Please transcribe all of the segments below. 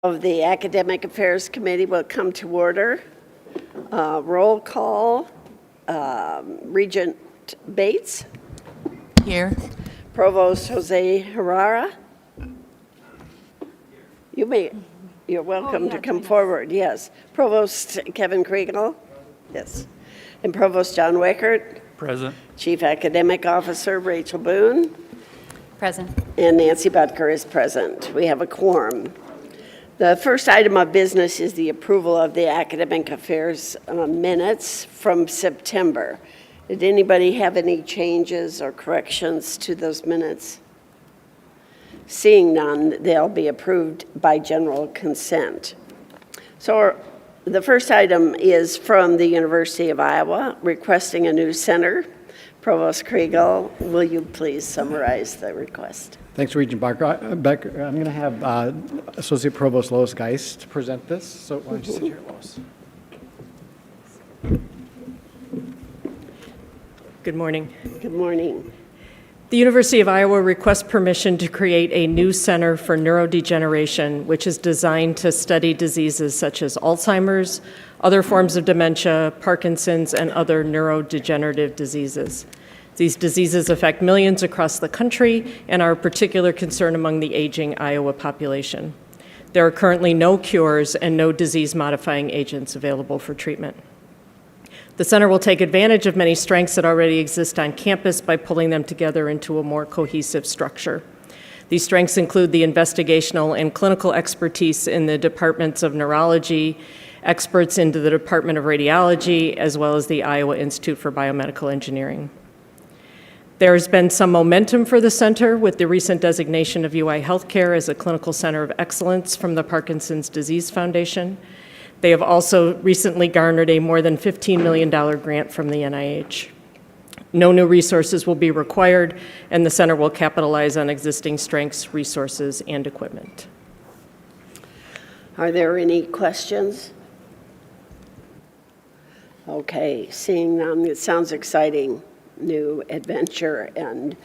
Of the Academic Affairs Committee will come to order. Roll call. Regent Bates. Here. Provost Jose Herrera. You're welcome to come forward, yes. Provost Kevin Kriegel. Yes. And Provost John Wickert. Present. Chief Academic Officer Rachel Boone. Present. And Nancy Butker is present. We have a quorum. The first item of business is the approval of the academic affairs minutes from September. Did anybody have any changes or corrections to those minutes? Seeing none, they'll be approved by general consent. So the first item is from the University of Iowa, requesting a new center. Provost Kriegel, will you please summarize the request? Thanks, Regent Becker. I'm going to have Associate Provost Lois Geist present this. So why don't you sit here, Lois? Good morning. Good morning. The University of Iowa requests permission to create a new center for neurodegeneration, which is designed to study diseases such as Alzheimer's, other forms of dementia, Parkinson's, and other neurodegenerative diseases. These diseases affect millions across the country and are a particular concern among the aging Iowa population. There are currently no cures and no disease-modifying agents available for treatment. The center will take advantage of many strengths that already exist on campus by pulling them together into a more cohesive structure. These strengths include the investigational and clinical expertise in the departments of neurology, experts into the Department of Radiology, as well as the Iowa Institute for Biomedical Engineering. There's been some momentum for the center with the recent designation of UI Healthcare as a clinical center of excellence from the Parkinson's Disease Foundation. They have also recently garnered a more than $15 million grant from the NIH. No new resources will be required, and the center will capitalize on existing strengths, resources, and equipment. Are there any questions? Okay, seeing none, it sounds exciting. New adventure, and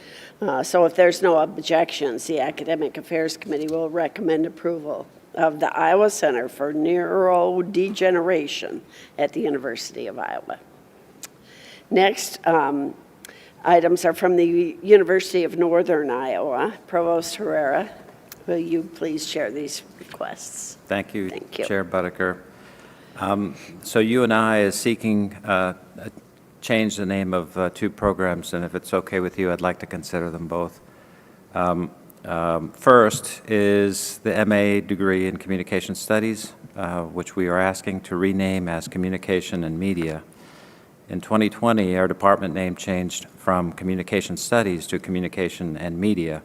so if there's no objections, the Academic Affairs Committee will recommend approval of the Iowa Center for Neurodegeneration at the University of Iowa. Next, items are from the University of Northern Iowa. Provost Herrera, will you please share these requests? Thank you, Thank you. Chair Butker. So UNI is seeking change the name of two programs, and if it's okay with you, I'd like to consider them both. First is the MA degree in Communication Studies, which we are asking to rename as Communication and Media. In 2020, our department name changed from Communication Studies to Communication and Media.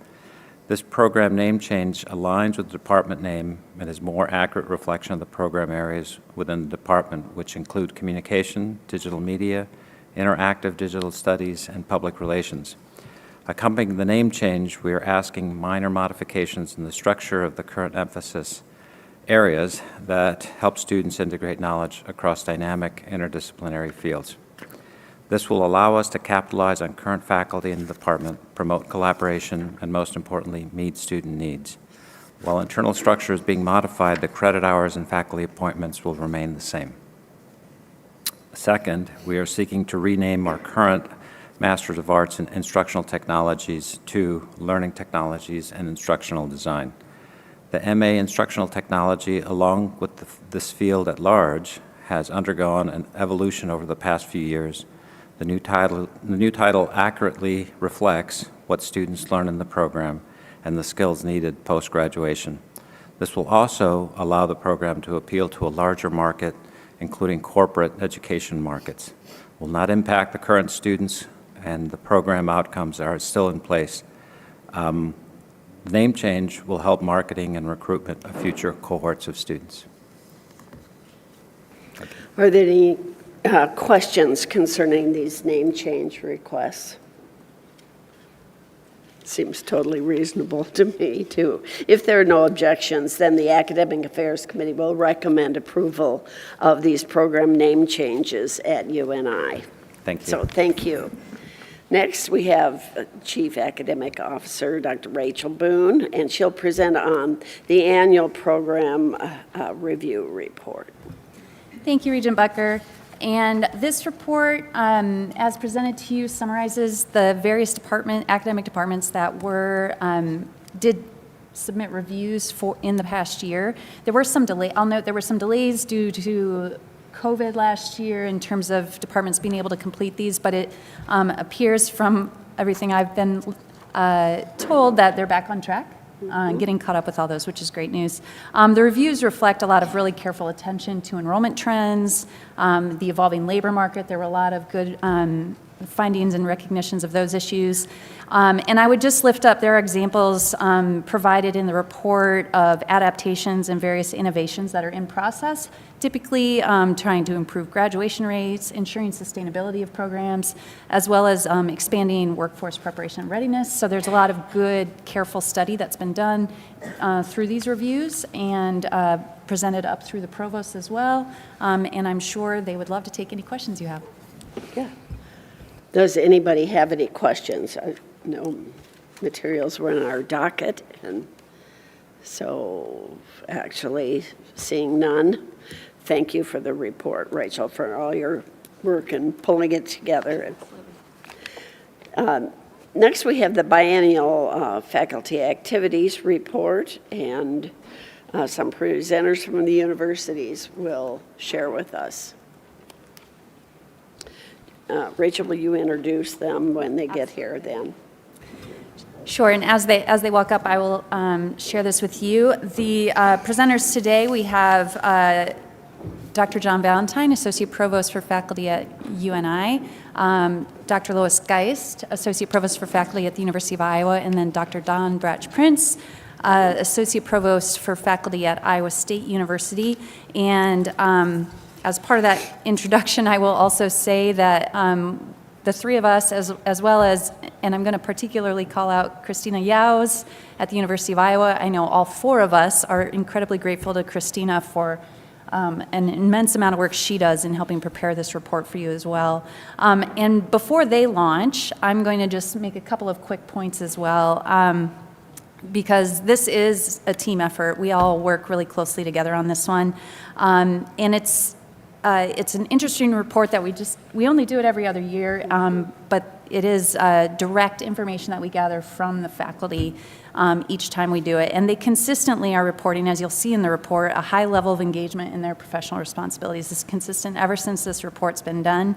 This program name change aligns with the department name and is a more accurate reflection of the program areas within the department, which include communication, digital media, interactive digital studies, and public relations. Accompanying the name change, we are asking minor modifications in the structure of the current emphasis areas that help students integrate knowledge across dynamic interdisciplinary fields. This will allow us to capitalize on current faculty in the department, promote collaboration, and most importantly, meet student needs. While internal structure is being modified, the credit hours and faculty appointments will remain the same. Second, we are seeking to rename our current Masters of Arts in Instructional Technologies to Learning Technologies and Instructional Design. The MA Instructional Technology, along with this field at large, has undergone an evolution over the past few years. The new title accurately reflects what students learn in the program and the skills needed post-graduation. This will also allow the program to appeal to a larger market, including corporate education markets. Will not impact the current students, and the program outcomes are still in place. The name change will help marketing and recruitment of future cohorts of students. Are there any questions concerning these name change requests? Seems totally reasonable to me, too. If there are no objections, then the Academic Affairs Committee will recommend approval of these program name changes at UNI. Thank you. So thank you. Next, we have Chief Academic Officer, Dr. Rachel Boone, and she'll present on the annual program review report. Thank you, Regent Bucker. And this report, as presented to you, summarizes the various academic departments that did submit reviews in the past year. There were some delay. I'll note there were some delays due to COVID last year in terms of departments being able to complete these, but it appears from everything I've been told that they're back on track. Getting caught up with all those, which is great news. The reviews reflect a lot of really careful attention to enrollment trends, the evolving labor market. There were a lot of good findings and recognitions of those issues. And I would just lift up, there are examples provided in the report of adaptations and various innovations that are in process, typically trying to improve graduation rates, ensuring sustainability of programs, as well as expanding workforce preparation and readiness. So there's a lot of good, careful study that's been done through these reviews and presented up through the provost as well. And I'm sure they would love to take any questions you have. Yeah. Does anybody have any questions? No materials were in our docket, and so actually seeing none. Thank you for the report, Rachel, for all your work in pulling it together. Next, we have the biennial faculty activities report, and some presenters from the universities will share with us. Rachel, will you introduce them when they get here then? Sure, and as they walk up, I will share this with you. The presenters today, we have Dr. John Valentine, Associate Provost for Faculty at UNI, Dr. Lois Geist, Associate Provost for Faculty at the University of Iowa, and then Dr. Don Bratch-Prince, Associate Provost for Faculty at Iowa State University. And as part of that introduction, I will also say that the three of us, as well as, and I'm going to particularly call out Christina Yaus at the University of Iowa. I know all four of us are incredibly grateful to Christina for an immense amount of work she does in helping prepare this report for you as well. And before they launch, I'm going to just make a couple of quick points as well. Because this is a team effort. We all work really closely together on this one. And it's an interesting report that we only do it every other year, but it is direct information that we gather from the faculty each time we do it. And they consistently are reporting, as you'll see in the report, a high level of engagement in their professional responsibilities. This is consistent ever since this report's been done.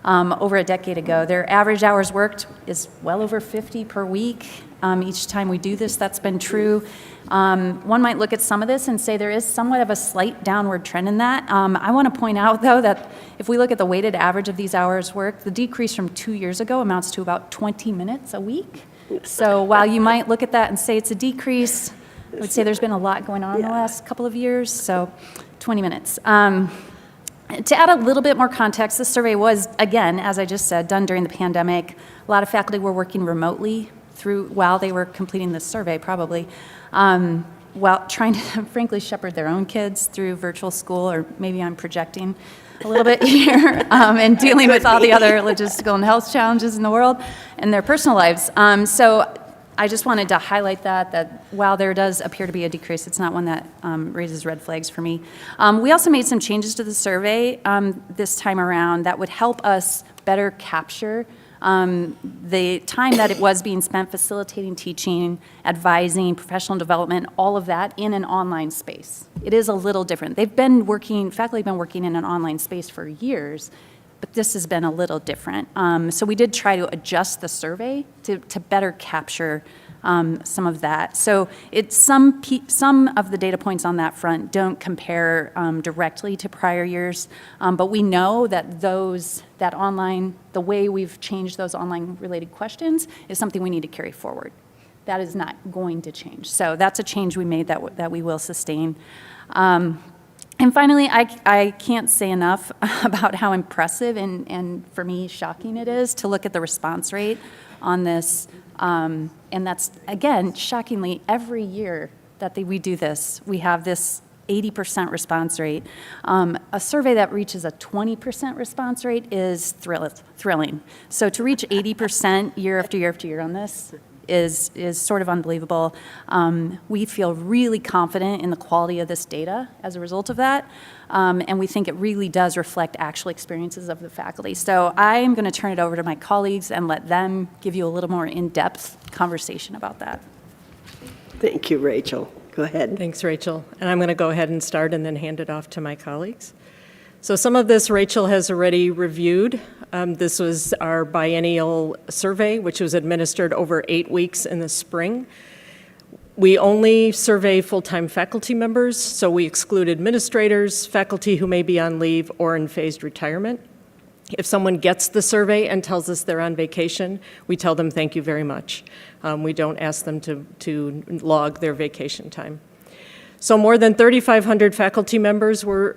Over a decade ago. Their average hours worked is well over 50 per week. Each time we do this, that's been true. One might look at some of this and say there is somewhat of a slight downward trend in that. I want to point out, though, that if we look at the weighted average of these hours worked, the decrease from 2 years ago amounts to about 20 minutes a week. So while you might look at that and say it's a decrease, I would say there's been a lot going on in the last couple of years, so 20 minutes. To add a little bit more context, this survey was, again, as I just said, done during the pandemic. A lot of faculty were working remotely while they were completing this survey, probably, while trying to, frankly, shepherd their own kids through virtual school, or maybe I'm projecting a little bit here, and dealing with all the other logistical and health challenges in the world and their personal lives. So I just wanted to highlight that while there does appear to be a decrease, it's not one that raises red flags for me. We also made some changes to the survey this time around that would help us better capture the time that it was being spent facilitating teaching, advising, professional development, all of that in an online space. It is a little different. Faculty have been working in an online space for years, but this has been a little different. So we did try to adjust the survey to better capture some of that. So some of the data points on that front don't compare directly to prior years, but we know that the way we've changed those online related questions is something we need to carry forward. That is not going to change. So that's a change we made that we will sustain. And finally, I can't say enough about how impressive and for me shocking it is to look at the response rate on this. And that's, again, shockingly, every year that we do this, we have this 80% response rate. A survey that reaches a 20% response rate is thrilling. So to reach 80% year after year after year on this is sort of unbelievable. We feel really confident in the quality of this data as a result of that, and we think it really does reflect actual experiences of the faculty. So I am going to turn it over to my colleagues and let them give you a little more in-depth conversation about that. Thank you, Rachel. Go ahead. Thanks, Rachel. And I'm going to go ahead and start and then hand it off to my colleagues. So some of this Rachel has already reviewed. This was our biennial survey, which was administered over 8 weeks in the spring. We only survey full-time faculty members, so we exclude administrators, faculty who may be on leave or in phased retirement. If someone gets the survey and tells us they're on vacation, we tell them thank you very much. We don't ask them to log their vacation time. So more than 3,500 faculty members were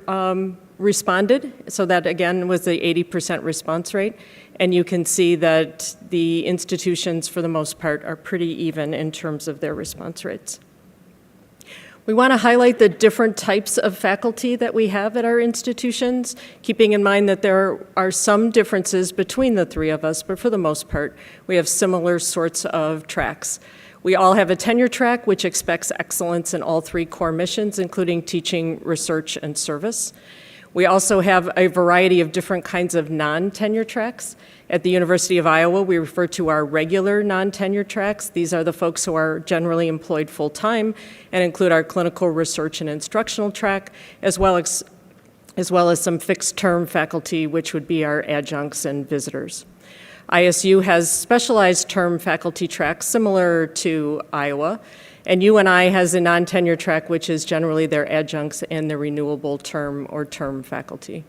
responded, so that again was the 80% response rate. And you can see that the institutions, for the most part, are pretty even in terms of their response rates. We want to highlight the different types of faculty that we have at our institutions, keeping in mind that there are some differences between the three of us, but for the most part, we have similar sorts of tracks. We all have a tenure track, which expects excellence in all 3 core missions, including teaching, research, and service. We also have a variety of different kinds of non-tenure tracks. At the University of Iowa, we refer to our regular non-tenure tracks. These are the folks who are generally employed full-time and include our clinical research and instructional track, as well as some fixed-term faculty, which would be our adjuncts and visitors. ISU has specialized term faculty tracks similar to Iowa, and UNI has a non-tenure track, which is generally their adjuncts and their renewable term or term faculty.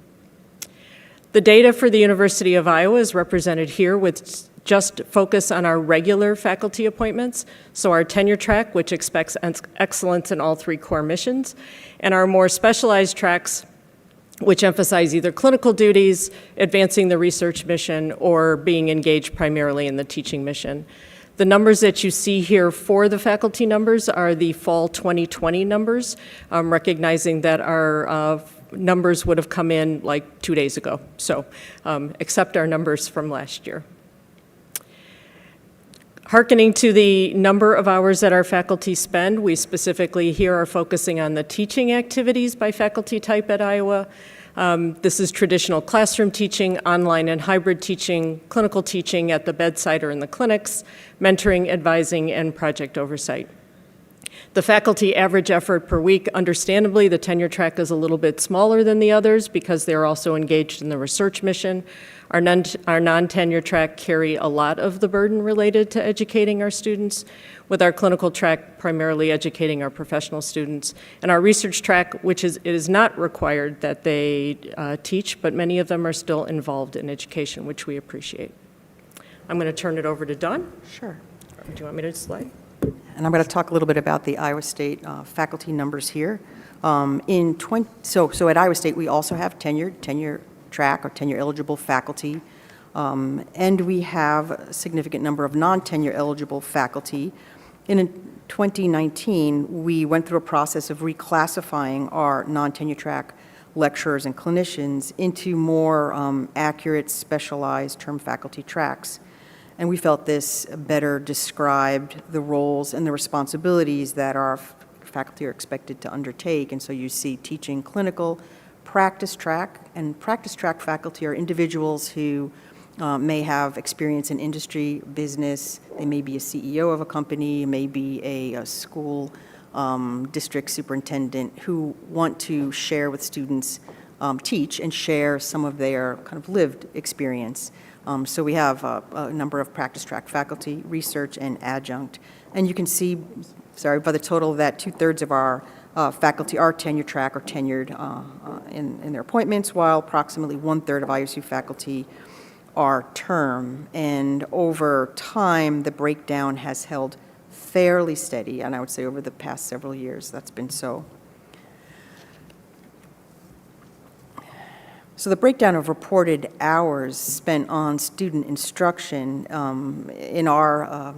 The data for the University of Iowa is represented here with just focus on our regular faculty appointments, so our tenure track, which expects excellence in all 3 core missions, and our more specialized tracks, which emphasize either clinical duties, advancing the research mission, or being engaged primarily in the teaching mission. The numbers that you see here for the faculty numbers are the fall 2020 numbers, recognizing that our numbers would have come in like 2 days ago. So accept our numbers from last year. Hearkening to the number of hours that our faculty spend, we specifically here are focusing on the teaching activities by faculty type at Iowa. This is traditional classroom teaching, online and hybrid teaching, clinical teaching at the bedside or in the clinics, mentoring, advising, and project oversight. The faculty average effort per week, understandably, the tenure track is a little bit smaller than the others because they're also engaged in the research mission. Our non-tenure track carry a lot of the burden related to educating our students, with our clinical track primarily educating our professional students, and our research track, which it is not required that they teach, but many of them are still involved in education, which we appreciate. I'm going to turn it over to Dawn. Sure. Do you want me to slide? And I'm going to talk a little bit about the Iowa State faculty numbers here. So at Iowa State, we also have tenure track or tenure eligible faculty, and we have a significant number of non-tenure eligible faculty. In 2019, we went through a process of reclassifying our non-tenure track lecturers and clinicians into more accurate, specialized term faculty tracks. And we felt this better described the roles and the responsibilities that our faculty are expected to undertake. And so you see teaching clinical, practice track, and practice track faculty are individuals who may have experience in industry, business. They may be a CEO of a company, may be a school district superintendent who want to share with students, teach and share some of their kind of lived experience. So we have a number of practice track faculty, research, and adjunct. And you can see, by the total of that, 2/3 of our faculty are tenure track or tenured in their appointments, while approximately 1/3 of ISU faculty are term. And over time, the breakdown has held fairly steady, and I would say over the past several years, that's been so. So the breakdown of reported hours spent on student instruction in our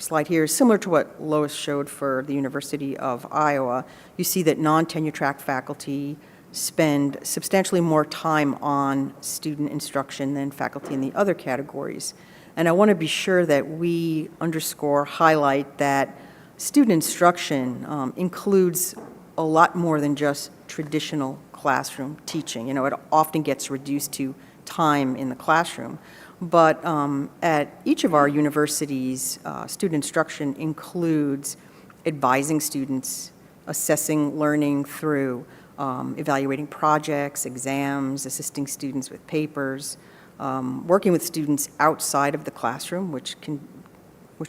slide here is similar to what Lois showed for the University of Iowa. You see that non-tenure track faculty spend substantially more time on student instruction than faculty in the other categories. And I want to be sure that we underscore, highlight that student instruction includes a lot more than just traditional classroom teaching. You know, it often gets reduced to time in the classroom. But at each of our universities, student instruction includes advising students, assessing learning through evaluating projects, exams, assisting students with papers, working with students outside of the classroom, which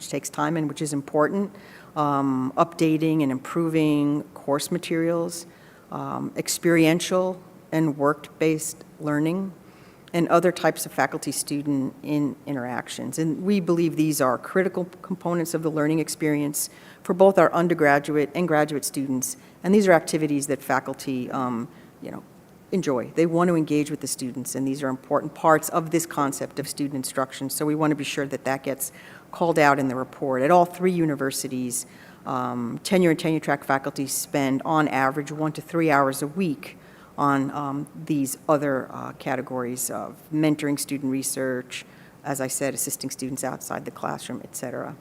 takes time and which is important, updating and improving course materials, experiential and work-based learning, and other types of faculty-student interactions. And we believe these are critical components of the learning experience for both our undergraduate and graduate students. And these are activities that faculty, enjoy. They want to engage with the students, and these are important parts of this concept of student instruction. So we want to be sure that that gets called out in the report. At all three universities, tenure and tenure track faculty spend on average 1 to 3 hours a week on these other categories of mentoring student research, as I said, assisting students outside the classroom, et cetera.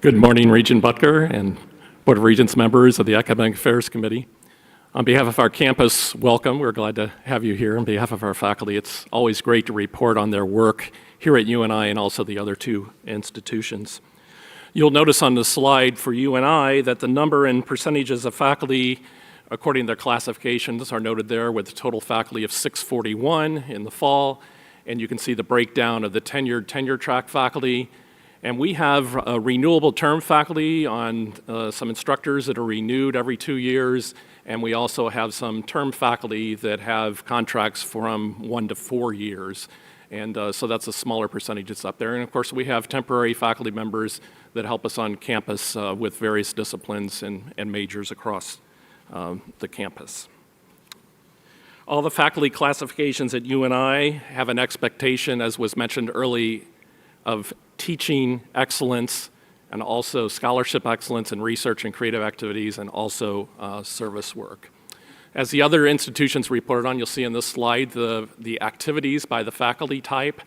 Good morning, Regent Butker and Board of Regents members of the Academic Affairs Committee. On behalf of our campus, welcome. We're glad to have you here. On behalf of our faculty, it's always great to report on their work here at UNI and also the other two institutions. You'll notice on the slide for UNI that the number and percentages of faculty according to their classifications are noted there, with a total faculty of 641 in the fall, and you can see the breakdown of the tenure track faculty. And we have renewable term faculty on some instructors that are renewed every 2 years, and we also have some term faculty that have contracts from 1 to 4 years. And so that's a smaller percentage that's up there. And of course, we have temporary faculty members that help us on campus with various disciplines and majors across the campus. All the faculty classifications at UNI have an expectation, as was mentioned early, of teaching excellence and also scholarship excellence in research and creative activities, and also service work. As the other institutions reported on, you'll see in this slide the activities by the faculty type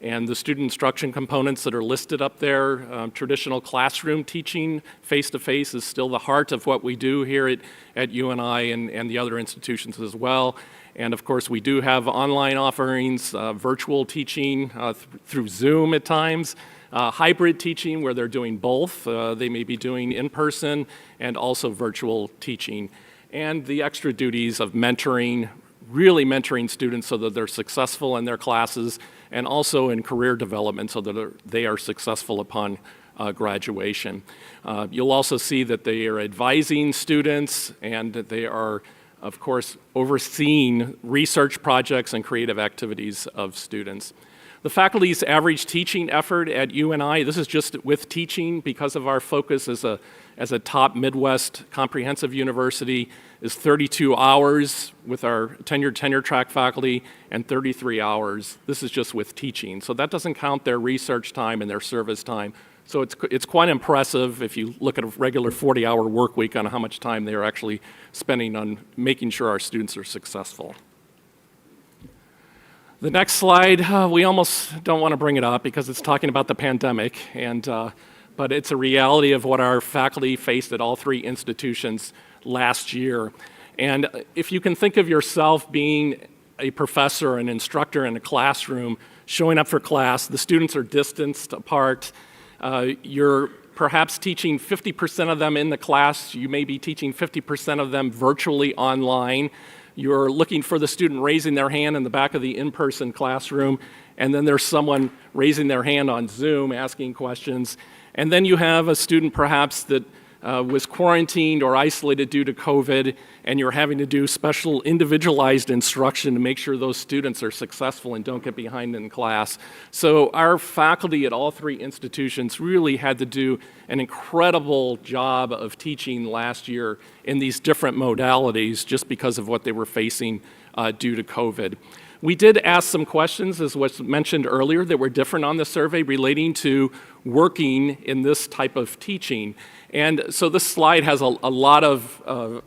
and the student instruction components that are listed up there. Traditional classroom teaching, face-to-face, is still the heart of what we do here at UNI and the other institutions as well. And of course, we do have online offerings, virtual teaching through Zoom at times, hybrid teaching where they're doing both. They may be doing in-person and also virtual teaching. And the extra duties of mentoring, really mentoring students so that they're successful in their classes, and also in career development so that they are successful upon graduation. You'll also see that they are advising students, and that they are, of course, overseeing research projects and creative activities of students. The faculty's average teaching effort at UNI, this is just with teaching because of our focus as a top Midwest comprehensive university, is 32 hours with our tenure track faculty and 33 hours. This is just with teaching. So that doesn't count their research time and their service time. So it's quite impressive if you look at a regular 40-hour work week on how much time they are actually spending on making sure our students are successful. The next slide, we almost don't want to bring it up because it's talking about the pandemic, but it's a reality of what our faculty faced at all three institutions last year. And if you can think of yourself being a professor, an instructor in a classroom, showing up for class, the students are distanced apart, you're perhaps teaching 50% of them in the class, you may be teaching 50% of them virtually online. You're looking for the student raising their hand in the back of the in-person classroom, and then there's someone raising their hand on Zoom asking questions. And then you have a student perhaps that was quarantined or isolated due to COVID, and you're having to do special individualized instruction to make sure those students are successful and don't get behind in class. So our faculty at all three institutions really had to do an incredible job of teaching last year in these different modalities just because of what they were facing due to COVID. We did ask some questions, as was mentioned earlier, that were different on the survey relating to working in this type of teaching. And so this slide has a lot of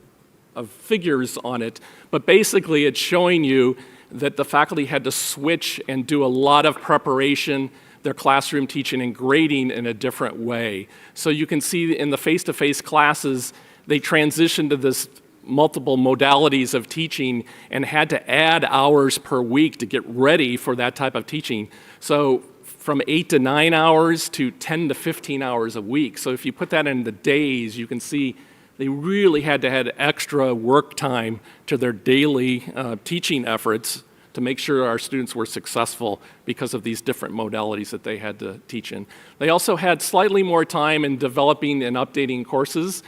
figures on it, but basically it's showing you that the faculty had to switch and do a lot of preparation, their classroom teaching and grading in a different way. So you can see in the face-to-face classes, they transitioned to this multiple modalities of teaching and had to add hours per week to get ready for that type of teaching. So from 8 to 9 hours to 10 to 15 hours a week. So if you put that in the days, you can see they really had to add extra work time to their daily teaching efforts to make sure our students were successful because of these different modalities that they had to teach in. They also had slightly more time in developing and updating courses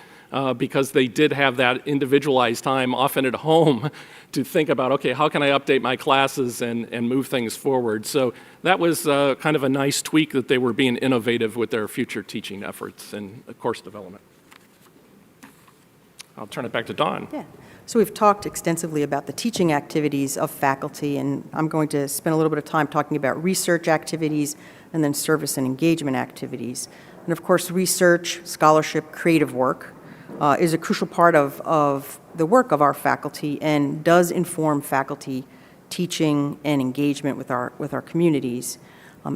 because they did have that individualized time often at home to think about, okay, how can I update my classes and move things forward? So that was kind of a nice tweak that they were being innovative with their future teaching efforts and course development. I'll turn it back to Dawn. Yeah. So we've talked extensively about the teaching activities of faculty, and I'm going to spend a little bit of time talking about research activities and then service and engagement activities. And of course, research, scholarship, creative work is a crucial part of the work of our faculty and does inform faculty teaching and engagement with our communities.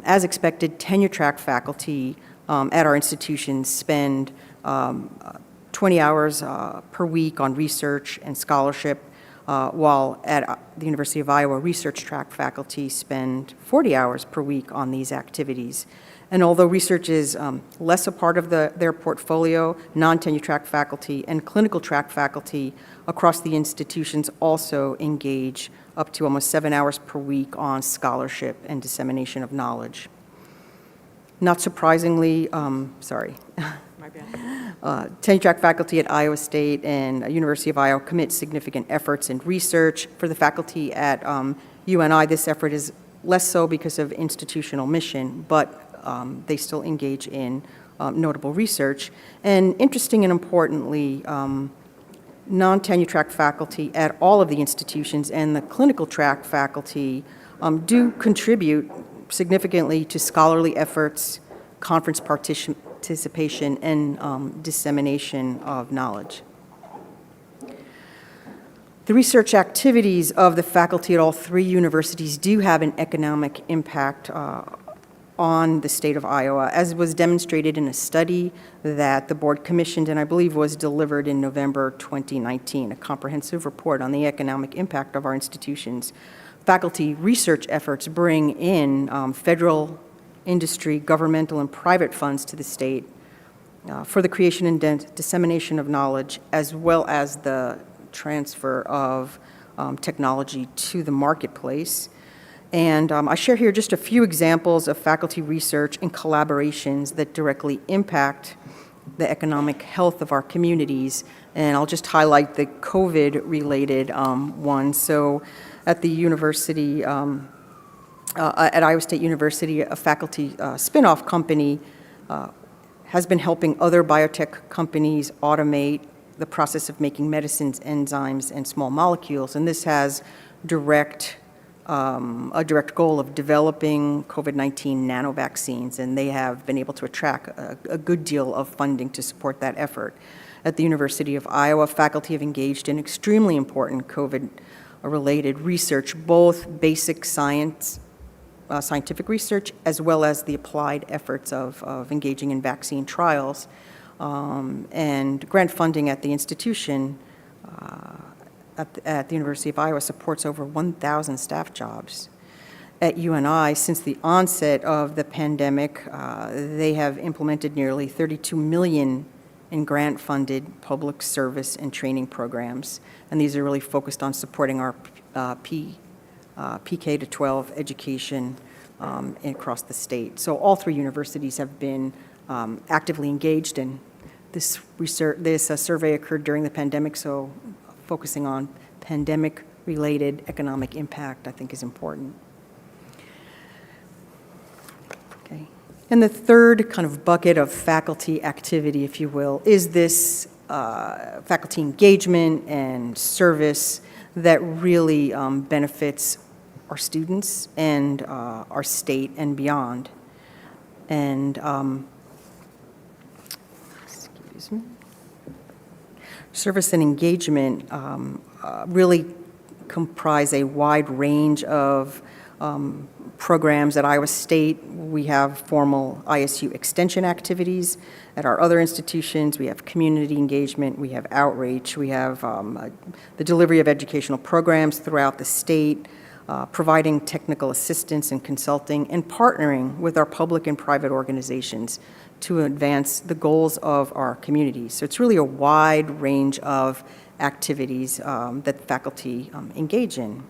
As expected, tenure-track faculty at our institutions spend 20 hours per week on research and scholarship, while at the University of Iowa, research track faculty spend 40 hours per week on these activities. And although research is less a part of their portfolio, non-tenure track faculty and clinical track faculty across the institutions also engage up to almost 7 hours per week on scholarship and dissemination of knowledge. Not surprisingly, tenure-track faculty at Iowa State and University of Iowa commit significant efforts in research. For the faculty at UNI, this effort is less so because of institutional mission, but they still engage in notable research. And interesting and importantly, non-tenure-track faculty at all of the institutions and the clinical track faculty do contribute significantly to scholarly efforts, conference participation, and dissemination of knowledge. The research activities of the faculty at all three universities do have an economic impact on the state of Iowa, as was demonstrated in a study that the board commissioned and I believe was delivered in November 2019, a comprehensive report on the economic impact of our institutions. Faculty research efforts bring in federal, industry, governmental, and private funds to the state for the creation and dissemination of knowledge, as well as the transfer of technology to the marketplace. And I share here just a few examples of faculty research and collaborations that directly impact the economic health of our communities. And I'll just highlight the COVID-related ones. So at the university, at Iowa State University, a faculty spin-off company has been helping other biotech companies automate the process of making medicines, enzymes, and small molecules. And this has a direct goal of developing COVID-19 nanovaccines, and they have been able to attract a good deal of funding to support that effort. At the University of Iowa, faculty have engaged in extremely important COVID-related research, both basic science, scientific research, as well as the applied efforts of engaging in vaccine trials. And grant funding at the institution at the University of Iowa supports over 1,000 staff jobs. At UNI, since the onset of the pandemic, they have implemented nearly $32 million in grant-funded public service and training programs, and these are really focused on supporting our PK to 12 education across the state. So all three universities have been actively engaged, and this survey occurred during the pandemic, so focusing on pandemic-related economic impact, I think, is important. Okay. And the third kind of bucket of faculty activity, if you will, is this faculty engagement and service that really benefits our students and our state and beyond. And, excuse me. Service and engagement really comprise a wide range of programs at Iowa State. We have formal ISU extension activities. At our other institutions, we have community engagement, we have outreach, we have the delivery of educational programs throughout the state, providing technical assistance and consulting, and partnering with our public and private organizations to advance the goals of our community. So it's really a wide range of activities that faculty engage in.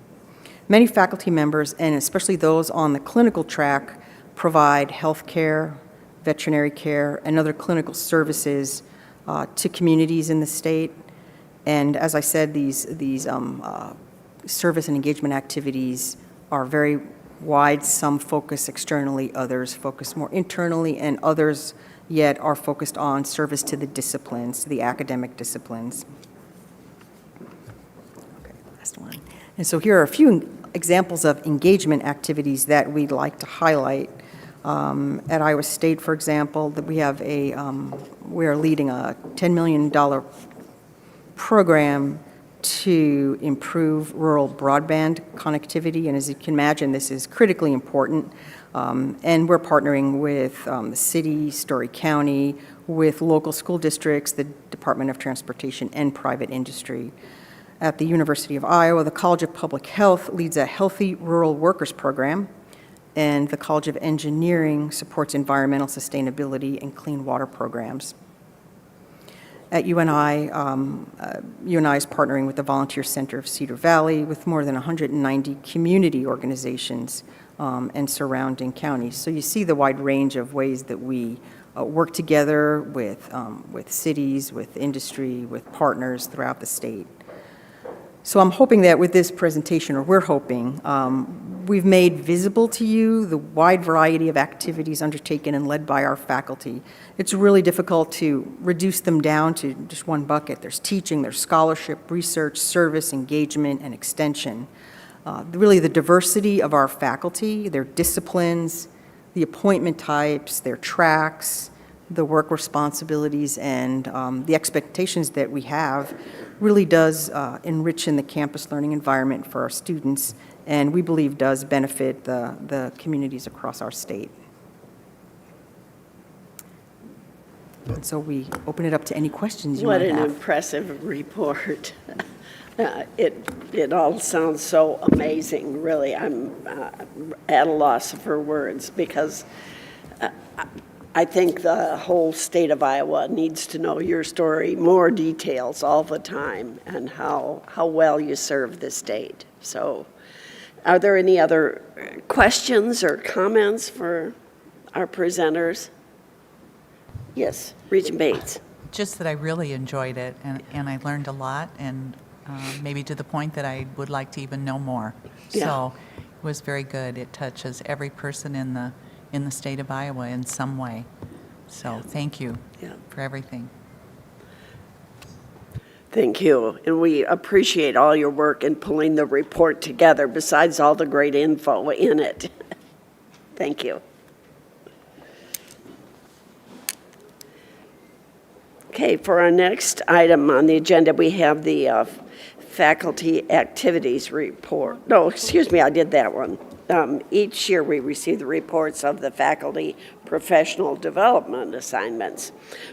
Many faculty members, and especially those on the clinical track, provide health care, veterinary care, and other clinical services to communities in the state. And as I said, these service and engagement activities are very wide. Some focus externally, others focus more internally, and others yet are focused on service to the disciplines, the academic disciplines. Okay, last one. And so here are a few examples of engagement activities that we'd like to highlight. At Iowa State, for example, that we have we are leading a $10 million program to improve rural broadband connectivity, and as you can imagine, this is critically important. And we're partnering with the city, Story County, with local school districts, the Department of Transportation, and private industry. At the University of Iowa, the College of Public Health leads a Healthy Rural Workers program, and the College of Engineering supports environmental sustainability and clean water programs. At UNI, UNI is partnering with the Volunteer Center of Cedar Valley with more than 190 community organizations and surrounding counties. So you see the wide range of ways that we work together with cities, with industry, with partners throughout the state. So I'm hoping that with this presentation, or we're hoping, we've made visible to you the wide variety of activities undertaken and led by our faculty. It's really difficult to reduce them down to just one bucket. There's teaching, there's scholarship, research, service, engagement, and extension. Really the diversity of our faculty, their disciplines, the appointment types, their tracks, the work responsibilities, and the expectations that we have really does enrich in the campus learning environment for our students, and we believe does benefit the communities across our state. And so we open it up to any questions you What might an have. impressive report. It all sounds so amazing, really. I'm at a loss for words because I think the whole state of Iowa needs to know your story, more details all the time, and how well you serve the state. So are there any other questions or comments for our presenters? Yes, Regent Bates. Just that I really enjoyed it, and I learned a lot, and maybe to the point that I would like to even know more. Yeah. So it was very good. It touches every person in the state of Iowa in some way. So thank you for everything. Thank you. And we appreciate all your work in pulling the report together, besides all the great info in it. Thank you. Okay, for our next item on the agenda, we have the faculty activities report. No, excuse me, I did that one. Each year we receive the reports of the faculty professional development assignments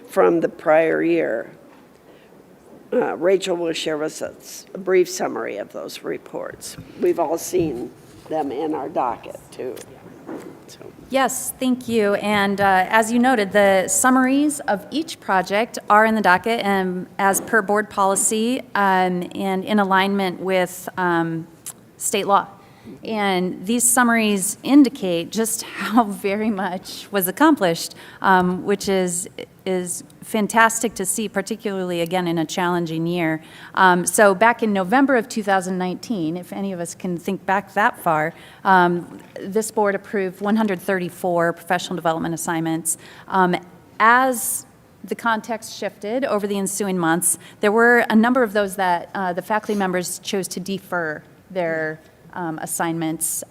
from the prior year. Rachel will share with us a brief summary of those reports. We've all seen them in our docket, too. So. Yes, thank you. And as you noted, the summaries of each project are in the docket as per board policy and in alignment with state law. And these summaries indicate just how very much was accomplished, which is fantastic to see, particularly, again, in a challenging year. So back in November of 2019, if any of us can think back that far, this board approved 134 professional development assignments. As the context shifted over the ensuing months, there were a number of those that the faculty members chose to defer their assignments,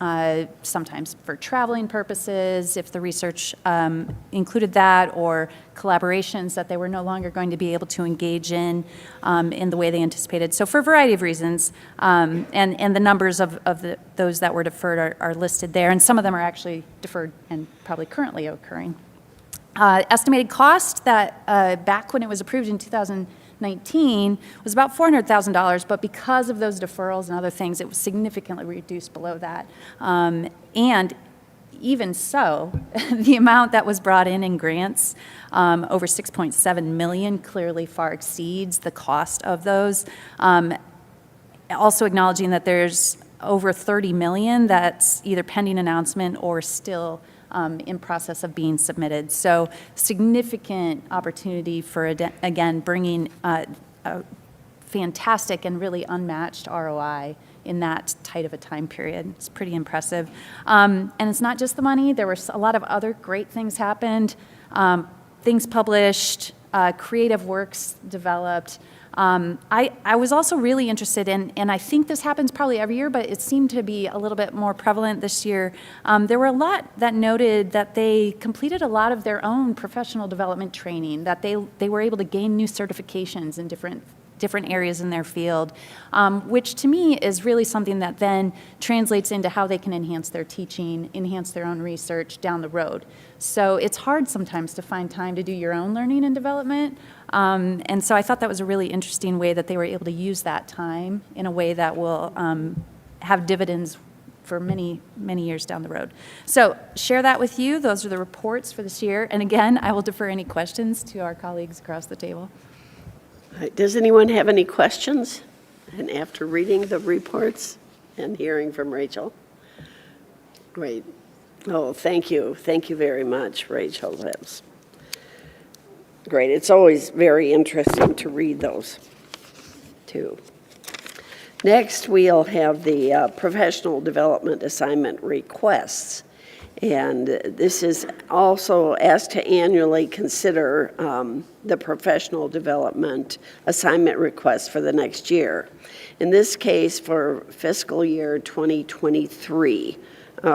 sometimes for traveling purposes, if the research included that, or collaborations that they were no longer going to be able to engage in the way they anticipated. So for a variety of reasons, and the numbers of those that were deferred are listed there, and some of them are actually deferred and probably currently occurring. Estimated cost that back when it was approved in 2019 was about $400,000, but because of those deferrals and other things, it was significantly reduced below that. And even so, the amount that was brought in grants, over 6.7 million, clearly far exceeds the cost of those. Also acknowledging that there's over 30 million that's either pending announcement or still in process of being submitted. So significant opportunity for, again, bringing a fantastic and really unmatched ROI in that tight of a time period. It's pretty impressive. And it's not just the money. There were a lot of other great things happened, things published, creative works developed. I was also really interested in, and I think this happens probably every year, but it seemed to be a little bit more prevalent this year. There were a lot that noted that they completed a lot of their own professional development training, that they were able to gain new certifications in different areas in their field, which to me is really something that then translates into how they can enhance their teaching, enhance their own research down the road. So it's hard sometimes to find time to do your own learning and development. And so I thought that was a really interesting way that they were able to use that time in a way that will have dividends for many, many years down the road. So share that with you. Those are the reports for this year. And again, I will defer any questions to our colleagues across the table. All right, does anyone have any questions? And after reading the reports and hearing from Rachel? Great. Oh, thank you. Thank you very much, Rachel. That's great. It's always very interesting to read those, too. Next, we'll have the professional development assignment requests. And this is also asked to annually consider the professional development assignment requests for the next year. In this case, for fiscal year 2023.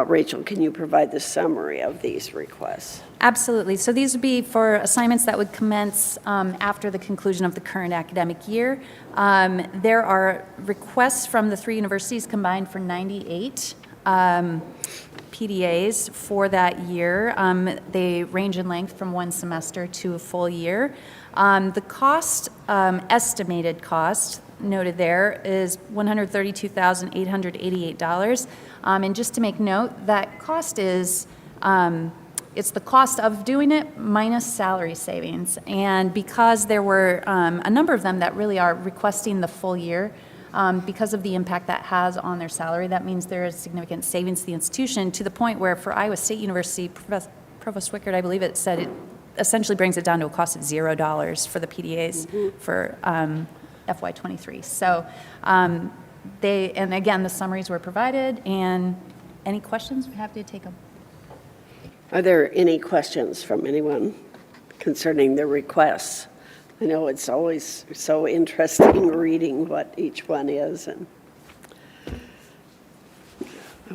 Rachel, can you provide the summary of these requests? Absolutely. So these would be for assignments that would commence after the conclusion of the current academic year. There are requests from the three universities combined for 98 PDAs for that year. They range in length from one semester to a full year. The cost, estimated cost, noted there is $132,888. And just to make note, that cost is, it's the cost of doing it minus salary savings. And because there were a number of them that really are requesting the full year, because of the impact that has on their salary, that means there is significant savings to the institution, to the point where for Iowa State University, Provost Wickard, I believe it said it essentially brings it down to a cost of $0 for the PDAs for FY23. So and again, the summaries were provided, and any questions, we're happy to take them. Are there any questions from anyone concerning the requests? I know it's always so interesting reading what each one is. And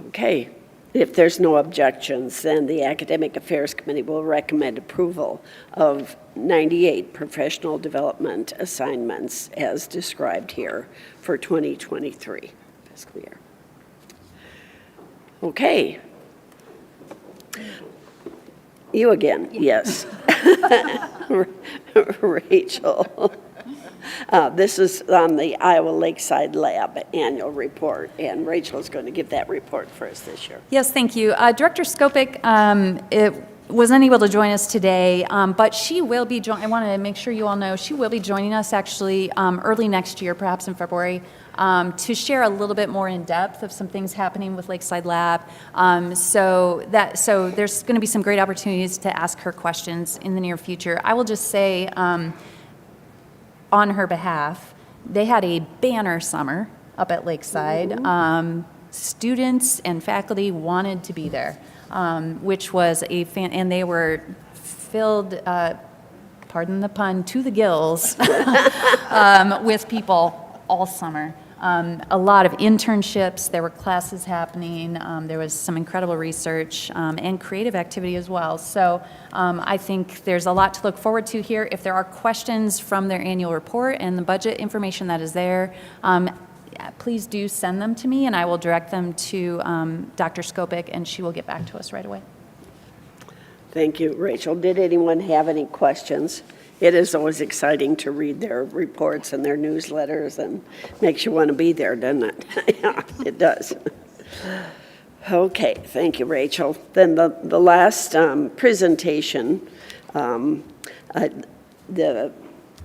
okay, if there's no objections, then the Academic Affairs Committee will recommend approval of 98 professional development assignments as described here for 2023 fiscal year. Okay. You again, yes. Rachel. This is on the Iowa Lakeside Lab annual report, and Rachel is going to give that report for us this year. Yes, thank you. Director Skopik was unable to join us today, but she will be I want to make sure you all know she will be joining us actually early next year, perhaps in February, to share a little bit more in depth of some things happening with Lakeside Lab. So there's going to be some great opportunities to ask her questions in the near future. I will just say, on her behalf, they had a banner summer up at Lakeside. Students and faculty wanted to be there, which was and they were filled, pardon the pun, to the gills with people all summer. a lot of internships, there were classes happening, there was some incredible research and creative activity as well. So I think there's a lot to look forward to here. If there are questions from their annual report and the budget information that is there, please do send them to me, and I will direct them to Dr. Skopik, and she will get back to us right away. Thank you, Rachel. Did anyone have any questions? It is always exciting to read their reports and their newsletters, and makes you want to be there, doesn't it? Yeah, it does. Okay, thank you, Rachel. Then the last presentation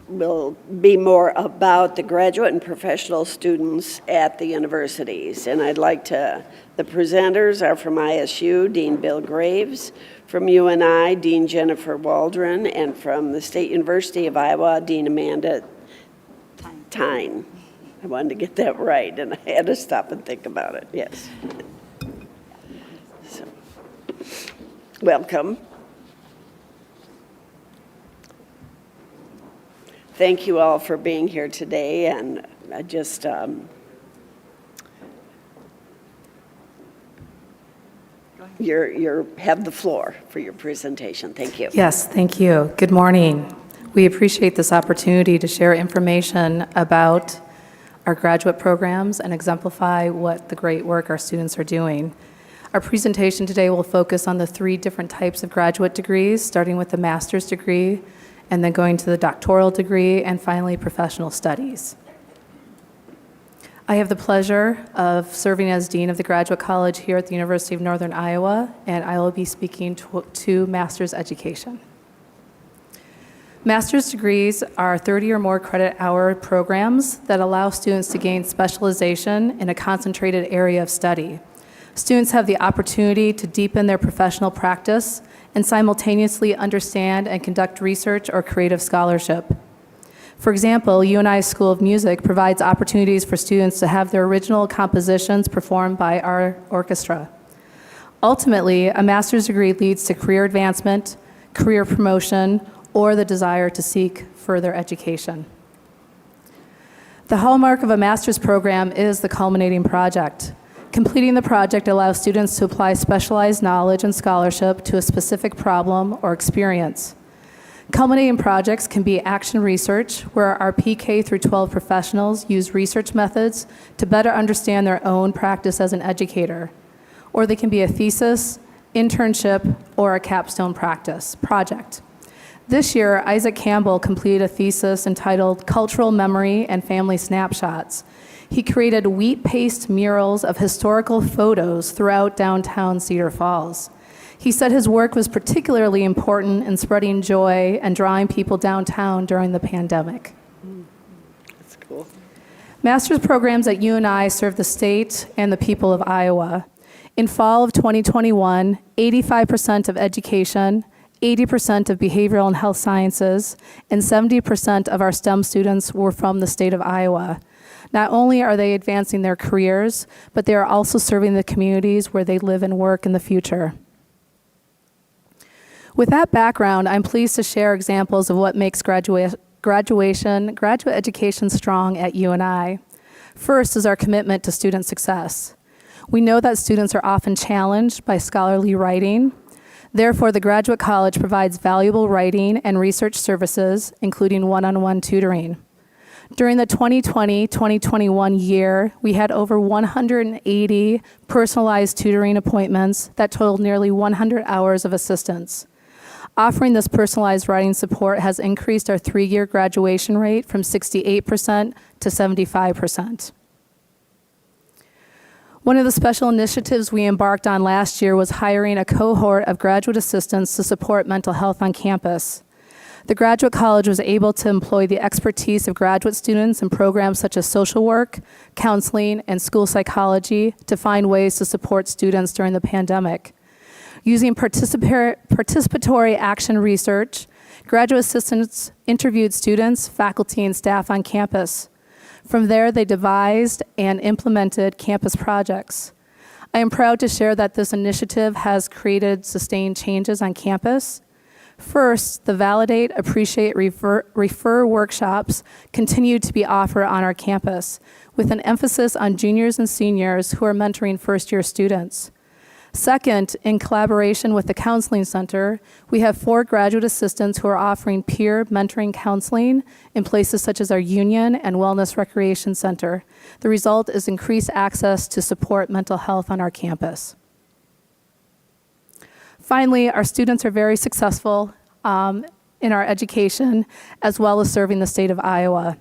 will be more about the graduate and professional students at the universities. And the presenters are from ISU, Dean Bill Graves, from UNI, Dean Jennifer Waldron, and from the State University of Iowa, Dean Amanda Tyne. I wanted to get that right, and I had to stop and think about it, yes. So, welcome. Thank you all for being here today, and I just you have the floor for your presentation. Thank you. Yes, thank you. Good morning. We appreciate this opportunity to share information about our graduate programs and exemplify what the great work our students are doing. Our presentation today will focus on the 3 different types of graduate degrees, starting with the master's degree, and then going to the doctoral degree, and finally professional studies. I have the pleasure of serving as Dean of the Graduate College here at the University of Northern Iowa, and I will be speaking to master's education. Master's degrees are 30 or more credit hour programs that allow students to gain specialization in a concentrated area of study. Students have the opportunity to deepen their professional practice and simultaneously understand and conduct research or creative scholarship. For example, UNI School of Music provides opportunities for students to have their original compositions performed by our orchestra. Ultimately, a master's degree leads to career advancement, career promotion, or the desire to seek further education. The hallmark of a master's program is the culminating project. Completing the project allows students to apply specialized knowledge and scholarship to a specific problem or experience. Culminating projects can be action research, where our PK through 12 professionals use research methods to better understand their own practice as an educator. Or they can be a thesis, internship, or a capstone project. This year, Isaac Campbell completed a thesis entitled Cultural Memory and Family Snapshots. He created wheat paste murals of historical photos throughout downtown Cedar Falls. He said his work was particularly important in spreading joy and drawing people downtown during the pandemic. That's cool. Master's programs at UNI serve the state and the people of Iowa. In fall of 2021, 85% of education, 80% of behavioral and health sciences, and 70% of our STEM students were from the state of Iowa. Not only are they advancing their careers, but they are also serving the communities where they live and work in the future. With that background, I'm pleased to share examples of what makes graduate education strong at UNI. First is our commitment to student success. We know that students are often challenged by scholarly writing. Therefore, the Graduate College provides valuable writing and research services, including one-on-one tutoring. During the 2020-2021 year, we had over 180 personalized tutoring appointments that totaled nearly 100 hours of assistance. Offering this personalized writing support has increased our 3-year graduation rate from 68% to 75%. One of the special initiatives we embarked on last year was hiring a cohort of graduate assistants to support mental health on campus. The Graduate College was able to employ the expertise of graduate students in programs such as social work, counseling, and school psychology to find ways to support students during the pandemic. Using participatory action research, graduate assistants interviewed students, faculty, and staff on campus. From there, they devised and implemented campus projects. I am proud to share that this initiative has created sustained changes on campus. First, the Validate, Appreciate, Refer workshops continue to be offered on our campus, with an emphasis on juniors and seniors who are mentoring first-year students. Second, in collaboration with the Counseling Center, we have 4 graduate assistants who are offering peer mentoring counseling in places such as our Union and Wellness Recreation Center. The result is increased access to support mental health on our campus. Finally, our students are very successful in our education, as well as serving the state of Iowa.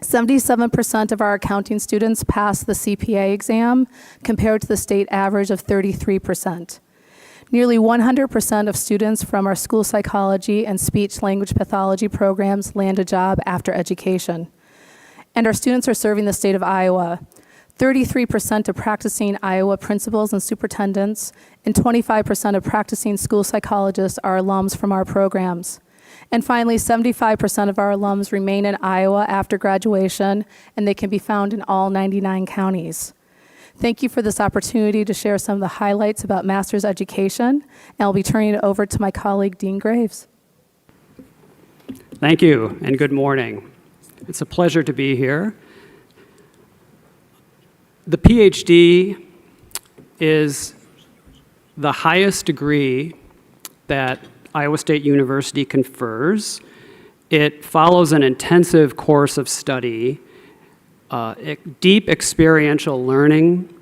77% of our accounting students pass the CPA exam, compared to the state average of 33%. Nearly 100% of students from our school psychology and speech-language pathology programs land a job after education. And our students are serving the state of Iowa. 33% of practicing Iowa principals and superintendents, and 25% of practicing school psychologists are alums from our programs. And finally, 75% of our alums remain in Iowa after graduation, and they can be found in all 99 counties. Thank you for this opportunity to share some of the highlights about master's education, and I'll be turning it over to my colleague, Dean Graves. Thank you, and good morning. It's a pleasure to be here. The PhD is the highest degree that Iowa State University confers. It follows an intensive course of study, deep experiential learning,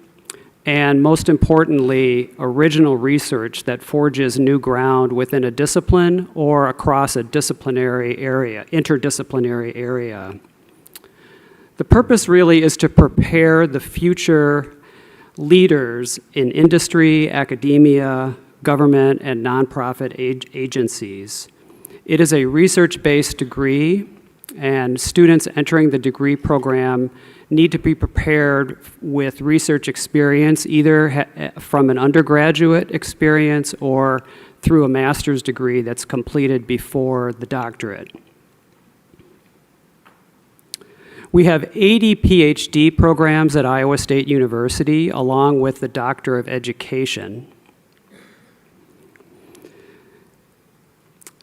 and most importantly, original research that forges new ground within a discipline or across a disciplinary area, interdisciplinary area. The purpose really is to prepare the future leaders in industry, academia, government, and nonprofit agencies. It is a research-based degree, and students entering the degree program need to be prepared with research experience, either from an undergraduate experience or through a master's degree that's completed before the doctorate. We have 80 PhD programs at Iowa State University, along with the Doctor of Education.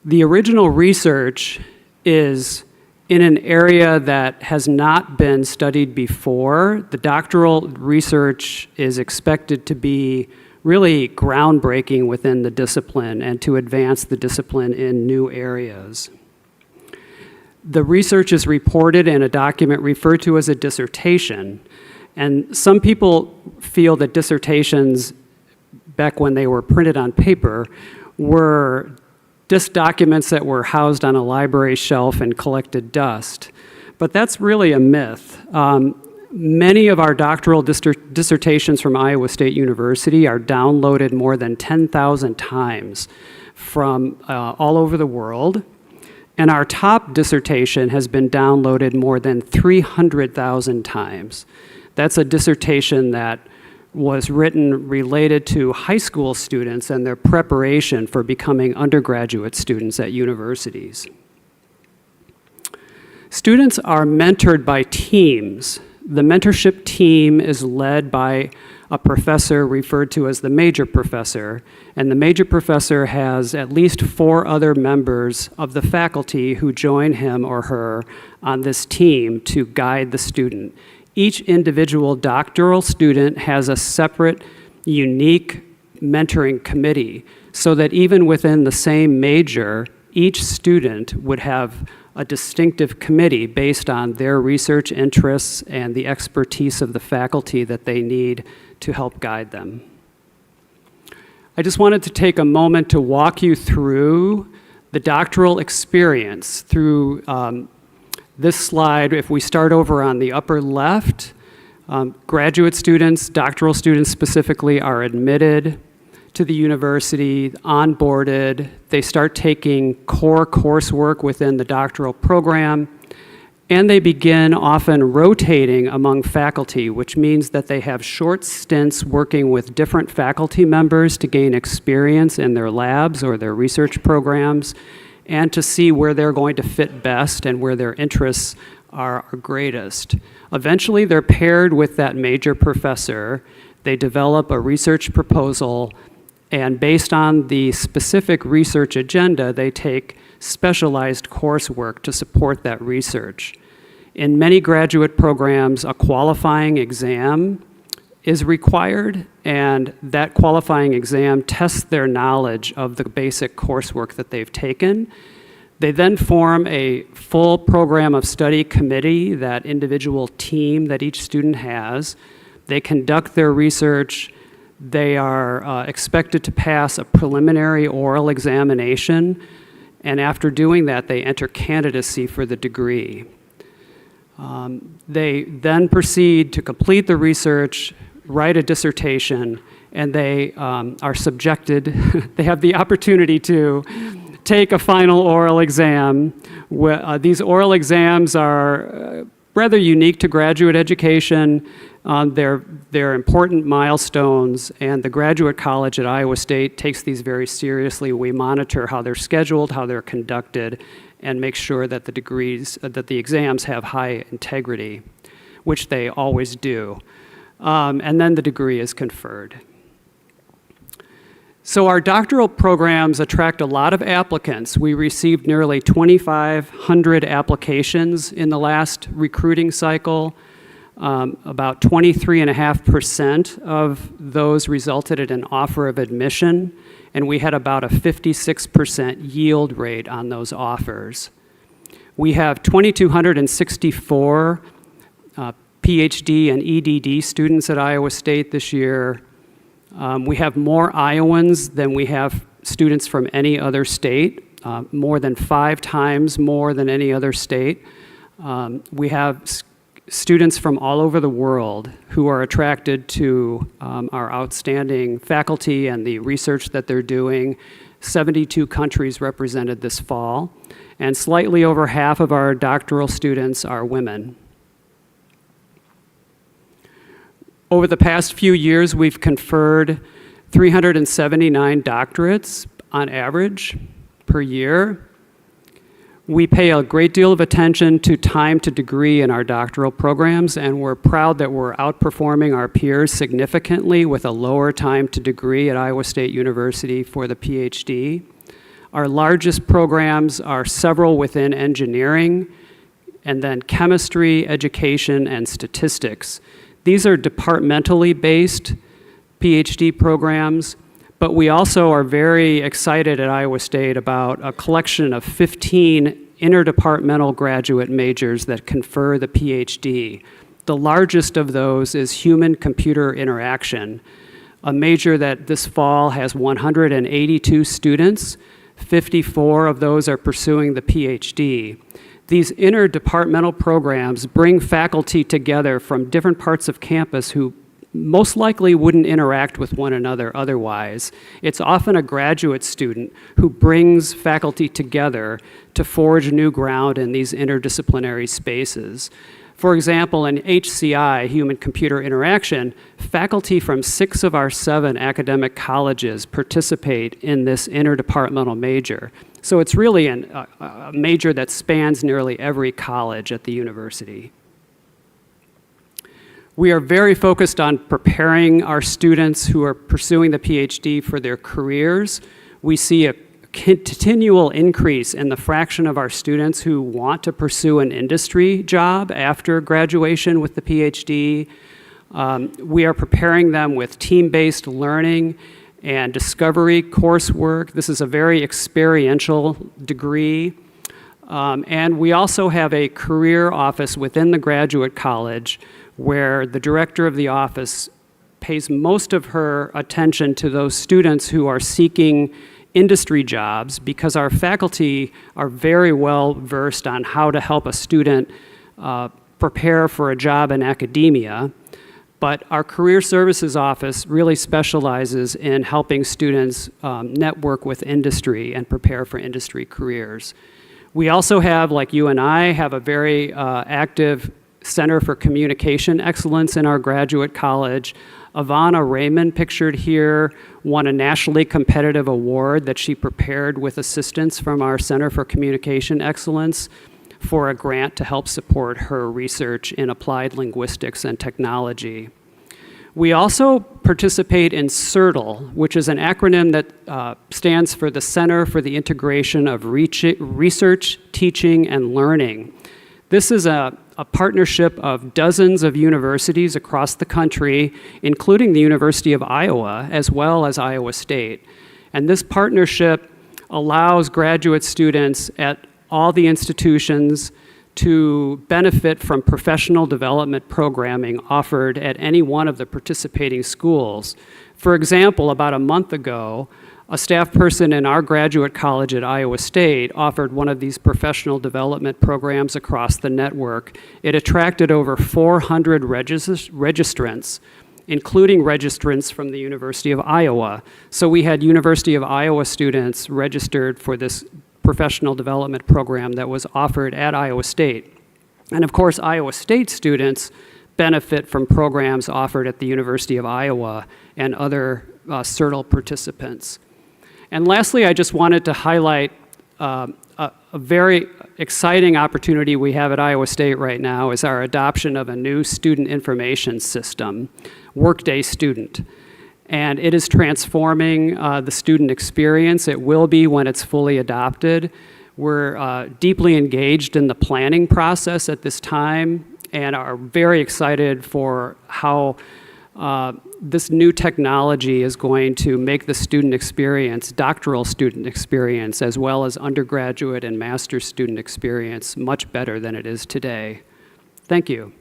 The original research is in an area that has not been studied before. The doctoral research is expected to be really groundbreaking within the discipline and to advance the discipline in new areas. The research is reported in a document referred to as a dissertation, and some people feel that dissertations, back when they were printed on paper, were just documents that were housed on a library shelf and collected dust. But that's really a myth. Many of our doctoral dissertations from Iowa State University are downloaded more than 10,000 times from all over the world. And our top dissertation has been downloaded more than 300,000 times. That's a dissertation that was written related to high school students and their preparation for becoming undergraduate students at universities. Students are mentored by teams. The mentorship team is led by a professor referred to as the major professor, and the major professor has at least 4 other members of the faculty who join him or her on this team to guide the student. Each individual doctoral student has a separate, unique mentoring committee, so that even within the same major, each student would have a distinctive committee based on their research interests and the expertise of the faculty that they need to help guide them. I just wanted to take a moment to walk you through the doctoral experience through this slide. If we start over on the upper left, graduate students, doctoral students specifically, are admitted to the university, onboarded. They start taking core coursework within the doctoral program, and they begin often rotating among faculty, which means that they have short stints working with different faculty members to gain experience in their labs or their research programs, and to see where they're going to fit best and where their interests are greatest. Eventually, they're paired with that major professor. They develop a research proposal, And based on the specific research agenda, they take specialized coursework to support that research. In many graduate programs, a qualifying exam is required, and that qualifying exam tests their knowledge of the basic coursework that they've taken. They then form a full program of study committee, that individual team that each student has. They conduct their research. They are expected to pass a preliminary oral examination, and after doing that, they enter candidacy for the degree. They then proceed to complete the research, write a dissertation, and they are subjected, they have the opportunity to take a final oral exam. These oral exams are rather unique to graduate education. They're important milestones, and the Graduate College at Iowa State takes these very seriously. We monitor how they're scheduled, how they're conducted, and make sure that the exams have high integrity, which they always do. And then the degree is conferred. So our doctoral programs attract a lot of applicants. We received nearly 2,500 applications in the last recruiting cycle. About 23.5% of those resulted in an offer of admission, and we had about a 56% yield rate on those offers. We have 2,264 PhD and EDD students at Iowa State this year. We have more Iowans than we have students from any other state, more than 5 times more than any other state. We have students from all over the world who are attracted to our outstanding faculty and the research that they're doing. 72 countries represented this fall, and slightly over half of our doctoral students are women. Over the past few years, we've conferred 379 doctorates on average per year. We pay a great deal of attention to time to degree in our doctoral programs, and we're proud that we're outperforming our peers significantly with a lower time to degree at Iowa State University for the PhD. Our largest programs are several within engineering, and then chemistry, education, and statistics. These are departmentally based PhD programs, but we also are very excited at Iowa State about a collection of 15 interdepartmental graduate majors that confer the PhD. The largest of those is human-computer interaction, a major that this fall has 182 students. 54 of those are pursuing the PhD. These interdepartmental programs bring faculty together from different parts of campus who most likely wouldn't interact with one another otherwise. It's often a graduate student who brings faculty together to forge new ground in these interdisciplinary spaces. For example, in HCI, human-computer interaction, faculty from 6 of our 7 academic colleges participate in this interdepartmental major. So it's really a major that spans nearly every college at the university. We are very focused on preparing our students who are pursuing the PhD for their careers. We see a continual increase in the fraction of our students who want to pursue an industry job after graduation with the PhD. We are preparing them with team-based learning and discovery coursework. This is a very experiential degree. And we also have a career office within the graduate college where the director of the office pays most of her attention to those students who are seeking industry jobs, because our faculty are very well versed on how to help a student prepare for a job in academia. But our career services office really specializes in helping students network with industry and prepare for industry careers. We also have, like you and I, have a very active Center for Communication Excellence in our graduate college. Ivana Raymond, pictured here, won a nationally competitive award that she prepared with assistance from our Center for Communication Excellence for a grant to help support her research in applied linguistics and technology. We also participate in CERTL, which is an acronym that stands for the Center for the Integration of Research, Teaching, and Learning. This is a partnership of dozens of universities across the country, including the University of Iowa, as well as Iowa State. And this partnership allows graduate students at all the institutions to benefit from professional development programming offered at any one of the participating schools. For example, about a month ago, a staff person in our graduate college at Iowa State offered one of these professional development programs across the network. It attracted over 400 registrants, including registrants from the University of Iowa. So we had University of Iowa students registered for this professional development program that was offered at Iowa State. And of course, Iowa State students benefit from programs offered at the University of Iowa and other CERTL participants. And lastly, I just wanted to highlight a very exciting opportunity we have at Iowa State right now is our adoption of a new student information system, Workday Student. And it is transforming the student experience. It will be when it's fully adopted. We're deeply engaged in the planning process at this time and are very excited for how this new technology is going to make the student experience, doctoral student experience, as well as undergraduate and master's student experience much better than it is today. Thank you.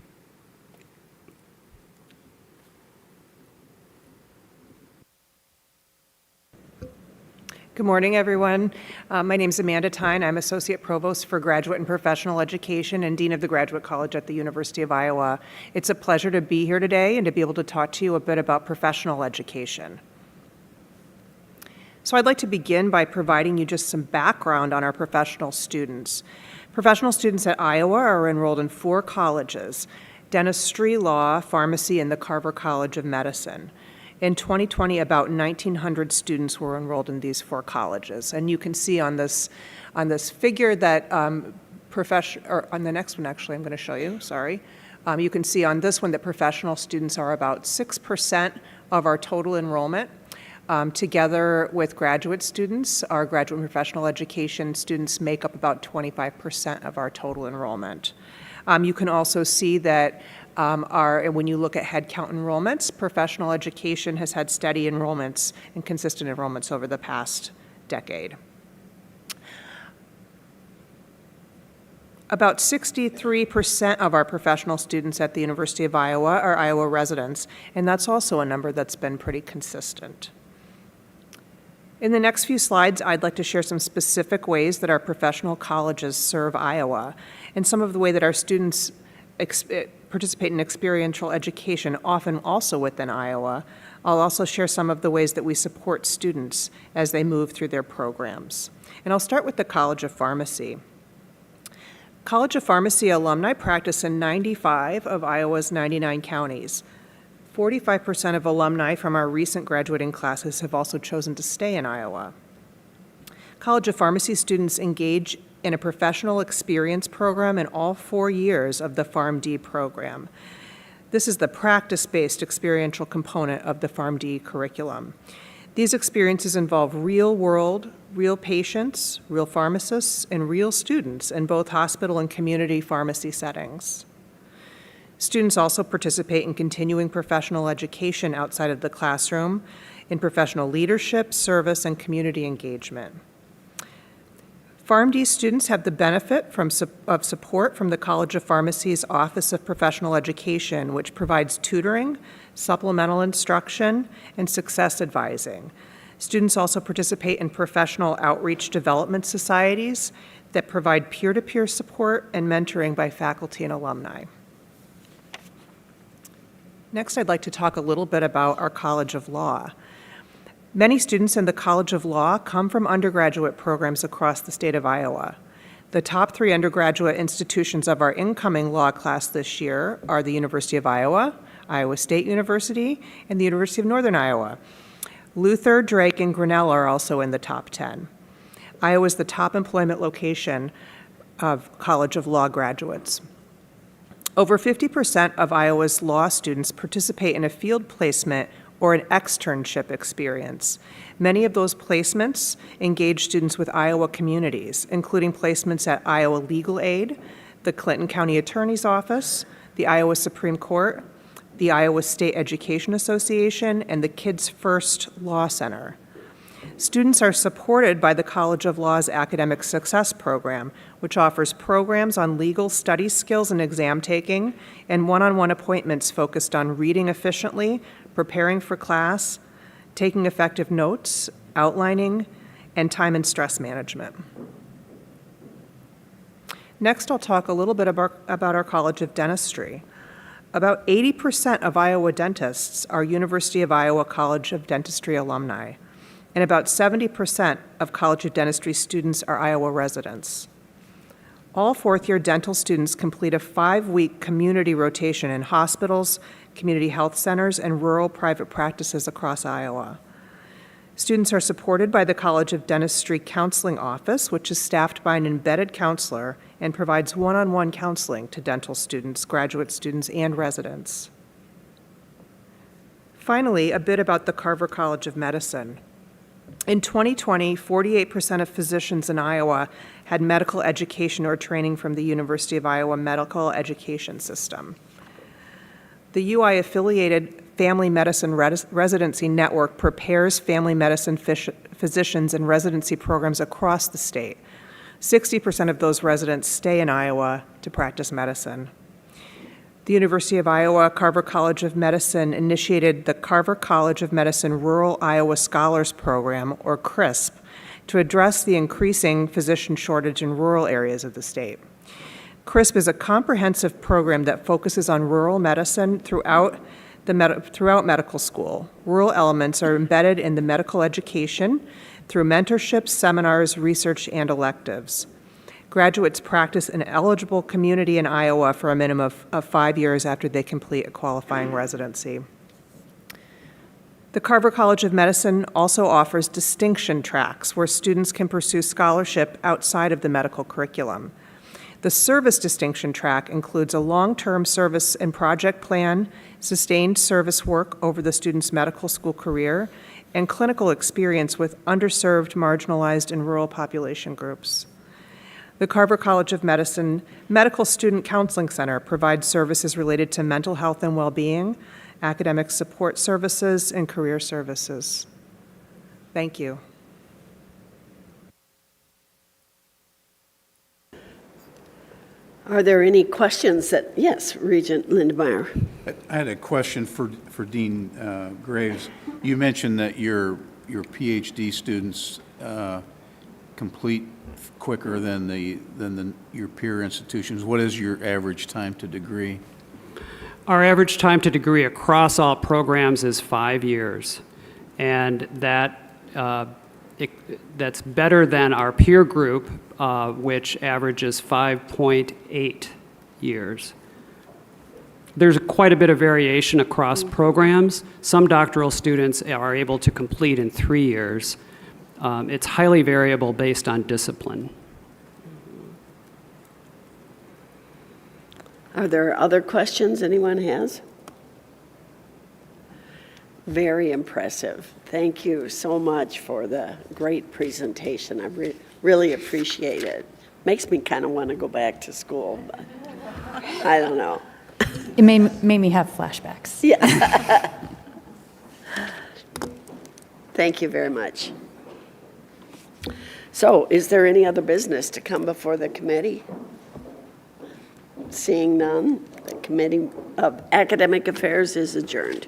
Good morning, everyone. My name is Amanda Tyne. I'm Associate Provost for Graduate and Professional Education and Dean of the Graduate College at the University of Iowa. It's a pleasure to be here today and to be able to talk to you a bit about professional education. So I'd like to begin by providing you just some background on our professional students. Professional students at Iowa are enrolled in 4 colleges: dentistry, law, pharmacy, and the Carver College of Medicine. In 2020, about 1,900 students were enrolled in these 4 colleges. And you can see on this figure that on the next one, actually, I'm going to show you, sorry. You can see on this one that professional students are about 6% of our total enrollment. Together with graduate students, our graduate and professional education students make up about 25% of our total enrollment. You can also see that when you look at headcount enrollments, professional education has had steady enrollments and consistent enrollments over the past decade. About 63% of our professional students at the University of Iowa are Iowa residents, and that's also a number that's been pretty consistent. In the next few slides, I'd like to share some specific ways that our professional colleges serve Iowa, and some of the way that our students participate in experiential education, often also within Iowa. I'll also share some of the ways that we support students as they move through their programs. And I'll start with the College of Pharmacy. College of Pharmacy alumni practice in 95 of Iowa's 99 counties. 45% of alumni from our recent graduating classes have also chosen to stay in Iowa. College of Pharmacy students engage in a professional experience program in all 4 years of the PharmD program. This is the practice-based experiential component of the PharmD curriculum. These experiences involve real-world, real patients, real pharmacists, and real students in both hospital and community pharmacy settings. Students also participate in continuing professional education outside of the classroom, in professional leadership, service, and community engagement. PharmD students have the benefit of support from the College of Pharmacy's Office of Professional Education, which provides tutoring, supplemental instruction, and success advising. Students also participate in professional outreach development societies that provide peer-to-peer support and mentoring by faculty and alumni. Next, I'd like to talk a little bit about our College of Law. Many students in the College of Law come from undergraduate programs across the state of Iowa. The top 3 undergraduate institutions of our incoming law class this year are the University of Iowa, Iowa State University, and the University of Northern Iowa. Luther, Drake, and Grinnell are also in the top 10. Iowa is the top employment location of College of Law graduates. Over 50% of Iowa's law students participate in a field placement or an externship experience. Many of those placements engage students with Iowa communities, including placements at Iowa Legal Aid, the Clinton County Attorney's Office, the Iowa Supreme Court, the Iowa State Education Association, and the Kids First Law Center. Students are supported by the College of Law's Academic Success Program, which offers programs on legal study skills and exam taking, and one-on-one appointments focused on reading efficiently, preparing for class, taking effective notes, outlining, and time and stress management. Next, I'll talk a little bit about our College of Dentistry. About 80% of Iowa dentists are University of Iowa College of Dentistry alumni, and about 70% of College of Dentistry students are Iowa residents. All fourth-year dental students complete a 5-week community rotation in hospitals, community health centers, and rural private practices across Iowa. Students are supported by the College of Dentistry Counseling Office, which is staffed by an embedded counselor and provides one-on-one counseling to dental students, graduate students, and residents. Finally, a bit about the Carver College of Medicine. In 2020, 48% of physicians in Iowa had medical education or training from the University of Iowa Medical Education System. The UI-affiliated Family Medicine Residency Network prepares family medicine physicians in residency programs across the state. 60% of those residents stay in Iowa to practice medicine. The University of Iowa Carver College of Medicine initiated the Carver College of Medicine Rural Iowa Scholars Program, or CRISP, to address the increasing physician shortage in rural areas of the state. CRISP is a comprehensive program that focuses on rural medicine throughout medical school. Rural elements are embedded in the medical education through mentorships, seminars, research, and electives. Graduates practice an eligible community in Iowa for a minimum of 5 years after they complete a qualifying residency. The Carver College of Medicine also offers distinction tracks where students can pursue scholarship outside of the medical curriculum. The service distinction track includes a long-term service and project plan, sustained service work over the student's medical school career, and clinical experience with underserved, marginalized, and rural population groups. The Carver College of Medicine Medical Student Counseling Center provides services related to mental health and well-being, academic support services, and career services. Thank you. Are there any questions that, yes, Regent Lindemeyer? I had a question for Dean Graves. You mentioned that your PhD students complete quicker than your peer institutions. What is your average time to degree? Our average time to degree across all programs is 5 years, and that's better than our peer group, which averages 5.8 years. There's quite a bit of variation across programs. Some doctoral students are able to complete in 3 years. It's highly variable based on discipline. Are there other questions anyone has? Very impressive. Thank you so much for the great presentation. I really appreciate it. Makes me kind of want to go back to school, but I don't know. It made me have flashbacks. Yeah. Thank you very much. So, is there any other business to come before the committee? Seeing none, the Committee of Academic Affairs is adjourned.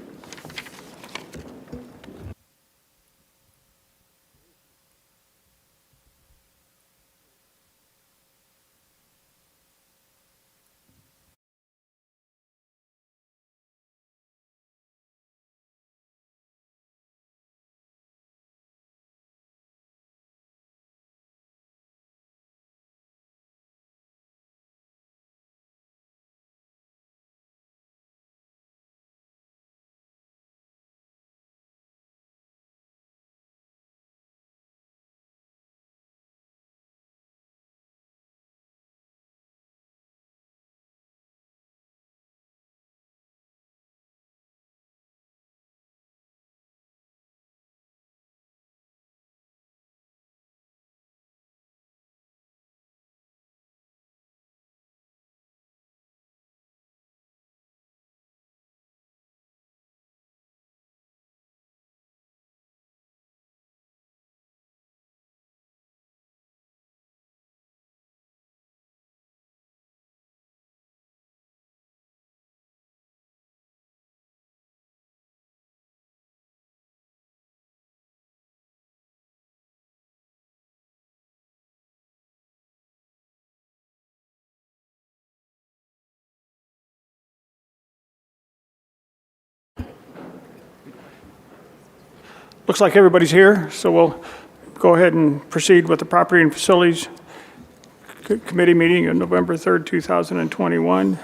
Looks like everybody's here, so we'll go ahead and proceed with the Property and Facilities Committee meeting on November 3rd, 2021.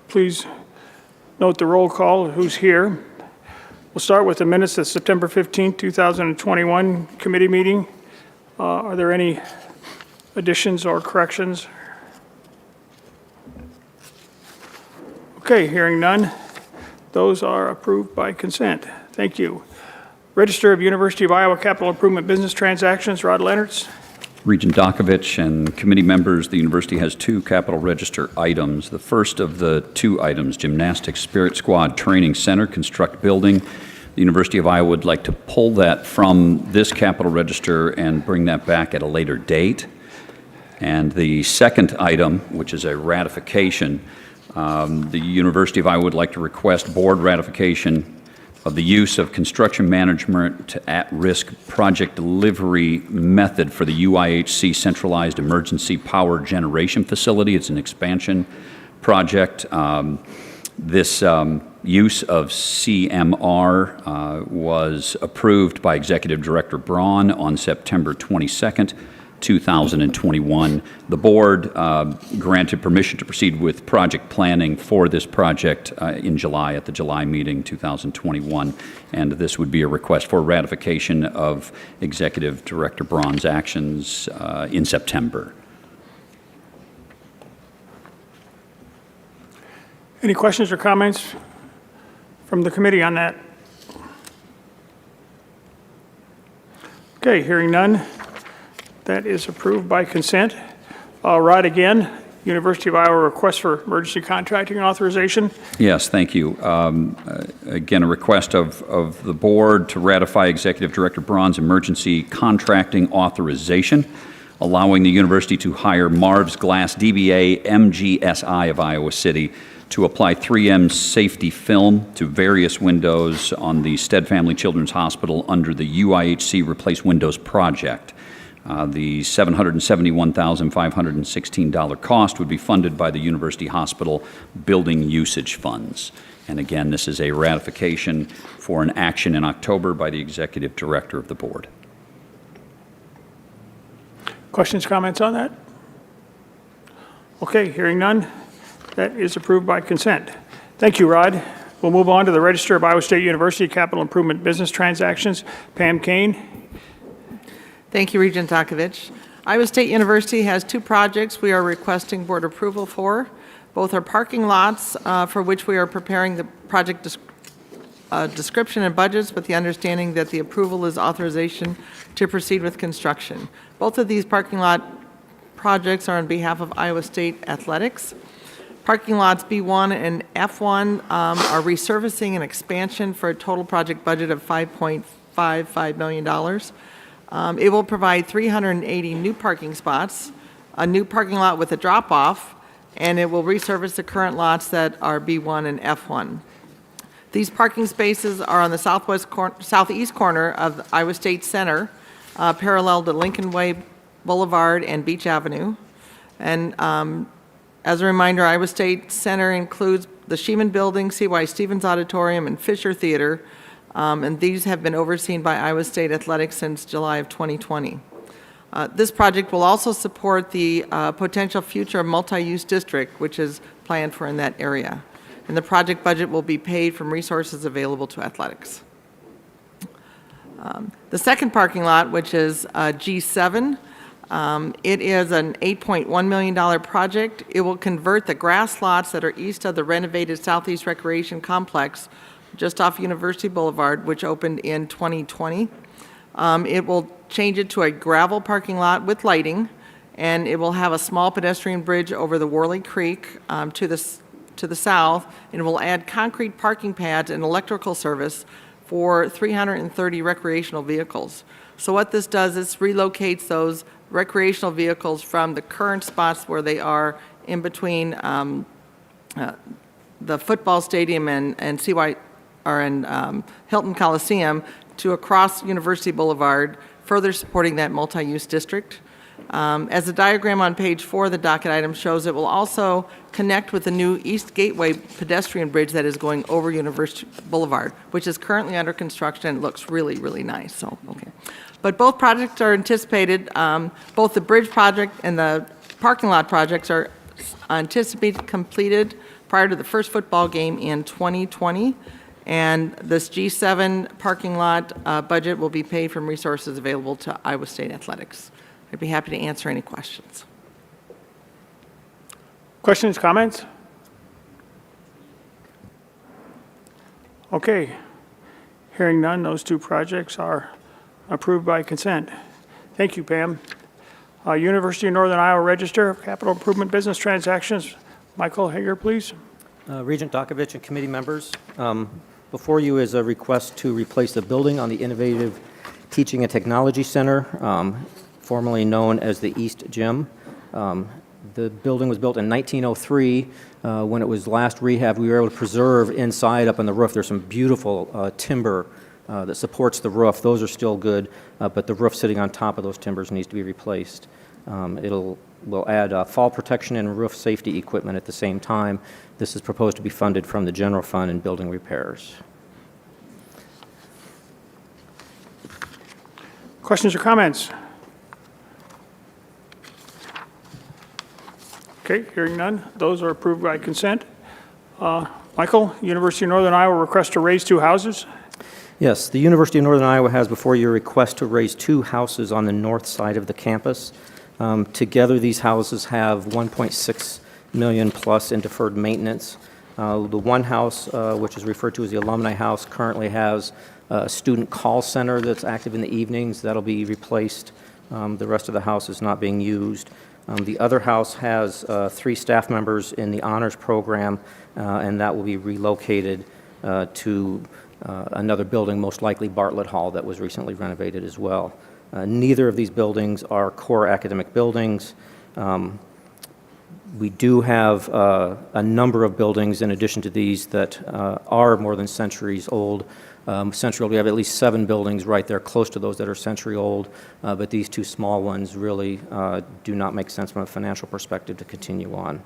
Please note the roll call, who's here. We'll start with the minutes of September 15th, 2021 committee meeting. Are there any additions or corrections? Okay, hearing none. Those are approved by consent. Thank you. Register of University of Iowa Capital Improvement Business Transactions, Rod Leonards. Regent Dokovich and committee members, the university has 2 capital register items. The first of the 2 items, Gymnastics Spirit Squad Training Center, construct building. The University of Iowa would like to pull that from this capital register and bring that back at a later date. And the second item, which is a ratification, the University of Iowa would like to request board ratification of the use of construction management at-risk project delivery method for the UIHC Centralized Emergency Power Generation Facility. It's an expansion project. This use of CMR was approved by Executive Director Braun on September 22nd, 2021. The board granted permission to proceed with project planning for this project in July at the July meeting 2021, and this would be a request for ratification of Executive Director Braun's actions in September. Any questions or comments from the committee on that? Okay, hearing none. That is approved by consent. Rod, again, University of Iowa request for emergency contracting authorization. Yes, thank you. Again, a request of the board to ratify Executive Director Braun's emergency contracting authorization, allowing the university to hire Marv's Glass DBA MGSI of Iowa City to apply 3M safety film to various windows on the Stead Family Children's Hospital under the UIHC Replace Windows project. The $771,516 cost would be funded by the University Hospital Building Usage Funds. And again, this is a ratification for an action in October by the Executive Director of the Board. Questions, comments on that? Okay, hearing none. That is approved by consent. Thank you, Rod. We'll move on to the Register of Iowa State University Capital Improvement Business Transactions. Pam Kane. Thank you, Regent Dokovich. Iowa State University has 2 projects we are requesting board approval for. Both are parking lots for which we are preparing the project description and budgets with the understanding that the approval is authorization to proceed with construction. Both of these parking lot projects are on behalf of Iowa State Athletics. Parking lots B1 and F1 are resurfacing and expansion for a total project budget of $5.55 million. It will provide 380 new parking spots, a new parking lot with a drop-off, and it will resurface the current lots that are B1 and F1. These parking spaces are on the southeast corner of Iowa State Center, parallel to Lincoln Way Boulevard and Beach Avenue. And as a reminder, Iowa State Center includes the Sheeman Building, C.Y. Stevens Auditorium, and Fisher Theater. And these have been overseen by Iowa State Athletics since July of 2020. This project will also support the potential future multi-use district, which is planned for in that area. And the project budget will be paid from resources available to athletics. The second parking lot, which is G7, it is an $8.1 million project. It will convert the grass lots that are east of the renovated Southeast Recreation Complex just off University Boulevard, which opened in 2020. It will change it to a gravel parking lot with lighting, and it will have a small pedestrian bridge over the Worley Creek to the south, and it will add concrete parking pads and electrical service for 330 recreational vehicles. So what this does is relocates those recreational vehicles from the current spots where they are in between the football stadium and CY or in Hilton Coliseum to across University Boulevard, further supporting that multi-use district. As the diagram on page 4 of the docket item shows, it will also connect with the new East Gateway pedestrian bridge that is going over University Boulevard, which is currently under construction and looks really, really nice, so, okay. But both projects are anticipated, both the bridge project and the parking lot projects are anticipated completed prior to the first football game in 2020. And this G7 parking lot budget will be paid from resources available to Iowa State Athletics. I'd be happy to answer any questions. Questions, comments? Okay. Hearing none, those two projects are approved by consent. Thank you, Pam. University of Northern Iowa Register of Capital Improvement Business Transactions. Michael Hager, please. Regent Dokovich and committee members, before you is a request to replace the building on the Innovative Teaching and Technology Center, formerly known as the East Gym. The building was built in 1903. When it was last rehabbed, we were able to preserve inside up on the roof. There's some beautiful timber that supports the roof. Those are still good, but the roof sitting on top of those timbers needs to be replaced. We'll add fall protection and roof safety equipment at the same time. This is proposed to be funded from the general fund and building repairs. Questions or comments? Okay, hearing none. Those are approved by consent. Michael, University of Northern Iowa request to raise 2 houses. Yes, the University of Northern Iowa has before you a request to raise 2 houses on the north side of the campus. Together, these houses have $1.6 million plus in deferred maintenance. The one house, which is referred to as the Alumni House, currently has a student call center that's active in the evenings. That'll be replaced. The rest of the house is not being used. The other house has 3 staff members in the honors program, and that will be relocated to another building, most likely Bartlett Hall, that was recently renovated as well. Neither of these buildings are core academic buildings. We do have a number of buildings in addition to these that are more than centuries old. Century old, we have at least 7 buildings right there close to those that are century old, but these 2 small ones really do not make sense from a financial perspective to continue on.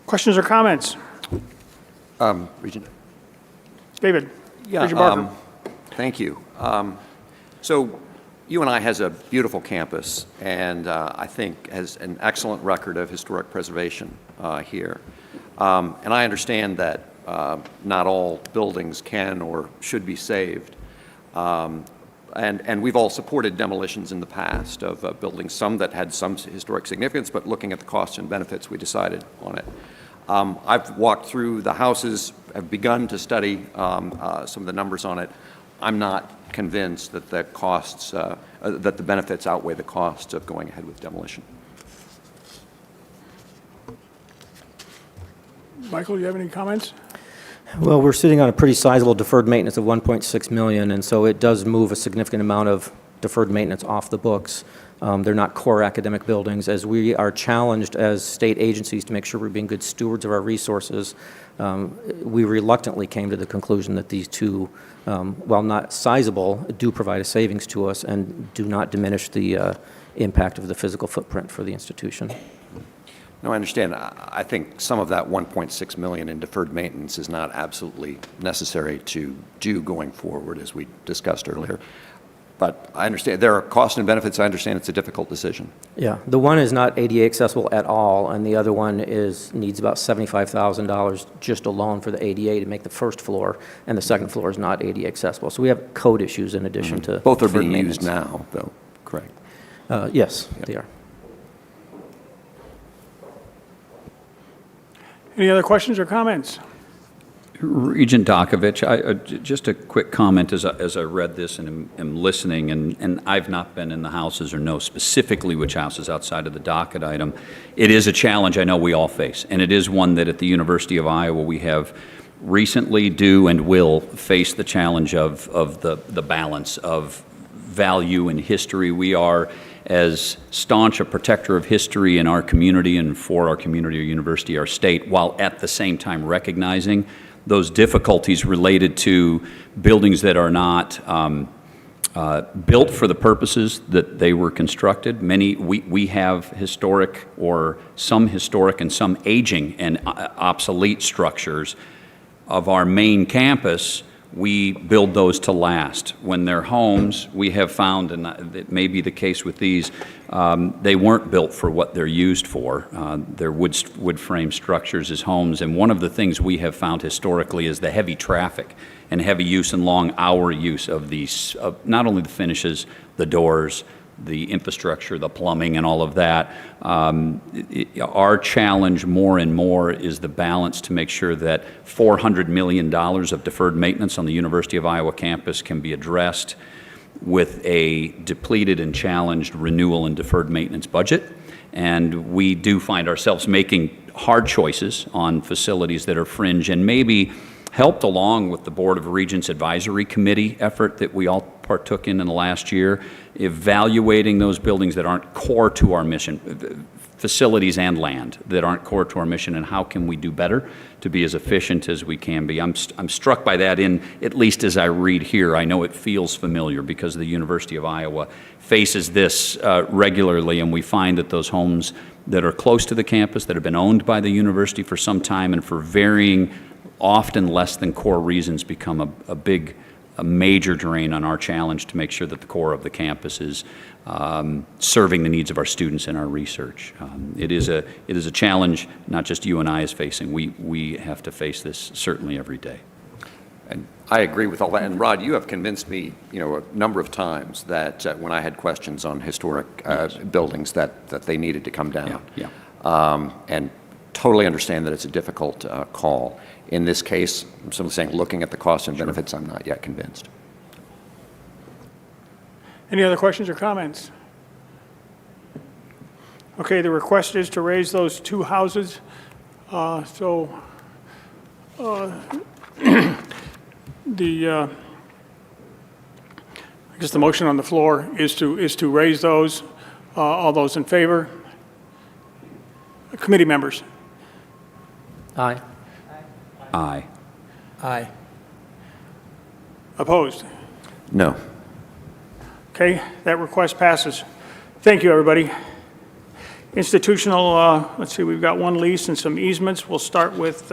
Questions or comments? Regent. David. Yeah, Regent Barker. thank you. So UNI has a beautiful campus and I think has an excellent record of historic preservation here. And I understand that not all buildings can or should be saved. And we've all supported demolitions in the past of buildings, some that had some historic significance, but looking at the costs and benefits, we decided on it. I've walked through the houses, have begun to study some of the numbers on it. I'm not convinced that the costs, that the benefits outweigh the costs of going ahead with demolition. Michael, do you have any comments? Well, we're sitting on a pretty sizable deferred maintenance of $1.6 million, and so it does move a significant amount of deferred maintenance off the books. They're not core academic buildings. As we are challenged as state agencies to make sure we're being good stewards of our resources, we reluctantly came to the conclusion that these 2, while not sizable, do provide a savings to us and do not diminish the impact of the physical footprint for the institution. No, I understand. I think some of that $1.6 million in deferred maintenance is not absolutely necessary to do going forward, as we discussed earlier. But I understand there are costs and benefits. I understand it's a difficult decision. Yeah, the one is not ADA accessible at all, and the other one needs about $75,000 just alone for the ADA to make the first floor, and the second floor is not ADA accessible. So we have code issues in addition to both are being used now, though. Correct. Yes, they are. Any other questions or comments? Regent Dokovich, just a quick comment as I read this and am listening, and I've not been in the houses or know specifically which houses outside of the docket item. It is a challenge I know we all face, and it is one that at the University of Iowa we have recently do and will face the challenge of the balance of value and history. We are as staunch a protector of history in our community and for our community, our university, our state, while at the same time recognizing those difficulties related to buildings that are not built for the purposes that they were constructed. We have historic or some historic and some aging and obsolete structures of our main campus. We build those to last. When they're homes, we have found, and it may be the case with these, they weren't built for what they're used for. They're wood frame structures as homes, and one of the things we have found historically is the heavy traffic and heavy use and long hour use of these, not only the finishes, the doors, the infrastructure, the plumbing, and all of that. Our challenge more and more is the balance to make sure that $400 million of deferred maintenance on the University of Iowa campus can be addressed with a depleted and challenged renewal and deferred maintenance budget. And we do find ourselves making hard choices on facilities that are fringe and maybe helped along with the Board of Regents Advisory Committee effort that we all partook in the last year, evaluating those buildings that aren't core to our mission, facilities and land that aren't core to our mission, and how can we do better to be as efficient as we can be. I'm struck by that at least as I read here. I know it feels familiar because the University of Iowa faces this regularly, and we find that those homes that are close to the campus, that have been owned by the university for some time and for varying, often less than core reasons, become a major drain on our challenge to make sure that the core of the campus is serving the needs of our students and our research. It is a challenge not just you and I is facing. We have to face this certainly every day. And I agree with all that. And Rod, you have convinced me, a number of times that when I had questions on historic buildings that they needed to come down. Yeah. And totally understand that it's a difficult call. In this case, I'm simply saying, looking at the costs and benefits, I'm not yet convinced. Any other questions or comments? Okay, the request is to raise those two houses. I guess the motion on the floor is to raise those. All those in favor? Committee members? Aye. Aye. Aye. Opposed? No. Okay, that request passes. Thank you, everybody. Institutional, let's see, we've got one lease and some easements. We'll start with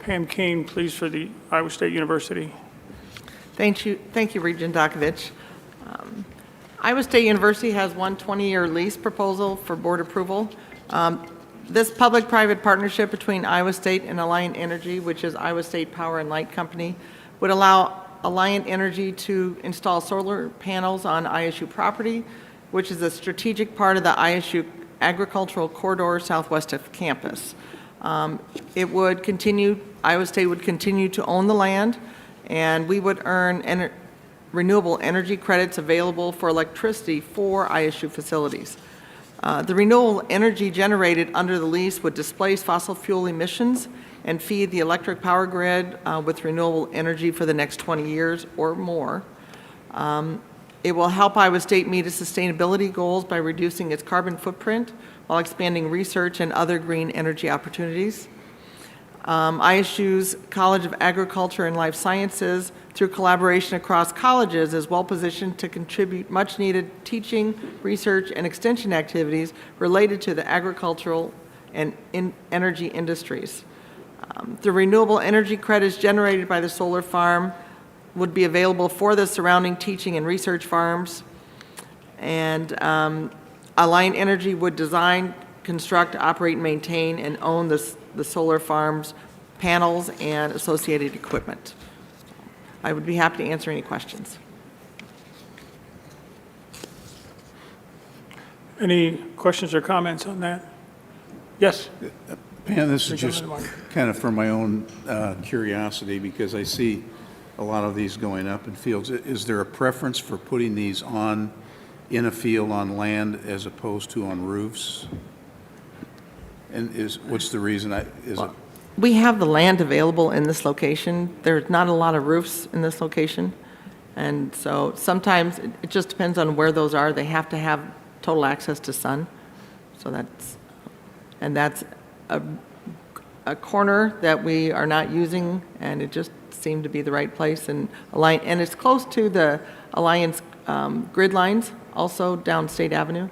Pam Kane, please, for the Iowa State University. Thank you, Regent Dakovich. Iowa State University has one 20-year lease proposal for board approval. This public-private partnership between Iowa State and Alliant Energy, which is Iowa State Power and Light Company, would allow Alliant Energy to install solar panels on ISU property, which is a strategic part of the ISU agricultural corridor southwest of campus. Iowa State would continue to own the land, and we would earn renewable energy credits available for electricity for ISU facilities. The renewable energy generated under the lease would displace fossil fuel emissions and feed the electric power grid with renewable energy for the next 20 years or more. It will help Iowa State meet its sustainability goals by reducing its carbon footprint while expanding research and other green energy opportunities. ISU's College of Agriculture and Life Sciences, through collaboration across colleges, is well positioned to contribute much needed teaching, research, and extension activities related to the agricultural and energy industries. The renewable energy credits generated by the solar farm would be available for the surrounding teaching and research farms. And Alliant Energy would design, construct, operate, maintain, and own the solar farm's panels and associated equipment. I would be happy to answer any questions. Any questions or comments on that? Yes? Pam, this is just kind of for my own curiosity, because I see a lot of these going up in fields. Is there a preference for putting these in a field on land as opposed to on roofs? And what's the reason? We have the land available in this location. There's not a lot of roofs in this location. And so sometimes it just depends on where those are. They have to have total access to sun. So that's a corner that we are not using, and it just seemed to be the right place. And it's close to the Alliance grid lines, also down State Avenue.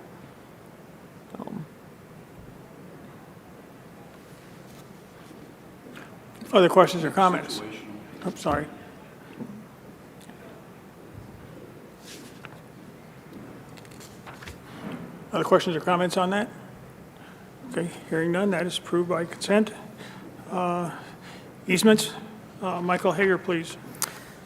Other questions or comments? I'm sorry. Other questions or comments on that? Okay, hearing none, that is approved by consent. Easements, Michael Hager, please.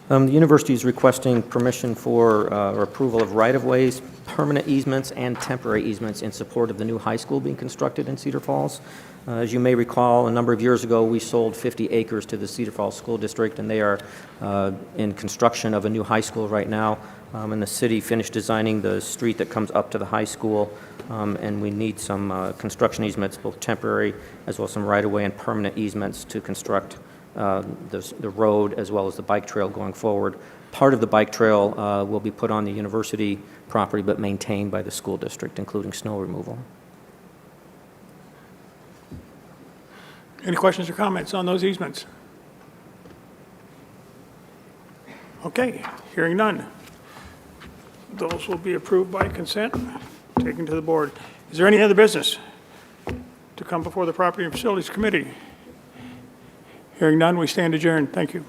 The university is requesting permission for or approval of right-of-ways, permanent easements, and temporary easements in support of the new high school being constructed in Cedar Falls. As you may recall, a number of years ago, we sold 50 acres to the Cedar Falls School District, and they are in construction of a new high school right now. And the city finished designing the street that comes up to the high school, and we need some construction easements, both temporary as well as some right-of-way and permanent easements to construct the road as well as the bike trail going forward. Part of the bike trail will be put on the university property but maintained by the school district, including snow removal. Any questions or comments on those easements? Okay, hearing none. Those will be approved by consent, taken to the board. Is there any other business to come before the Property and Facilities Committee? Hearing none, we stand adjourned. Thank you.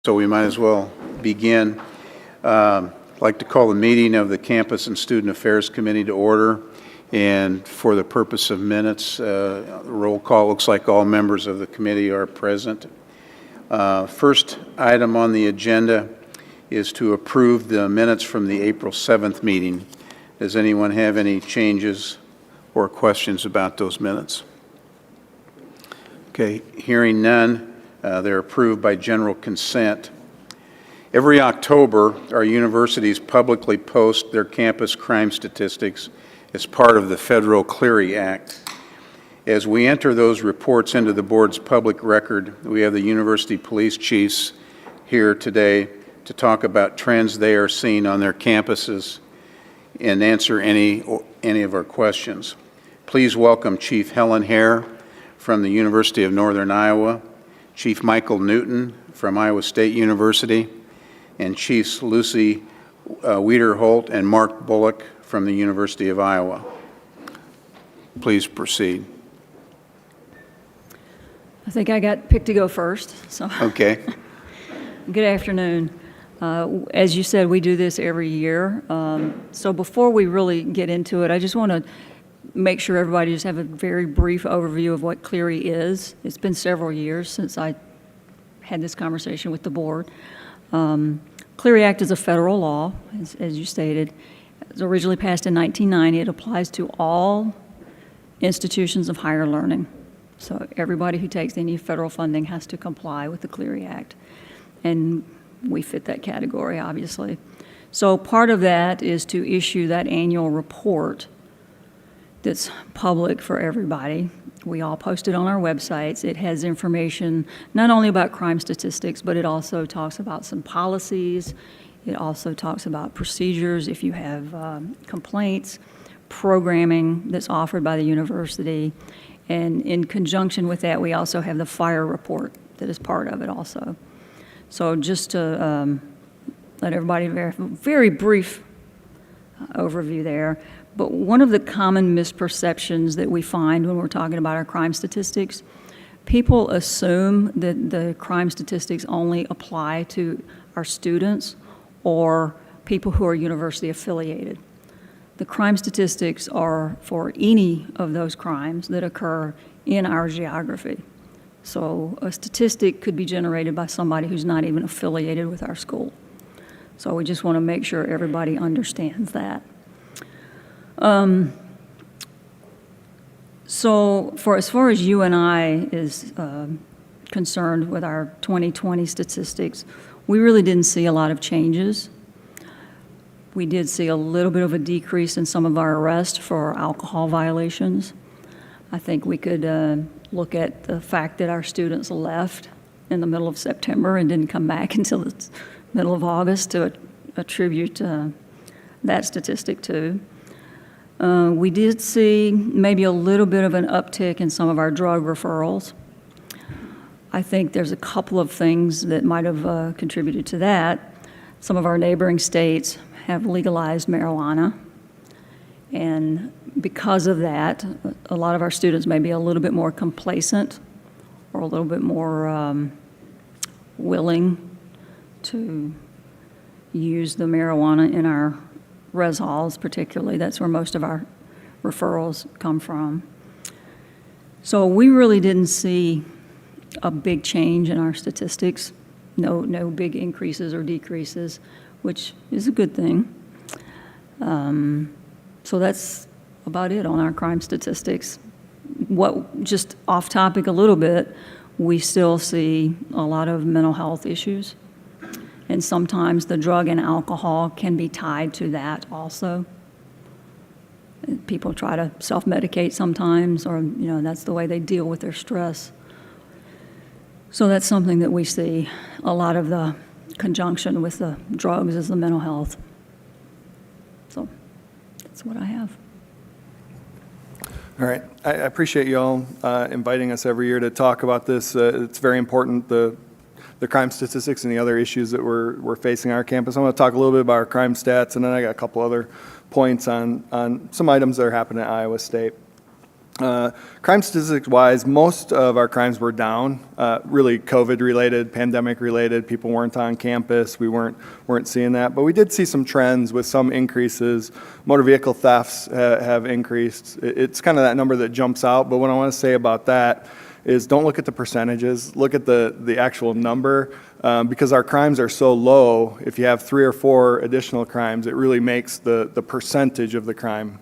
So we might as well begin. I'd like to call the meeting of the Campus and Student Affairs Committee to order. And for the purpose of minutes, roll call, looks like all members of the committee are present. First item on the agenda is to approve the minutes from the April 7th meeting. Does anyone have any changes or questions about those minutes? Okay, hearing none. They're approved by general consent. Every October, our universities publicly post their campus crime statistics as part of the federal Clery Act. As we enter those reports into the board's public record, we have the university police chiefs here today to talk about trends they are seeing on their campuses and answer any of our questions. Please welcome Chief Helen Hare from the University of Northern Iowa, Chief Michael Newton from Iowa State University, and Chiefs Lucy Wiederholt and Mark Bullock from the University of Iowa. Please proceed. I think I got picked to go first, so. Okay. Good afternoon. As you said, we do this every year. So before we really get into it, I just want to make sure everybody just have a very brief overview of what Clery is. It's been several years since I had this conversation with the board. Clery Act is a federal law, as you stated. It was originally passed in 1990. It applies to all institutions of higher learning. So everybody who takes any federal funding has to comply with the Clery Act. And we fit that category, obviously. So part of that is to issue that annual report that's public for everybody. We all post it on our websites. It has information not only about crime statistics, but it also talks about some policies. It also talks about procedures if you have complaints, programming that's offered by the university. And in conjunction with that, we also have the fire report that is part of it also. So just to let everybody very brief overview there. But one of the common misperceptions that we find when we're talking about our crime statistics, people assume that the crime statistics only apply to our students or people who are university affiliated. The crime statistics are for any of those crimes that occur in our geography. So a statistic could be generated by somebody who's not even affiliated with our school. So we just want to make sure everybody understands that. So as far as UNI is concerned with our 2020 statistics, we really didn't see a lot of changes. We did see a little bit of a decrease in some of our arrests for alcohol violations. I think we could look at the fact that our students left in the middle of September and didn't come back until the middle of August to attribute that statistic to. We did see maybe a little bit of an uptick in some of our drug referrals. I think there's a couple of things that might have contributed to that. Some of our neighboring states have legalized marijuana, and because of that, a lot of our students may be a little bit more complacent or a little bit more willing to use the marijuana in our res halls particularly. That's where most of our referrals come from. So we really didn't see a big change in our statistics, no big increases or decreases, which is a good thing. So that's about it on our crime statistics. Just off topic a little bit, we still see a lot of mental health issues. And sometimes the drug and alcohol can be tied to that also. People try to self-medicate sometimes, or that's the way they deal with their stress. So that's something that we see. A lot of the conjunction with the drugs is the mental health. So that's what I have. All right. I appreciate you all inviting us every year to talk about this. It's very important, the crime statistics and the other issues that we're facing on our campus. I want to talk a little bit about our crime stats, and then I got a couple other points on some items that are happening at Iowa State. Crime statistics-wise, most of our crimes were down, really COVID-related, pandemic-related. People weren't on campus. We weren't seeing that. But we did see some trends with some increases. Motor vehicle thefts have increased. It's kind of that number that jumps out. But what I want to say about that is don't look at the percentages. Look at the actual number. Because our crimes are so low, if you have 3 or 4 additional crimes, it really makes the percentage of the crime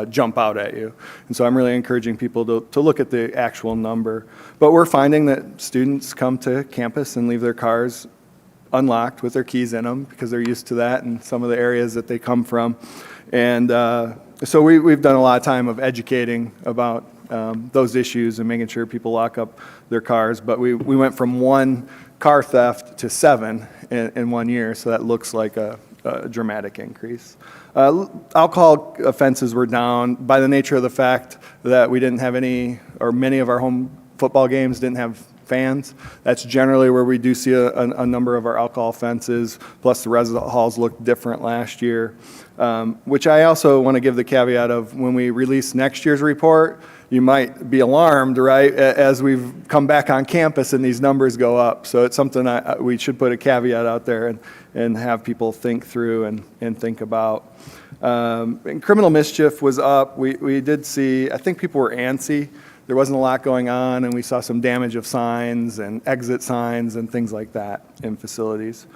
jump out at you. And so I'm really encouraging people to look at the actual number. But we're finding that students come to campus and leave their cars unlocked with their keys in them because they're used to that in some of the areas that they come from. And so we've done a lot of time of educating about those issues and making sure people lock up their cars. But we went from 1 car theft to 7 in 1 year, so that looks like a dramatic increase. Alcohol offenses were down by the nature of the fact that we didn't have any, or many of our home football games didn't have fans. That's generally where we do see a number of our alcohol offenses, plus the resident halls looked different last year, which I also want to give the caveat of when we release next year's report, you might be alarmed, right, as we've come back on campus and these numbers go up. So it's something we should put a caveat out there and have people think through and think about. And criminal mischief was up. We did see, I think people were antsy. There wasn't a lot going on, and we saw some damage of signs and exit signs and things like that in facilities.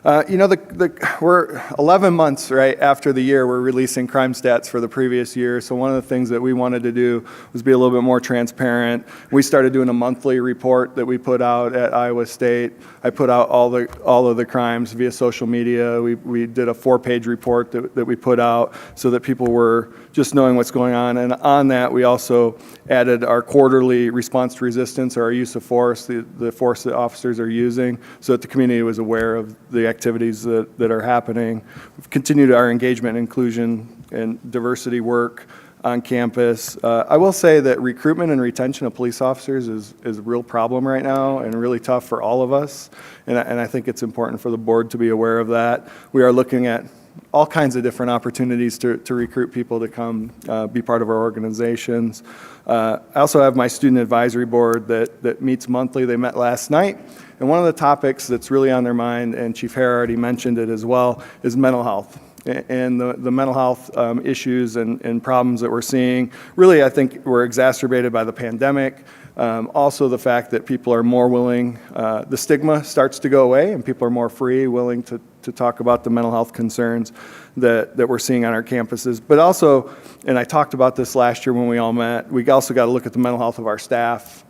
We're 11 months right after the year we're releasing crime stats for the previous year. So one of the things that we wanted to do was be a little bit more transparent. We started doing a monthly report that we put out at Iowa State. I put out all of the crimes via social media. We did a 4-page report that we put out so that people were just knowing what's going on. And on that, we also added our quarterly response to resistance, or our use of force, the force that officers are using, so that the community was aware of the activities that are happening. We've continued our engagement, inclusion, and diversity work on campus. I will say that recruitment and retention of police officers is a real problem right now and really tough for all of us. And I think it's important for the board to be aware of that. We are looking at all kinds of different opportunities to recruit people to come be part of our organizations. I also have my student advisory board that meets monthly. They met last night. And one of the topics that's really on their mind, and Chief Hare already mentioned it as well, is mental health. And the mental health issues and problems that we're seeing, really I think were exacerbated by the pandemic. Also the fact that people are more willing, the stigma starts to go away and people are more free, willing to talk about the mental health concerns that we're seeing on our campuses. But also, and I talked about this last year when we all met, we also got to look at the mental health of our staff,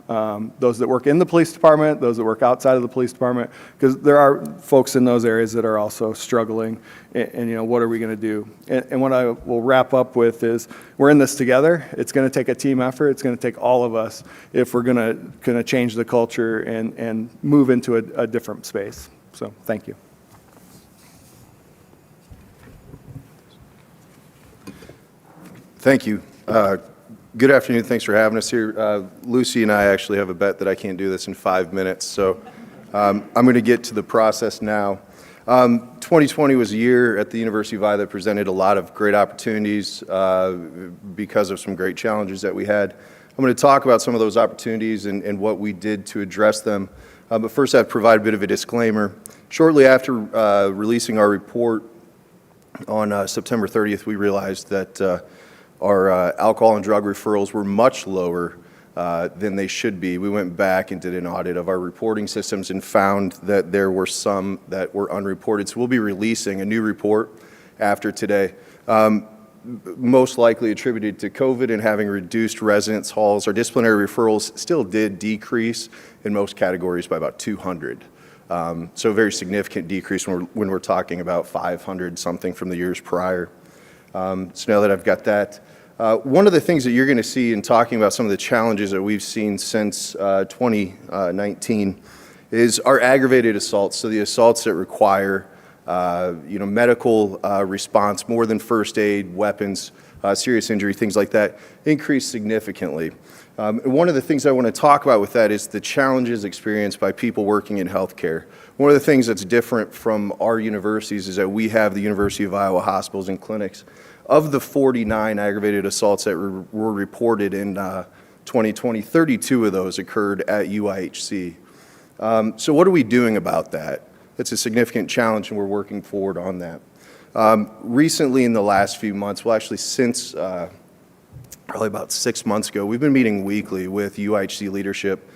those that work in the police department, those that work outside of the police department, because there are folks in those areas that are also struggling, and what are we going to do? And what I will wrap up with is we're in this together. It's going to take a team effort. It's going to take all of us if we're going to change the culture and move into a different space. So thank you. Thank you. Good afternoon. Thanks for having us here. Lucy and I actually have a bet that I can't do this in 5 minutes, so I'm going to get to the process now. 2020 was a year at the University of Iowa that presented a lot of great opportunities because of some great challenges that we had. I'm going to talk about some of those opportunities and what we did to address them. But first, I have to provide a bit of a disclaimer. Shortly after releasing our report on September 30th, we realized that our alcohol and drug referrals were much lower than they should be. We went back and did an audit of our reporting systems and found that there were some that were unreported. So we'll be releasing a new report after today, most likely attributed to COVID and having reduced residence halls. Our disciplinary referrals still did decrease in most categories by about 200. So a very significant decrease when we're talking about 500 something from the years prior. So now that I've got that, one of the things that you're going to see in talking about some of the challenges that we've seen since 2019 is our aggravated assaults. So the assaults that require, medical response, more than first aid, weapons, serious injury, things like that, increased significantly. And one of the things I want to talk about with that is the challenges experienced by people working in healthcare. One of the things that's different from our universities is that we have the University of Iowa hospitals and clinics. Of the 49 aggravated assaults that were reported in 2020, 32 of those occurred at UIHC. So what are we doing about that? It's a significant challenge, and we're working forward on that. Recently, in the last few months, well, actually since probably about 6 months ago, we've been meeting weekly with UIHC leadership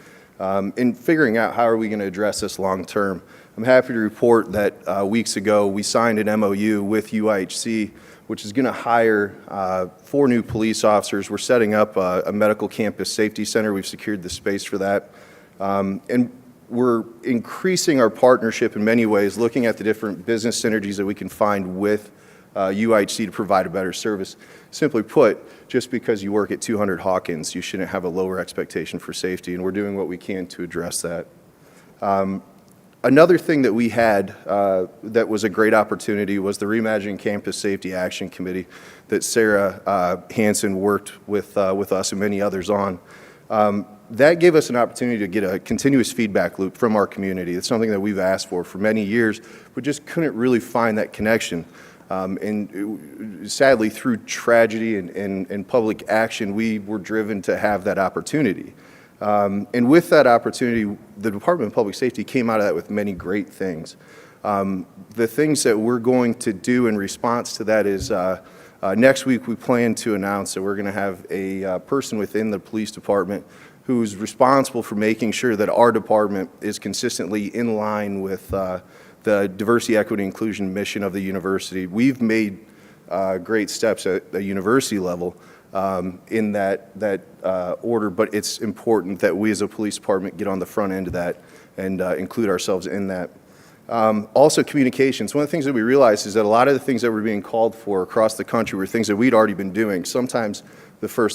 in figuring out how are we going to address this long term. I'm happy to report that weeks ago we signed an MOU with UIHC, which is going to hire 4 new police officers. We're setting up a medical campus safety center. We've secured the space for that. And we're increasing our partnership in many ways, looking at the different business synergies that we can find with UIHC to provide a better service. Simply put, just because you work at 200 Hawkins, you shouldn't have a lower expectation for safety, and we're doing what we can to address that. Another thing that we had that was a great opportunity was the Reimagining Campus Safety Action Committee that Sarah Hansen worked with us and many others on. That gave us an opportunity to get a continuous feedback loop from our community. It's something that we've asked for many years, but just couldn't really find that connection. And sadly, through tragedy and public action, we were driven to have that opportunity. And with that opportunity, the Department of Public Safety came out of that with many great things. The things that we're going to do in response to that is next week we plan to announce that we're going to have a person within the police department who's responsible for making sure that our department is consistently in line with the diversity, equity, inclusion mission of the university. We've made great steps at the university level in that order, but it's important that we as a police department get on the front end of that and include ourselves in that. Also, communications. One of the things that we realized is that a lot of the things that were being called for across the country were things that we'd already been doing, sometimes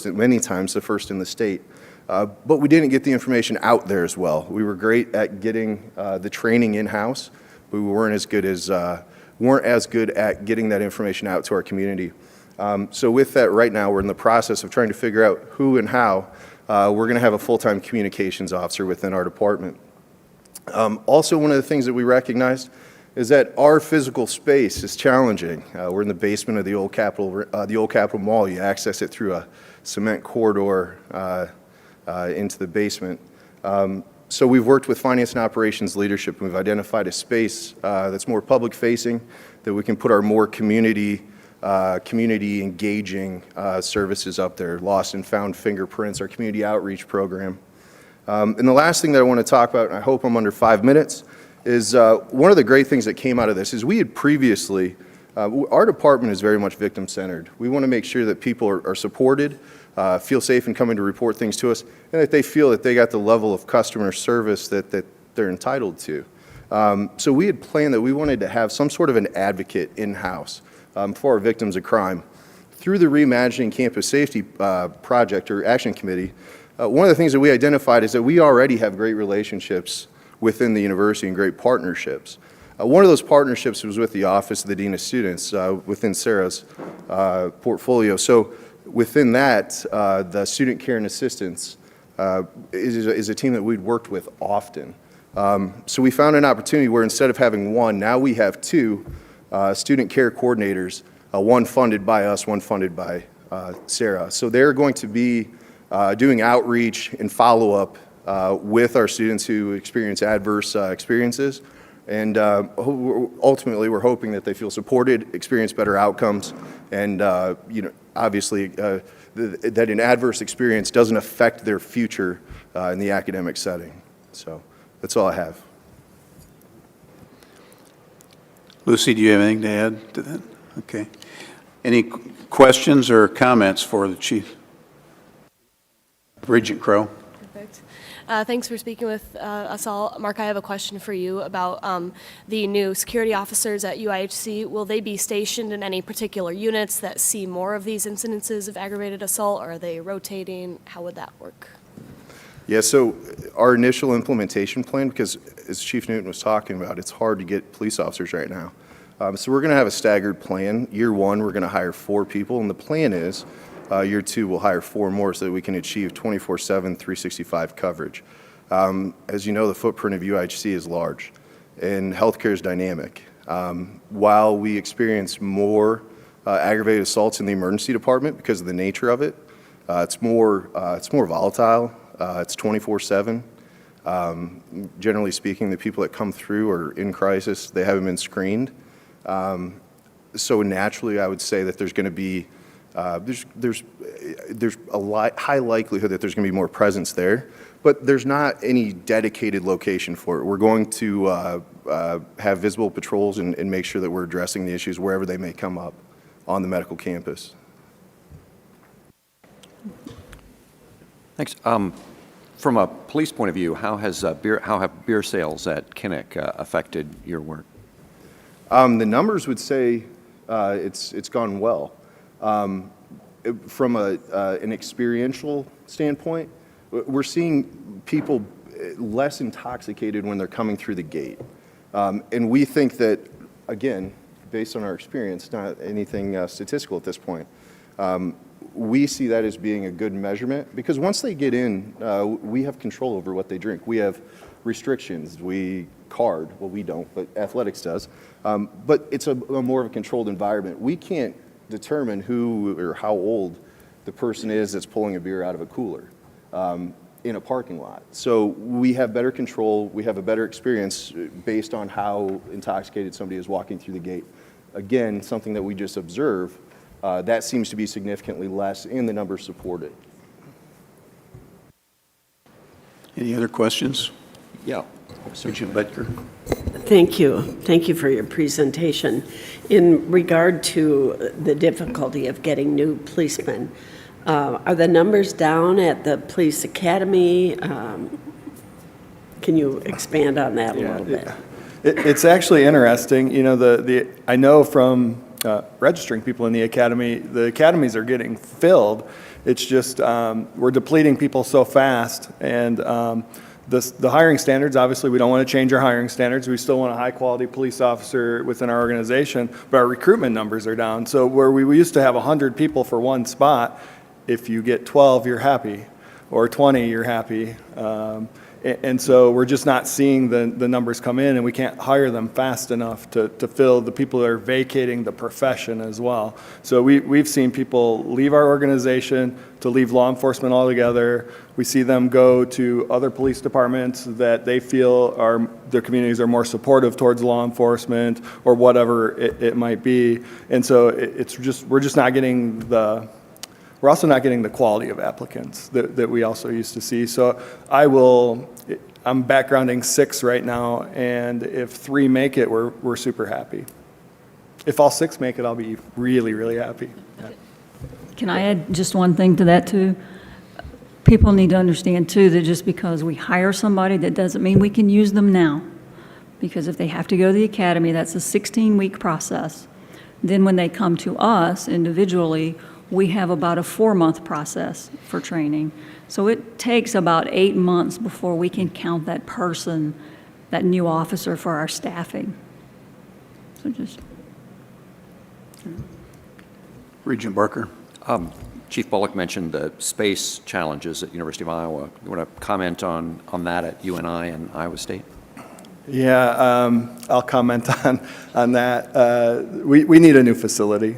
many times the first in the state. But we didn't get the information out there as well. We were great at getting the training in-house, but we weren't as good at getting that information out to our community. So with that, right now, we're in the process of trying to figure out who and how we're going to have a full-time communications officer within our department. Also, one of the things that we recognized is that our physical space is challenging. We're in the basement of the old Capitol Mall. You access it through a cement corridor into the basement. So we've worked with finance and operations leadership, and we've identified a space that's more public-facing, that we can put our more community engaging services up there, lost and found fingerprints, our community outreach program. And the last thing that I want to talk about, and I hope I'm under 5 minutes, is one of the great things that came out of this is we had previously, our department is very much victim-centered. We want to make sure that people are supported, feel safe in coming to report things to us, and that they feel that they got the level of customer service that they're entitled to. So we had planned that we wanted to have some sort of an advocate in-house for our victims of crime. Through the Reimagining Campus Safety Project or Action Committee, one of the things that we identified is that we already have great relationships within the university and great partnerships. One of those partnerships was with the Office of the Dean of Students within Sarah's portfolio. So within that, the Student Care and Assistance is a team that we'd worked with often. So we found an opportunity where instead of having one, now we have 2 student care coordinators, one funded by us, one funded by Sarah. So they're going to be doing outreach and follow-up with our students who experience adverse experiences. And ultimately, we're hoping that they feel supported, experience better outcomes, and obviously that an adverse experience doesn't affect their future in the academic setting. So that's all I have. Lucy, do you have anything to add to that? Okay. Any questions or comments for the chief? Regent Crow. Perfect. Thanks for speaking with us all. Mark, I have a question for you about the new security officers at UIHC. Will they be stationed in any particular units that see more of these incidences of aggravated assault, or are they rotating? How would that work? Yeah, so our initial implementation plan, because as Chief Newton was talking about, it's hard to get police officers right now. So we're going to have a staggered plan. Year 1, we're going to hire 4 people, and the plan is year 2, we'll hire 4 more so that we can achieve 24/7, 365 coverage. As you know, the footprint of UIHC is large, and healthcare is dynamic. While we experience more aggravated assaults in the emergency department because of the nature of it. It's more volatile. It's 24/7. Generally speaking, the people that come through are in crisis. They haven't been screened. So naturally, I would say that there's going to be there's a high likelihood that there's going to be more presence there, but there's not any dedicated location for it. We're going to have visible patrols and make sure that we're addressing the issues wherever they may come up on the medical campus. Thanks. From a police point of view, how have beer sales at Kinnick affected your work? The numbers would say it's gone well. From an experiential standpoint, we're seeing people less intoxicated when they're coming through the gate. And we think that, again, based on our experience, not anything statistical at this point, we see that as being a good measurement because once they get in, we have control over what they drink. We have restrictions. We card. Well, we don't, but athletics does. But it's a more of a controlled environment. We can't determine who or how old the person is that's pulling a beer out of a cooler in a parking lot. So we have better control. We have a better experience based on how intoxicated somebody is walking through the gate. Again, something that we just observe. That seems to be significantly less, and the numbers support it. Any other questions? Yeah. Regent Butker. Thank you. Thank you for your presentation. In regard to the difficulty of getting new policemen, are the numbers down at the police academy? Can you expand on that a little bit? It's actually interesting. You know, I know from registering people in the academies are getting filled. It's just we're depleting people so fast, and the hiring standards, obviously we don't want to change our hiring standards. We still want a high quality police officer within our organization, but our recruitment numbers are down. So where we used to have 100 people for one spot, if you get 12, you're happy, or 20, you're happy. And so we're just not seeing the numbers come in, and we can't hire them fast enough to fill the people that are vacating the profession as well. So we've seen people leave our organization to leave law enforcement altogether. We see them go to other police departments that they feel their communities are more supportive towards law enforcement or whatever it might be. And so we're also not getting the quality of applicants that we also used to see. So I'm backgrounding 6 right now, and if 3 make it, we're super happy. If all 6 make it, I'll be really, really happy. Yeah. Can I add just one thing to that, too? People need to understand, too, that just because we hire somebody, that doesn't mean we can use them now. Because if they have to go to the academy, that's a 16-week process. Then when they come to us individually, we have about a 4-month process for training. So it takes about 8 months before we can count that person, that new officer, for our staffing. So just. Regent Barker. Chief Bullock mentioned the space challenges at University of Iowa. You want to comment on that at UNI and Iowa State? Yeah, I'll comment on that. We need a new facility.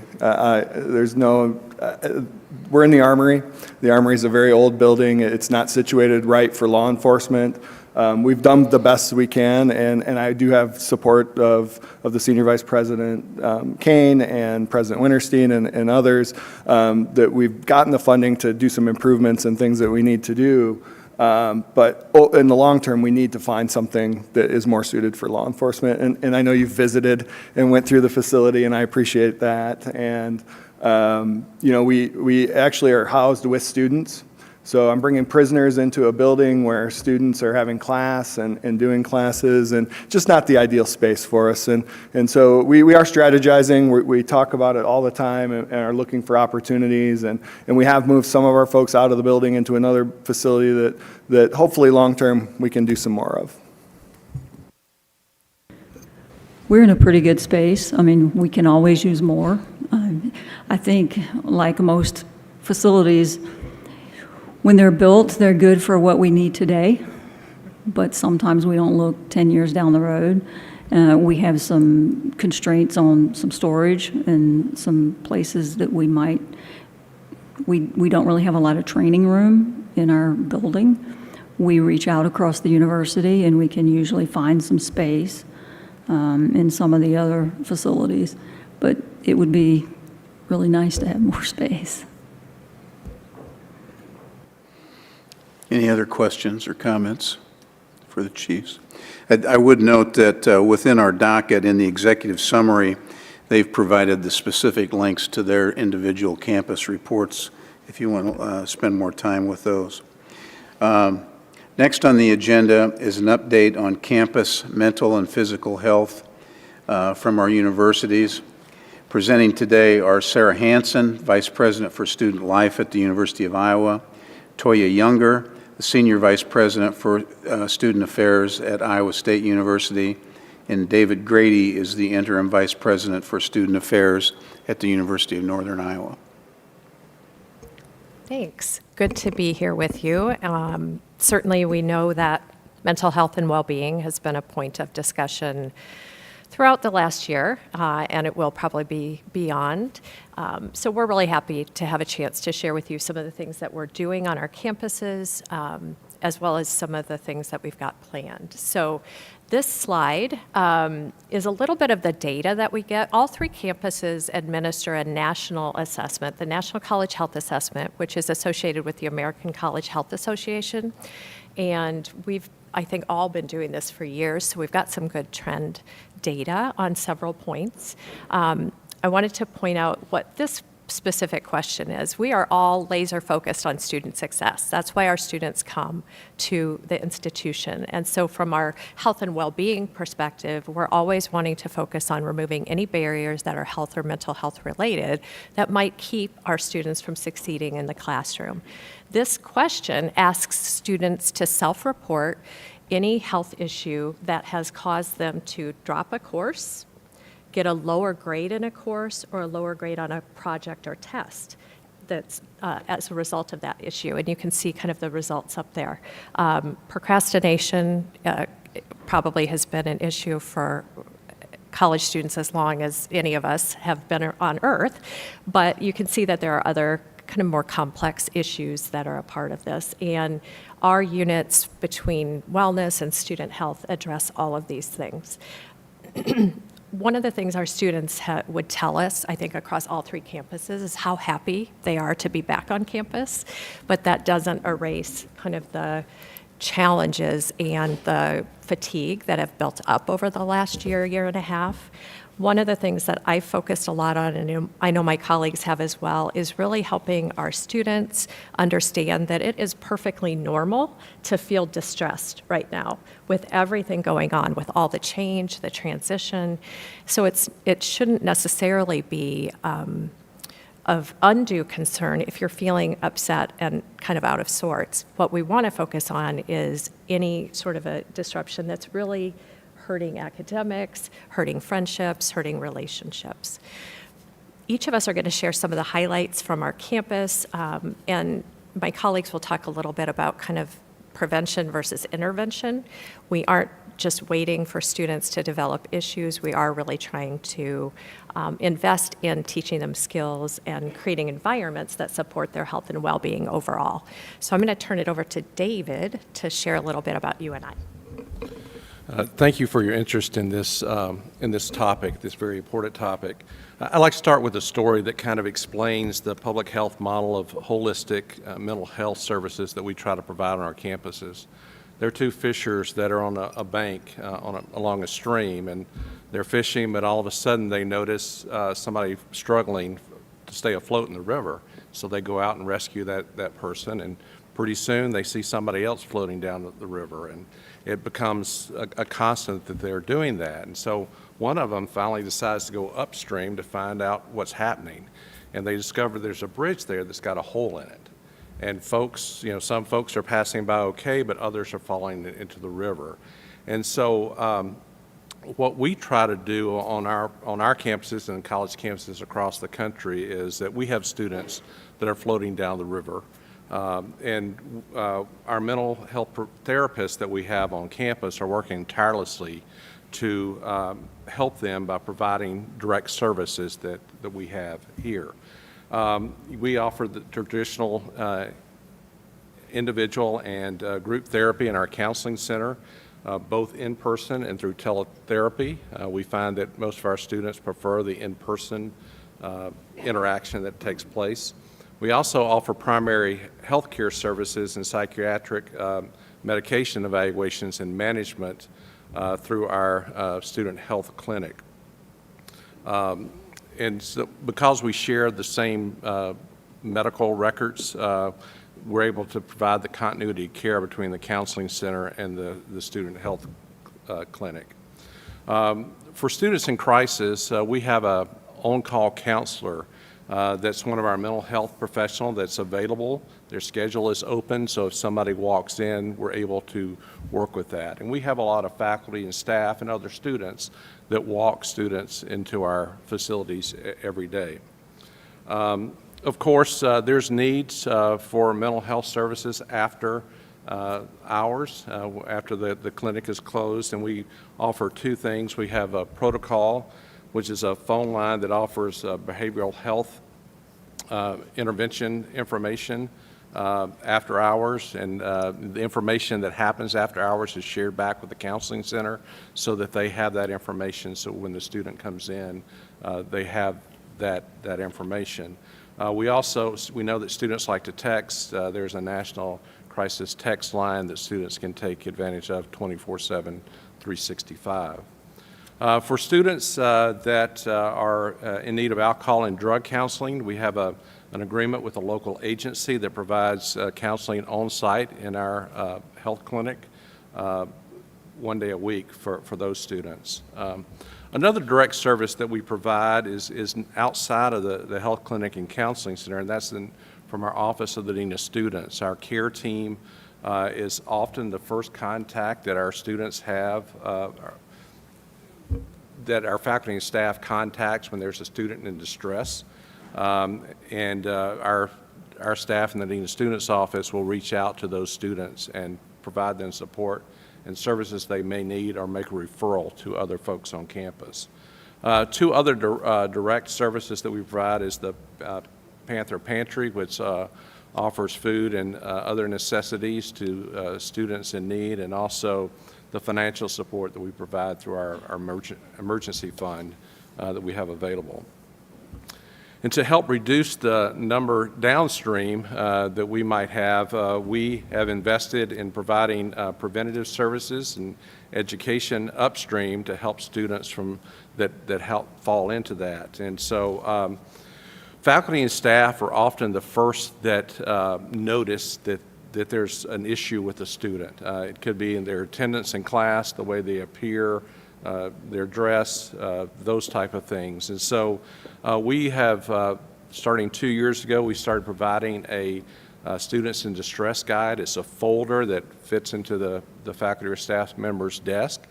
We're in the Armory. The Armory is a very old building. It's not situated right for law enforcement. We've done the best we can, and I do have support of the Senior Vice President Kane and President Winterstein and others that we've gotten the funding to do some improvements and things that we need to do. But in the long term, we need to find something that is more suited for law enforcement. And I know you've visited and went through the facility, and I appreciate that. And we actually are housed with students. So I'm bringing prisoners into a building where students are having class and doing classes, and just not the ideal space for us. And so we are strategizing. We talk about it all the time and are looking for opportunities. And we have moved some of our folks out of the building into another facility that hopefully long-term we can do some more of. We're in a pretty good space. I mean, we can always use more. I think, like most facilities, when they're built, they're good for what we need today, but sometimes we don't look 10 years down the road. We have some constraints on some storage and some places that we don't really have a lot of training room in our building. We reach out across the university and we can usually find some space in some of the other facilities, but it would be really nice to have more space. Any other questions or comments for the chiefs? I would note that within our docket in the executive summary, they've provided the specific links to their individual campus reports if you want to spend more time with those. Next on the agenda is an update on campus mental and physical health from our universities. Presenting today are Sarah Hansen, Vice President for Student Life at the University of Iowa, Toya Younger, the Senior Vice President for Student Affairs at Iowa State University, and David Grady is the Interim Vice President for Student Affairs at the University of Northern Iowa. Thanks. Good to be here with you. Certainly, we know that mental health and well-being has been a point of discussion throughout the last year, and it will probably be beyond. So we're really happy to have a chance to share with you some of the things that we're doing on our campuses, as well as some of the things that we've got planned. So this slide is a little bit of the data that we get. All three campuses administer a national assessment, the National College Health Assessment, which is associated with the American College Health Association. And we've, I think, all been doing this for years, so we've got some good trend data on several points. I wanted to point out what this specific question is. We are all laser focused on student success. That's why our students come to the institution. And so from our health and well-being perspective, we're always wanting to focus on removing any barriers that are health or mental health related that might keep our students from succeeding in the classroom. This question asks students to self-report any health issue that has caused them to drop a course, get a lower grade in a course, or a lower grade on a project or test that's as a result of that issue. And you can see kind of the results up there. Procrastination probably has been an issue for college students as long as any of us have been on earth, but you can see that there are other kind of more complex issues that are a part of this. And our units between wellness and student health address all of these things. One of the things our students would tell us, I think across all three campuses, is how happy they are to be back on campus, but that doesn't erase kind of the challenges and the fatigue that have built up over the last year and a half. One of the things that I focused a lot on, and I know my colleagues have as well, is really helping our students understand that it is perfectly normal to feel distressed right now with everything going on, with all the change, the transition. So it shouldn't necessarily be of undue concern if you're feeling upset and kind of out of sorts. What we want to focus on is any sort of a disruption that's really hurting academics, hurting friendships, hurting relationships. Each of us are going to share some of the highlights from our campus, and my colleagues will talk a little bit about kind of prevention versus intervention. We aren't just waiting for students to develop issues. We are really trying to invest in teaching them skills and creating environments that support their health and well-being overall. So I'm going to turn it over to David to share a little bit about UNI. Thank you for your interest in this topic, this very important topic. I'd like to start with a story that kind of explains the public health model of holistic mental health services that we try to provide on our campuses. There are two fishers that are on a bank along a stream, and they're fishing, but all of a sudden they notice somebody struggling to stay afloat in the river. So they go out and rescue that person, and pretty soon they see somebody else floating down the river, and it becomes a constant that they're doing that. And so one of them finally decides to go upstream to find out what's happening. And they discover there's a bridge there that's got a hole in it. And folks, some folks are passing by okay, but others are falling into the river. And so what we try to do on our campuses and college campuses across the country is that we have students that are floating down the river. And our mental health therapists that we have on campus are working tirelessly to help them by providing direct services that we have here. We offer the traditional individual and group therapy in our counseling center, both in person and through teletherapy. We find that most of our students prefer the in-person interaction that takes place. We also offer primary health care services and psychiatric medication evaluations and management through our student health clinic. And so because we share the same medical records, we're able to provide the continuity of care between the counseling center and the student health clinic. For students in crisis, we have a on-call counselor that's one of our mental health professionals that's available. Their schedule is open, so if somebody walks in, we're able to work with that. And we have a lot of faculty and staff and other students that walk students into our facilities every day. Of course, there's needs for mental health services after hours, after the clinic is closed, and we offer two things. We have a protocol, which is a phone line that offers behavioral health intervention information after hours, and the information that happens after hours is shared back with the counseling center so that they have that information, so when the student comes in, they have that information. We know that students like to text. There's a national crisis text line that students can take advantage of 24/7, 365. For students that are in need of alcohol and drug counseling, we have an agreement with a local agency that provides counseling on site in our health clinic 1 day a week for those students. Another direct service that we provide is outside of the health clinic and counseling center, and that's from our Office of the Dean of Students. Our care team is often the first contact that our students have, that our faculty and staff contacts when there's a student in distress. And our staff in the Dean of Students office will reach out to those students and provide them support and services they may need, or make a referral to other folks on campus. Two other direct services that we provide is the Panther Pantry, which offers food and other necessities to students in need, and also the financial support that we provide through our emergency fund that we have available. And to help reduce the number downstream that we might have, we have invested in providing preventative services and education upstream to help students that help fall into that. And so faculty and staff are often the first that notice that there's an issue with a student. It could be in their attendance in class, the way they appear, their dress, those type of things. And so we have, starting 2 years ago, we started providing a Students in Distress Guide. It's a folder that fits into the faculty or staff member's desk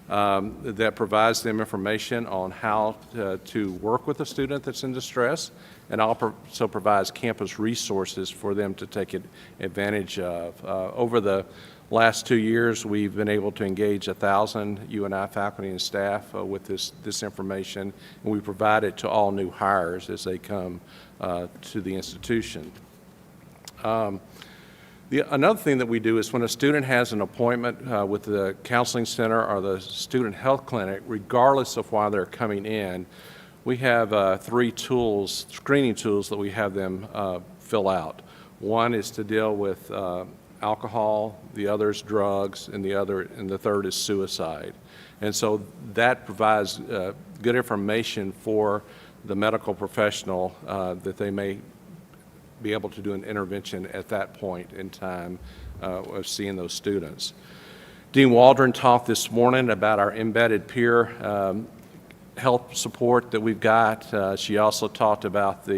that provides them information on how to work with a student that's in distress, and also provides campus resources for them to take advantage of. Over the last 2 years, we've been able to engage 1,000 UNI faculty and staff with this information, and we provide it to all new hires as they come to the institution. Another thing that we do is when a student has an appointment with the counseling center or the student health clinic, regardless of why they're coming in, we have 3 screening tools that we have them fill out. One is to deal with alcohol, the other is drugs, and the third is suicide. And so that provides good information for the medical professional that they may be able to do an intervention at that point in time of seeing those students. Dean Waldron talked this morning about our embedded peer health support that we've got. She also talked about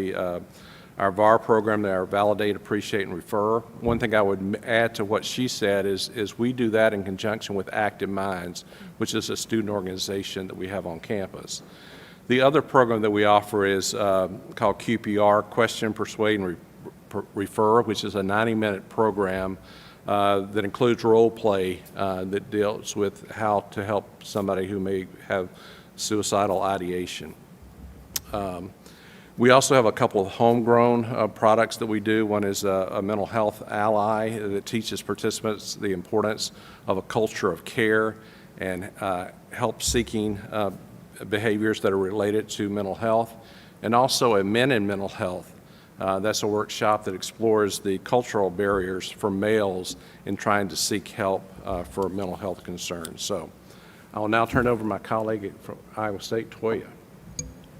our VAR program, our Validate, Appreciate, and Refer. One thing I would add to what she said is we do that in conjunction with Active Minds, which is a student organization that we have on campus. The other program that we offer is called QPR, Question, Persuade, and Refer, which is a 90-minute program that includes role play that deals with how to help somebody who may have suicidal ideation. We also have a couple of homegrown products that we do. One is a mental health ally that teaches participants the importance of a culture of care and help-seeking behaviors that are related to mental health, and also a Men in Mental Health. That's a workshop that explores the cultural barriers for males in trying to seek help for mental health concerns. So I will now turn it over to my colleague from Iowa State, Toya.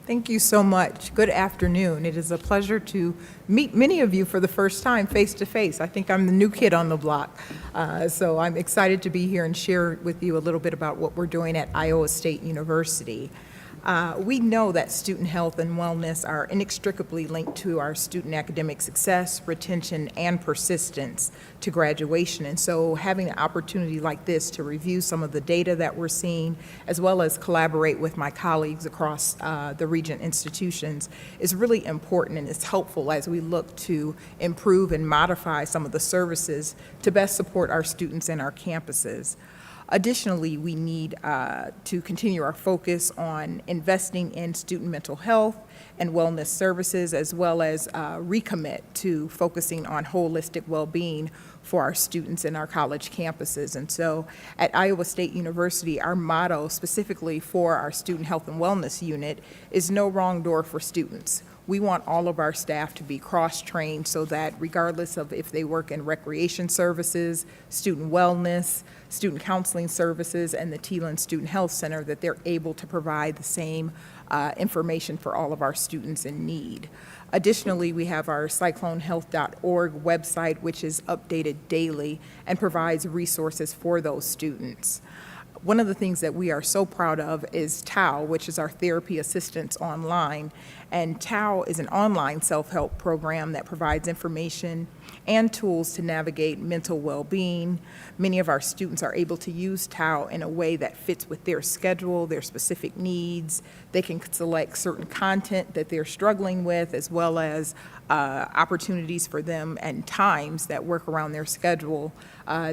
Thank you so much. Good afternoon. It is a pleasure to meet many of you for the first time face to face. I think I'm the new kid on the block. So I'm excited to be here and share with you a little bit about what we're doing at Iowa State University. We know that student health and wellness are inextricably linked to our student academic success, retention, and persistence to graduation. And so having an opportunity like this to review some of the data that we're seeing, as well as collaborate with my colleagues across the Regent institutions, is really important, and it's helpful as we look to improve and modify some of the services to best support our students and our campuses. Additionally, we need to continue our focus on investing in student mental health and wellness services, as well as recommit to focusing on holistic well-being for our students in our college campuses. And so at Iowa State University, our motto specifically for our student health and wellness unit is no wrong door for students. We want all of our staff to be cross-trained so that regardless of if they work in recreation services, student wellness, student counseling services, and the Teelan Student Health Center, that they're able to provide the same information for all of our students in need. Additionally, we have our cyclonehealth.org website, which is updated daily and provides resources for those students. One of the things that we are so proud of is TAO, which is our therapy assistance online. And TAO is an online self-help program that provides information and tools to navigate mental well-being. Many of our students are able to use TAO in a way that fits with their schedule, their specific needs. They can select certain content that they're struggling with, as well as opportunities for them and times that work around their schedule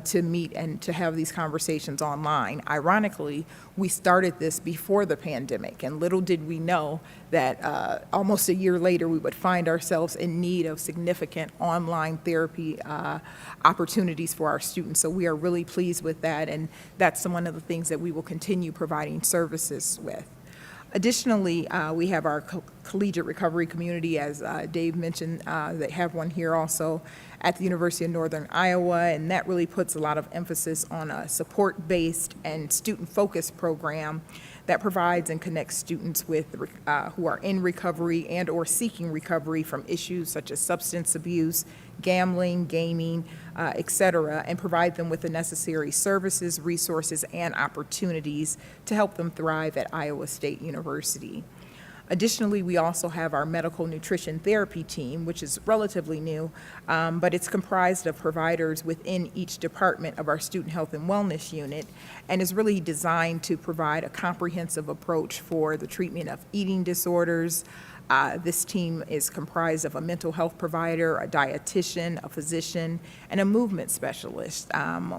to meet and to have these conversations online. Ironically, we started this before the pandemic, and little did we know that almost a year later we would find ourselves in need of significant online therapy opportunities for our students. So we are really pleased with that, and that's one of the things that we will continue providing services with. Additionally, we have our collegiate recovery community, as Dave mentioned. They have one here also at the University of Northern Iowa, and that really puts a lot of emphasis on a support-based and student-focused program that provides and connects students with who are in recovery and or seeking recovery from issues such as substance abuse, gambling, gaming, et cetera, and provide them with the necessary services, resources, and opportunities to help them thrive at Iowa State University. Additionally, we also have our medical nutrition therapy team, which is relatively new, but it's comprised of providers within each department of our student health and wellness unit, and is really designed to provide a comprehensive approach for the treatment of eating disorders. This team is comprised of a mental health provider, a dietitian, a physician, and a movement specialist,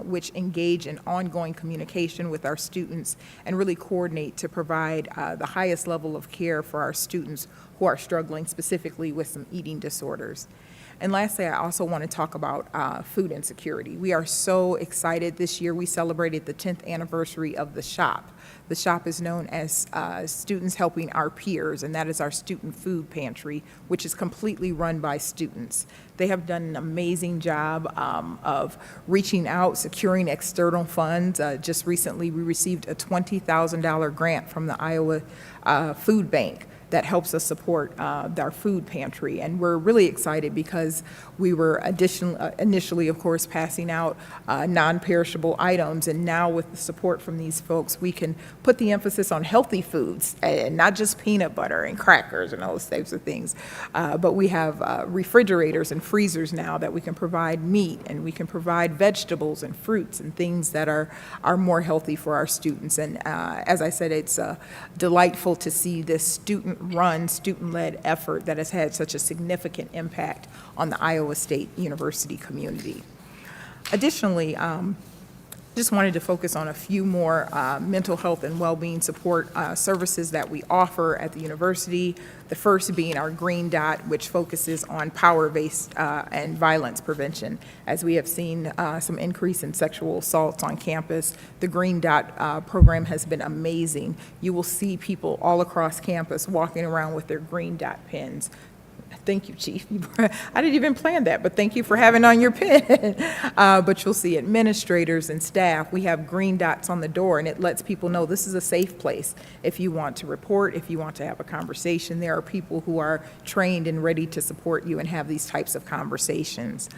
which engage in ongoing communication with our students and really coordinate to provide the highest level of care for our students who are struggling specifically with some eating disorders. And lastly, I also want to talk about food insecurity. We are so excited. This year we celebrated the 10th anniversary of the shop. The shop is known as Students Helping Our Peers, and that is our student food pantry, which is completely run by students. They have done an amazing job of reaching out, securing external funds. Just recently, we received a $20,000 grant from the Iowa Food Bank that helps us support our food pantry. And we're really excited because we were initially, of course, passing out non-perishable items, and now with the support from these folks, we can put the emphasis on healthy foods and not just peanut butter and crackers and all those types of things. But we have refrigerators and freezers now that we can provide meat, and we can provide vegetables and fruits and things that are more healthy for our students. And as I said, it's delightful to see this student-run, student-led effort that has had such a significant impact on the Iowa State University community. Additionally, just wanted to focus on a few more mental health and well-being support services that we offer at the university. The first being our Green Dot, which focuses on power-based and violence prevention. As we have seen some increase in sexual assaults on campus, the Green Dot program has been amazing. You will see people all across campus walking around with their Green Dot pins. Thank you, Chief. I didn't even plan that, but thank you for having on your pin. But you'll see administrators and staff, we have green dots on the door, and it lets people know this is a safe place. If you want to report, if you want to have a conversation, there are people who are trained and ready to support you and have these types of conversations.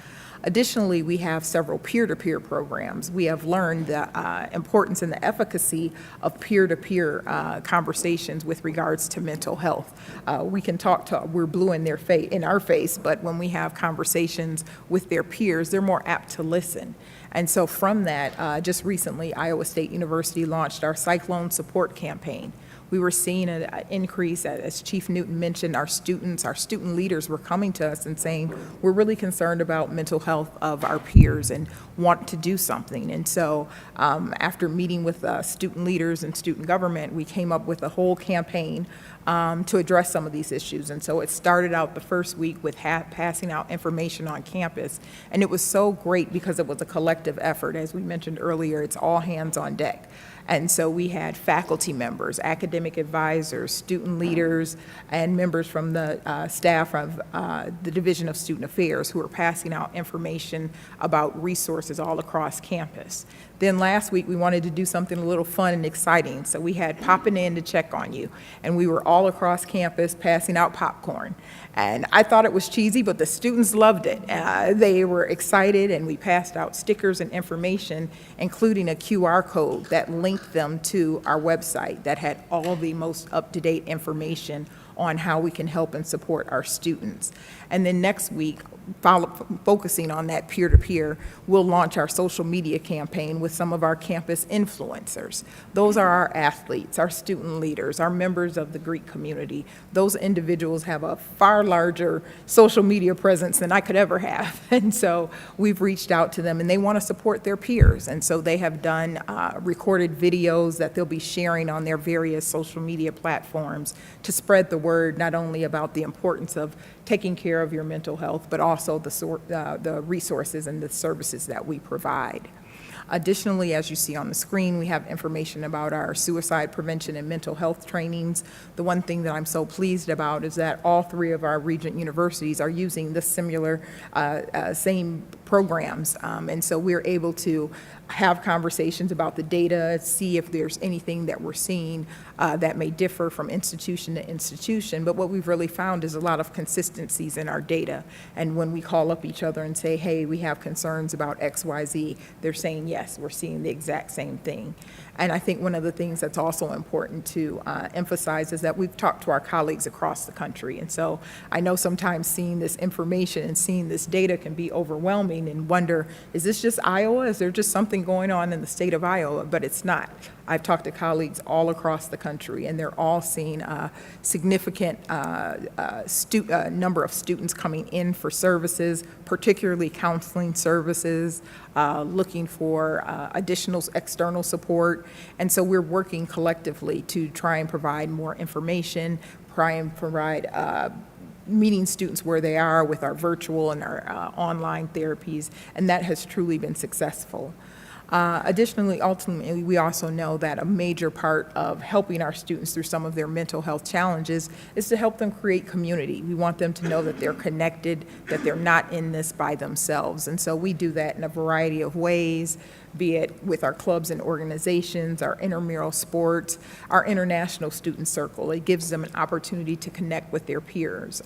Additionally, we have several peer-to-peer programs. We have learned the importance and the efficacy of peer-to-peer conversations with regards to mental health. We can talk to, we're blue in our face, but when we have conversations with their peers, they're more apt to listen. And so from that, just recently, Iowa State University launched our Cyclone Support Campaign. We were seeing an increase, as Chief Newton mentioned, our student leaders were coming to us and saying, we're really concerned about mental health of our peers and want to do something. And so after meeting with student leaders and student government, we came up with a whole campaign to address some of these issues. And so it started out the first week with passing out information on campus. And it was so great because it was a collective effort. As we mentioned earlier, it's all hands on deck. And so we had faculty members, academic advisors, student leaders, and members from the staff of the Division of Student Affairs who were passing out information about resources all across campus. Then last week, we wanted to do something a little fun and exciting, so we had Poppin' In to check on you. And we were all across campus passing out popcorn. And I thought it was cheesy, but the students loved it. They were excited, and we passed out stickers and information, including a QR code that linked them to our website that had all the most up-to-date information on how we can help and support our students. And then next week, focusing on that peer-to-peer, we'll launch our social media campaign with some of our campus influencers. Those are our athletes, our student leaders, our members of the Greek community. Those individuals have a far larger social media presence than I could ever have. And so we've reached out to them, and they want to support their peers. And so they have done recorded videos that they'll be sharing on their various social media platforms to spread the word not only about the importance of taking care of your mental health, but also the resources and the services that we provide. Additionally, as you see on the screen, we have information about our suicide prevention and mental health trainings. The one thing that I'm so pleased about is that all three of our Regent universities are using the similar same programs. And so we're able to have conversations about the data, see if there's anything that we're seeing that may differ from institution to institution. But what we've really found is a lot of consistencies in our data. And when we call up each other and say, hey, we have concerns about X, Y, Z, they're saying, yes, we're seeing the exact same thing. And I think one of the things that's also important to emphasize is that we've talked to our colleagues across the country. And so I know sometimes seeing this information and seeing this data can be overwhelming and wonder, is this just Iowa? Is there just something going on in the state of Iowa? But it's not. I've talked to colleagues all across the country, and they're all seeing a significant number of students coming in for services, particularly counseling services, looking for additional external support. And so we're working collectively to try and provide more information, try and provide meeting students where they are with our virtual and our online therapies, and that has truly been successful. Additionally, ultimately, we also know that a major part of helping our students through some of their mental health challenges is to help them create community. We want them to know that they're connected, that they're not in this by themselves. And so we do that in a variety of ways, be it with our clubs and organizations, our intramural sports, our international student circle. It gives them an opportunity to connect with their peers.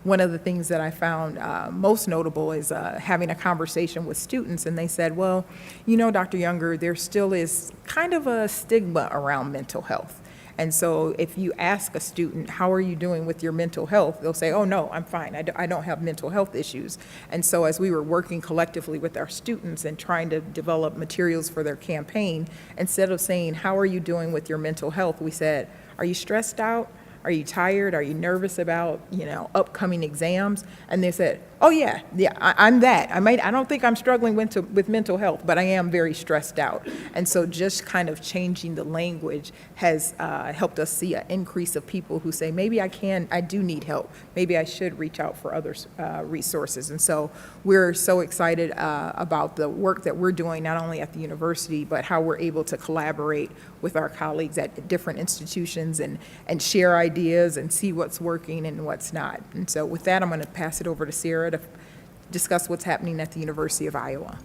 One of the things that I found most notable is having a conversation with students, and they said, well, you know, Dr. Younger, there still is kind of a stigma around mental health. And so if you ask a student, how are you doing with your mental health? They'll say, oh, no, I'm fine. I don't have mental health issues. And so as we were working collectively with our students and trying to develop materials for their campaign, instead of saying, how are you doing with your mental health, we said, are you stressed out? Are you tired? Are you nervous about, upcoming exams? And they said, oh, yeah, I'm that. I don't think I'm struggling with mental health, but I am very stressed out. And so just kind of changing the language has helped us see an increase of people who say, maybe I do need help. Maybe I should reach out for other resources. And so we're so excited about the work that we're doing, not only at the university, but how we're able to collaborate with our colleagues at different institutions and share ideas and see what's working and what's not. And so with that, I'm going to pass it over to Sarah to discuss what's happening at the University of Iowa.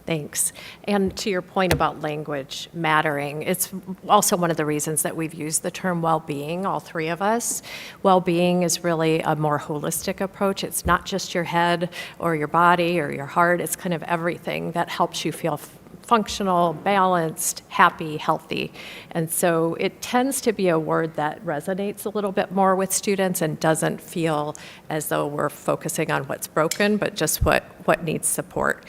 Thanks. And to your point about language mattering, it's also one of the reasons that we've used the term well-being, all three of us. Well-being is really a more holistic approach. It's not just your head or your body or your heart. It's kind of everything that helps you feel functional, balanced, happy, healthy. And so it tends to be a word that resonates a little bit more with students and doesn't feel as though we're focusing on what's broken, but just what needs support.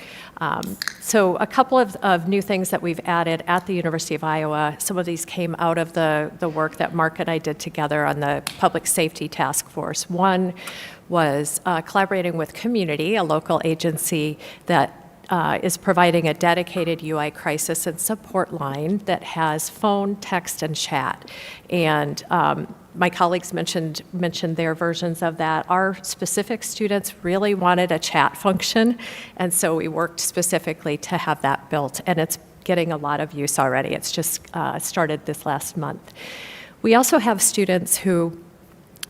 So a couple of new things that we've added at the University of Iowa. Some of these came out of the work that Mark and I did together on the Public Safety Task Force. One was collaborating with Community, a local agency that is providing a dedicated UI crisis and support line that has phone, text, and chat. And my colleagues mentioned their versions of that. Our specific students really wanted a chat function, and so we worked specifically to have that built, and it's getting a lot of use already. It's just started this last month. We also have students who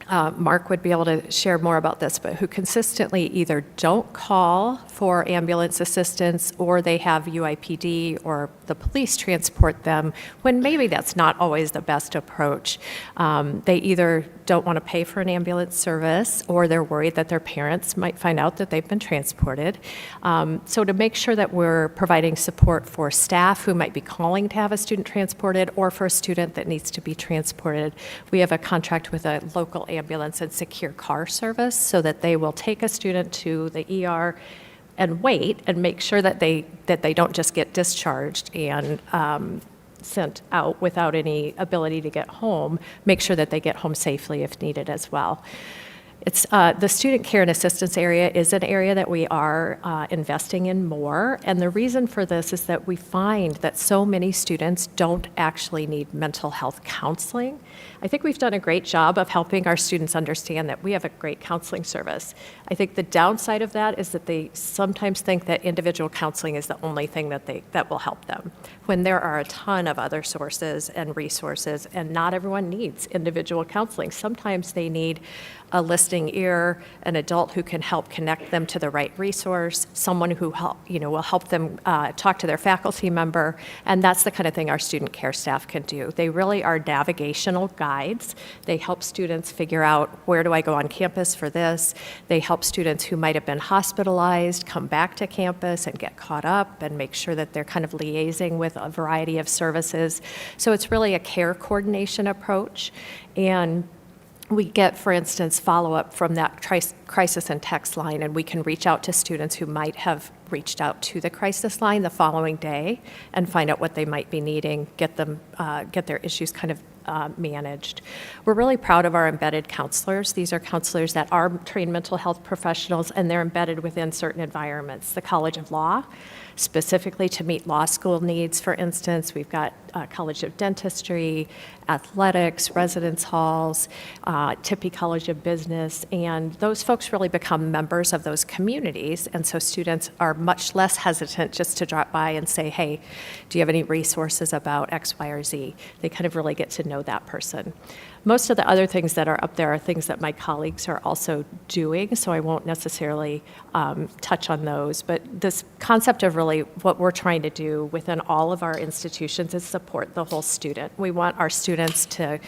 Mark would be able to share more about this, but who consistently either don't call for ambulance assistance or they have UIPD or the police transport them when maybe that's not always the best approach. They either don't want to pay for an ambulance service or they're worried that their parents might find out that they've been transported. So to make sure that we're providing support for staff who might be calling to have a student transported or for a student that needs to be transported, we have a contract with a local ambulance and secure car service so that they will take a student to the ER and wait and make sure that they don't just get discharged and sent out without any ability to get home, make sure that they get home safely if needed as well. It's the student care and assistance area is an area that we are investing in more, and the reason for this is that we find that so many students don't actually need mental health counseling. I think we've done a great job of helping our students understand that we have a great counseling service. I think the downside of that is that they sometimes think that individual counseling is the only thing that will help them, when there are a ton of other sources and resources, and not everyone needs individual counseling. Sometimes they need a listening ear, an adult who can help connect them to the right resource, someone who will help them talk to their faculty member, and that's the kind of thing our student care staff can do. They really are navigational guides. They help students figure out, where do I go on campus for this? They help students who might have been hospitalized come back to campus and get caught up and make sure that they're kind of liaising with a variety of services. So it's really a care coordination approach. And we get, for instance, follow-up from that crisis and text line, and we can reach out to students who might have reached out to the crisis line the following day and find out what they might be needing, get their issues kind of managed. We're really proud of our embedded counselors. These are counselors that are trained mental health professionals, and they're embedded within certain environments. The College of Law, specifically to meet law school needs, for instance. We've got College of Dentistry, athletics, residence halls, Tippie College of Business, and those folks really become members of those communities, and so students are much less hesitant just to drop by and say, hey, do you have any resources about X, Y, or Z? They kind of really get to know that person. Most of the other things that are up there are things that my colleagues are also doing, so I won't necessarily touch on those. But this concept of really what we're trying to do within all of our institutions is support the whole student. We want our students to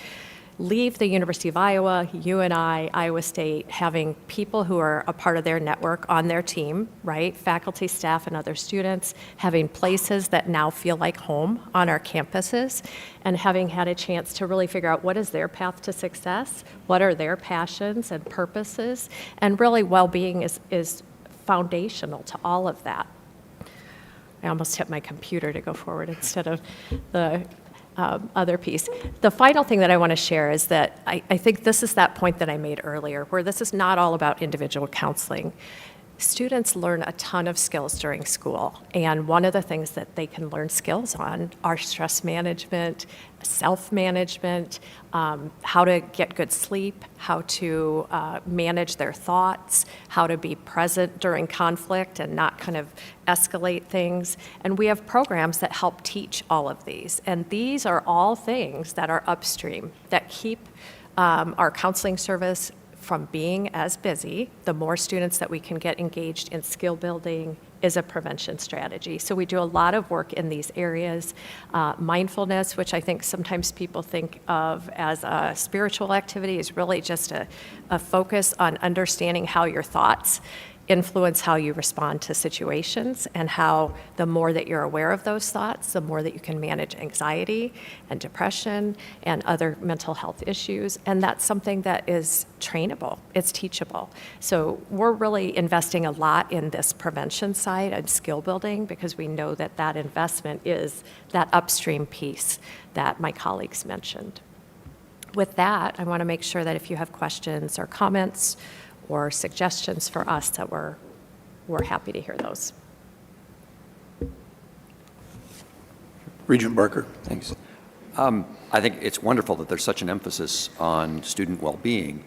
leave the University of Iowa, UNI, Iowa State, having people who are a part of their network on their team, right? Faculty, staff, and other students, having places that now feel like home on our campuses, and having had a chance to really figure out what is their path to success, what are their passions and purposes, and really well-being is foundational to all of that. I almost hit my computer to go forward instead of the other piece. The final thing that I want to share is that I think this is that point that I made earlier, where this is not all about individual counseling. Students learn a ton of skills during school, and one of the things that they can learn skills on are stress management, self-management, how to get good sleep, how to manage their thoughts, how to be present during conflict and not kind of escalate things. And we have programs that help teach all of these. And these are all things that are upstream, that keep our counseling service from being as busy. The more students that we can get engaged in skill building is a prevention strategy. So we do a lot of work in these areas. Mindfulness, which I think sometimes people think of as a spiritual activity, is really just a focus on understanding how your thoughts influence how you respond to situations, and how the more that you're aware of those thoughts, the more that you can manage anxiety and depression and other mental health issues. And that's something that is trainable, it's teachable. So we're really investing a lot in this prevention side and skill building, because we know that that investment is that upstream piece that my colleagues mentioned. With that, I want to make sure that if you have questions or comments or suggestions for us, that we're happy to hear those. Regent Barker. Thanks. I think it's wonderful that there's such an emphasis on student well-being.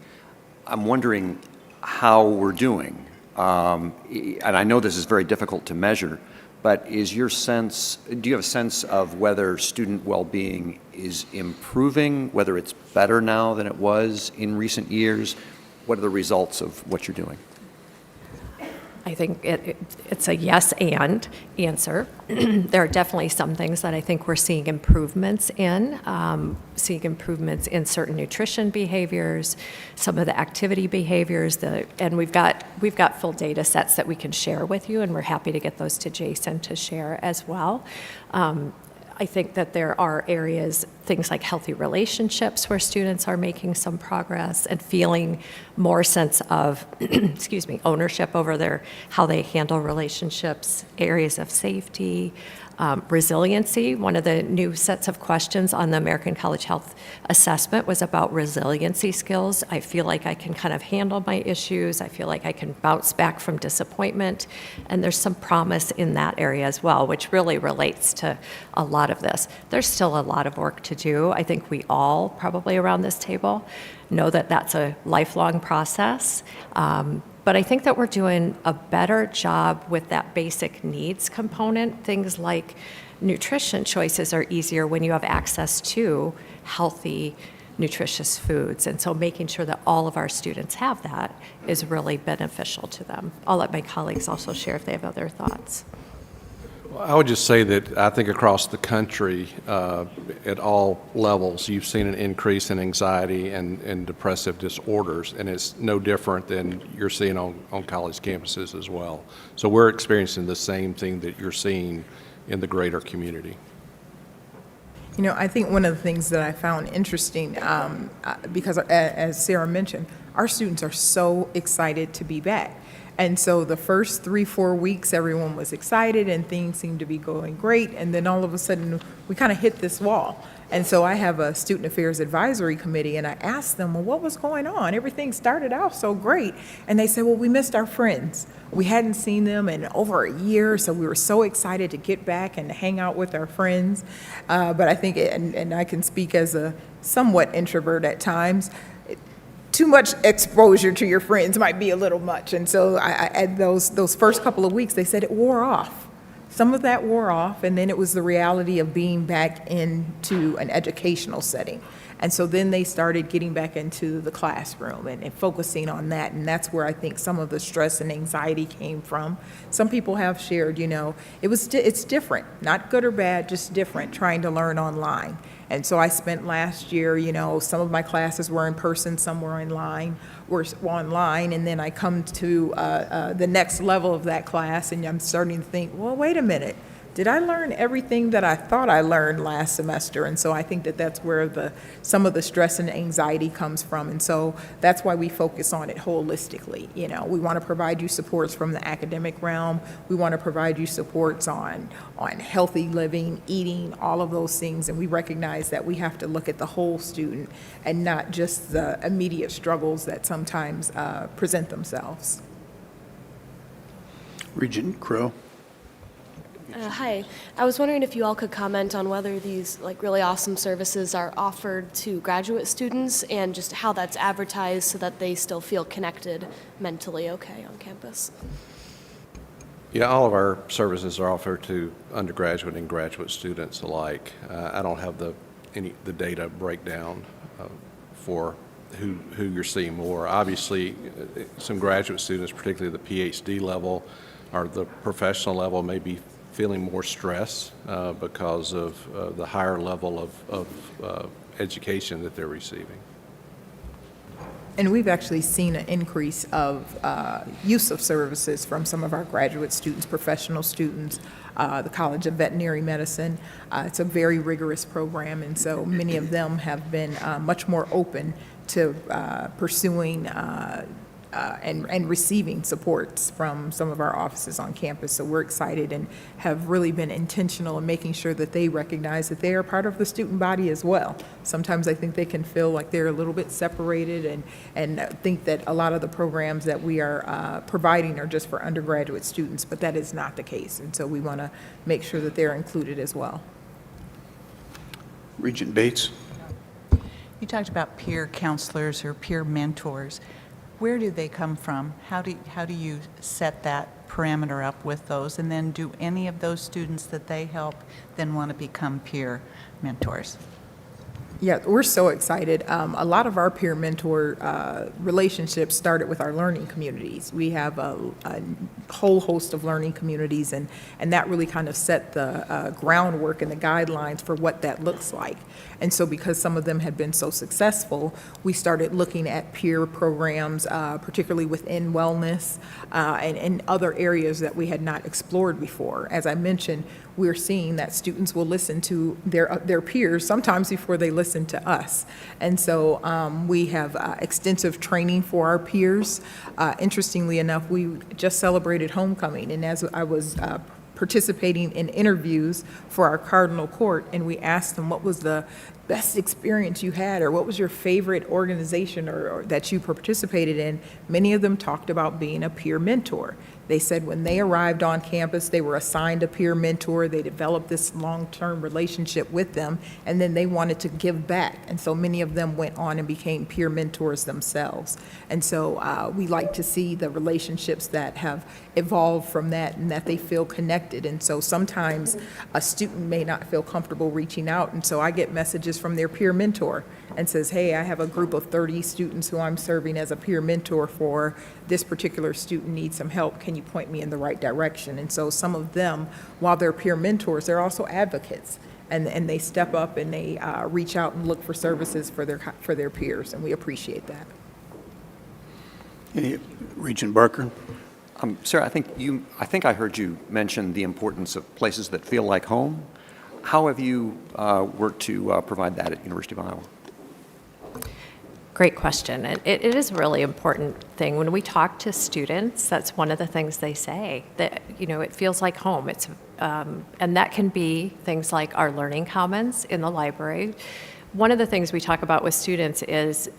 I'm wondering how we're doing. And I know this is very difficult to measure, but is your sense, do you have a sense of whether student well-being is improving, whether it's better now than it was in recent years? What are the results of what you're doing? I think it's a yes and answer. There are definitely some things that I think we're seeing improvements in, certain nutrition behaviors, some of the activity behaviors, and we've got full data sets that we can share with you, and we're happy to get those to Jason to share as well. I think that there are areas, things like healthy relationships, where students are making some progress and feeling more sense of, ownership over how they handle relationships, areas of safety, resiliency. One of the new sets of questions on the American College Health Assessment was about resiliency skills. I feel like I can kind of handle my issues. I feel like I can bounce back from disappointment. And there's some promise in that area as well, which really relates to a lot of this. There's still a lot of work to do. I think we all, probably around this table, know that that's a lifelong process. But I think that we're doing a better job with that basic needs component. Things like nutrition choices are easier when you have access to healthy, nutritious foods. And so making sure that all of our students have that is really beneficial to them. I'll let my colleagues also share if they have other thoughts. I would just say that I think across the country, at all levels, you've seen an increase in anxiety and depressive disorders, and it's no different than you're seeing on college campuses as well. So we're experiencing the same thing that you're seeing in the greater community. You know, I think one of the things that I found interesting, because as Sarah mentioned, our students are so excited to be back. And so the first 3-4 weeks, everyone was excited and things seemed to be going great. And then all of a sudden, we kind of hit this wall. And so I have a Student Affairs Advisory Committee, and I asked them, well, what was going on? Everything started out so great. And they said, well, we missed our friends. We hadn't seen them in over a year, so we were so excited to get back and hang out with our friends. But I think, and I can speak as a somewhat introvert at times, too much exposure to your friends might be a little much. And so at those first couple of weeks, they said it wore off. Some of that wore off, and then it was the reality of being back into an educational setting. And so then they started getting back into the classroom and focusing on that, and that's where I think some of the stress and anxiety came from. Some people have shared, you know, it's different, not good or bad, just different, trying to learn online. And so I spent last year, you know, some of my classes were in person, some were online, and then I come to the next level of that class, and I'm starting to think, well, wait a minute. did I learn everything that I thought I learned last semester? And so I think that that's where some of the stress and anxiety comes from. And so that's why we focus on it holistically. You know, we want to provide you supports from the academic realm. We want to provide you supports on healthy living, eating, all of those things. And we recognize that we have to look at the whole student and not just the immediate struggles that sometimes present themselves. Regent Crow. Hi, I was wondering if you all could comment on whether these like really awesome services are offered to graduate students and just how that's advertised so that they still feel connected mentally okay on campus. Yeah, all of our services are offered to undergraduate and graduate students alike. I don't have the data breakdown for who you're seeing more. Obviously, some graduate students, particularly the PhD level or the professional level, may be feeling more stress because of the higher level of education that they're receiving. And we've actually seen an increase of use of services from some of our graduate students, professional students, the College of Veterinary Medicine. It's a very rigorous program, and so many of them have been much more open to pursuing and receiving supports from some of our offices on campus. So we're excited and have really been intentional in making sure that they recognize that they are part of the student body as well. Sometimes I think they can feel like they're a little bit separated and think that a lot of the programs that we are providing are just for undergraduate students, but that is not the case. And so we want to make sure that they're included as well. Regent Bates. You talked about peer counselors or peer mentors. Where do they come from? How do you set that parameter up with those? And then do any of those students that they help then want to become peer mentors? Yeah, we're so excited. A lot of our peer mentor relationships started with our learning communities. We have a whole host of learning communities, and that really kind of set the groundwork and the guidelines for what that looks like. And so because some of them had been so successful, we started looking at peer programs, particularly within wellness and other areas that we had not explored before. As I mentioned, we're seeing that students will listen to their peers sometimes before they listen to us. And so we have extensive training for our peers. Interestingly enough, we just celebrated homecoming, and as I was participating in interviews for our Cardinal Court, and we asked them what was the best experience you had, or what was your favorite organization or that you participated in, many of them talked about being a peer mentor. They said when they arrived on campus, they were assigned a peer mentor. They developed this long-term relationship with them, and then they wanted to give back. And so many of them went on and became peer mentors themselves. And so we like to see the relationships that have evolved from that and that they feel connected. And so sometimes a student may not feel comfortable reaching out. And so I get messages from their peer mentor and says, hey, I have a group of 30 students who I'm serving as a peer mentor for. This particular student needs some help. Can you point me in the right direction? And so some of them, while they're peer mentors, they're also advocates. And they step up and they reach out and look for services for their peers, and we appreciate that. Hey, Regent Barker. Sir, I think I heard you mention the importance of places that feel like home. How have you worked to provide that at University of Iowa? Great question. It is a really important thing. When we talk to students, that's one of the things they say, that, you know, it feels like home. And that can be things like our learning commons in the library. One of the things we talk about with students is,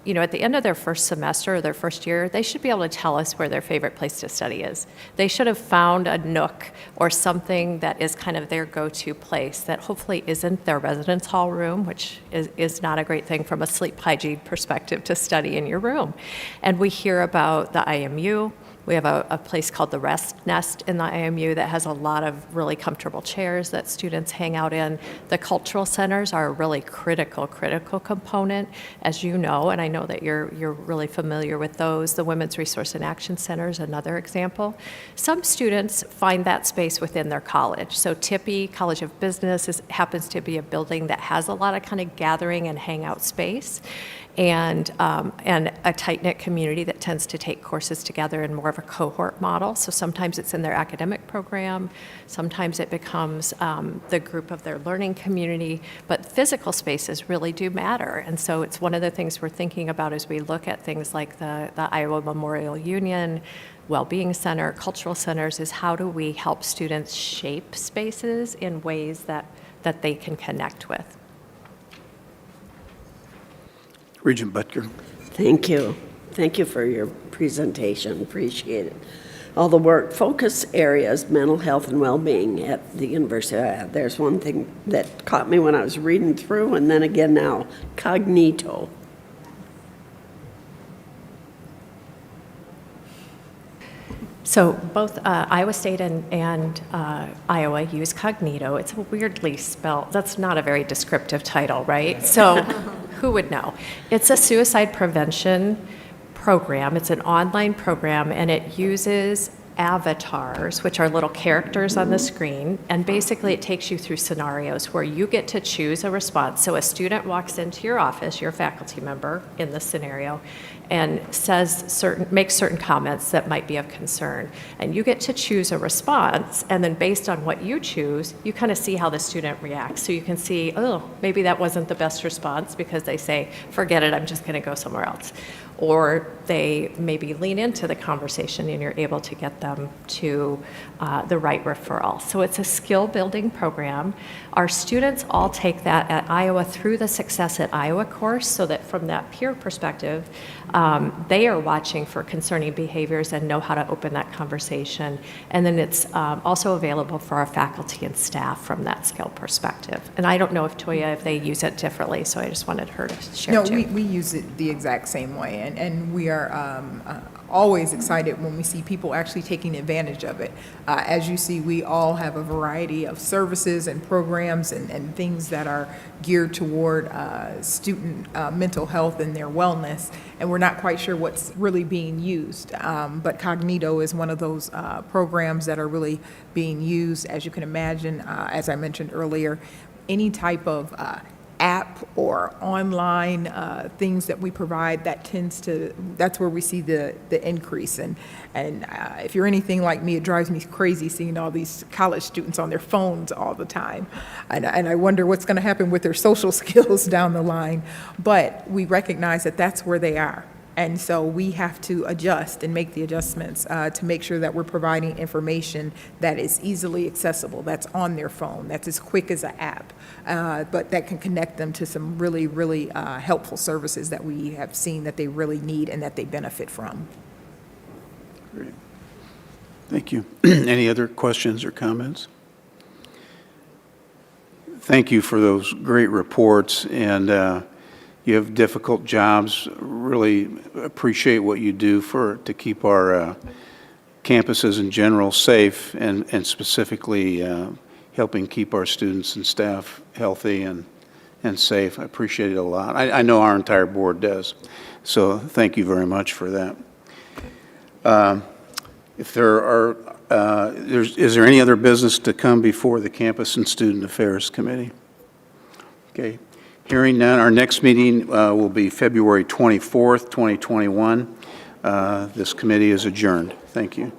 you know, at the end of their first semester or their first year, they should be able to tell us where their favorite place to study is. They should have found a nook or something that is kind of their go-to place that hopefully isn't their residence hall room, which is not a great thing from a sleep hygiene perspective to study in your room. And we hear about the IMU. We have a place called the Rest Nest in the IMU that has a lot of really comfortable chairs that students hang out in. The cultural centers are a really critical component, as you know, and I know that you're really familiar with those. The Women's Resource and Action Center is another example. Some students find that space within their college. So Tippie College of Business happens to be a building that has a lot of kind of gathering and hangout space. and a tight-knit community that tends to take courses together in more of a cohort model. So sometimes it's in their academic program, sometimes it becomes the group of their learning community, but physical spaces really do matter. And so it's one of the things we're thinking about as we look at things like the Iowa Memorial Union, Wellbeing Center, cultural centers, is how do we help students shape spaces in ways that they can connect with. Regent Butker. Thank you. Thank you for your presentation. Appreciate it. All the work, focus areas, mental health and well-being at the University of Iowa. There's one thing that caught me when I was reading through, and then again now, cognito. So both Iowa State and Iowa use cognito. It's weirdly spelled. That's not a very descriptive title, right? So who would know? It's a suicide prevention program. It's an online program, and it uses avatars, which are little characters on the screen, and basically it takes you through scenarios where you get to choose a response. So a student walks into your office, your faculty member in this scenario, and makes certain comments that might be of concern. And you get to choose a response, and then based on what you choose, you kind of see how the student reacts. So you can see, oh, maybe that wasn't the best response because they say, forget it, I'm just going to go somewhere else. Or they maybe lean into the conversation and you're able to get them to the right referral. So it's a skill building program. Our students all take that at Iowa through the Success at Iowa course, so that from that peer perspective, they are watching for concerning behaviors and know how to open that conversation. And then it's also available for our faculty and staff from that skill perspective. And I don't know if Toya, if they use it differently, so I just wanted her to share No, too. we use it the exact same way, and we are always excited when we see people actually taking advantage of it. As you see, we all have a variety of services and programs and things that are geared toward student mental health and their wellness, and we're not quite sure what's really being used. But Cognito is one of those programs that are really being used. As you can imagine, as I mentioned earlier, any type of app or online things that we provide, that's where we see the increase. And if you're anything like me, it drives me crazy seeing all these college students on their phones all the time. And I wonder what's going to happen with their social skills down the line. But we recognize that that's where they are. And so we have to adjust and make the adjustments to make sure that we're providing information that is easily accessible, that's on their phone, that's as quick as an app, but that can connect them to some really, really helpful services that we have seen that they really need and that they benefit from. Great. Thank you. Any other questions or comments? Thank you for those great reports, and you have difficult jobs. Really appreciate what you do to keep our campuses in general safe, and specifically helping keep our students and staff healthy and safe. I appreciate it a lot. I know our entire board does. So thank you very much for that. If there are, is there any other business to come before the Campus and Student Affairs Committee? Okay. Hearing none, our next meeting will be February 24th, 2021. This committee is adjourned. Thank you.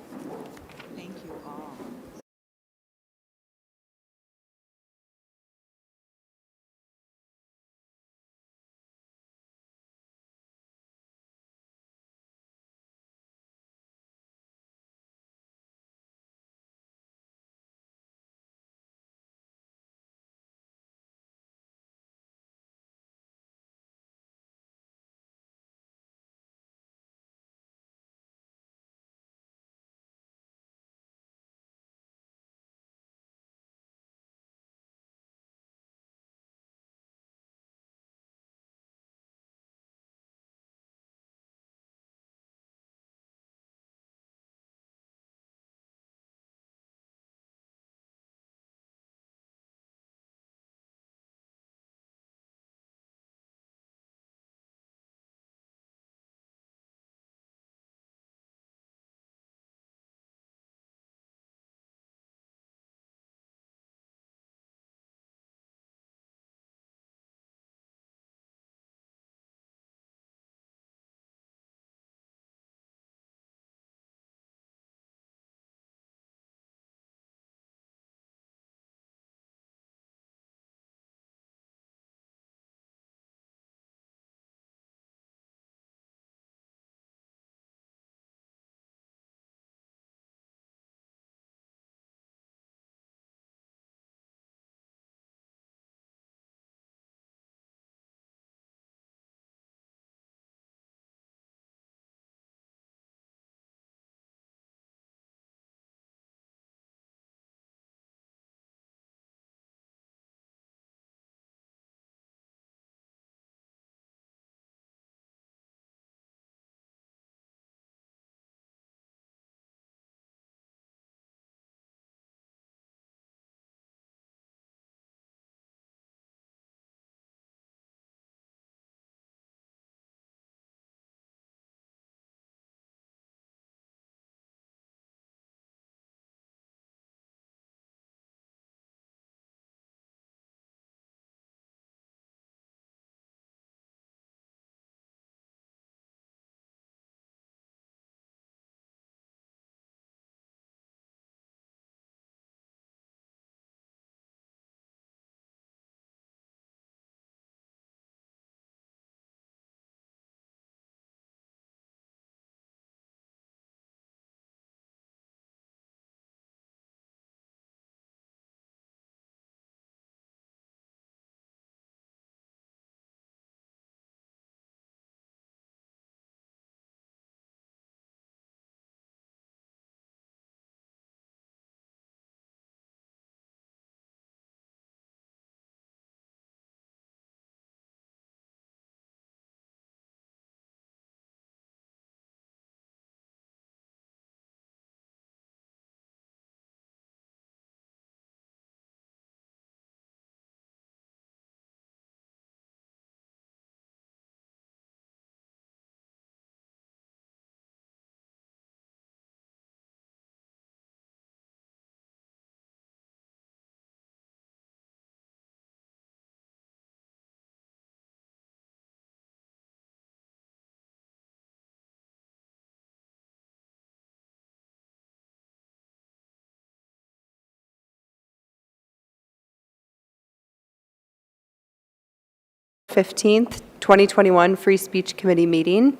15th, 2021 Free Speech Committee meeting.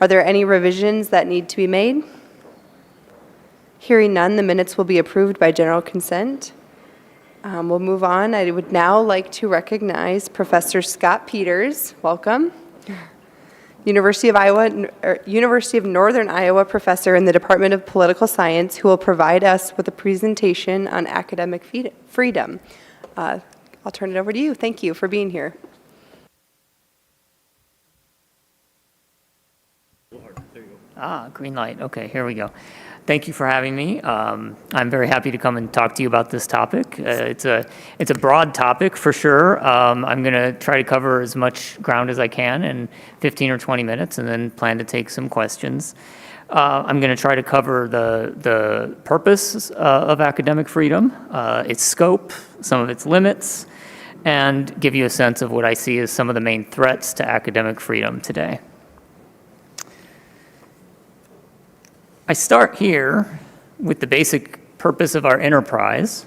Are there any revisions that need to be made? Hearing none, the minutes will be approved by general consent. We'll move on. I would now like to recognize Professor Scott Peters. Welcome. University of Northern Iowa professor in the Department of Political Science, who will provide us with a presentation on academic freedom. I'll turn it over to you. Thank you for being here. Green light. Okay, here we go. Thank you for having me. I'm very happy to come and talk to you about this topic. It's a broad topic for sure. I'm going to try to cover as much ground as I can in 15 or 20 minutes, and then plan to take some questions. I'm going to try to cover the purpose of academic freedom, its scope, some of its limits, and give you a sense of what I see as some of the main threats to academic freedom today. I start here with the basic purpose of our enterprise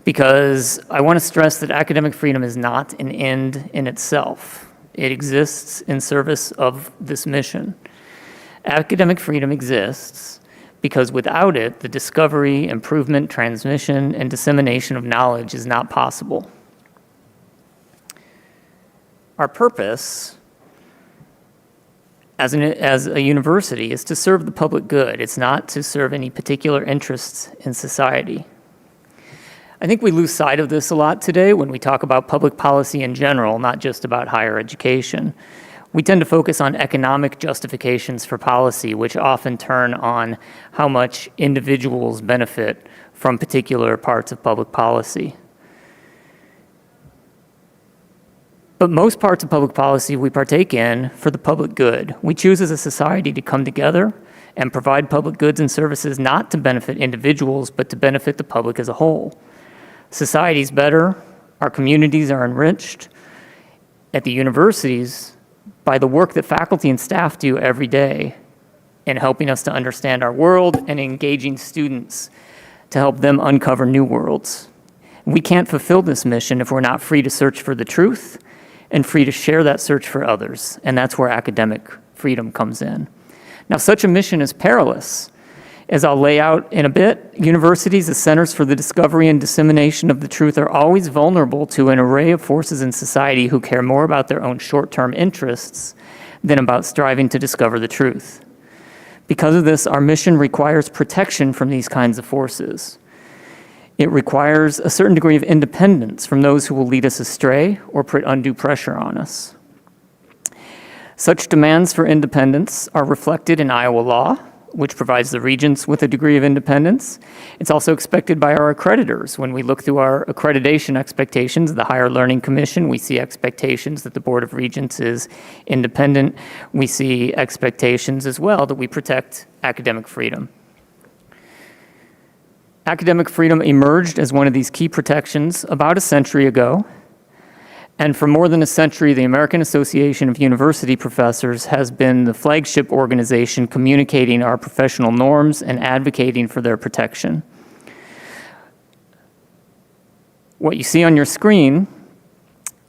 because I want to stress that academic freedom is not an end in itself. It exists in service of this mission. Academic freedom exists because without it, the discovery, improvement, transmission, and dissemination of knowledge is not possible. Our purpose as a university is to serve the public good. It's not to serve any particular interests in society. I think we lose sight of this a lot today when we talk about public policy in general, not just about higher education. We tend to focus on economic justifications for policy, which often turn on how much individuals benefit from particular parts of public policy. But most parts of public policy we partake in for the public good. We choose as a society to come together and provide public goods and services not to benefit individuals, but to benefit the public as a whole. Society's better, our communities are enriched at the universities by the work that faculty and staff do every day in helping us to understand our world and engaging students to help them uncover new worlds. We can't fulfill this mission if we're not free to search for the truth and free to share that search for others. And that's where academic freedom comes in. Now, such a mission is perilous. As I'll lay out in a bit, universities as centers for the discovery and dissemination of the truth are always vulnerable to an array of forces in society who care more about their own short-term interests than about striving to discover the truth. Because of this, our mission requires protection from these kinds of forces. It requires a certain degree of independence from those who will lead us astray or put undue pressure on us. Such demands for independence are reflected in Iowa law, which provides the Regents with a degree of independence. It's also expected by our accreditors. When we look through our accreditation expectations, the Higher Learning Commission, we see expectations that the Board of Regents is independent. We see expectations as well that we protect academic freedom. Academic freedom emerged as one of these key protections about a century ago. And for more than a century, the American Association of University Professors has been the flagship organization communicating our professional norms and advocating for their protection. What you see on your screen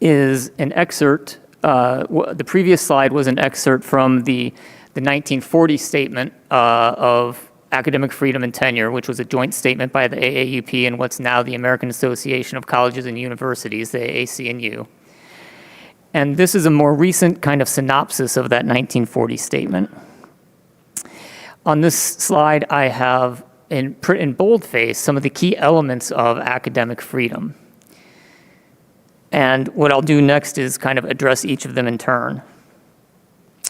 is an excerpt. The previous slide was an excerpt from the 1940 statement of academic freedom and tenure, which was a joint statement by the AAUP and what's now the American Association of Colleges and Universities, the AAC&U. And this is a more recent kind of synopsis of that 1940 statement. On this slide, I have in boldface some of the key elements of academic freedom. And what I'll do next is kind of address each of them in turn.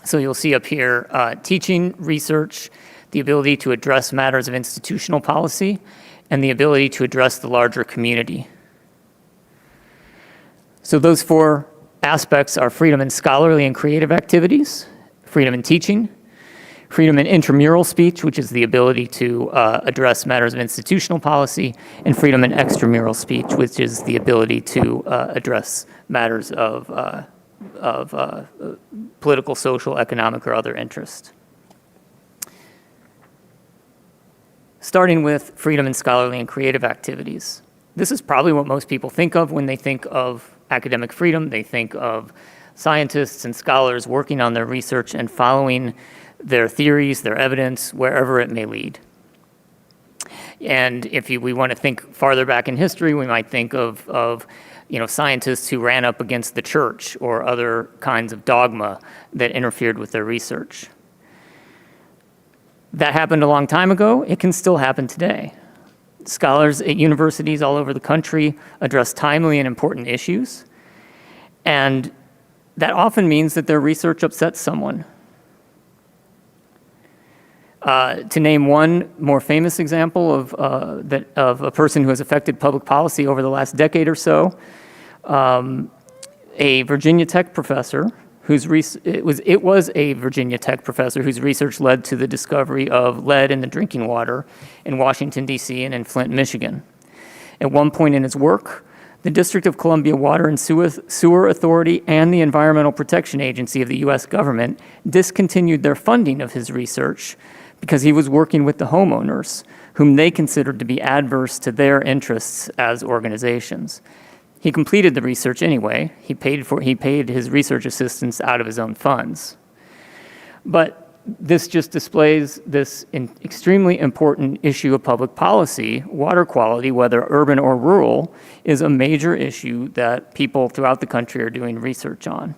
So you'll see up here, teaching, research, the ability to address matters of institutional policy, and the ability to address the larger community. So those four aspects are freedom in scholarly and creative activities, freedom in teaching, freedom in intramural speech, which is the ability to address matters of institutional policy, and freedom in extramural speech, which is the ability to address matters of political, social, economic, or other interest. Starting with freedom in scholarly and creative activities. This is probably what most people think of when they think of academic freedom, they think of scientists and scholars working on their research and following their theories, their evidence, wherever it may lead. And if we want to think farther back in history, we might think of scientists who ran up against the church or other kinds of dogma that interfered with their research. That happened a long time ago. It can still happen today. Scholars at universities all over the country address timely and important issues, and that often means that their research upsets someone. To name one more famous example of a person who has affected public policy over the last decade or so, a Virginia Tech professor whose research led to the discovery of lead in the drinking water in Washington, D.C. and in Flint, Michigan. At one point in his work, the District of Columbia Water and Sewer Authority and the Environmental Protection Agency of the U.S. government discontinued their funding of his research because he was working with the homeowners, whom they considered to be adverse to their interests as organizations. He completed the research anyway. He paid his research assistants out of his own funds. But this just displays this extremely important issue of public policy. Water quality, whether urban or rural, is a major issue that people throughout the country are doing research on.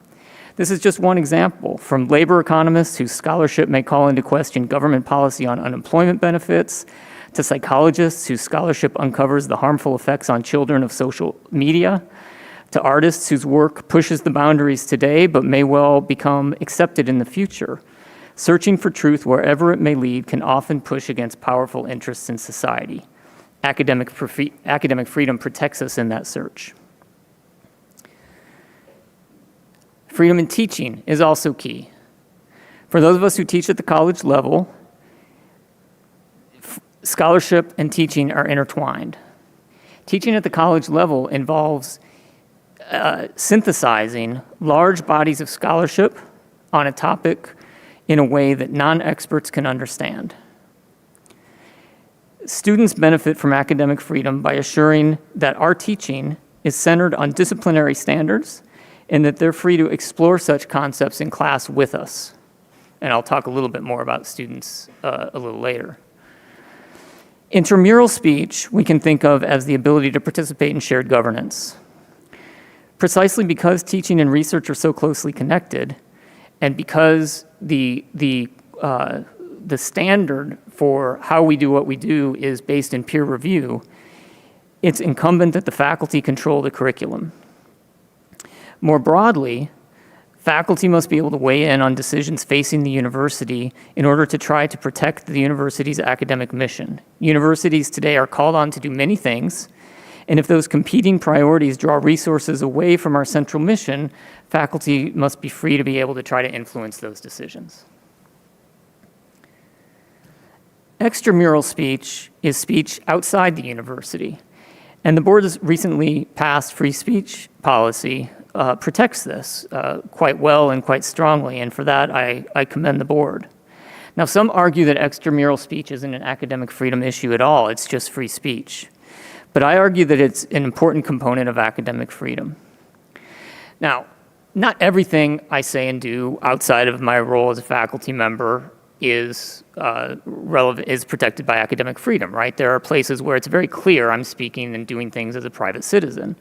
This is just one example, from labor economists whose scholarship may call into question government policy on unemployment benefits, to psychologists whose scholarship uncovers the harmful effects on children of social media, to artists whose work pushes the boundaries today but may well become accepted in the future. Searching for truth wherever it may lead can often push against powerful interests in society. Academic freedom protects us in that search. Freedom in teaching is also key. For those of us who teach at the college level, scholarship and teaching are intertwined. Teaching at the college level involves synthesizing large bodies of scholarship on a topic in a way that non-experts can understand. Students benefit from academic freedom by assuring that our teaching is centered on disciplinary standards and that they're free to explore such concepts in class with us. And I'll talk a little bit more about students a little later. Intramural speech we can think of as the ability to participate in shared governance. Precisely because teaching and research are so closely connected, and because the standard for how we do what we do is based in peer review, it's incumbent that the faculty control the curriculum. More broadly, faculty must be able to weigh in on decisions facing the university in order to try to protect the university's academic mission. Universities today are called on to do many things, and if those competing priorities draw resources away from our central mission, faculty must be free to be able to try to influence those decisions. Extramural speech is speech outside the university, and the board's recently passed free speech policy protects this quite well and quite strongly, and for that I commend the board. Now, some argue that extramural speech isn't an academic freedom issue at all, it's just free speech. But I argue that it's an important component of academic freedom. Now, not everything I say and do outside of my role as a faculty member is protected by academic freedom, right? There are places where it's very clear I'm speaking and doing things as a private citizen.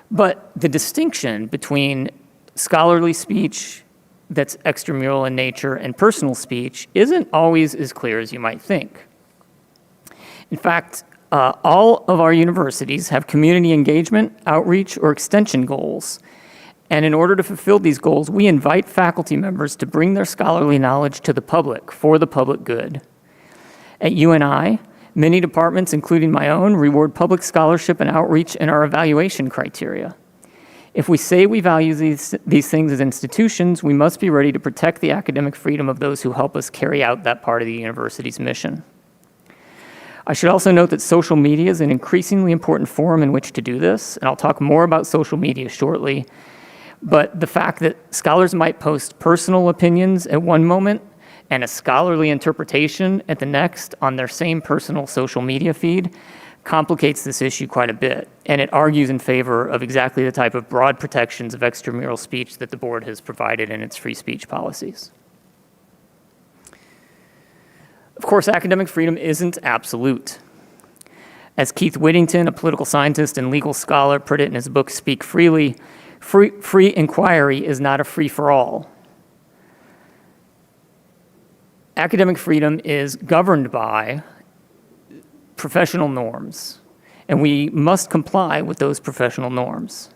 But the distinction between scholarly speech that's extramural in nature and personal speech isn't always as clear as you might think. In fact, all of our universities have community engagement, outreach, or extension goals. And in order to fulfill these goals, we invite faculty members to bring their scholarly knowledge to the public for the public good. At UNI, many departments, including my own, reward public scholarship and outreach in our evaluation criteria. If we say we value these things as institutions, we must be ready to protect the academic freedom of those who help us carry out that part of the university's mission. I should also note that social media is an increasingly important forum in which to do this, and I'll talk more about social media shortly. But the fact that scholars might post personal opinions at one moment and a scholarly interpretation at the next on their same personal social media feed complicates this issue quite a bit, and it argues in favor of exactly the type of broad protections of extramural speech that the board has provided in its free speech policies. Of course, academic freedom isn't absolute. As Keith Whittington, a political scientist and legal scholar, put it in his book, Speak Freely, free inquiry is not a free-for-all. Academic freedom is governed by professional norms, and we must comply with those professional norms.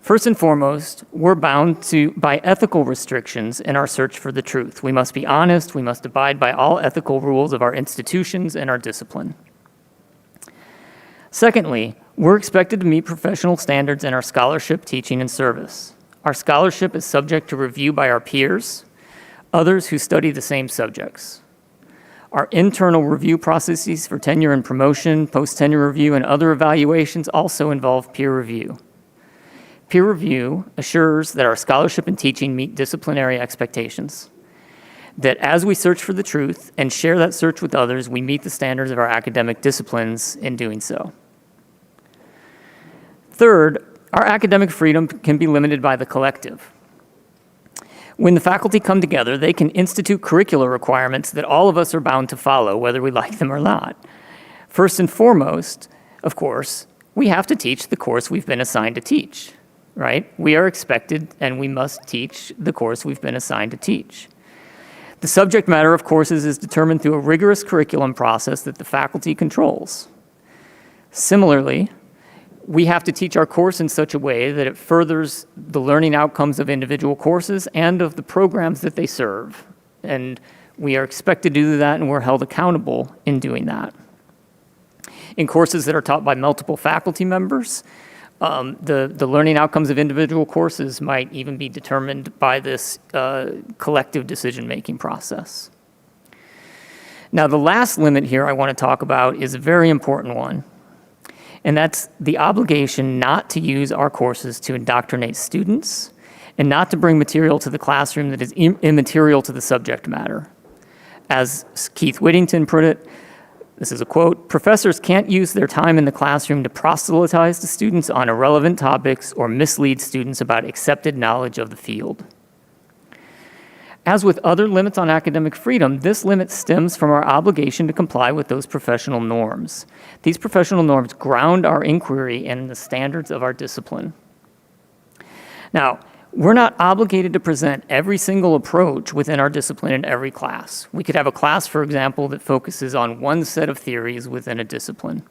First and foremost, we're bound by ethical restrictions in our search for the truth. We must be honest, we must abide by all ethical rules of our institutions and our discipline. Secondly, we're expected to meet professional standards in our scholarship, teaching, and service. Our scholarship is subject to review by our peers, others who study the same subjects. Our internal review processes for tenure and promotion, post-tenure review, and other evaluations also involve peer review. Peer review assures that our scholarship and teaching meet disciplinary expectations, that as we search for the truth and share that search with others, we meet the standards of our academic disciplines in doing so. Third, our academic freedom can be limited by the collective. When the faculty come together, they can institute curricular requirements that all of us are bound to follow, whether we like them or not. First and foremost, of course, we have to teach the course we've been assigned to teach, right? We are expected and we must teach the course we've been assigned to teach. The subject matter of courses is determined through a rigorous curriculum process that the faculty controls. Similarly, we have to teach our course in such a way that it furthers the learning outcomes of individual courses and of the programs that they serve. And we are expected to do that, and we're held accountable in doing that. In courses that are taught by multiple faculty members, the learning outcomes of individual courses might even be determined by this collective decision-making process. Now, the last limit here I want to talk about is a very important one, and that's the obligation not to use our courses to indoctrinate students and not to bring material to the classroom that is immaterial to the subject matter. As Keith Whittington put it, this is a quote, "Professors can't use their time in the classroom to proselytize to students on irrelevant topics or mislead students about accepted knowledge of the field." As with other limits on academic freedom, this limit stems from our obligation to comply with those professional norms. These professional norms ground our inquiry in the standards of our discipline. Now, we're not obligated to present every single approach within our discipline in every class. We could have a class, for example, that focuses on one set of theories within a discipline.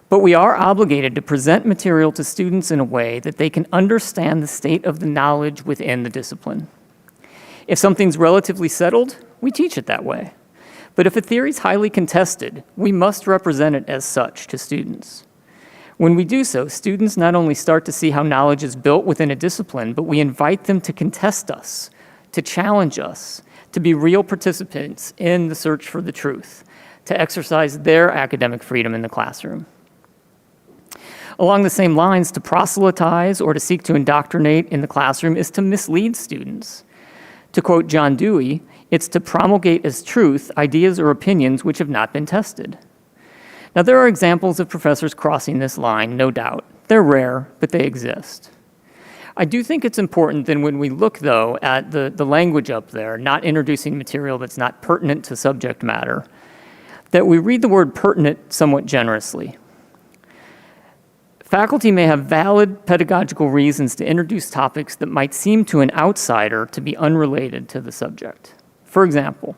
But we are obligated to present material to students in a way that they can understand the state of the knowledge within the discipline. If something's relatively settled, we teach it that way. But if a theory is highly contested, we must represent it as such to students. When we do so, students not only start to see how knowledge is built within a discipline, but we invite them to contest us, to challenge us, to be real participants in the search for the truth, to exercise their academic freedom in the classroom. Along the same lines, to proselytize or to seek to indoctrinate in the classroom is to mislead students. To quote John Dewey, it's to promulgate as truth ideas or opinions which have not been tested. Now, there are examples of professors crossing this line, no doubt. They're rare, but they exist. I do think it's important that when we look, though, at the language up there, not introducing material that's not pertinent to subject matter, that we read the word pertinent somewhat generously. Faculty may have valid pedagogical reasons to introduce topics that might seem to an outsider to be unrelated to the subject. For example,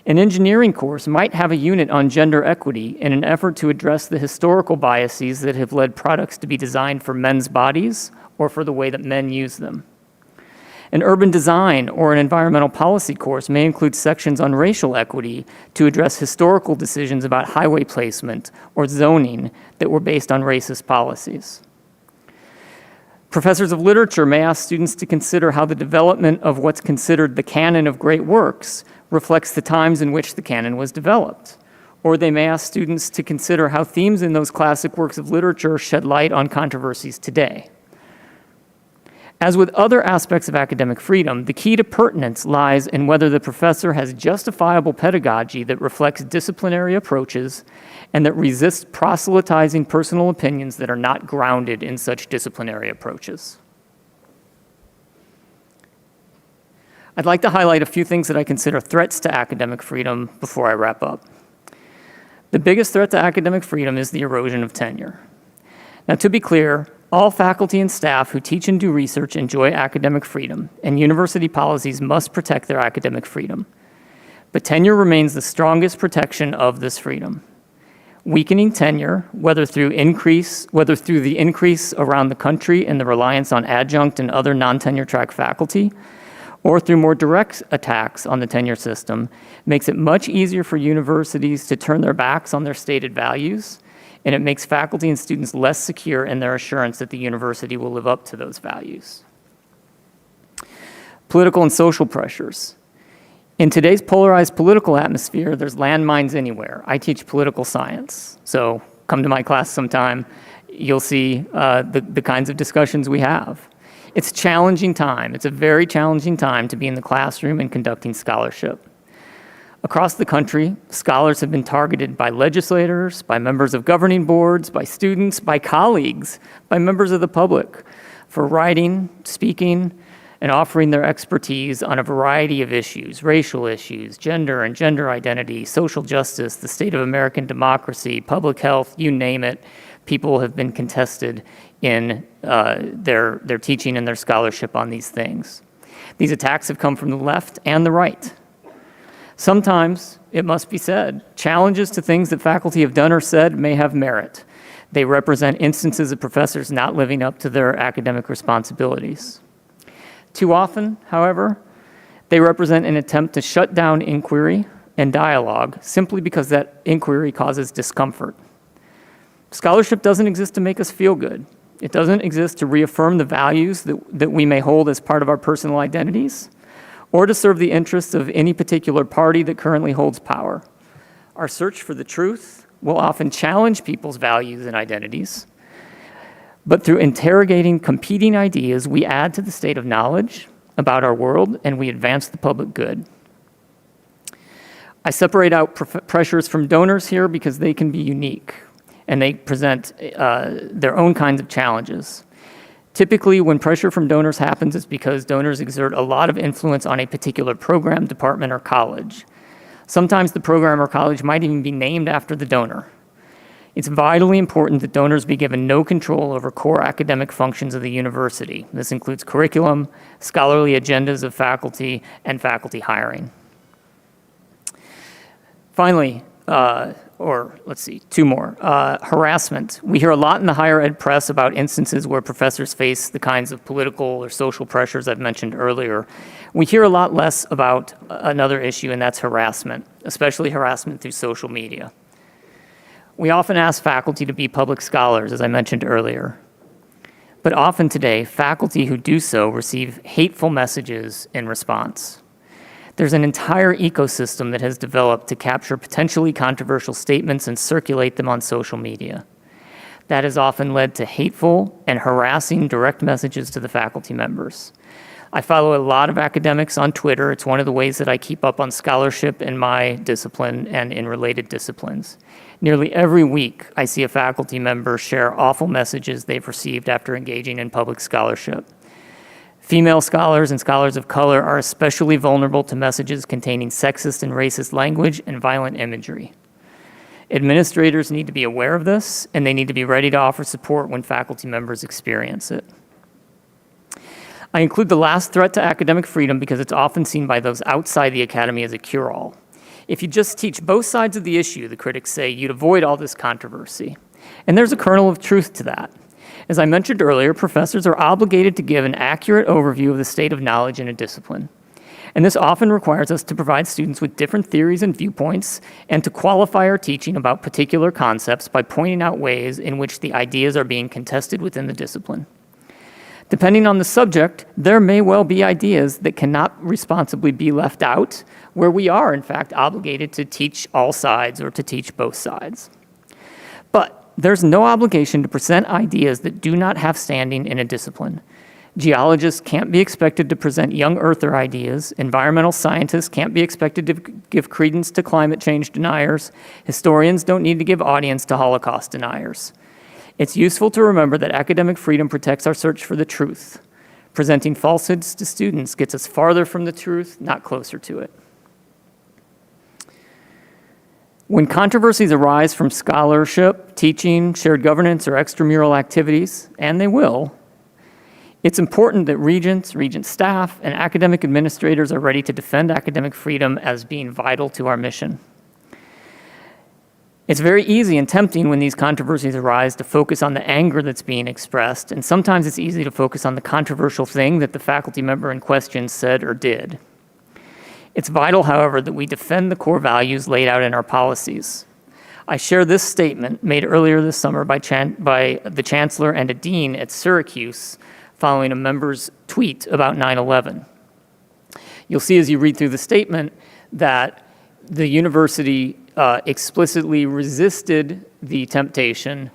an engineering course might have a unit on gender equity in an effort to address the historical biases that have led products to be designed for men's bodies or for the way that men use them. An urban design or an environmental policy course may include sections on racial equity to address historical decisions about highway placement or zoning that were based on racist policies. Professors of literature may ask students to consider how the development of what's considered the canon of great works reflects the times in which the canon was developed. Or they may ask students to consider how themes in those classic works of literature shed light on controversies today. As with other aspects of academic freedom, the key to pertinence lies in whether the professor has justifiable pedagogy that reflects disciplinary approaches and that resists proselytizing personal opinions that are not grounded in such disciplinary approaches. I'd like to highlight a few things that I consider threats to academic freedom before I wrap up. The biggest threat to academic freedom is the erosion of tenure. Now, to be clear, all faculty and staff who teach and do research enjoy academic freedom, and university policies must protect their academic freedom. But tenure remains the strongest protection of this freedom. Weakening tenure, whether through the increase around the country in the reliance on adjunct and other non-tenure track faculty, or through more direct attacks on the tenure system, makes it much easier for universities to turn their backs on their stated values, and it makes faculty and students less secure in their assurance that the university will live up to those values. Political and social pressures. In today's polarized political atmosphere, there's landmines anywhere. I teach political science, so come to my class sometime, you'll see the kinds of discussions we have. It's a challenging time. It's a very challenging time to be in the classroom and conducting scholarship. Across the country, scholars have been targeted by legislators, by members of governing boards, by students, by colleagues, by members of the public for writing, speaking, and offering their expertise on a variety of issues: racial issues, gender and gender identity, social justice, the state of American democracy, public health, you name it. People have been contested in their teaching and their scholarship on these things. These attacks have come from the left and the right. Sometimes, it must be said, challenges to things that faculty have done or said may have merit. They represent instances of professors not living up to their academic responsibilities. Too often, however, they represent an attempt to shut down inquiry and dialogue simply because that inquiry causes discomfort. Scholarship doesn't exist to make us feel good. It doesn't exist to reaffirm the values that we may hold as part of our personal identities, or to serve the interests of any particular party that currently holds power. Our search for the truth will often challenge people's values and identities, but through interrogating competing ideas, we add to the state of knowledge about our world and we advance the public good. I separate out pressures from donors here because they can be unique and they present their own kinds of challenges. Typically, when pressure from donors happens, it's because donors exert a lot of influence on a particular program, department, or college. Sometimes the program or college might even be named after the donor. It's vitally important that donors be given no control over core academic functions of the university. This includes curriculum, scholarly agendas of faculty, and faculty hiring. Finally, two more. Harassment. We hear a lot in the higher ed press about instances where professors face the kinds of political or social pressures I've mentioned earlier. We hear a lot less about another issue, and that's harassment, especially harassment through social media. We often ask faculty to be public scholars, as I mentioned earlier. But often today, faculty who do so receive hateful messages in response. There's an entire ecosystem that has developed to capture potentially controversial statements and circulate them on social media. That has often led to hateful and harassing direct messages to the faculty members. I follow a lot of academics on Twitter. It's one of the ways that I keep up on scholarship in my discipline and in related disciplines. Nearly every week, I see a faculty member share awful messages they've received after engaging in public scholarship. Female scholars and scholars of color are especially vulnerable to messages containing sexist and racist language and violent imagery. Administrators need to be aware of this, and they need to be ready to offer support when faculty members experience it. I include the last threat to academic freedom because it's often seen by those outside the academy as a cure-all. If you just teach both sides of the issue, the critics say, you'd avoid all this controversy. And there's a kernel of truth to that. As I mentioned earlier, professors are obligated to give an accurate overview of the state of knowledge in a discipline. And this often requires us to provide students with different theories and viewpoints and to qualify our teaching about particular concepts by pointing out ways in which the ideas are being contested within the discipline. Depending on the subject, there may well be ideas that cannot responsibly be left out, where we are, in fact, obligated to teach all sides or to teach both sides. But there's no obligation to present ideas that do not have standing in a discipline. Geologists can't be expected to present young earther ideas. Environmental scientists can't be expected to give credence to climate change deniers. Historians don't need to give audience to Holocaust deniers. It's useful to remember that academic freedom protects our search for the truth. Presenting falsehoods to students gets us farther from the truth, not closer to it. When controversies arise from scholarship, teaching, shared governance, or extramural activities, and they will, it's important that regents, regent staff, and academic administrators are ready to defend academic freedom as being vital to our mission. It's very easy and tempting when these controversies arise to focus on the anger that's being expressed, and sometimes it's easy to focus on the controversial thing that the faculty member in question said or did. It's vital, however, that we defend the core values laid out in our policies. I share this statement made earlier this summer by the chancellor and a dean at Syracuse following a member's tweet about 9/11. You'll see as you read through the statement that the university explicitly resisted the temptation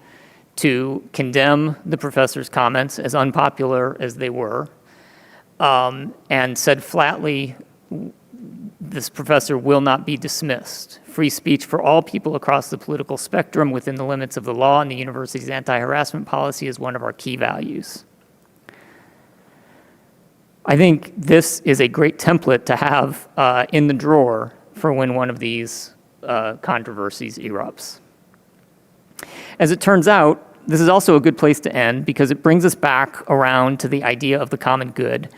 to condemn the professor's comments, as unpopular as they were, and said flatly, this professor will not be dismissed. Free speech for all people across the political spectrum within the limits of the law and the university's anti-harassment policy is one of our key values. I think this is a great template to have in the drawer for when one of these controversies erupts. As it turns out, this is also a good place to end because it brings us back around to the idea of the common good.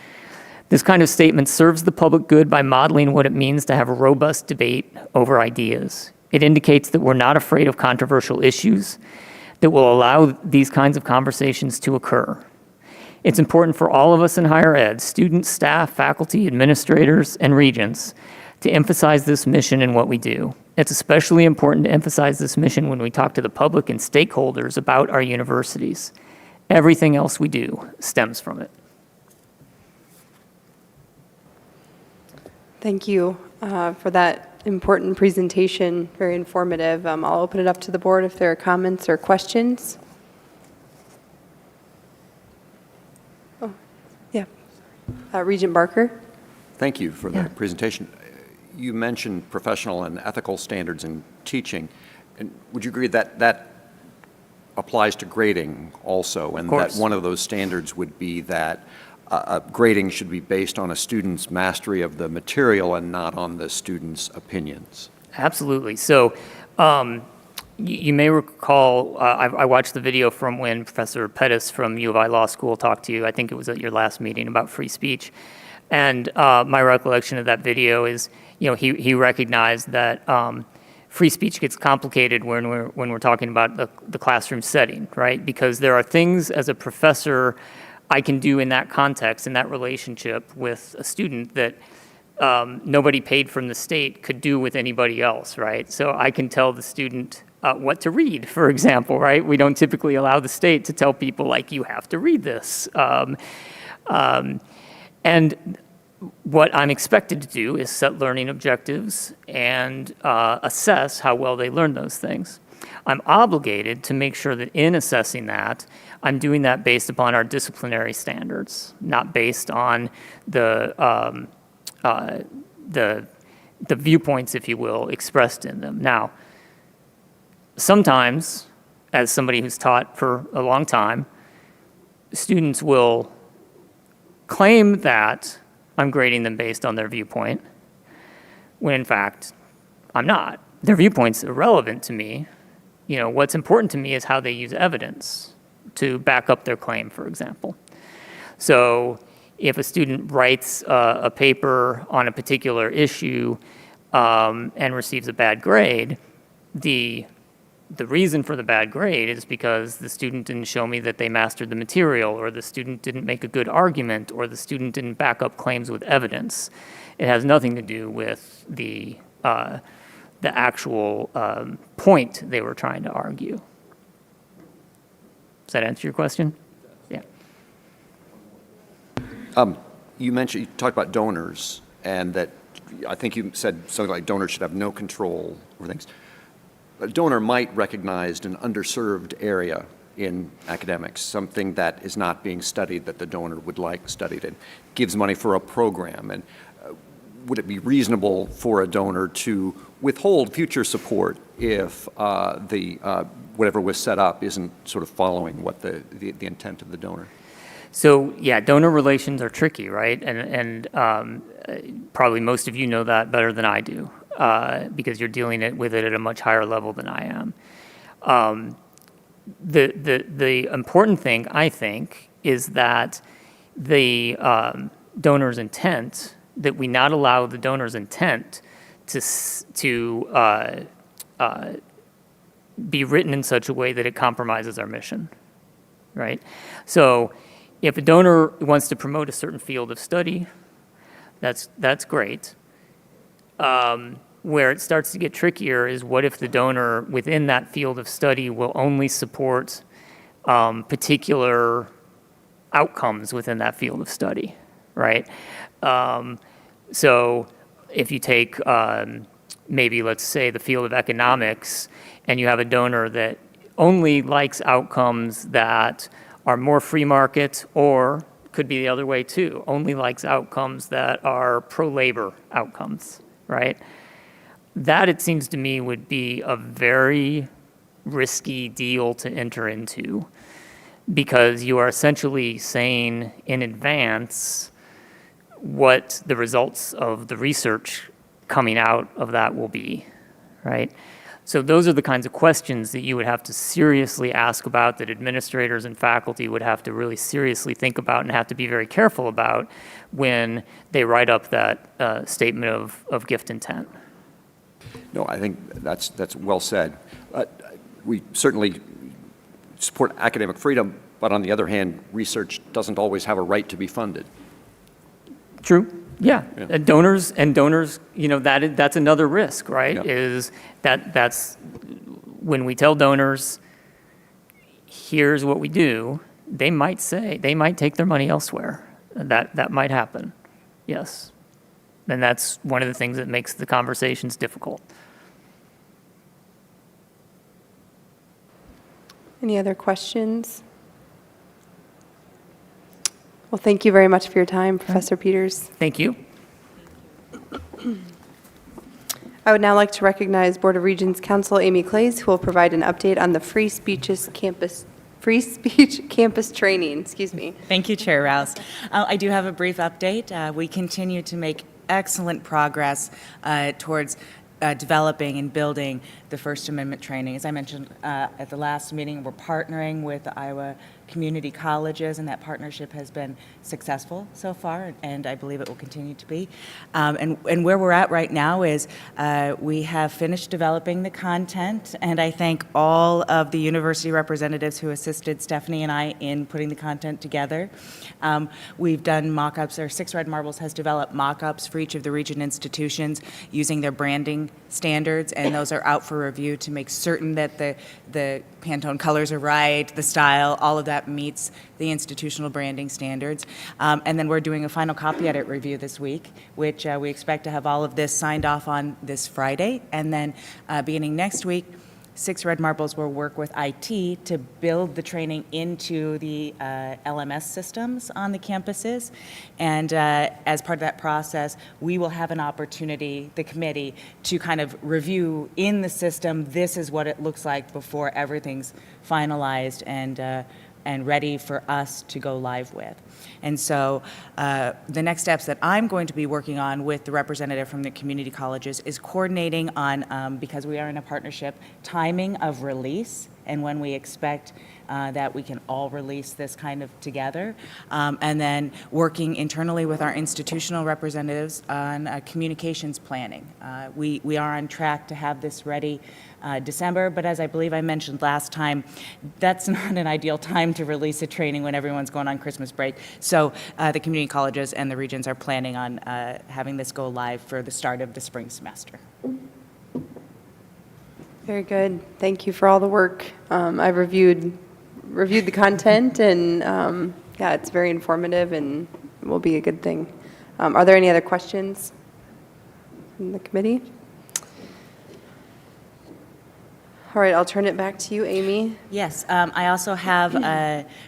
This kind of statement serves the public good by modeling what it means to have a robust debate over ideas. It indicates that we're not afraid of controversial issues, that will allow these kinds of conversations to occur. It's important for all of us in higher ed, students, staff, faculty, administrators, and regents, to emphasize this mission in what we do. It's especially important to emphasize this mission when we talk to the public and stakeholders about our universities. Everything else we do stems from it. Thank you for that important presentation, very informative. I'll open it up to the board if there are comments or questions. Oh, yeah. Regent Barker. Thank you for the presentation. You mentioned professional and ethical standards in teaching. And would you agree that that applies to grading also? And that one of those standards would be that grading should be based on a student's mastery of the material and not on the student's opinions? Absolutely. So you may recall, I watched the video from when Professor Pettis from U of I Law School talked to you. I think it was at your last meeting about free speech. And my recollection of that video is, he recognized that free speech gets complicated when we're talking about the classroom setting, right? Because there are things as a professor I can do in that context, in that relationship with a student that nobody paid from the state could do with anybody else, right? So I can tell the student what to read, for example, right? We don't typically allow the state to tell people, like, you have to read this. And what I'm expected to do is set learning objectives and assess how well they learn those things. I'm obligated to make sure that in assessing that, I'm doing that based upon our disciplinary standards, not based on the viewpoints, if you will, expressed in them. Now, sometimes, as somebody who's taught for a long time, students will claim that I'm grading them based on their viewpoint, when in fact, I'm not. Their viewpoint's irrelevant to me. What's important to me is how they use evidence to back up their claim, for example. So if a student writes a paper on a particular issue and receives a bad grade, the reason for the bad grade is because the student didn't show me that they mastered the material, or the student didn't make a good argument, or the student didn't back up claims with evidence. It has nothing to do with the actual point they were trying to argue. Does that answer your question? Yeah. You talked about donors, and that I think you said something like donors should have no control over things. A donor might recognize an underserved area in academics, something that is not being studied that the donor would like studied, and gives money for a program. And would it be reasonable for a donor to withhold future support if whatever was set up isn't sort of following what the intent of the donor? So yeah, donor relations are tricky, right? And probably most of you know that better than I do, because you're dealing with it at a much higher level than I am. The important thing, I think, is that the donor's intent, that we not allow the donor's intent to be written in such a way that it compromises our mission, right? So if a donor wants to promote a certain field of study, that's great. Where it starts to get trickier is what if the donor within that field of study will only support particular outcomes within that field of study, right? So if you take maybe, let's say, the field of economics, and you have a donor that only likes outcomes that are more free market, or could be the other way too, only likes outcomes that are pro-labor outcomes, right? That, it seems to me, would be a very risky deal to enter into, because you are essentially saying in advance what the results of the research coming out of that will be, right? So those are the kinds of questions that you would have to seriously ask about, that administrators and faculty would have to really seriously think about and have to be very careful about when they write up that statement of gift intent. No, I think that's well said. We certainly support academic freedom, but on the other hand, research doesn't always have a right to be funded. True. Yeah. Donors, you know, that's another risk, right? Yeah. Is that's when we tell donors, here's what we do, they might take their money elsewhere. That might happen. Yes. And that's one of the things that makes the conversations difficult. Any other questions? Well, thank you very much for your time, Professor Peters. Thank you. I would now like to recognize Board of Regents Counsel Amy Clays, who will provide an update on the Free Speech Campus Training. Excuse me. Thank you, Chair Rouse. I do have a brief update. We continue to make excellent progress towards developing and building the First Amendment training. As I mentioned at the last meeting, we're partnering with the Iowa community colleges, and that partnership has been successful so far, and I believe it will continue to be. And where we're at right now is we have finished developing the content, and I thank all of the university representatives who assisted Stephanie and I in putting the content together. We've done mock-ups, or Six Red Marbles has developed mock-ups for each of the Regent institutions using their branding standards, and those are out for review to make certain that the Pantone colors are right, the style, all of that meets the institutional branding standards. And then we're doing a final copy edit review this week, which we expect to have all of this signed off on this Friday. And then beginning next week, Six Red Marbles will work with IT to build the training into the LMS systems on the campuses. And as part of that process, we will have an opportunity, the committee, to kind of review in the system, this is what it looks like before everything's finalized and ready for us to go live with. And so the next steps that I'm going to be working on with the representative from the community colleges is coordinating on, because we are in a partnership, timing of release and when we expect that we can all release this kind of together. And then working internally with our institutional representatives on communications planning. We are on track to have this ready December, but as I believe I mentioned last time, that's not an ideal time to release a training when everyone's going on Christmas break. So the community colleges and the Regents are planning on having this go live for the start of the spring semester. Very good. Thank you for all the work. I've reviewed the content, and yeah, it's very informative and will be a good thing. Are there any other questions from the committee? All right, I'll turn it back to you, Amy. Yes, I also have,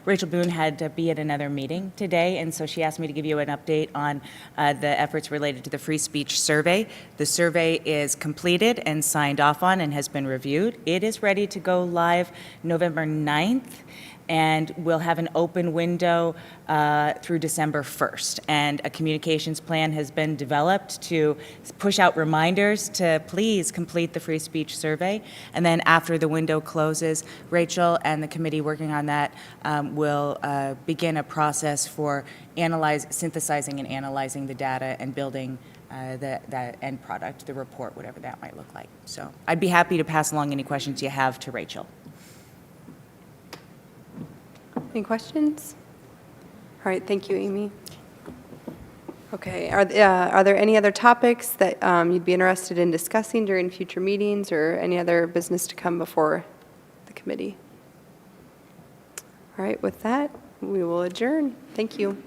Rachel Boone had to be at another meeting today, and so she asked me to give you an update on the efforts related to the free speech survey. The survey is completed and signed off on and has been reviewed. It is ready to go live November 9th, and we'll have an open window through December 1st. And a communications plan has been developed to push out reminders to please complete the free speech survey. And then after the window closes, Rachel and the committee working on that will begin a process for synthesizing and analyzing the data and building the end product, the report, whatever that might look like. So I'd be happy to pass along any questions you have to Rachel. Any questions? All right, thank you, Amy. Okay, are there any other topics that you'd be interested in discussing during future meetings or any other business to come before the committee? All right, with that, we will adjourn. Thank you.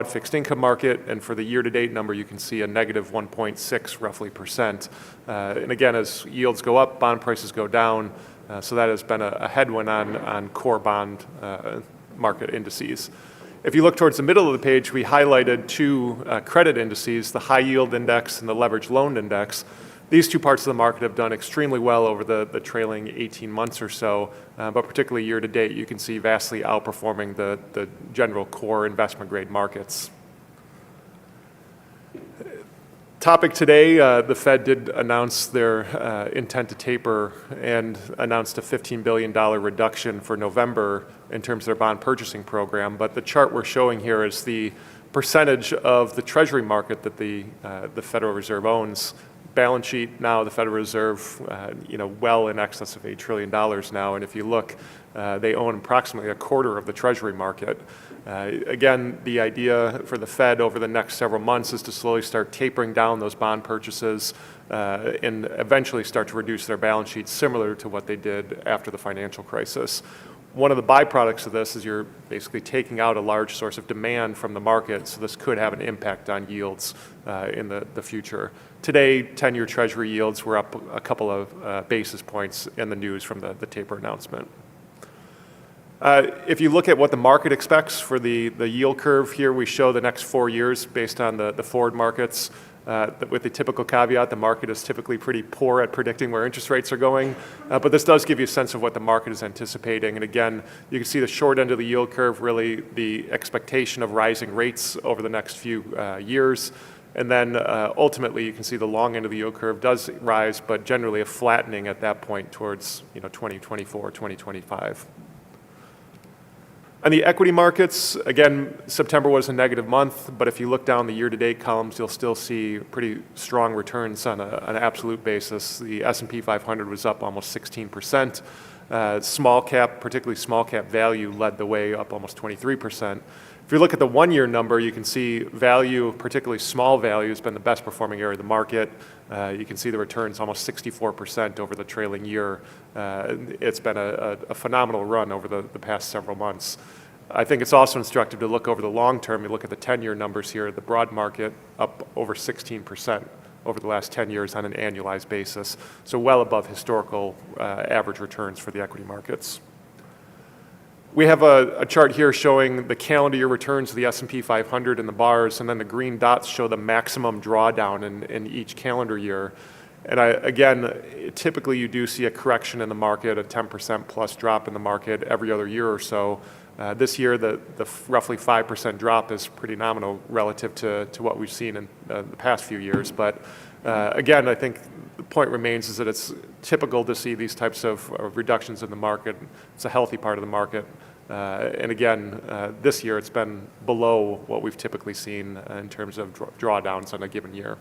fixed income market, and for the year-to-date number, you can see a negative 1.6 roughly percent. And again, as yields go up, bond prices go down, so that has been a headwind on core bond market indices. If you look towards the middle of the page, we highlighted two credit indices, the high yield index and the leveraged loan index. These two parts of the market have done extremely well over the trailing 18 months or so, but particularly year to date, you can see vastly outperforming the general core investment grade markets. Topic today, the Fed did announce their intent to taper and announced a $15 billion reduction for November in terms of their bond purchasing program. But the chart we're showing here is the percentage of the Treasury market that the Federal Reserve owns. Balance sheet now, the Federal Reserve, well in excess of $8 trillion now. And if you look, they own approximately a quarter of the Treasury market. Again, the idea for the Fed over the next several months is to slowly start tapering down those bond purchases and eventually start to reduce their balance sheets similar to what they did after the financial crisis. One of the byproducts of this is you're basically taking out a large source of demand from the market, so this could have an impact on yields in the future. Today, 10-year Treasury yields were up a couple of basis points in the news from the taper announcement. If you look at what the market expects for the yield curve here, we show the next 4 years based on the forward markets. With the typical caveat, the market is typically pretty poor at predicting where interest rates are going, but this does give you a sense of what the market is anticipating. And again, you can see the short end of the yield curve, really the expectation of rising rates over the next few years. And then ultimately, you can see the long end of the yield curve does rise, but generally a flattening at that point towards 2024, 2025. On the equity markets, again, September was a negative month, but if you look down the year-to-date columns, you'll still see pretty strong returns on an absolute basis. The S&P 500 was up almost 16%. Small cap, particularly small cap value, led the way up almost 23%. If you look at the one-year number, you can see value, particularly small value, has been the best performing area of the market. You can see the returns almost 64% over the trailing year. It's been a phenomenal run over the past several months. I think it's also instructive to look over the long term. You look at the 10-year numbers here, the broad market up over 16% over the last 10 years on an annualized basis, so well above historical average returns for the equity markets. We have a chart here showing the calendar year returns of the S&P 500 in the bars, and then the green dots show the maximum drawdown in each calendar year. And again, typically you do see a correction in the market, a 10% plus drop in the market every other year or so. This year, the roughly 5% drop is pretty nominal relative to what we've seen in the past few years. But again, I think the point remains is that it's typical to see these types of reductions in the market. It's a healthy part of the market. And again, this year it's been below what we've typically seen in terms of drawdowns on a given year.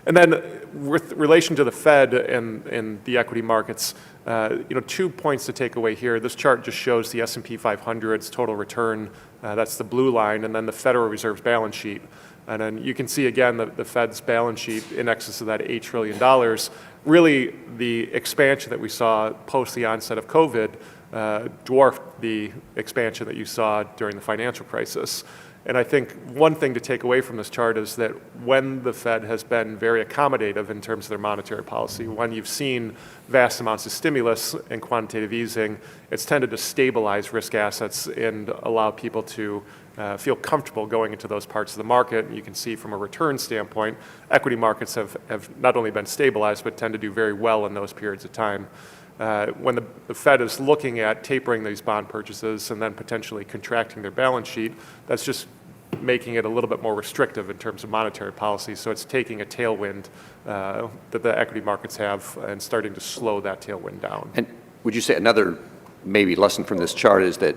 And then with relation to the Fed and the equity markets, 2 points to take away here. This chart just shows the S&P 500's total return. That's the blue line, and then the Federal Reserve's balance sheet. And then you can see again the Fed's balance sheet in excess of that $8 trillion. Really, the expansion that we saw post the onset of COVID dwarfed the expansion that you saw during the financial crisis. And I think one thing to take away from this chart is that when the Fed has been very accommodative in terms of their monetary policy, when you've seen vast amounts of stimulus and quantitative easing, it's tended to stabilize risk assets and allow people to feel comfortable going into those parts of the market. And you can see from a return standpoint, equity markets have not only been stabilized, but tend to do very well in those periods of time. When the Fed is looking at tapering these bond purchases and then potentially contracting their balance sheet, that's just making it a little bit more restrictive in terms of monetary policy. So it's taking a tailwind that the equity markets have and starting to slow that tailwind down. And would you say another maybe lesson from this chart is that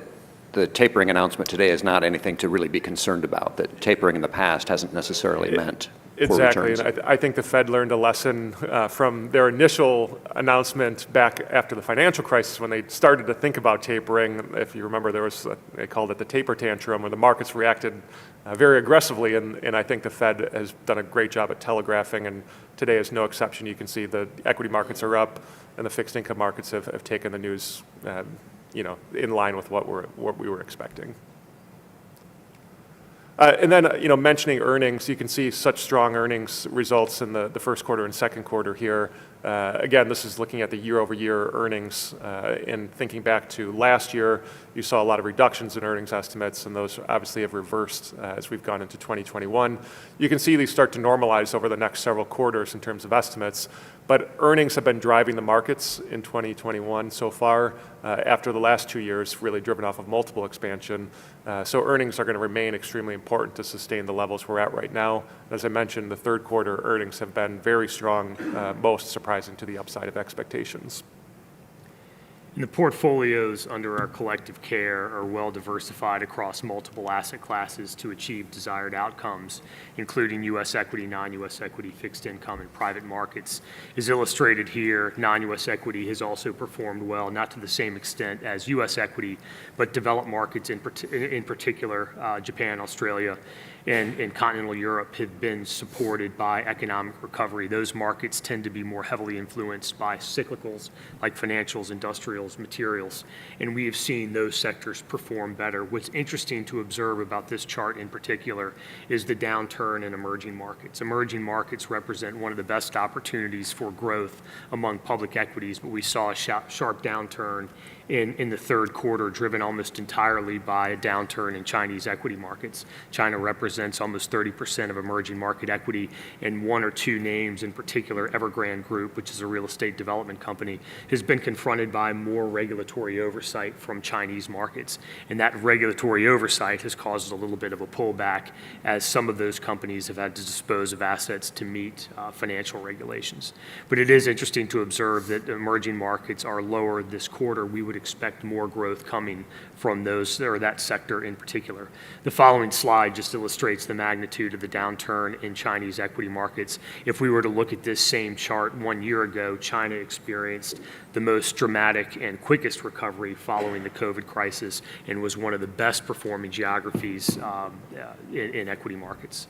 the tapering announcement today is not anything to really be concerned about, that tapering in the past hasn't necessarily meant Exactly, and I think the Fed learned a lesson from their initial announcement back after the financial crisis when they started to think about tapering. If you remember, they called it the taper tantrum, where the markets reacted very aggressively, and I think the Fed has done a great job at telegraphing, and today is no exception. You can see the equity markets are up, and the fixed income markets have taken the news in line with what we were expecting. And then, mentioning earnings, you can see such strong earnings results in the first quarter and second quarter here. Again, this is looking at the year-over-year earnings. And thinking back to last year, you saw a lot of reductions in earnings estimates, and those obviously have reversed as we've gone into 2021. You can see these start to normalize over the next several quarters in terms of estimates, but earnings have been driving the markets in 2021 so far, after the last 2 years, really driven off of multiple expansion. So earnings are going to remain extremely important to sustain the levels we're at right now. As I mentioned, the third quarter earnings have been very strong, most surprising to the upside of expectations. And the portfolios under our collective care are well diversified across multiple asset classes to achieve desired outcomes, including U.S. equity, non-U.S. equity, fixed income, and private markets. As illustrated here, non-U.S. equity has also performed well, not to the same extent as U.S. equity, but developed markets in particular, Japan, Australia, and continental Europe have been supported by economic recovery. Those markets tend to be more heavily influenced by cyclicals like financials, industrials, materials, and we have seen those sectors perform better. What's interesting to observe about this chart in particular is the downturn in emerging markets. Emerging markets represent one of the best opportunities for growth among public equities, but we saw a sharp downturn in the third quarter, driven almost entirely by a downturn in Chinese equity markets. China represents almost 30% of emerging market equity, and one or two names in particular, Evergrande Group, which is a real estate development company, has been confronted by more regulatory oversight from Chinese markets. And that regulatory oversight has caused a little bit of a pullback as some of those companies have had to dispose of assets to meet financial regulations. But it is interesting to observe that emerging markets are lower this quarter. We would expect more growth coming from those, or that sector in particular. The following slide just illustrates the magnitude of the downturn in Chinese equity markets. If we were to look at this same chart 1 year ago, China experienced the most dramatic and quickest recovery following the COVID crisis and was one of the best performing geographies in equity markets.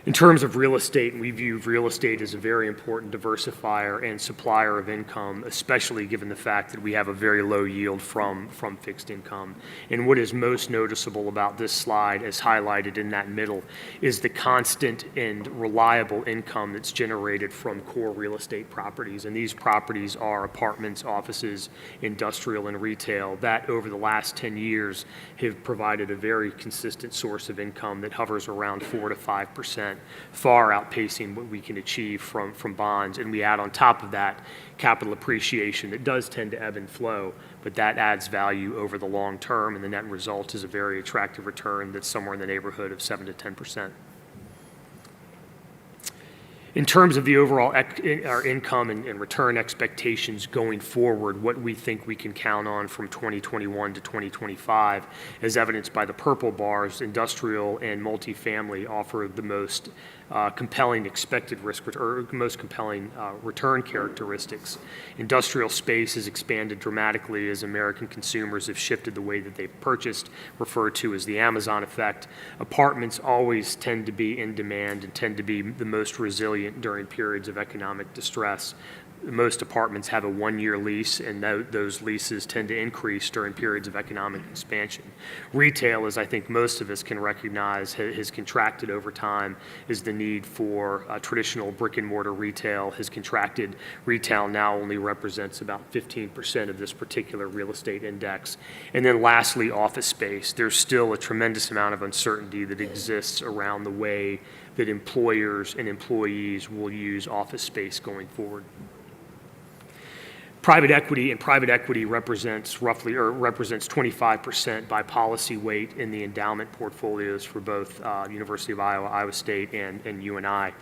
In terms of real estate, we view real estate as a very important diversifier and supplier of income, especially given the fact that we have a very low yield from fixed income. And what is most noticeable about this slide, as highlighted in that middle, is the constant and reliable income that's generated from core real estate properties. And these properties are apartments, offices, industrial, and retail that over the last 10 years have provided a very consistent source of income that hovers around 4 to 5%. Far outpacing what we can achieve from bonds. And we add on top of that capital appreciation that does tend to ebb and flow, but that adds value over the long term, and the net result is a very attractive return that's somewhere in the neighborhood of 7 to 10%. In terms of the overall our income and return expectations going forward, what we think we can count on from 2021 to 2025, as evidenced by the purple bars, industrial and multifamily offer the most compelling expected risk or most compelling return characteristics. Industrial space has expanded dramatically as American consumers have shifted the way that they've purchased, referred to as the Amazon effect. Apartments always tend to be in demand and tend to be the most resilient during periods of economic distress. Most apartments have a 1-year lease, and those leases tend to increase during periods of economic expansion. Retail, as I think most of us can recognize, has contracted over time as the need for traditional brick and mortar retail has contracted. Retail now only represents about 15% of this particular real estate index. And then lastly, office space. There's still a tremendous amount of uncertainty that exists around the way that employers and employees will use office space going forward. Private equity represents roughly, or represents 25% by policy weight in the endowment portfolios for both University of Iowa, Iowa State, and UNI.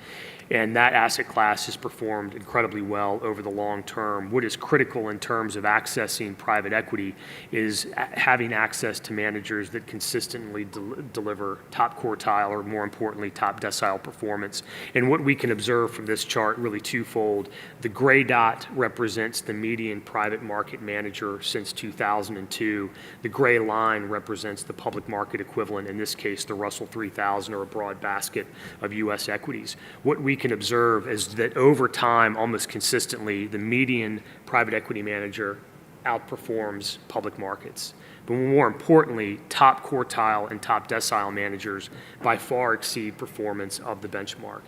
And that asset class has performed incredibly well over the long term. What is critical in terms of accessing private equity is having access to managers that consistently deliver top quartile, or more importantly, top decile performance. And what we can observe from this chart, really twofold. The gray dot represents the median private market manager since 2002. The gray line represents the public market equivalent, in this case, the Russell 3000, or a broad basket of U.S. equities. What we can observe is that over time, almost consistently, the median private equity manager outperforms public markets. But more importantly, top quartile and top decile managers by far exceed performance of the benchmark.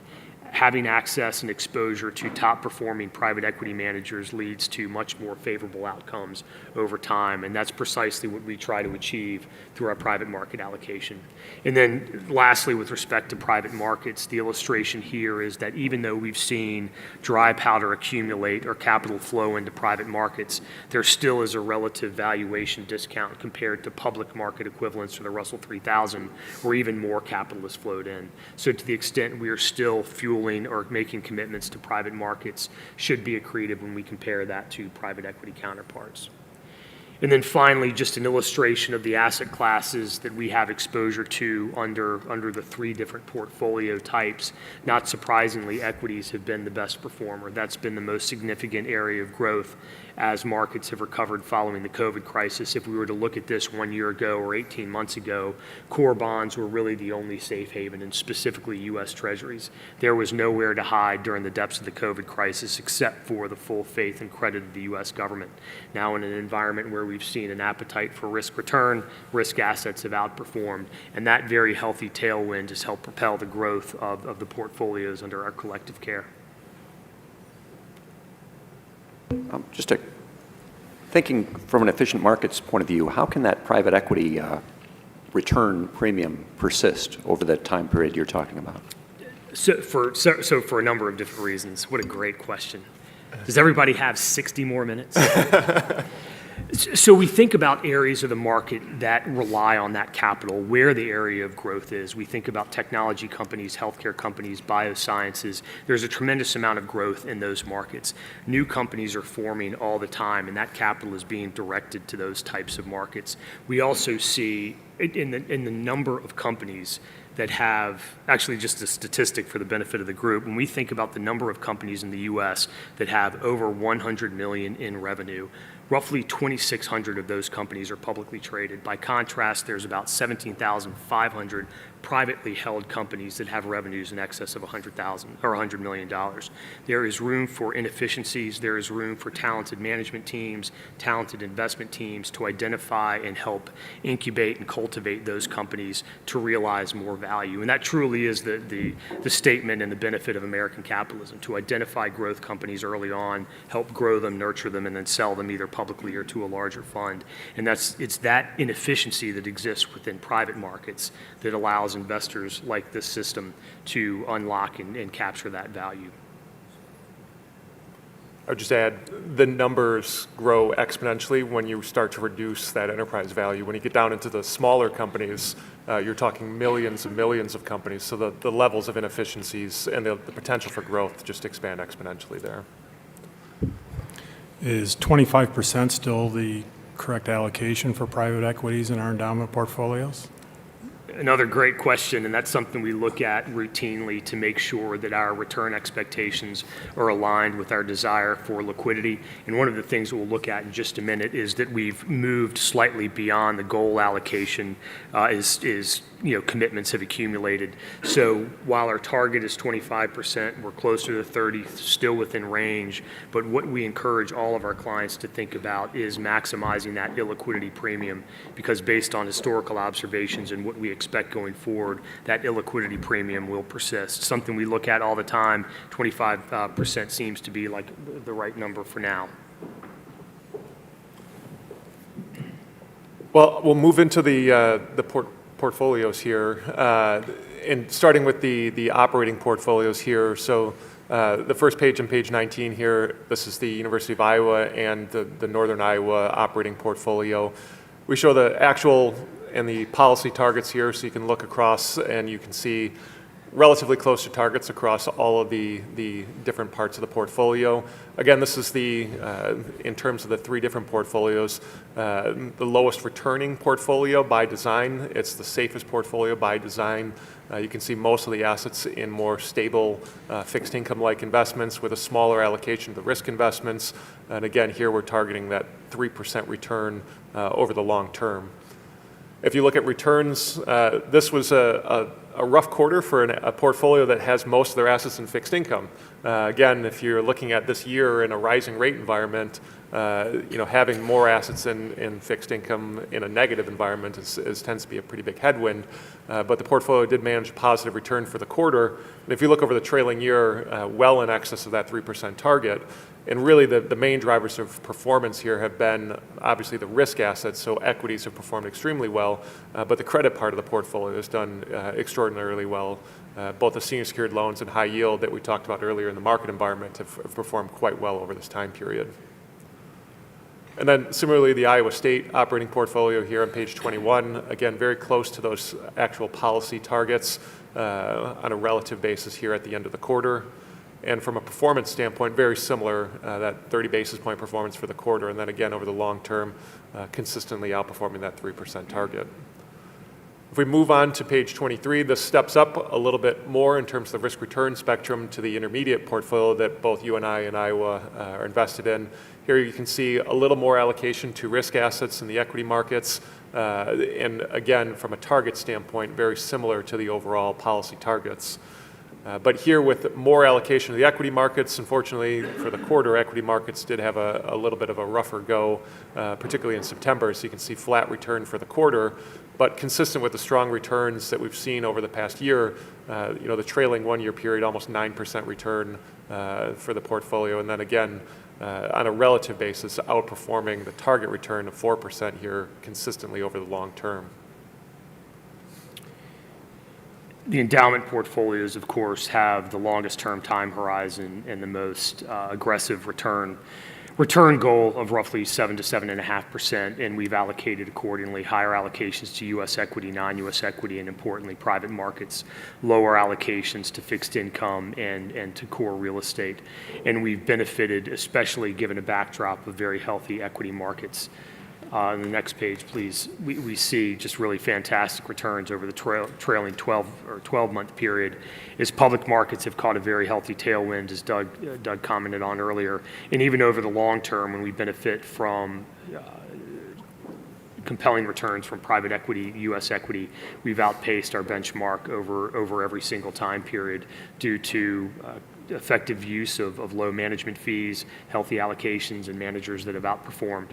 Having access and exposure to top-performing private equity managers leads to much more favorable outcomes over time, and that's precisely what we try to achieve through our private market allocation. And then lastly, with respect to private markets, the illustration here is that even though we've seen dry powder accumulate or capital flow into private markets, there still is a relative valuation discount compared to public market equivalents to the Russell 3000, where even more capital has flowed in. So to the extent we are still fueling or making commitments to private markets should be accretive when we compare that to private equity counterparts. And then finally, just an illustration of the asset classes that we have exposure to under the three different portfolio types. Not surprisingly, equities have been the best performer. That's been the most significant area of growth as markets have recovered following the COVID crisis. If we were to look at this 1 year ago or 18 months ago, core bonds were really the only safe haven, and specifically U.S. Treasuries. There was nowhere to hide during the depths of the COVID crisis except for the full faith and credit of the U.S. government. Now in an environment where we've seen an appetite for risk return, risk assets have outperformed, and that very healthy tailwind has helped propel the growth of the portfolios under our collective care. Thinking from an efficient markets point of view, how can that private equity return premium persist over that time period you're talking about? So for a number of different reasons. What a great question. Does everybody have 60 more minutes? So we think about areas of the market that rely on that capital, where the area of growth is. We think about technology companies, healthcare companies, biosciences. There's a tremendous amount of growth in those markets. New companies are forming all the time, and that capital is being directed to those types of markets. We also see in the number of companies that have, actually just a statistic for the benefit of the group, when we think about the number of companies in the U.S. that have over 100 million in revenue, roughly 2,600 of those companies are publicly traded. By contrast, there's about 17,500 privately held companies that have revenues in excess of $100 million. There is room for inefficiencies. There is room for talented management teams, talented investment teams to identify and help incubate and cultivate those companies to realize more value. And that truly is the statement and the benefit of American capitalism, to identify growth companies early on, help grow them, nurture them, and then sell them either publicly or to a larger fund. And it's that inefficiency that exists within private markets that allows investors like this system to unlock and capture that value. I would just add, the numbers grow exponentially when you start to reduce that enterprise value. When you get down into the smaller companies, you're talking millions and millions of companies, so the levels of inefficiencies and the potential for growth just expand exponentially there. Is 25% still the correct allocation for private equities in our endowment portfolios? Another great question, and that's something we look at routinely to make sure that our return expectations are aligned with our desire for liquidity. And one of the things we'll look at in just a minute is that we've moved slightly beyond the goal allocation commitments have accumulated. So while our target is 25%, we're closer to 30%, still within range. But what we encourage all of our clients to think about is maximizing that illiquidity premium, because based on historical observations and what we expect going forward, that illiquidity premium will persist. Something we look at all the time. 25% seems to be like the right number for now. Well, we'll move into the portfolios here, and starting with the operating portfolios here. So the first page on page 19 here, this is the University of Iowa and the Northern Iowa operating portfolio. We show the actual and the policy targets here, so you can look across and you can see relatively close to targets across all of the different parts of the portfolio. Again, this is in terms of the three different portfolios, the lowest returning portfolio by design. It's the safest portfolio by design. You can see most of the assets in more stable fixed income-like investments with a smaller allocation to risk investments. And again, here we're targeting that 3% return over the long term. If you look at returns, this was a rough quarter for a portfolio that has most of their assets in fixed income. Again, if you're looking at this year in a rising rate environment, having more assets in fixed income in a negative environment tends to be a pretty big headwind. But the portfolio did manage a positive return for the quarter. And if you look over the trailing year, well in excess of that 3% target. And really the main drivers of performance here have been obviously the risk assets, so equities have performed extremely well, but the credit part of the portfolio has done extraordinarily well. Both the senior secured loans and high yield that we talked about earlier in the market environment have performed quite well over this time period. And then similarly, the Iowa State operating portfolio here on page 21, again, very close to those actual policy targets on a relative basis here at the end of the quarter. And from a performance standpoint, very similar, that 30 basis point performance for the quarter, and then again over the long term, consistently outperforming that 3% target. If we move on to page 23, this steps up a little bit more in terms of the risk-return spectrum to the intermediate portfolio that both you and I in Iowa are invested in. Here you can see a little more allocation to risk assets in the equity markets, and again, from a target standpoint, very similar to the overall policy targets. But here with more allocation to the equity markets, unfortunately for the quarter, equity markets did have a little bit of a rougher go, particularly in September. So you can see flat return for the quarter, but consistent with the strong returns that we've seen over the past year, the trailing 1 year period, almost 9% return for the portfolio. And then again, on a relative basis, outperforming the target return of 4% here consistently over the long term. The endowment portfolios, of course, have the longest term time horizon and the most aggressive return goal of roughly 7 to 7.5%, and we've allocated accordingly higher allocations to U.S. equity, non-U.S. equity, and importantly, private markets, lower allocations to fixed income and to core real estate. And we've benefited, especially given a backdrop of very healthy equity markets. On the next page, please, we see just really fantastic returns over the trailing 12-month period as public markets have caught a very healthy tailwind, as Doug commented on earlier. And even over the long term, when we benefit from compelling returns from private equity, U.S. equity, we've outpaced our benchmark over every single time period due to effective use of low management fees, healthy allocations, and managers that have outperformed.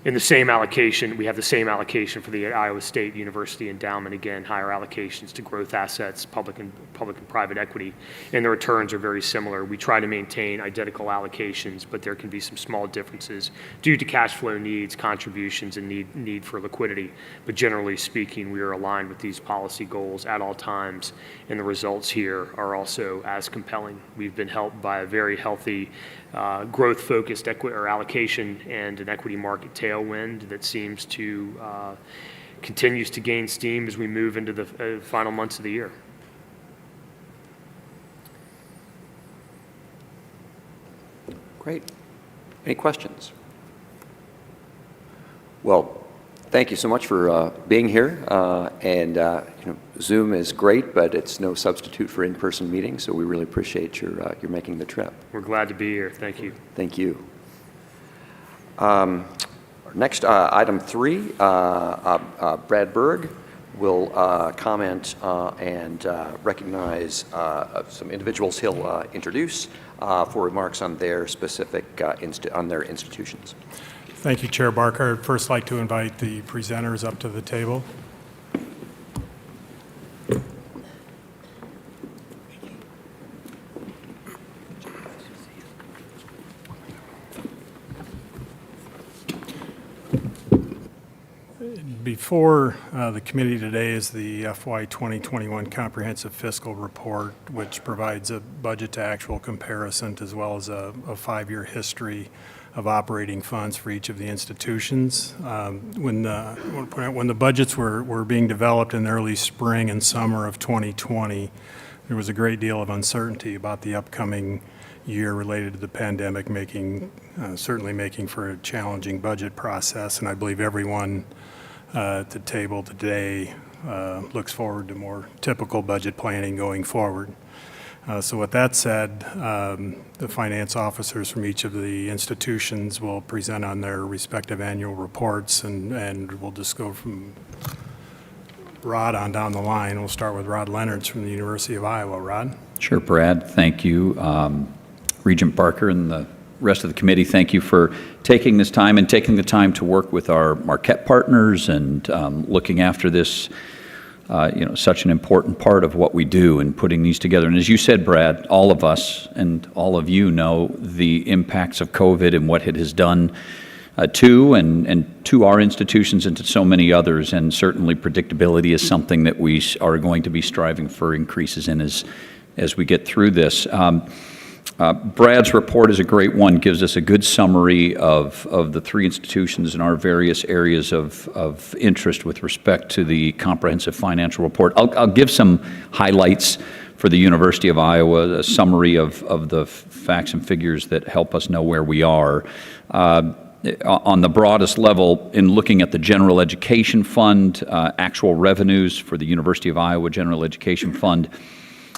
In the same allocation, we have the same allocation for the Iowa State University Endowment, again, higher allocations to growth assets, public and private equity, and the returns are very similar. We try to maintain identical allocations, but there can be some small differences due to cash flow needs, contributions, and need for liquidity. But generally speaking, we are aligned with these policy goals at all times, and the results here are also as compelling. We've been helped by a very healthy growth-focused allocation and an equity market tailwind that seems to continues to gain steam as we move into the final months of the year. Great. Any questions? Well, thank you so much for being here. Zoom is great, but it's no substitute for in-person meetings, so we really appreciate your making the trip. We're glad to be here. Thank you. Thank you. Next, item 3, Brad Berg will comment and recognize some individuals he'll introduce for remarks on their specific on their institutions. Thank you, Chair Barker. I'd first like to invite the presenters up to the table. Before the committee today is the FY 2021 Comprehensive Fiscal Report, which provides a budget to actual comparison as well as a 5-year history of operating funds for each of the institutions. When the budgets were being developed in the early spring and summer of 2020, there was a great deal of uncertainty about the upcoming year related to the pandemic, certainly making for a challenging budget process. And I believe everyone at the table today looks forward to more typical budget planning going forward. So with that said, the finance officers from each of the institutions will present on their respective annual reports, and we'll just go from Rod on down the line. We'll start with Rod Leonards from the University of Iowa. Rod? Sure, Brad. Thank you. Regent Barker and the rest of the committee, thank you for taking this time and taking the time to work with our Marquette partners and looking after this, such an important part of what we do and putting these together. And as you said, Brad, all of us and all of you know the impacts of COVID and what it has done to and to our institutions and to so many others. And certainly predictability is something that we are going to be striving for increases in as we get through this. Brad's report is a great one, gives us a good summary of the three institutions and our various areas of interest with respect to the comprehensive financial report. I'll give some highlights for the University of Iowa, a summary of the facts and figures that help us know where we are. On the broadest level, in looking at the General Education Fund, actual revenues for the University of Iowa General Education Fund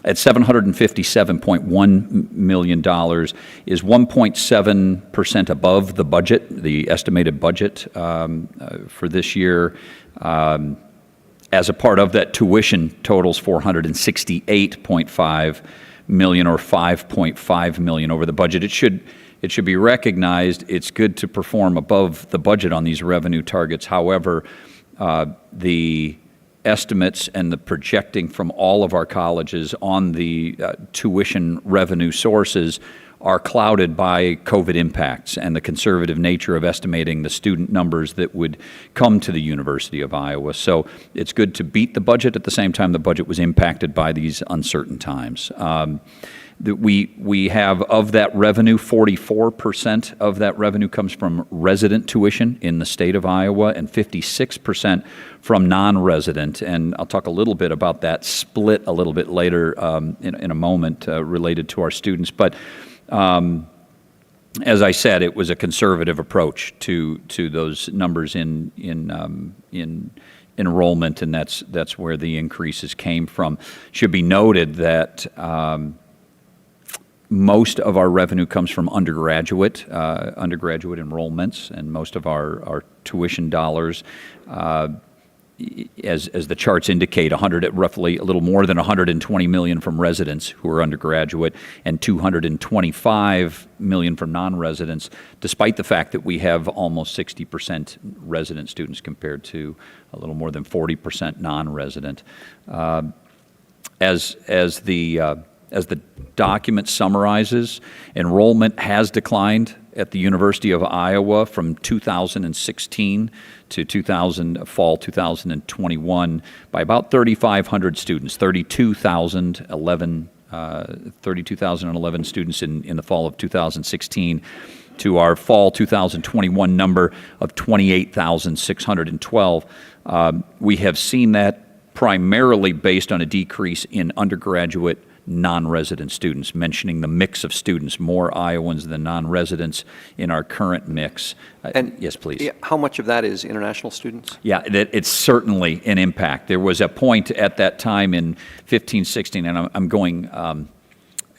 at $757.1 million is 1.7% above the budget, the estimated budget for this year. As a part of that, tuition totals $468.5 million or $5.5 million over the budget. It should be recognized it's good to perform above the budget on these revenue targets. However, the estimates and the projecting from all of our colleges on the tuition revenue sources are clouded by COVID impacts and the conservative nature of estimating the student numbers that would come to the University of Iowa. So it's good to beat the budget. At the same time, the budget was impacted by these uncertain times. We have, of that revenue, 44% of that revenue comes from resident tuition in the state of Iowa and 56% from non-resident. And I'll talk a little bit about that split a little bit later in a moment related to our students. But as I said, it was a conservative approach to those numbers in enrollment, and that's where the increases came from. Should be noted that most of our revenue comes from undergraduate enrollments, and most of our tuition dollars, as the charts indicate, roughly a little more than $120 million from residents who are undergraduate and $225 million from non-residents, despite the fact that we have almost 60% resident students compared to a little more than 40% non-resident. As the document summarizes, enrollment has declined at the University of Iowa from 2016 to fall 2021 by about 3,500 students, 32,011 students in the fall of 2016 to our fall 2021 number of 28,612. We have seen that primarily based on a decrease in undergraduate non-resident students, mentioning the mix of students, more Iowans than non-residents in our current mix. And yes, please. How much of that is international students? Yeah, it's certainly an impact. There was a point at that time in 15, 16, and I'm going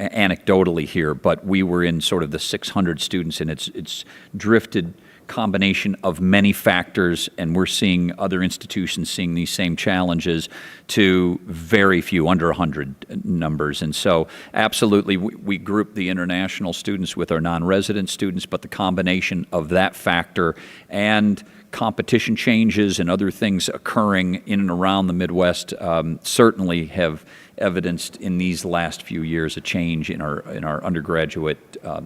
anecdotally here, but we were in sort of the 600 students, and it's drifted combination of many factors, and we're seeing other institutions seeing these same challenges, to very few, under 100 numbers. And so absolutely, we group the international students with our non-resident students, but the combination of that factor and competition changes and other things occurring in and around the Midwest certainly have evidenced in these last few years a change in our undergraduate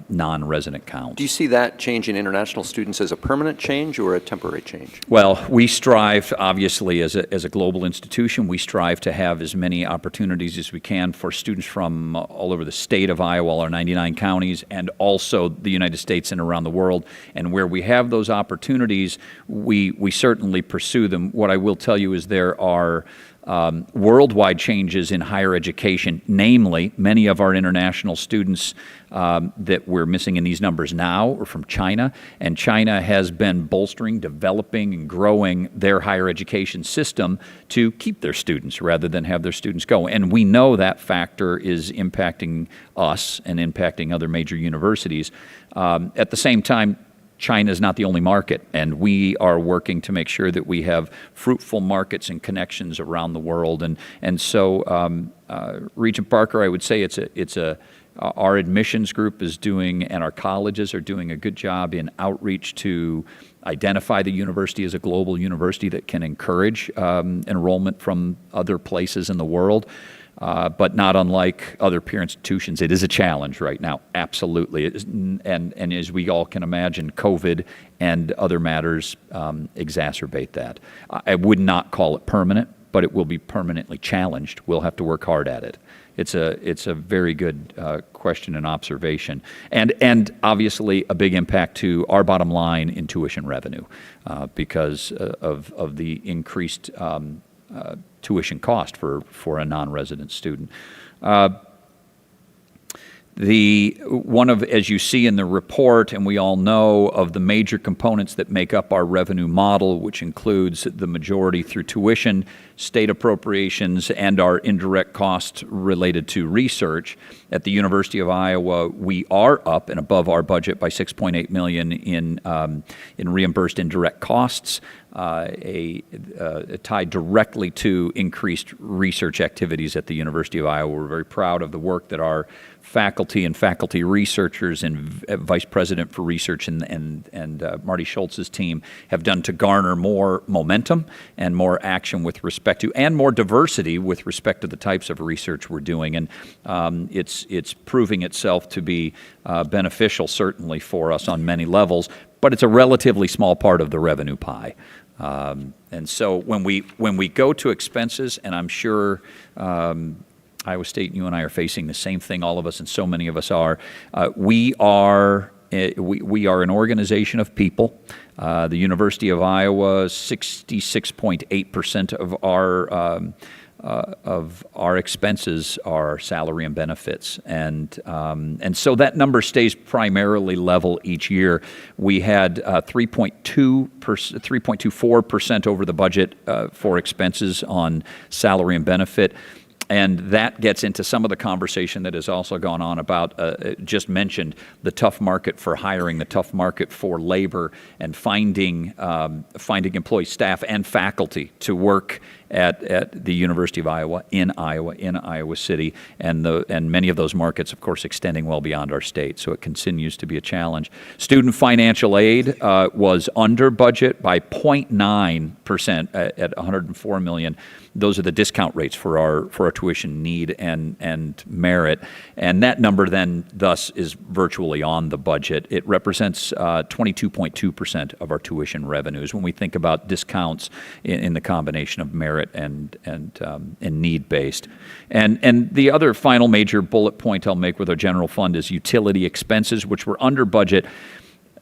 non-resident count. Do you see that change in international students as a permanent change or a temporary change? Well, we strive, obviously, as a global institution, we strive to have as many opportunities as we can for students from all over the state of Iowa, all our 99 counties, and also the United States and around the world. And where we have those opportunities, we certainly pursue them. What I will tell you is there are worldwide changes in higher education, namely many of our international students that we're missing in these numbers now are from China, and China has been bolstering, developing, and growing their higher education system to keep their students rather than have their students go. And we know that factor is impacting us and impacting other major universities. At the same time, China is not the only market, and we are working to make sure that we have fruitful markets and connections around the world. And so, Regent Barker, I would say our admissions group is doing, and our colleges are doing a good job in outreach to identify the university as a global university that can encourage enrollment from other places in the world. But not unlike other peer institutions, it is a challenge right now, absolutely. And as we all can imagine, COVID and other matters exacerbate that. I would not call it permanent, but it will be permanently challenged. We'll have to work hard at it. It's a very good question and observation. And obviously a big impact to our bottom line in tuition revenue because of the increased tuition cost for a non-resident student. As you see in the report, and we all know, of the major components that make up our revenue model, which includes the majority through tuition, state appropriations, and our indirect costs related to research. At the University of Iowa, we are up and above our budget by $6.8 million in reimbursed indirect costs, tied directly to increased research activities at the University of Iowa. We're very proud of the work that our faculty and faculty researchers and Vice President for Research and Marty Schultz's team have done to garner more momentum and more action with respect to, and more diversity with respect to the types of research we're doing. And it's proving itself to be beneficial, certainly, for us on many levels, but it's a relatively small part of the revenue pie. And so when we go to expenses, and I'm sure Iowa State and you and I are facing the same thing, all of us and so many of us are, we are an organization of people. The University of Iowa, 66.8% of our expenses are salary and benefits, and so that number stays primarily level each year. We had 3.24% over the budget for expenses on salary and benefit. And that gets into some of the conversation that has also gone on about, just mentioned, the tough market for hiring, the tough market for labor, and finding employees, staff, and faculty to work at the University of Iowa, in Iowa City, and many of those markets, of course, extending well beyond our state. So it continues to be a challenge. Student financial aid was under budget by 0.9% at $104 million. Those are the discount rates for our tuition need and merit, and that number then thus is virtually on the budget. It represents 22.2% of our tuition revenues when we think about discounts in the combination of merit and need-based. And the other final major bullet point I'll make with our general fund is utility expenses, which were under budget.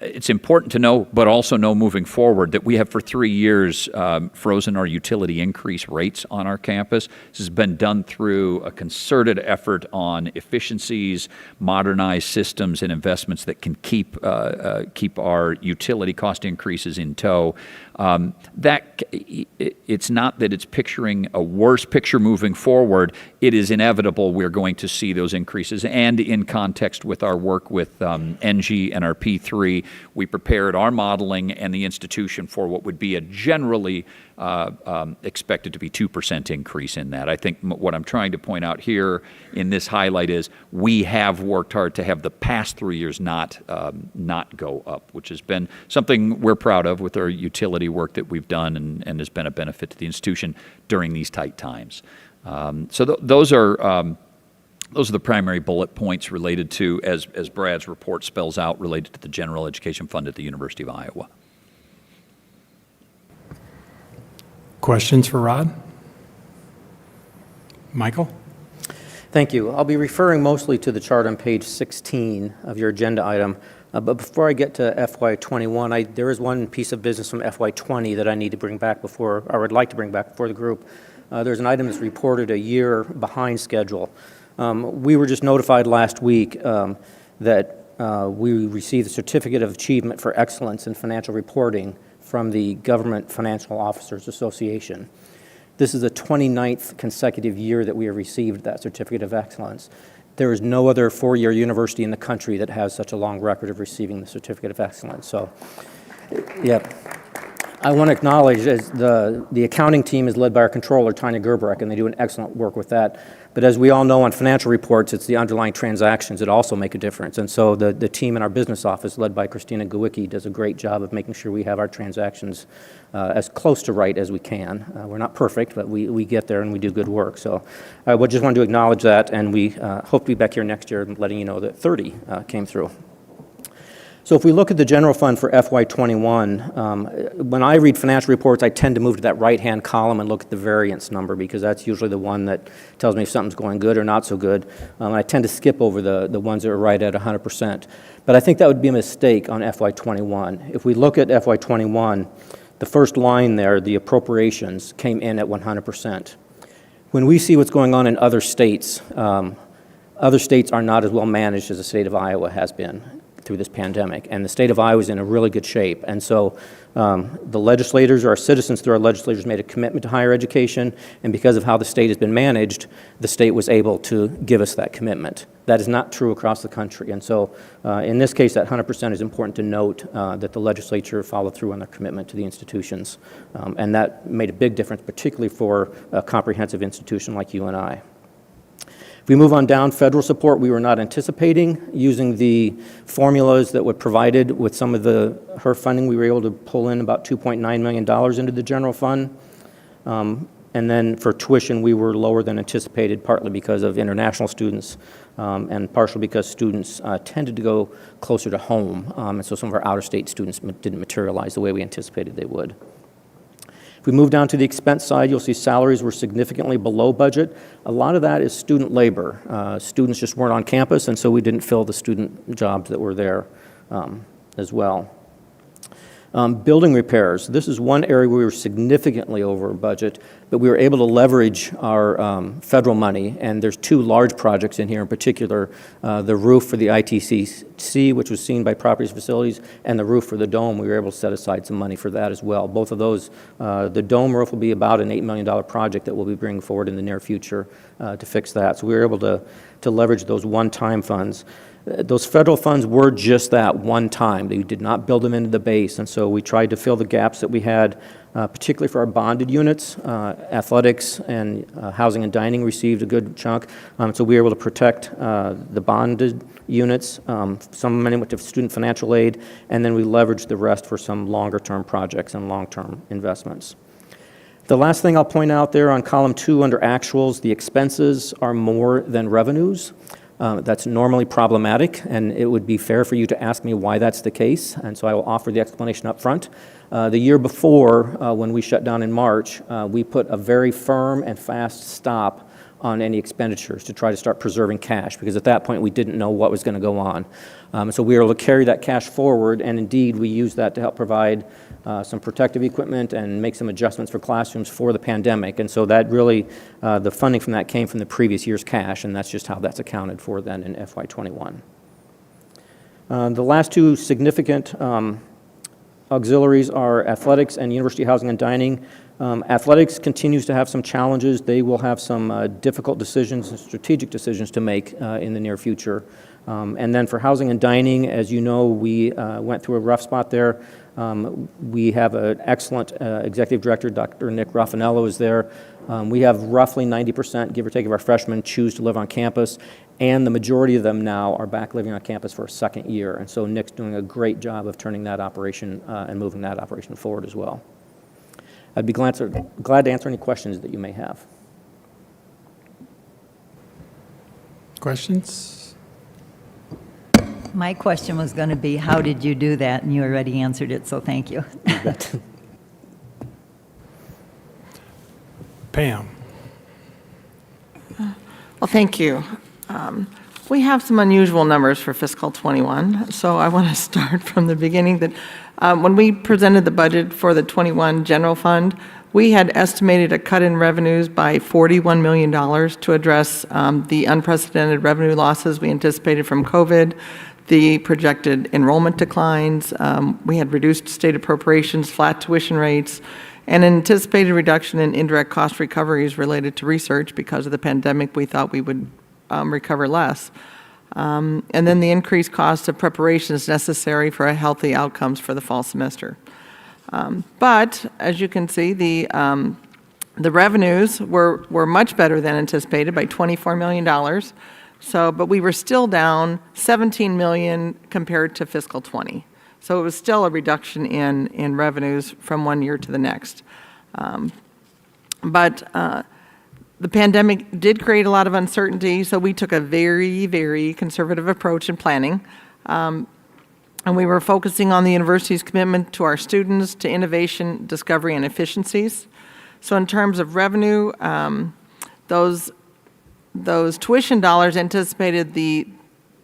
It's important to know, but also know moving forward, that we have for 3 years frozen our utility increase rates on our campus. This has been done through a concerted effort on efficiencies, modernized systems, and investments that can keep our utility cost increases in tow. It's not that it's picturing a worse picture moving forward. It is inevitable we're going to see those increases. And in context with our work with NG and our P3, we prepared our modeling and the institution for what would be a generally expected to be 2% increase in that. I think what I'm trying to point out here in this highlight is we have worked hard to have the past 3 years not go up, which has been something we're proud of with our utility work that we've done and has been a benefit to the institution during these tight times. So those are the primary bullet points related to, as Brad's report spells out, related to the general education fund at the University of Iowa. Questions for Rod? Michael? Thank you. I'll be referring mostly to the chart on page 16 of your agenda item. But before I get to FY21, there is one piece of business from FY20 that I need to bring back or would like to bring back before the group. There's an item that's reported a year behind schedule. We were just notified last week that we received a Certificate of Achievement for Excellence in Financial Reporting from the Government Financial Officers Association. This is the 29th consecutive year that we have received that Certificate of Excellence. There is no other four-year university in the country that has such a long record of receiving the Certificate of Excellence. So, yeah. I want to acknowledge as the accounting team is led by our controller, Tanya Gerbrek, and they do an excellent work with that. But as we all know on financial reports, it's the underlying transactions that also make a difference. And so the team in our business office, led by Christina Gawicki, does a great job of making sure we have our transactions as close to right as we can. We're not perfect, but we get there and we do good work. So I just wanted to acknowledge that, and we hope to be back here next year letting you know that 30 came through. So if we look at the general fund for FY21, when I read financial reports, I tend to move to that right-hand column and look at the variance number because that's usually the one that tells me if something's going good or not so good. I tend to skip over the ones that are right at 100%. But I think that would be a mistake on FY21. If we look at FY21, the first line there, the appropriations, came in at 100%. When we see what's going on in other states are not as well managed as the state of Iowa has been through this pandemic, and the state of Iowa is in a really good shape. And so the legislators, or our citizens through our legislators, made a commitment to higher education, and because of how the state has been managed, the state was able to give us that commitment. That is not true across the country, and so in this case, that 100% is important to note that the legislature followed through on their commitment to the institutions, and that made a big difference, particularly for a comprehensive institution like UNI. If we move on down, federal support, we were not anticipating. Using the formulas that were provided with some of the HERF funding, we were able to pull in about $2.9 million into the general fund. And then for tuition, we were lower than anticipated, partly because of international students and partially because students tended to go closer to home. And so some of our out-of-state students didn't materialize the way we anticipated they would. If we move down to the expense side, you'll see salaries were significantly below budget. A lot of that is student labor. Students just weren't on campus, and so we didn't fill the student jobs that were there as well. Building repairs. This is one area where we were significantly over budget, but we were able to leverage our federal money, and there's two large projects in here in particular, the roof for the ITCC, which was seen by Properties and Facilities, and the roof for the dome. We were able to set aside some money for that as well. Both of those, the dome roof will be about an $8 million project that we'll be bringing forward in the near future to fix that. So we were able to leverage those one-time funds. Those federal funds were just that one time. They did not build them into the base, and so we tried to fill the gaps that we had, particularly for our bonded units. Athletics and housing and dining received a good chunk, so we were able to protect the bonded units. Some money went to student financial aid, and then we leveraged the rest for some longer-term projects and long-term investments. The last thing I'll point out there on column 2 under actuals, the expenses are more than revenues. That's normally problematic, and it would be fair for you to ask me why that's the case, and so I will offer the explanation up front. The year before, when we shut down in March, we put a very firm and fast stop on any expenditures to try to start preserving cash, because at that point we didn't know what was going to go on. So we were able to carry that cash forward, and indeed we used that to help provide some protective equipment and make some adjustments for classrooms for the pandemic. And so that really, the funding from that came from the previous year's cash, and that's just how that's accounted for then in FY21. The last two significant auxiliaries are athletics and university housing and dining. Athletics continues to have some challenges. They will have some difficult decisions and strategic decisions to make in the near future. And then for housing and dining, as you know, we went through a rough spot there. We have an excellent executive director, Dr. Nick Raffanello is there. We have roughly 90%, give or take, of our freshmen choose to live on campus, and the majority of them now are back living on campus for a second year. And so Nick's doing a great job of turning that operation and moving that operation forward as well. I'd be glad to answer any questions that you may have. Questions? My question was going to be, how did you do that? And you already answered it, so thank you. Pam. Well, thank you. We have some unusual numbers for fiscal 21, so I want to start from the beginning that when we presented the budget for the 21 general fund, we had estimated a cut in revenues by $41 million to address the unprecedented revenue losses we anticipated from COVID, the projected enrollment declines. We had reduced state appropriations, flat tuition rates, and an anticipated reduction in indirect cost recoveries related to research. Because of the pandemic, we thought we would recover less. And then the increased cost of preparations necessary for healthy outcomes for the fall semester. But as you can see, the revenues were much better than anticipated by $24 million. So, but we were still down $17 million compared to fiscal '20. So it was still a reduction in revenues from one year to the next. But the pandemic did create a lot of uncertainty, so we took a very, very conservative approach in planning. And we were focusing on the university's commitment to our students, to innovation, discovery, and efficiencies. So in terms of revenue, those tuition dollars anticipated the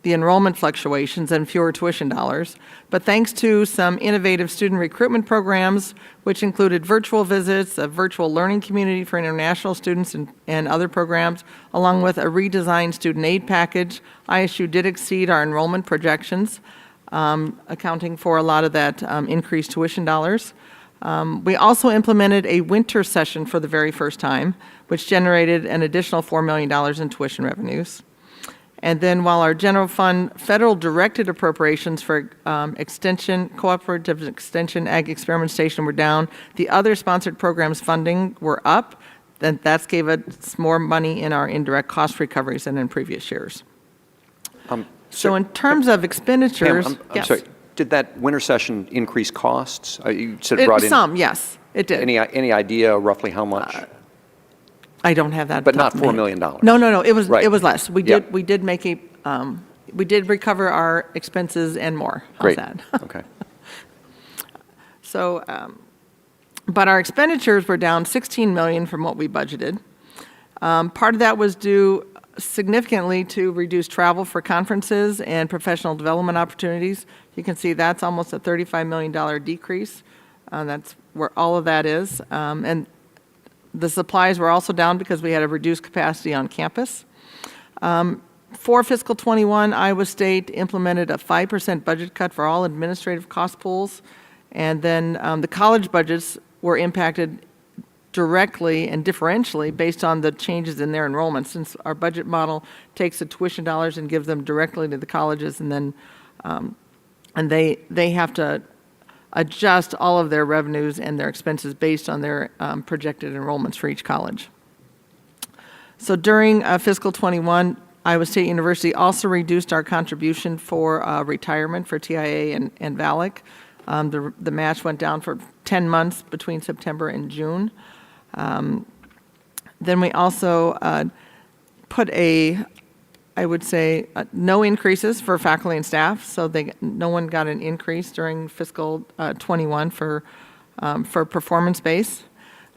enrollment fluctuations and fewer tuition dollars. But thanks to some innovative student recruitment programs, which included virtual visits, a virtual learning community for international students and other programs, along with a redesigned student aid package, ISU did exceed our enrollment projections, accounting for a lot of that increased tuition dollars. We also implemented a winter session for the very first time, which generated an additional $4 million in tuition revenues. And then while our general fund federal directed appropriations for extension, cooperative extension, ag experiment station were down, the other sponsored programs funding were up. Then that gave us more money in our indirect cost recoveries than in previous years. So in terms of expenditures, Pam, I'm yes. sorry, did that winter session increase costs? You said it brought in Some, yes, it did. Any idea roughly how much? I don't have that. But not top of my $4 head. million. No, it was Right. it was less. We Yeah. did make a we did recover our expenses and more. How's Great. that? Okay. So, but our expenditures were down 16 million from what we budgeted. Part of that was due significantly to reduced travel for conferences and professional development opportunities. You can see that's almost a $35 million decrease. That's where all of that is. And the supplies were also down because we had a reduced capacity on campus. For fiscal '21, Iowa State implemented a 5% budget cut for all administrative cost pools. And then the college budgets were impacted directly and differentially based on the changes in their enrollment, since our budget model takes the tuition dollars and gives them directly to the colleges, and then and they have to adjust all of their revenues and their expenses based on their projected enrollments for each college. So during fiscal '21, Iowa State University also reduced our contribution for retirement for TIA and VALIC. The match went down for 10 months between September and June. Then we also put I would say, no increases for faculty and staff, so no one got an increase during fiscal '21 for performance-based.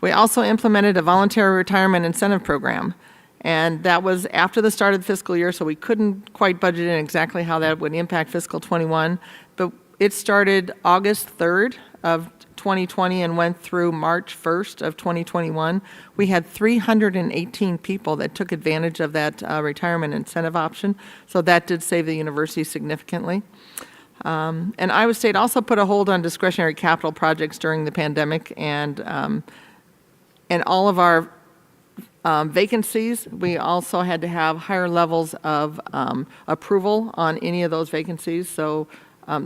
We also implemented a voluntary retirement incentive program, and that was after the start of the fiscal year, so we couldn't quite budget in exactly how that would impact fiscal '21, but it started August 3rd of 2020 and went through March 1st of 2021. We had 318 people that took advantage of that retirement incentive option, so that did save the university significantly. And Iowa State also put a hold on discretionary capital projects during the pandemic, and all of our vacancies, we also had to have higher levels of approval on any of those vacancies, so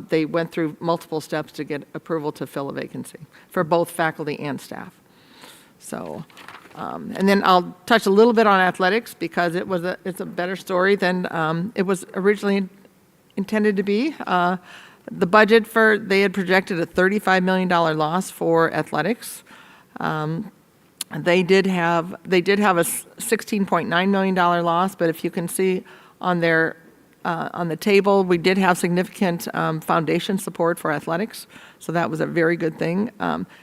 they went through multiple steps to get approval to fill a vacancy for both faculty and staff. So, and then I'll touch a little bit on athletics because it's a better story than it was originally intended to be. The budget they had projected a $35 million loss for athletics. They did have a $16.9 million loss, but if you can see on the table, we did have significant foundation support for athletics, so that was a very good thing.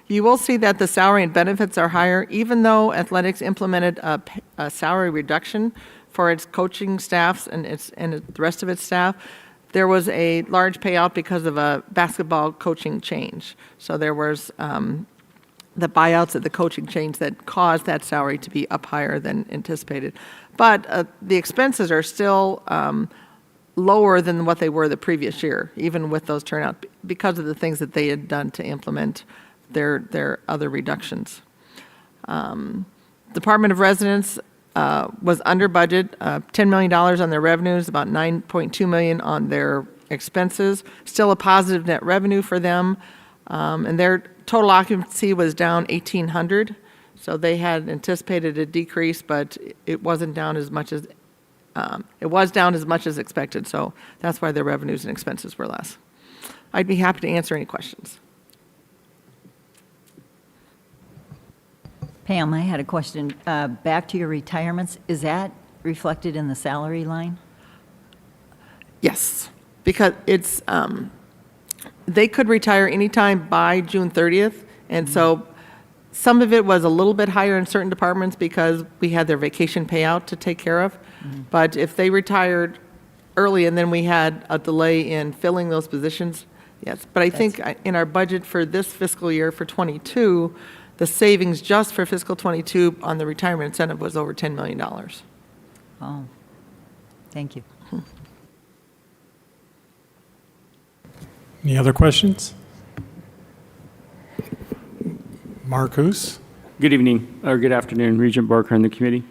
You will see that the salary and benefits are higher, even though athletics implemented a salary reduction for its coaching staffs and the rest of its staff. There was a large payout because of a basketball coaching change. So there was the buyouts of the coaching change that caused that salary to be up higher than anticipated. But the expenses are still lower than what they were the previous year, even with those turnout, because of the things that they had done to implement their other reductions. Department of Residence was under budget, $10 million on their revenues, about $9.2 million on their expenses. Still a positive net revenue for them. And their total occupancy was down 1,800. So they had anticipated a decrease, but it wasn't down as much as, it was down as much as expected. So that's why their revenues and expenses were less. I'd be happy to answer any questions. Pam, I had a question. Back to your retirements, is that reflected in the salary line? Yes, because it's, they could retire anytime by June 30th. And so some of it was a little bit higher in certain departments because we had their vacation payout to take care of. But if they retired early and then we had a delay in filling those positions, yes. But I think in our budget for this fiscal year for '22, the savings just for fiscal '22 on the retirement incentive was over $10 million. Oh, thank you. Any other questions? Marcus? Good evening, or good afternoon, Regent Barker and the committee.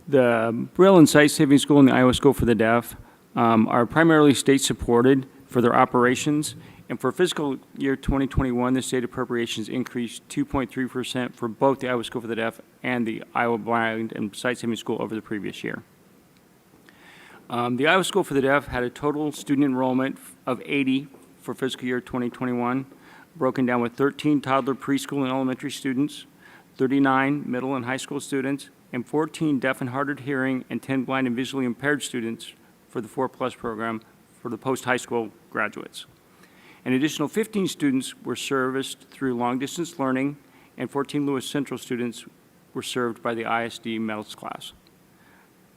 The Braille and Sight Saving School and the Iowa School for the Deaf are primarily state-supported for their operations. And for fiscal year 2021, the state appropriations increased 2.3% for both the Iowa School for the Deaf and the Iowa Blind and Sight Saving School over the previous year. The Iowa School for the Deaf had a total student enrollment of 80 for fiscal year 2021, broken down with 13 toddler preschool and elementary students, 39 middle and high school students, and 14 deaf and hard of hearing and 10 blind and visually impaired students for the 4+ program for the post-high school graduates. An additional 15 students were serviced through long-distance learning, and 14 Lewis Central students were served by the ISD Metals class.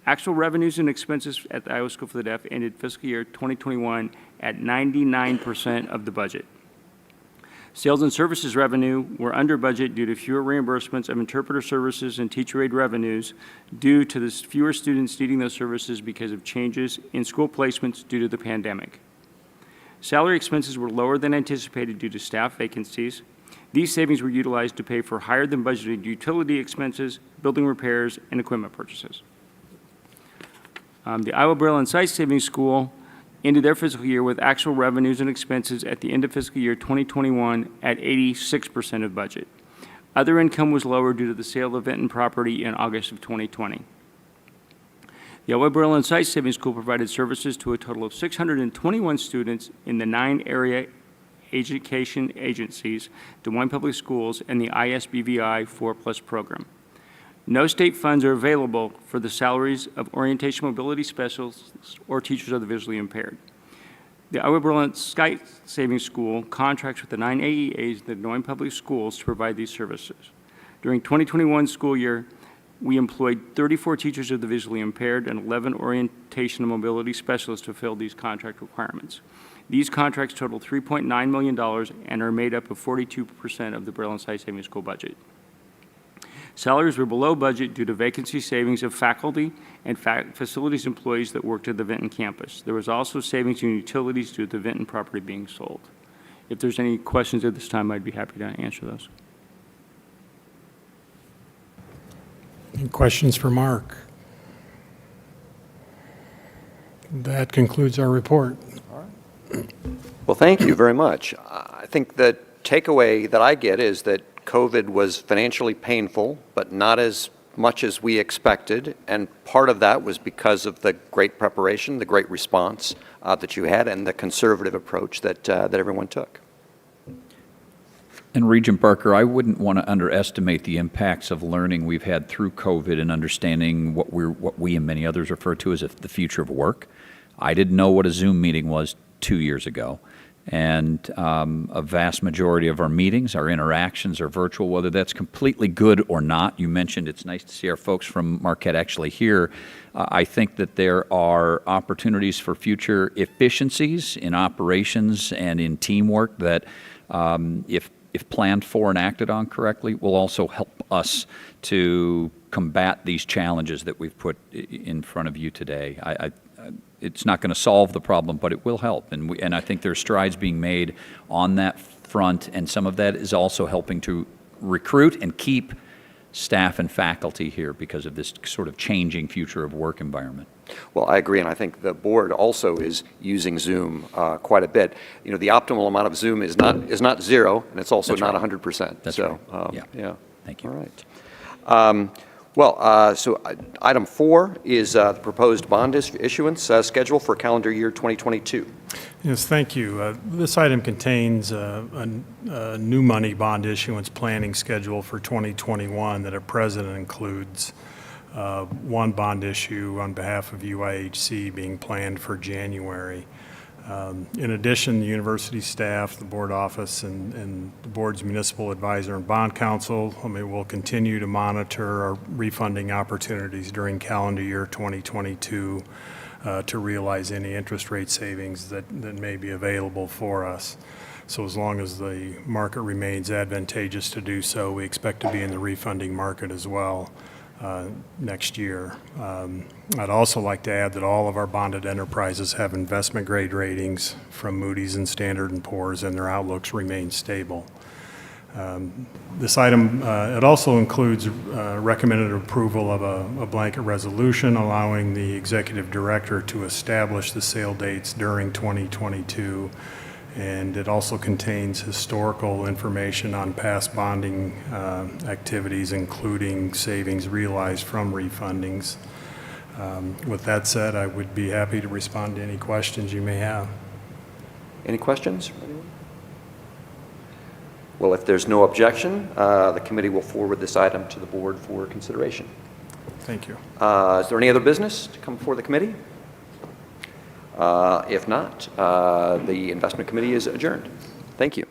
Actual revenues and expenses at the Iowa School for the Deaf ended fiscal year 2021 at 99% of the budget. Sales and services revenue were under budget due to fewer reimbursements of interpreter services and teacher aid revenues due to the fewer students needing those services because of changes in school placements due to the pandemic. Salary expenses were lower than anticipated due to staff vacancies. These savings were utilized to pay for higher than budgeted utility expenses, building repairs, and equipment purchases. The Iowa Braille and Sight Saving School ended their fiscal year with actual revenues and expenses at the end of fiscal year 2021 at 86% of budget. Other income was lower due to the sale of Vinton property in August of 2020. The Iowa Braille and Sight Saving School provided services to a total of 621 students in the 9 area education agencies, Des Moines Public Schools, and the ISBVI 4+ program. No state funds are available for the salaries of orientation mobility specialists or teachers of the visually impaired. The Iowa Braille and Sight Saving School contracts with the 9 AEAs, the Des Moines Public Schools, to provide these services. During 2021 school year, we employed 34 teachers of the visually impaired and 11 orientation and mobility specialists to fill these contract requirements. These contracts total $3.9 million and are made up of 42% of the Braille and Sight Saving School budget. Salaries were below budget due to vacancy savings of faculty and facilities employees that worked at the Vinton campus. There was also savings in utilities due to the Vinton property being sold. If there's any questions at this time, I'd be happy to answer those. Any questions for Mark? That concludes our report. Well, thank you very much. I think the takeaway that I get is that COVID was financially painful, but not as much as we expected, and part of that was because of the great preparation, the great response that you had, and the conservative approach that everyone took. And Regent Barker, I wouldn't want to underestimate the impacts of learning we've had through COVID and understanding what we and many others refer to as the future of work. I didn't know what a Zoom meeting was 2 years ago. And a vast majority of our meetings, our interactions are virtual, whether that's completely good or not. You mentioned it's nice to see our folks from Marquette actually here. I think that there are opportunities for future efficiencies in operations and in teamwork that, if planned for and acted on correctly, will also help us to combat these challenges that we've put in front of you today. It's not going to solve the problem, but it will help. And I think there's strides being made on that front, and some of that is also helping to recruit and keep staff and faculty here because of this sort of changing future of work environment. Well, I agree, and I think the board also is using Zoom quite a bit. You know, the optimal amount of Zoom is not zero, and it's also not 100%. That's so, right. Yeah. Thank you. All right. So item 4 is the proposed bond issuance schedule for calendar year 2022. Yes, thank you. This item contains a new money bond issuance planning schedule for 2021 that at present includes one bond issue on behalf of UIHC being planned for January. In addition, the university staff, the board office, and the board's municipal advisor and bond counsel will continue to monitor our refunding opportunities during calendar year 2022 to realize any interest rate savings that may be available for us. So as long as the market remains advantageous to do so, we expect to be in the refunding market as well next year. I'd also like to add that all of our bonded enterprises have investment grade ratings from Moody's and Standard & Poor's, and their outlooks remain stable. This item, it also includes recommended approval of a blanket resolution allowing the executive director to establish the sale dates during 2022. And it also contains historical information on past bonding activities, including savings realized from refundings. With that said, I would be happy to respond to any questions you may have. Any questions? Well, if there's no objection, the committee will forward this item to the board for consideration. Thank you. Is there any other business to come before the committee? If not, the investment committee is adjourned. Thank you.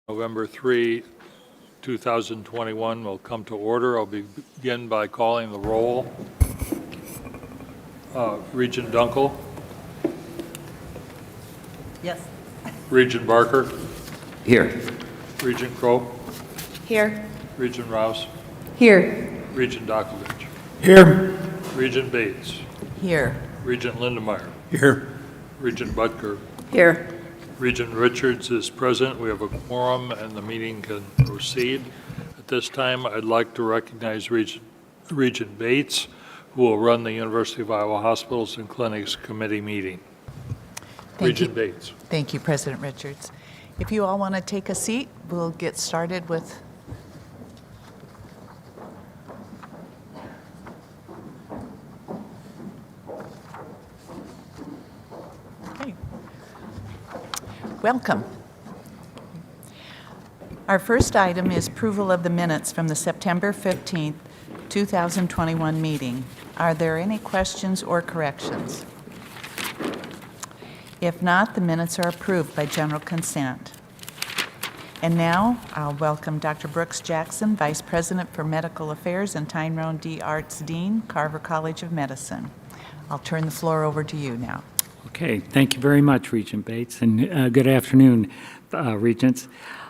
November 3, 2021 will come to order. I'll begin by calling the roll. Regent Dunkel. Yes. Regent Barker. Here. Regent Crowe. Here. Regent Rouse. Here. Regent Dokovich. Here. Regent Bates. Here. Regent Lindemeyer. Here. Regent Butker. Here. Regent Richards is present. We have a quorum, and the meeting can proceed. At this time, I'd like to recognize Regent Bates, who will run the University of Iowa Hospitals and Clinics Committee meeting. Regent Bates. Thank you, President Richards. If you all want to take a seat, we'll get started with welcome. Our first item is approval of the minutes from the September 15th, 2021 meeting. Are there any questions or corrections? If not, the minutes are approved by general consent. And now, I'll welcome Dr. Brooks Jackson, Vice President for Medical Affairs and Tyrone D. Arts Dean, Carver College of Medicine. I'll turn the floor over to you now. Okay, thank you very much, Regent Bates, and good afternoon, Regents.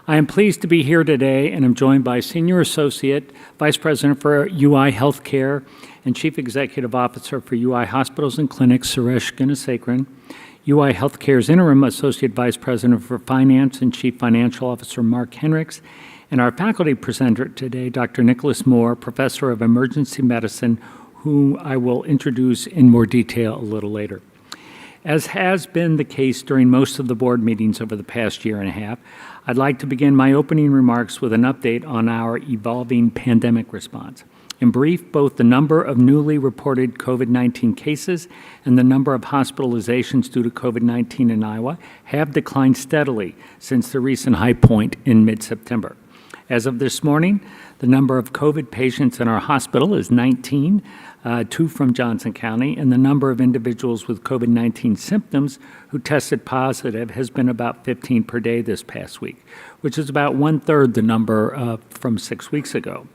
I am pleased to be here today, and I'm joined by Senior Associate Vice President for UI Healthcare and Chief Executive Officer for UI Hospitals and Clinics, Suresh Gunasekaran, UI Healthcare's Interim Associate Vice President for Finance and Chief Financial Officer, Mark Henricks, and our faculty presenter today, Dr. Nicholas Moore, Professor of Emergency Medicine, whom I will introduce in more detail a little later. As has been the case during most of the board meetings over the past year and a half, I'd like to begin my opening remarks with an update on our evolving pandemic response. In brief, both the number of newly reported COVID-19 cases and the number of hospitalizations due to COVID-19 in Iowa have declined steadily since the recent high point in mid-September. As of this morning, the number of COVID patients in our hospital is 19, 2 from Johnson County, and the number of individuals with COVID-19 symptoms who tested positive has been about 15 per day this past week, which is about 1/3 the number from 6 weeks ago.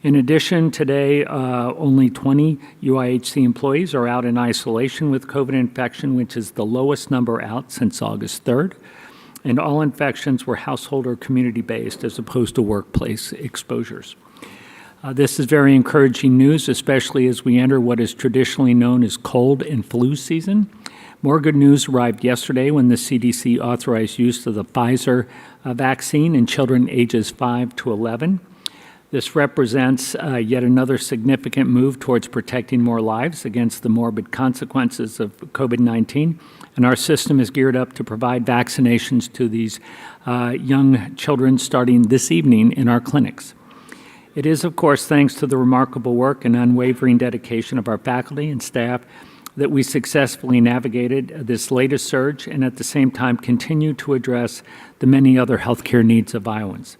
In addition, today, only 20 UIHC employees are out in isolation with COVID infection, which is the lowest number out since August 3rd. And all infections were household or community-based as opposed to workplace exposures. This is very encouraging news, especially as we enter what is traditionally known as cold and flu season. More good news arrived yesterday when the CDC authorized use of the Pfizer vaccine in children ages 5 to 11. This represents yet another significant move towards protecting more lives against the morbid consequences of COVID-19, and our system is geared up to provide vaccinations to these young children starting this evening in our clinics. It is, of course, thanks to the remarkable work and unwavering dedication of our faculty and staff that we successfully navigated this latest surge and at the same time continue to address the many other healthcare needs of Iowans.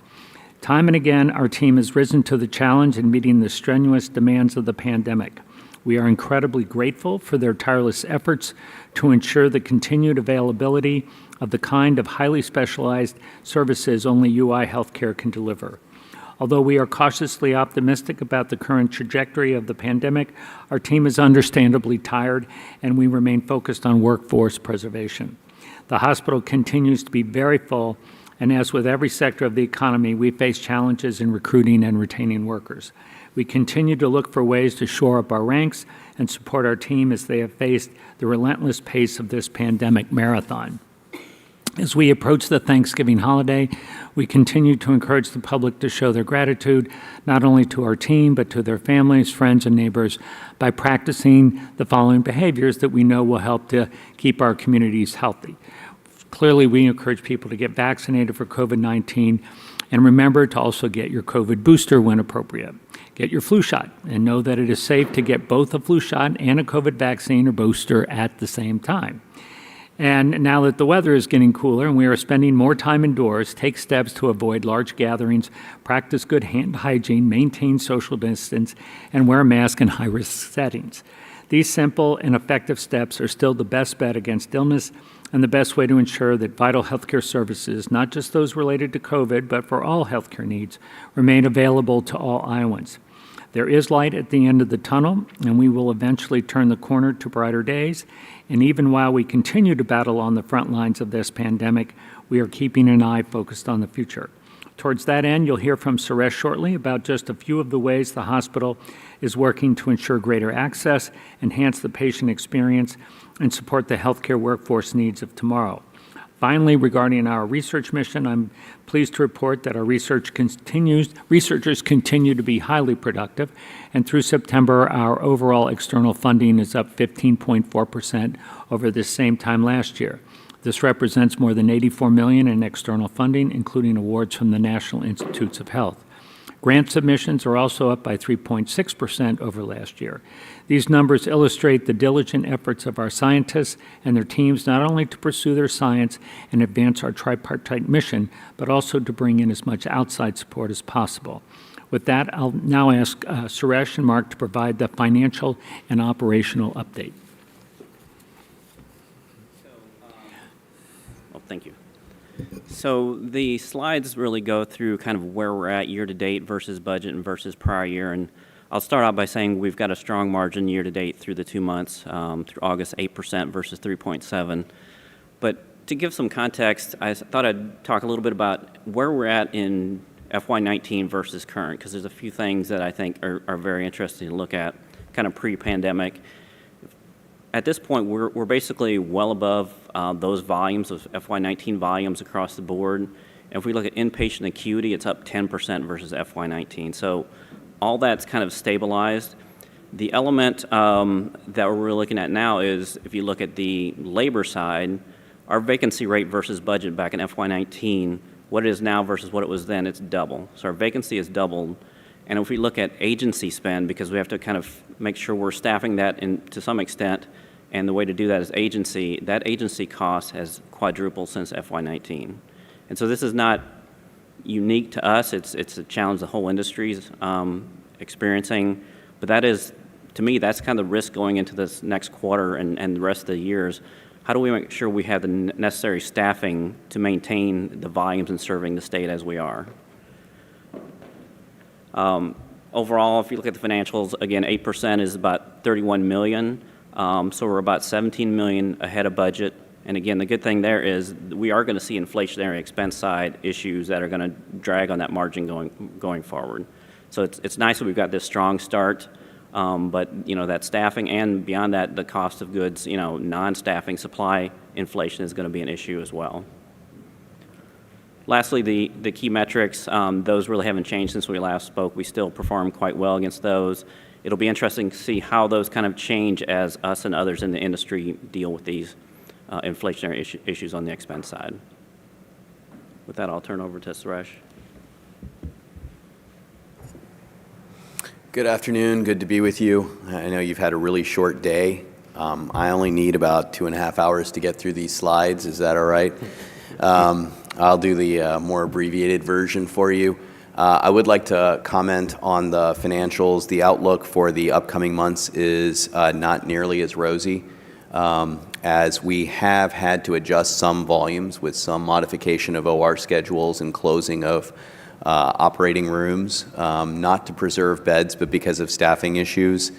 Time and again, our team has risen to the challenge in meeting the strenuous demands of the pandemic. We are incredibly grateful for their tireless efforts to ensure the continued availability of the kind of highly specialized services only UI Healthcare can deliver. Although we are cautiously optimistic about the current trajectory of the pandemic, our team is understandably tired, and we remain focused on workforce preservation. The hospital continues to be very full, and as with every sector of the economy, we face challenges in recruiting and retaining workers. We continue to look for ways to shore up our ranks and support our team as they have faced the relentless pace of this pandemic marathon. As we approach the Thanksgiving holiday, we continue to encourage the public to show their gratitude not only to our team, but to their families, friends, and neighbors by practicing the following behaviors that we know will help to keep our communities healthy. Clearly, we encourage people to get vaccinated for COVID-19, and remember to also get your COVID booster when appropriate. Get your flu shot, and know that it is safe to get both a flu shot and a COVID vaccine or booster at the same time. And now that the weather is getting cooler and we are spending more time indoors, take steps to avoid large gatherings, practice good hand hygiene, maintain social distance, and wear a mask in high-risk settings. These simple and effective steps are still the best bet against illness, and the best way to ensure that vital healthcare services, not just those related to COVID, but for all healthcare needs, remain available to all Iowans. There is light at the end of the tunnel, and we will eventually turn the corner to brighter days. And even while we continue to battle on the front lines of this pandemic, we are keeping an eye focused on the future. Towards that end, you'll hear from Suresh shortly about just a few of the ways the hospital is working to ensure greater access, enhance the patient experience, and support the healthcare workforce needs of tomorrow. Finally, regarding our research mission, I'm pleased to report that our researchers continue to be highly productive, and through September, our overall external funding is up 15.4% over this same time last year. This represents more than $84 million in external funding, including awards from the National Institutes of Health. Grant submissions are also up by 3.6% over last year. These numbers illustrate the diligent efforts of our scientists and their teams not only to pursue their science and advance our tripartite mission, but also to bring in as much outside support as possible. With that, I'll now ask Suresh and Mark to provide the financial and operational update. Thank you. So the slides really go through kind of where we're at year to date versus budget and versus prior year. And I'll start out by saying we've got a strong margin year to date through the 2 months, through August, 8% versus 3.7. But to give some context, I thought I'd talk a little bit about where we're at in FY19 versus current, because there's a few things that I think are very interesting to look at, kind of pre-pandemic. At this point, we're basically well above those volumes of FY19 volumes across the board. And if we look at inpatient acuity, it's up 10% versus FY19. So all that's kind of stabilized. The element that we're looking at now is, if you look at the labor side, our vacancy rate versus budget back in FY19, what it is now versus what it was then, it's double. So our vacancy has doubled. And if we look at agency spend, because we have to kind of make sure we're staffing that to some extent, and the way to do that is agency, that agency cost has quadrupled since FY19. And so this is not unique to us. It's a challenge the whole industry is experiencing. But that is, to me, that's kind of the risk going into this next quarter and the rest of the years. How do we make sure we have the necessary staffing to maintain the volumes and serving the state as we are? Overall, if you look at the financials, again, 8% is about $31 million. So we're about $17 million ahead of budget. And again, the good thing there is we are going to see inflationary expense side issues that are going to drag on that margin going forward. So it's nice that we've got this strong start, but that staffing and beyond that, the cost of goods, non-staffing supply inflation is going to be an issue as well. Lastly, the key metrics, those really haven't changed since we last spoke. We still perform quite well against those. It'll be interesting to see how those kind of change as us and others in the industry deal with these inflationary issues on the expense side. With that, I'll turn over to Suresh. Good afternoon. Good to be with you. I know you've had a really short day. I only need about 2.5 hours to get through these slides. Is that all right? I'll do the more abbreviated version for you. I would like to comment on the financials. The outlook for the upcoming months is not nearly as rosy, as we have had to adjust some volumes with some modification of OR schedules and closing of operating rooms, not to preserve beds, but because of staffing issues.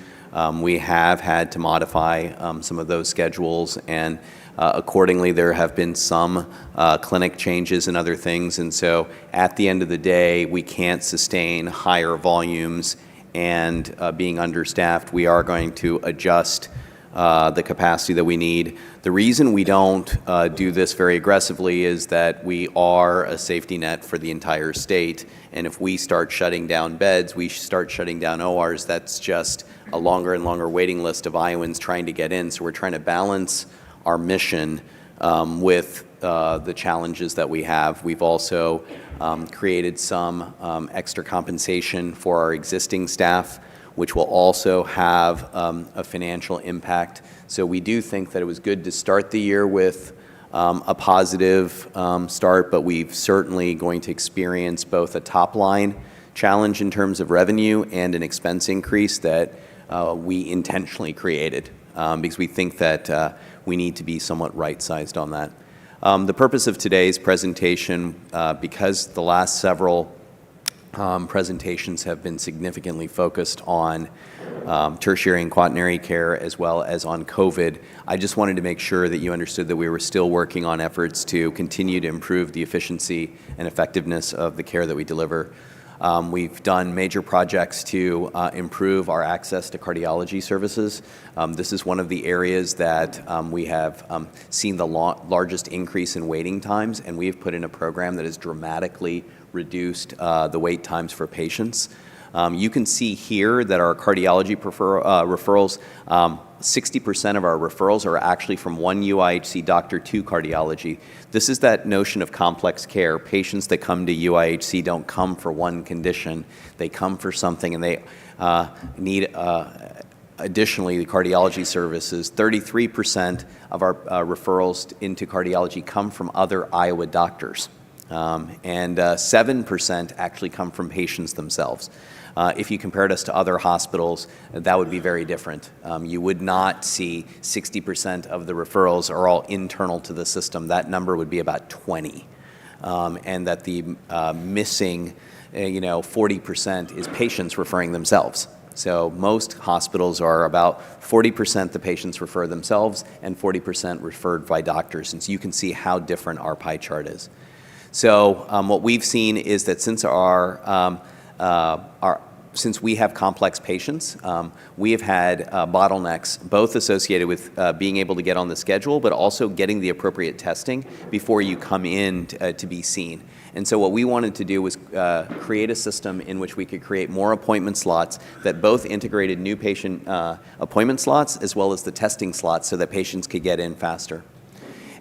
We have had to modify some of those schedules, and accordingly, there have been some clinic changes and other things. And so at the end of the day, we can't sustain higher volumes, and being understaffed, we are going to adjust the capacity that we need. The reason we don't do this very aggressively is that we are a safety net for the entire state. And if we start shutting down beds, we start shutting down ORs, that's just a longer and longer waiting list of Iowans trying to get in. So we're trying to balance our mission with the challenges that we have. We've also created some extra compensation for our existing staff, which will also have a financial impact. So we do think that it was good to start the year with a positive start, but we've certainly going to experience both a top-line challenge in terms of revenue and an expense increase that we intentionally created. because we think that we need to be somewhat right-sized on that. The purpose of today's presentation, because the last several presentations have been significantly focused on tertiary and quaternary care as well as on COVID, I just wanted to make sure that you understood that we were still working on efforts to continue to improve the efficiency and effectiveness of the care that we deliver. We've done major projects to improve our access to cardiology services. This is one of the areas that we have seen the largest increase in waiting times, and we have put in a program that has dramatically reduced the wait times for patients. You can see here that our cardiology referrals, 60% of our referrals are actually from one UIHC doctor to cardiology. This is that notion of complex care. Patients that come to UIHC don't come for one condition. They come for something, and they need additionally the cardiology services. 33% of our referrals into cardiology come from other Iowa doctors, and 7% actually come from patients themselves. If you compared us to other hospitals, that would be very different. You would not see 60% of the referrals are all internal to the system. That number would be about 20. And that the missing 40% is patients referring themselves. So most hospitals are about 40% the patients refer themselves and 40% referred by doctors. And so you can see how different our pie chart is. So what we've seen is that since we have complex patients, we have had bottlenecks, both associated with being able to get on the schedule, but also getting the appropriate testing before you come in to be seen. And so what we wanted to do was create a system in which we could create more appointment slots that both integrated new patient appointment slots as well as the testing slots so that patients could get in faster.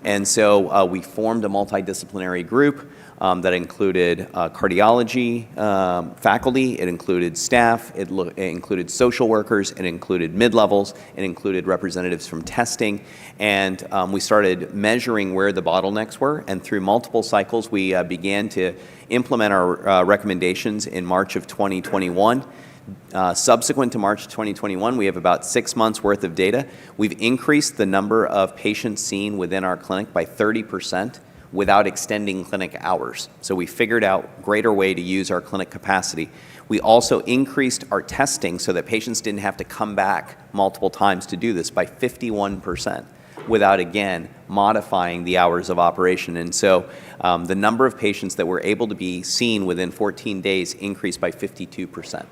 And so we formed a multidisciplinary group that included cardiology faculty, it included staff, it included social workers, it included mid-levels, it included representatives from testing, and we started measuring where the bottlenecks were, and through multiple cycles we began to implement our recommendations in March of 2021. Subsequent to March 2021, we have about 6 months worth of data. We've increased the number of patients seen within our clinic by 30% without extending clinic hours. So we figured out a greater way to use our clinic capacity. We also increased our testing so that patients didn't have to come back multiple times to do this by 51% without, again, modifying the hours of operation. And so the number of patients that were able to be seen within 14 days increased by 52%.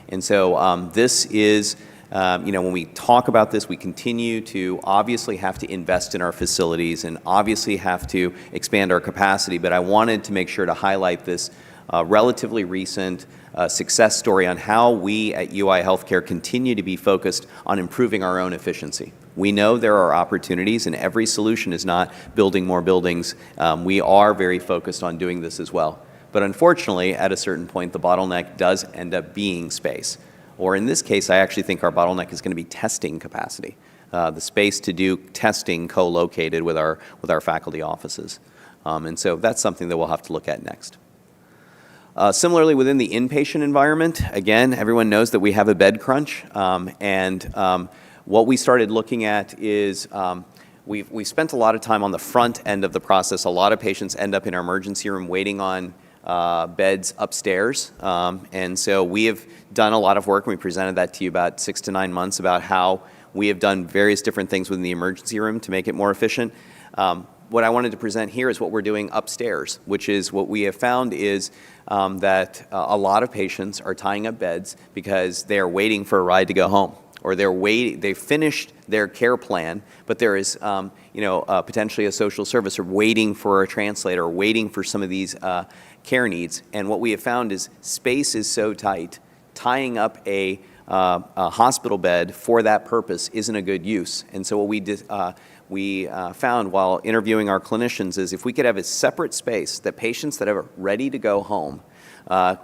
And so this is, when we talk about this, we continue to obviously have to invest in our facilities and obviously have to expand our capacity, but I wanted to make sure to highlight this relatively recent success story on how we at UI Healthcare continue to be focused on improving our own efficiency. We know there are opportunities, and every solution is not building more buildings. We are very focused on doing this as well. But unfortunately, at a certain point, the bottleneck does end up being space. Or in this case, I actually think our bottleneck is going to be testing capacity, the space to do testing co-located with our faculty offices. And so that's something that we'll have to look at next. Similarly, within the inpatient environment, again, everyone knows that we have a bed crunch. What we started looking at is we spent a lot of time on the front end of the process. A lot of patients end up in our emergency room waiting on beds upstairs. And so we have done a lot of work, and we presented that to you about 6 to 9 months about how we have done various different things within the emergency room to make it more efficient. What I wanted to present here is what we're doing upstairs, which is what we have found is that a lot of patients are tying up beds because they are waiting for a ride to go home, or they've finished their care plan, but there is potentially a social service, or waiting for a translator, or waiting for some of these care needs. And what we have found is space is so tight, tying up a hospital bed for that purpose isn't a good use. And so what we found while interviewing our clinicians is if we could have a separate space that patients that are ready to go home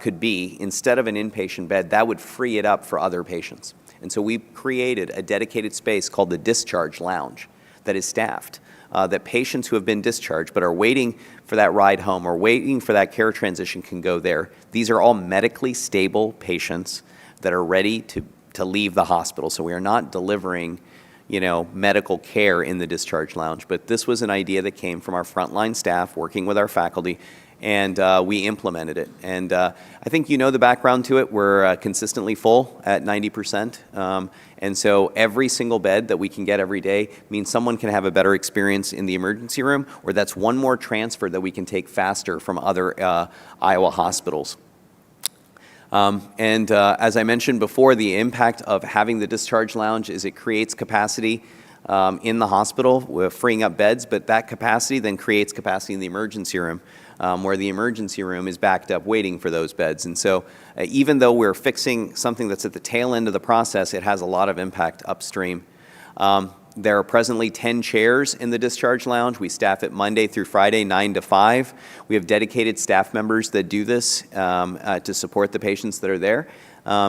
could be, instead of an inpatient bed, that would free it up for other patients. And so we created a dedicated space called the Discharge Lounge that is staffed, that patients who have been discharged but are waiting for that ride home or waiting for that care transition can go there. These are all medically stable patients that are ready to leave the hospital. So we are not delivering medical care in the discharge lounge. But this was an idea that came from our frontline staff working with our faculty, and we implemented it. And I think you know the background to it. We're consistently full at 90%. And so every single bed that we can get every day means someone can have a better experience in the emergency room, or that's one more transfer that we can take faster from other Iowa hospitals. As I mentioned before, the impact of having the discharge lounge is it creates capacity in the hospital, we're freeing up beds, but that capacity then creates capacity in the emergency room, where the emergency room is backed up waiting for those beds. And so even though we're fixing something that's at the tail end of the process, it has a lot of impact upstream. There are presently 10 chairs in the discharge lounge. We staff it Monday through Friday, 9 to 5. We have dedicated staff members that do this to support the patients that are there.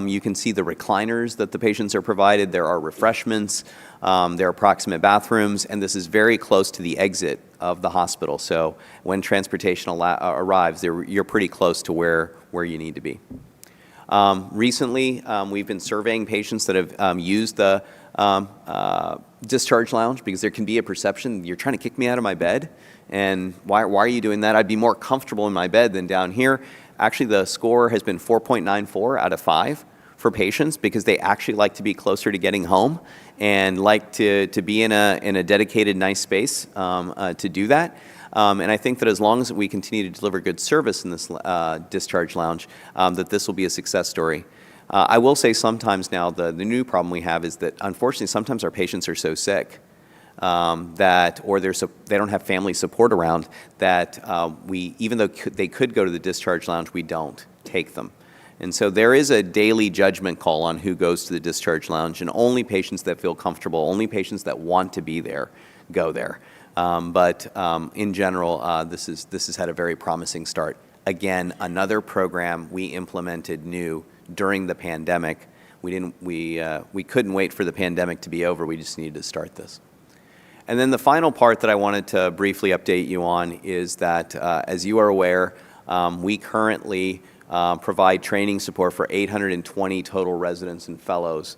You can see the recliners that the patients are provided. There are refreshments. There are proximate bathrooms, and this is very close to the exit of the hospital. So when transportation arrives, you're pretty close to where you need to be. Recently, we've been surveying patients that have used the discharge lounge, because there can be a perception, you're trying to kick me out of my bed, and why are you doing that? I'd be more comfortable in my bed than down here. Actually, the score has been 4.94 out of 5 for patients, because they actually like to be closer to getting home and like to be in a dedicated, nice space to do that. And I think that as long as we continue to deliver good service in this discharge lounge, that this will be a success story. I will say sometimes now the new problem we have is that unfortunately sometimes our patients are so sick or they don't have family support around that even though they could go to the discharge lounge, we don't take them. And so there is a daily judgment call on who goes to the discharge lounge, and only patients that feel comfortable, only patients that want to be there, go there. But in general, this has had a very promising start. Again, another program we implemented new during the pandemic. We couldn't wait for the pandemic to be over. We just needed to start this. And then the final part that I wanted to briefly update you on is that, as you are aware, we currently provide training support for 820 total residents and fellows.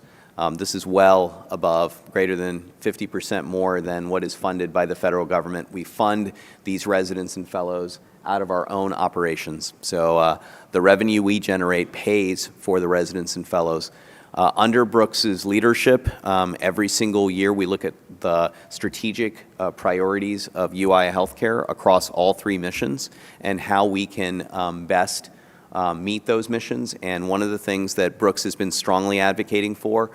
This is well above, greater than 50% more than what is funded by the federal government. We fund these residents and fellows out of our own operations. So the revenue we generate pays for the residents and fellows. Under Brooks's leadership, every single year we look at the strategic priorities of UI Healthcare across all 3 missions and how we can best meet those missions. And one of the things that Brooks has been strongly advocating for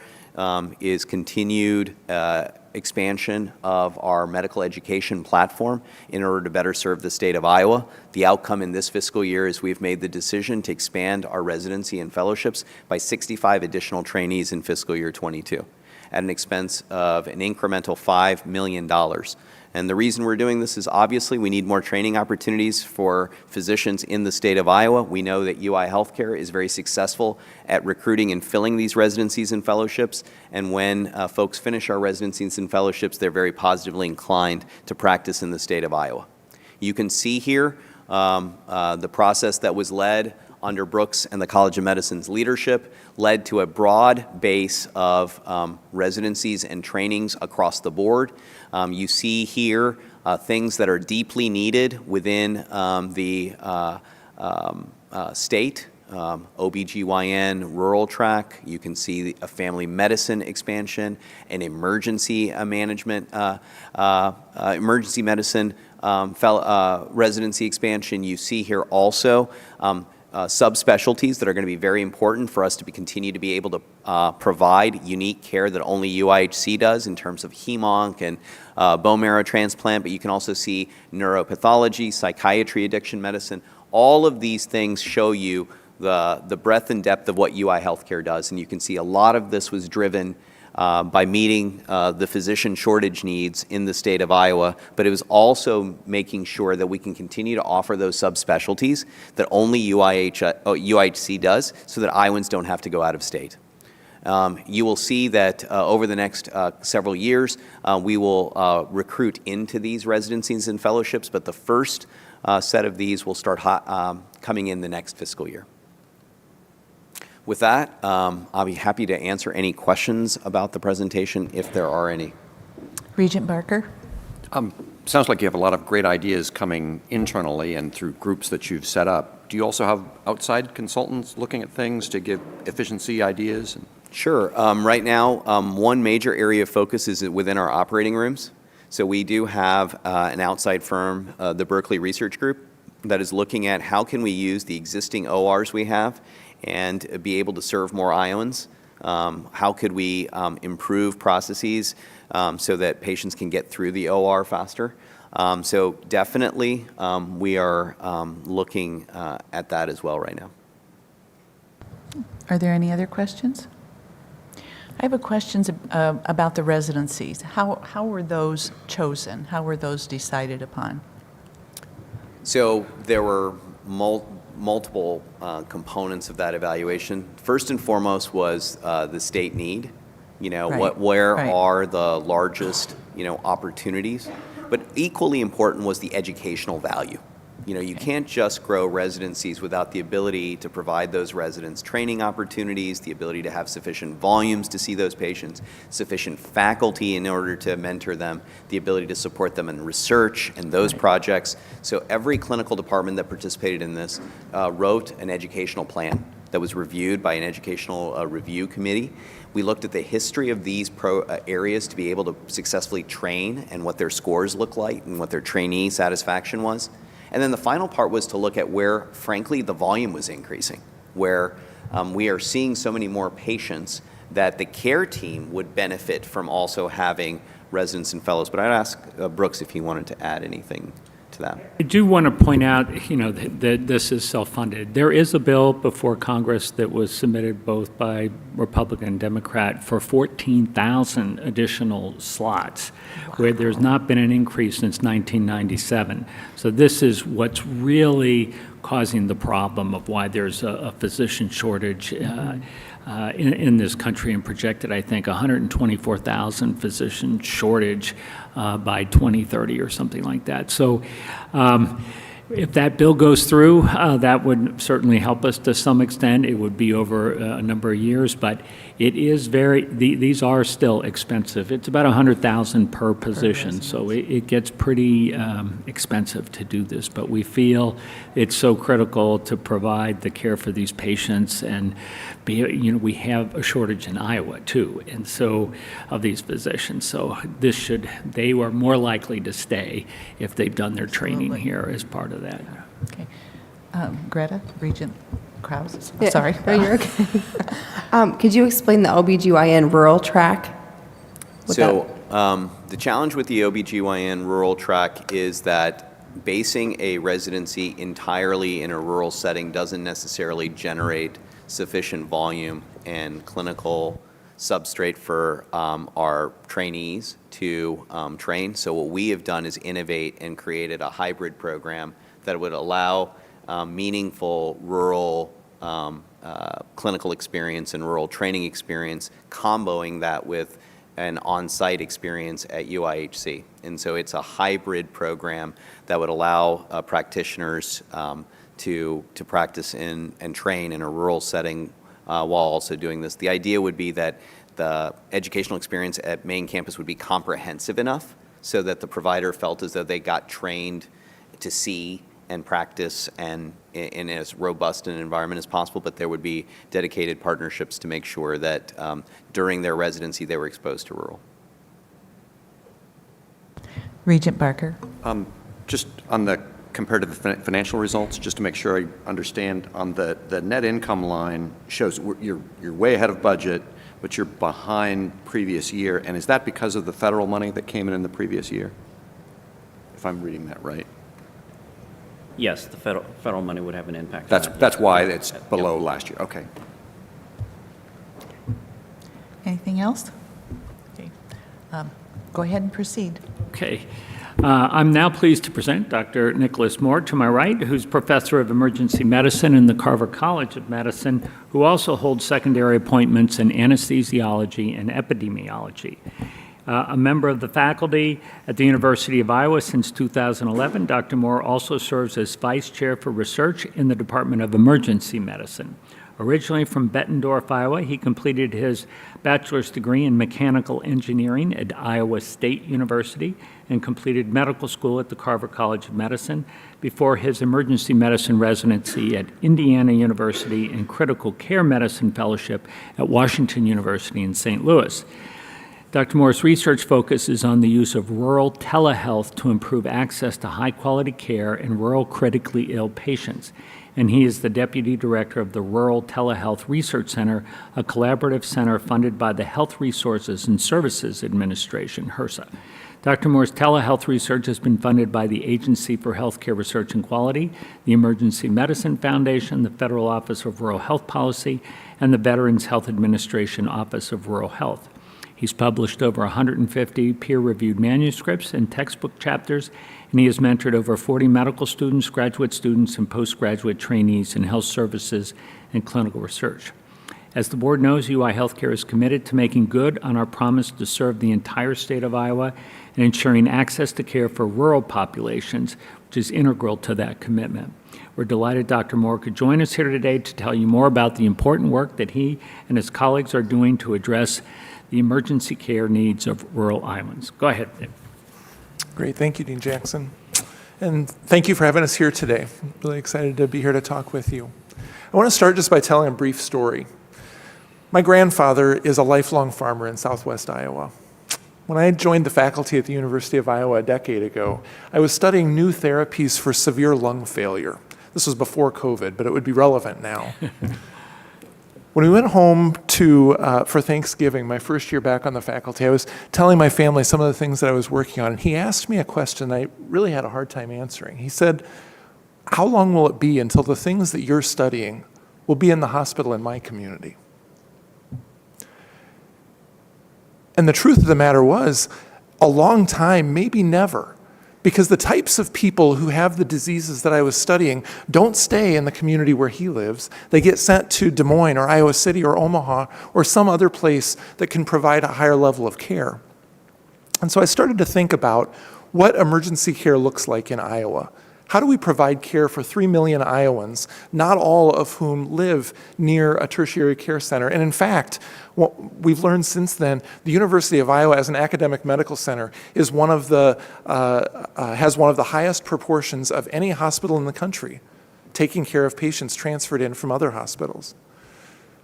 is continued expansion of our medical education platform in order to better serve the state of Iowa. The outcome in this fiscal year is we've made the decision to expand our residency and fellowships by 65 additional trainees in fiscal year 22 at an expense of an incremental $5 million. And the reason we're doing this is obviously we need more training opportunities for physicians in the state of Iowa. We know that UI Healthcare is very successful at recruiting and filling these residencies and fellowships. And when folks finish our residencies and fellowships, they're very positively inclined to practice in the state of Iowa. You can see here the process that was led under Brooks and the College of Medicine's leadership led to a broad base of residencies and trainings across the board. You see here things that are deeply needed within the state, OBGYN, rural track. You can see a family medicine expansion, an emergency management, emergency medicine residency expansion. You see here also subspecialties that are going to be very important for us to continue to be able to provide unique care that only UIHC does in terms of hem-onc and bone marrow transplant, but you can also see neuropathology, psychiatry, addiction medicine. All of these things show you the breadth and depth of what UI Healthcare does, and you can see a lot of this was driven by meeting the physician shortage needs in the state of Iowa, but it was also making sure that we can continue to offer those subspecialties that only UIHC does so that Iowans don't have to go out of state. You will see that over the next several years, we will recruit into these residencies and fellowships, but the first set of these will start coming in the next fiscal year. With that, I'll be happy to answer any questions about the presentation if there are any. Regent Barker? Sounds like you have a lot of great ideas coming internally and through groups that you've set up. Do you also have outside consultants looking at things to give efficiency ideas? Sure. Right now, one major area of focus is within our operating rooms. So we do have an outside firm, the Berkeley Research Group, that is looking at how can we use the existing ORs we have and be able to serve more Iowans. How could we improve processes so that patients can get through the OR faster? So definitely, we are looking at that as well right now. Are there any other questions? I have a question about the residencies. How were those chosen? How were those decided upon? So there were multiple components of that evaluation. First and foremost was the state need. You know, where are the largest, opportunities? But equally important was the educational value. You know, you can't just grow residencies without the ability to provide those residents training opportunities, the ability to have sufficient volumes to see those patients, sufficient faculty in order to mentor them, the ability to support them in research and those projects. So every clinical department that participated in this wrote an educational plan that was reviewed by an educational review committee. We looked at the history of these areas to be able to successfully train and what their scores look like and what their trainee satisfaction was. And then the final part was to look at where, frankly, the volume was increasing, where we are seeing so many more patients that the care team would benefit from also having residents and fellows. But I'd ask Brooks if he wanted to add anything to that. I do want to point out, that this is self-funded. There is a bill before Congress that was submitted both by Republican and Democrat for 14,000 additional slots, where there's not been an increase since 1997. So this is what's really causing the problem of why there's a physician shortage in this country, and projected, I think, 124,000 physician shortage by 2030 or something like that. So if that bill goes through, that would certainly help us to some extent. It would be over a number of years, but it is these are still expensive. It's about $100,000 per position, so it gets pretty expensive to do this. But we feel it's so critical to provide the care for these patients, and we have a shortage in Iowa too, and so of these physicians. So they are more likely to stay if they've done their training here as part of that. Okay. Greta, Regent Krause, Yeah. sorry. No, you're okay. Could you explain the OBGYN rural track? So the challenge with the OBGYN rural track is that basing a residency entirely in a rural setting doesn't necessarily generate sufficient volume and clinical substrate for our trainees to train. So what we have done is innovate and created a hybrid program that would allow meaningful rural clinical experience and rural training experience, comboing that with an on-site experience at UIHC. And so it's a hybrid program that would allow practitioners to practice and train in a rural setting while also doing this. The idea would be that the educational experience at main campus would be comprehensive enough so that the provider felt as though they got trained to see and practice and in as robust an environment as possible, but there would be dedicated partnerships to make sure that during their residency they were exposed to rural. Regent Barker. Just on the compared to the financial results, just to make sure I understand, on the net income line shows you're way ahead of budget, but you're behind previous year. And is that because of the federal money that came in the previous year? If I'm reading that right. Yes, the federal money would have an impact. That's why it's below last year. Okay. Anything else? Okay. Go ahead and proceed. Okay. I'm now pleased to present Dr. Nicholas Moore to my right, who's professor of emergency medicine in the Carver College of Medicine, who also holds secondary appointments in anesthesiology and epidemiology. A member of the faculty at the University of Iowa since 2011, Dr. Moore also serves as vice chair for research in the Department of Emergency Medicine. Originally from Bettendorf, Iowa, he completed his bachelor's degree in mechanical engineering at Iowa State University and completed medical school at the Carver College of Medicine before his emergency medicine residency at Indiana University and critical care medicine fellowship at Washington University in St. Louis. Dr. Moore's research focuses on the use of rural telehealth to improve access to high-quality care in rural critically ill patients, and he is the Deputy Director of the Rural Telehealth Research Center, a collaborative center funded by the Health Resources and Services Administration, HRSA. Dr. Moore's telehealth research has been funded by the Agency for Healthcare Research and Quality, the Emergency Medicine Foundation, the Federal Office of Rural Health Policy, and the Veterans Health Administration Office of Rural Health. He's published over 150 peer-reviewed manuscripts and textbook chapters, and he has mentored over 40 medical students, graduate students, and postgraduate trainees in health services and clinical research. As the board knows, UI Healthcare is committed to making good on our promise to serve the entire state of Iowa and ensuring access to care for rural populations, which is integral to that commitment. We're delighted Dr. Moore could join us here today to tell you more about the important work that he and his colleagues are doing to address the emergency care needs of rural Iowans. Go ahead, Nick. Great, thank you, Dean Jackson. And thank you for having us here today. I'm really excited to be here to talk with you. I want to start just by telling a brief story. My grandfather is a lifelong farmer in southwest Iowa. When I joined the faculty at the University of Iowa a decade ago, I was studying new therapies for severe lung failure. This was before COVID, but it would be relevant now. When we went home for Thanksgiving, my first year back on the faculty, I was telling my family some of the things that I was working on, and he asked me a question I really had a hard time answering. He said, "How long will it be until the things that you're studying will be in the hospital in my community?" And the truth of the matter was, a long time, maybe never. Because the types of people who have the diseases that I was studying don't stay in the community where he lives. They get sent to Des Moines or Iowa City or Omaha or some other place that can provide a higher level of care. And so I started to think about what emergency care looks like in Iowa. How do we provide care for 3 million Iowans, not all of whom live near a tertiary care center? And in fact, what we've learned since then, the University of Iowa as an academic medical center is has one of the highest proportions of any hospital in the country, taking care of patients transferred in from other hospitals.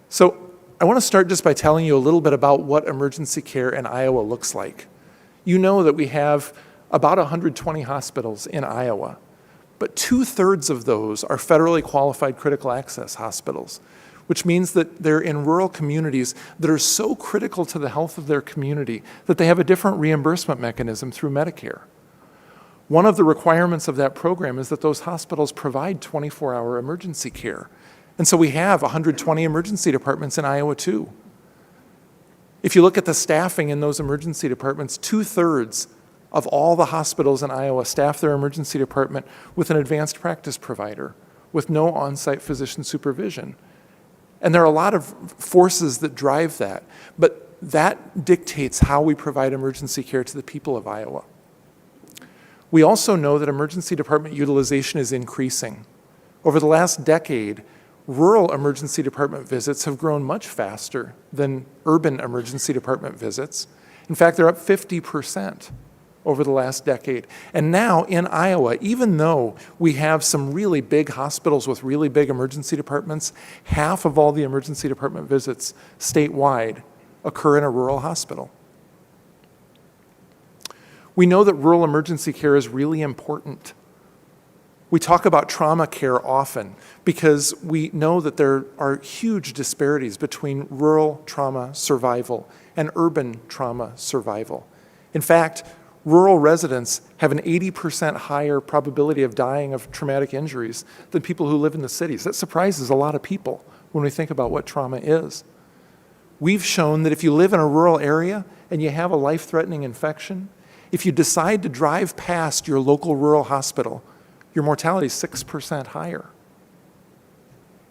So I want to start just by telling you a little bit about what emergency care in Iowa looks like. You know that we have about 120 hospitals in Iowa. But 2/3 of those are federally qualified critical access hospitals, which means that they're in rural communities that are so critical to the health of their community that they have a different reimbursement mechanism through Medicare. One of the requirements of that program is that those hospitals provide 24-hour emergency care. And so we have 120 emergency departments in Iowa too. If you look at the staffing in those emergency departments, 2/3 of all the hospitals in Iowa staff their emergency department with an advanced practice provider, with no on-site physician supervision. And there are a lot of forces that drive that, but that dictates how we provide emergency care to the people of Iowa. We also know that emergency department utilization is increasing. Over the last decade, rural emergency department visits have grown much faster than urban emergency department visits. In fact, they're up 50% over the last decade. And now in Iowa, even though we have some really big hospitals with really big emergency departments, half of all the emergency department visits statewide occur in a rural hospital. We know that rural emergency care is really important. We talk about trauma care often because we know that there are huge disparities between rural trauma survival and urban trauma survival. In fact, rural residents have an 80% higher probability of dying of traumatic injuries than people who live in the cities. That surprises a lot of people when we think about what trauma is. We've shown that if you live in a rural area and you have a life-threatening infection, if you decide to drive past your local rural hospital, your mortality is 6% higher.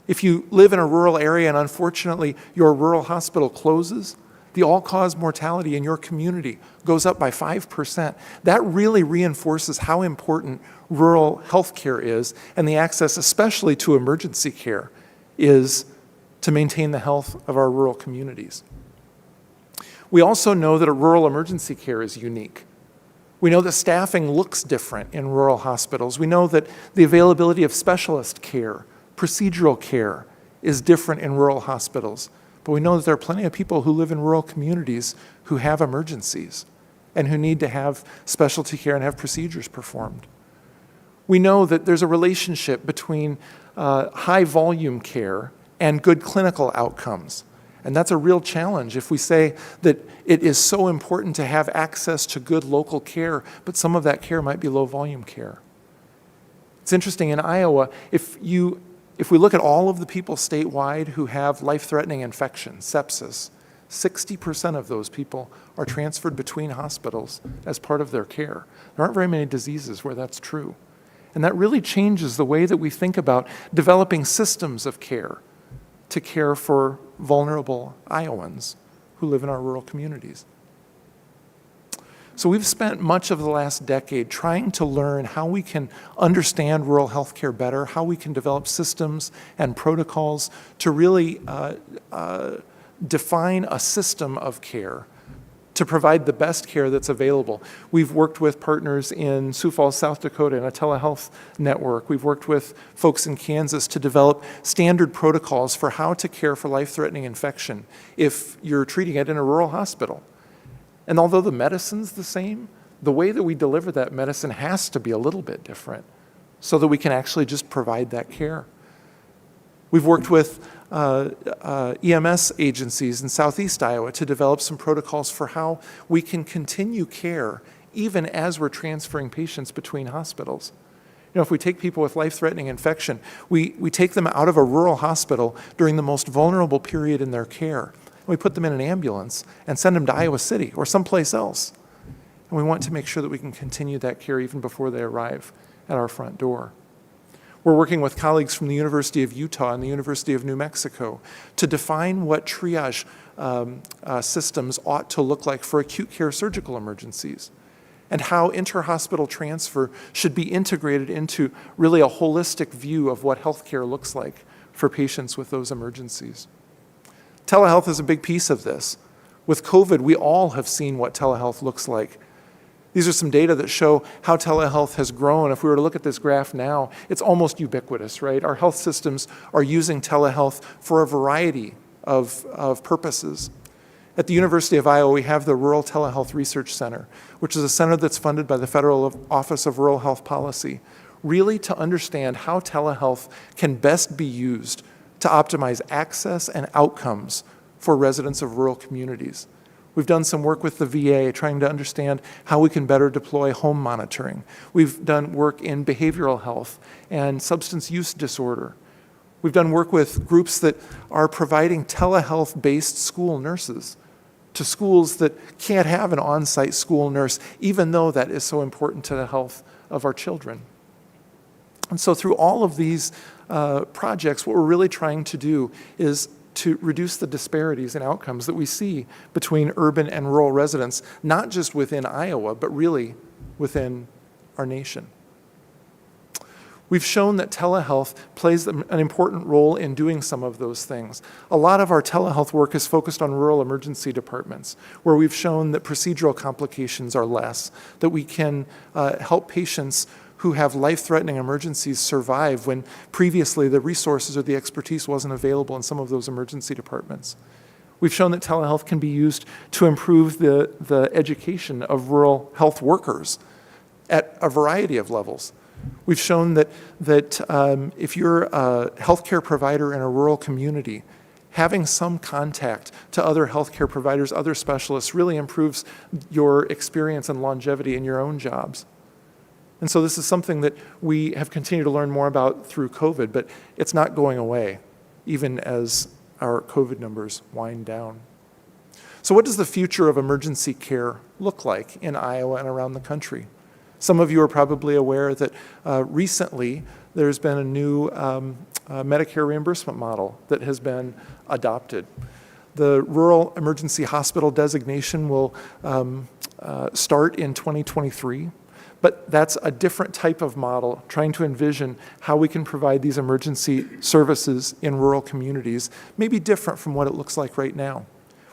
If you live in a rural area and unfortunately your rural hospital closes, the all-cause mortality in your community goes up by 5%. That really reinforces how important rural health care is, and the access, especially to emergency care, is to maintain the health of our rural communities. We also know that a rural emergency care is unique. We know that staffing looks different in rural hospitals. We know that the availability of specialist care, procedural care, is different in rural hospitals. But we know that there are plenty of people who live in rural communities who have emergencies and who need to have specialty care and have procedures performed. We know that there's a relationship between high volume care and good clinical outcomes. And that's a real challenge if we say that it is so important to have access to good local care, but some of that care might be low volume care. It's interesting, in Iowa, if we look at all of the people statewide who have life-threatening infections, sepsis, 60% of those people are transferred between hospitals as part of their care. There aren't very many diseases where that's true. And that really changes the way that we think about developing systems of care to care for vulnerable Iowans who live in our rural communities. So we've spent much of the last decade trying to learn how we can understand rural health care better, how we can develop systems and protocols to really define a system of care to provide the best care that's available. We've worked with partners in Sioux Falls, South Dakota in a telehealth network. We've worked with folks in Kansas to develop standard protocols for how to care for life-threatening infection if you're treating it in a rural hospital. And although the medicine's the same, the way that we deliver that medicine has to be a little bit different so that we can actually just provide that care. We've worked with EMS agencies in Southeast Iowa to develop some protocols for how we can continue care even as we're transferring patients between hospitals. You know, if we take people with life-threatening infection, we take them out of a rural hospital during the most vulnerable period in their care. We put them in an ambulance and send them to Iowa City or someplace else. And we want to make sure that we can continue that care even before they arrive at our front door. We're working with colleagues from the University of Utah and the University of New Mexico to define what triage systems ought to look like for acute care surgical emergencies, and how inter-hospital transfer should be integrated into really a holistic view of what healthcare looks like for patients with those emergencies. Telehealth is a big piece of this. With COVID, we all have seen what telehealth looks like. These are some data that show how telehealth has grown. If we were to look at this graph now, it's almost ubiquitous, right? Our health systems are using telehealth for a variety of purposes. At the University of Iowa, we have the Rural Telehealth Research Center, which is a center that's funded by the Federal Office of Rural Health Policy, really to understand how telehealth can best be used to optimize access and outcomes for residents of rural communities. We've done some work with the VA trying to understand how we can better deploy home monitoring. We've done work in behavioral health and substance use disorder. We've done work with groups that are providing telehealth-based school nurses to schools that can't have an on-site school nurse, even though that is so important to the health of our children. And so through all of these projects, what we're really trying to do is to reduce the disparities in outcomes that we see between urban and rural residents, not just within Iowa, but really within our nation. We've shown that telehealth plays an important role in doing some of those things. A lot of our telehealth work is focused on rural emergency departments, where we've shown that procedural complications are less, that we can help patients who have life-threatening emergencies survive when previously the resources or the expertise wasn't available in some of those emergency departments. We've shown that telehealth can be used to improve the education of rural health workers at a variety of levels. We've shown that if you're a healthcare provider in a rural community, having some contact to other healthcare providers, other specialists, really improves your experience and longevity in your own jobs. And so this is something that we have continued to learn more about through COVID, but it's not going away, even as our COVID numbers wind down. So what does the future of emergency care look like in Iowa and around the country? Some of you are probably aware that recently there's been a new Medicare reimbursement model that has been adopted. The rural emergency hospital designation will start in 2023. But that's a different type of model, trying to envision how we can provide these emergency services in rural communities, maybe different from what it looks like right now.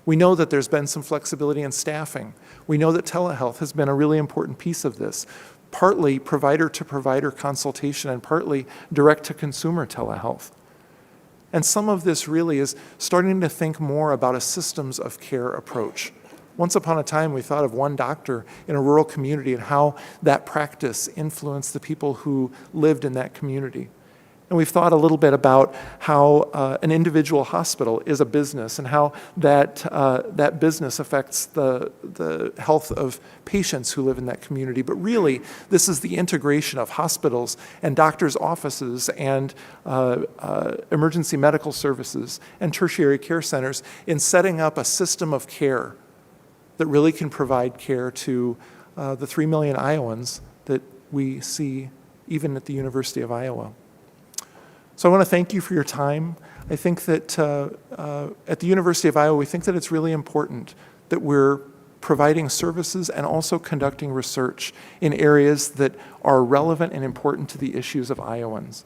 We know that there's been some flexibility in staffing. We know that telehealth has been a really important piece of this, partly provider-to-provider consultation and partly direct-to-consumer telehealth. And some of this really is starting to think more about a systems of care approach. Once upon a time, we thought of one doctor in a rural community and how that practice influenced the people who lived in that community. And we've thought a little bit about how an individual hospital is a business and how that business affects the health of patients who live in that community. But really, this is the integration of hospitals and doctors' offices and emergency medical services and tertiary care centers in setting up a system of care that really can provide care to the 3 million Iowans that we see even at the University of Iowa. So I want to thank you for your time. I think that at the University of Iowa, we think that it's really important that we're providing services and also conducting research in areas that are relevant and important to the issues of Iowans.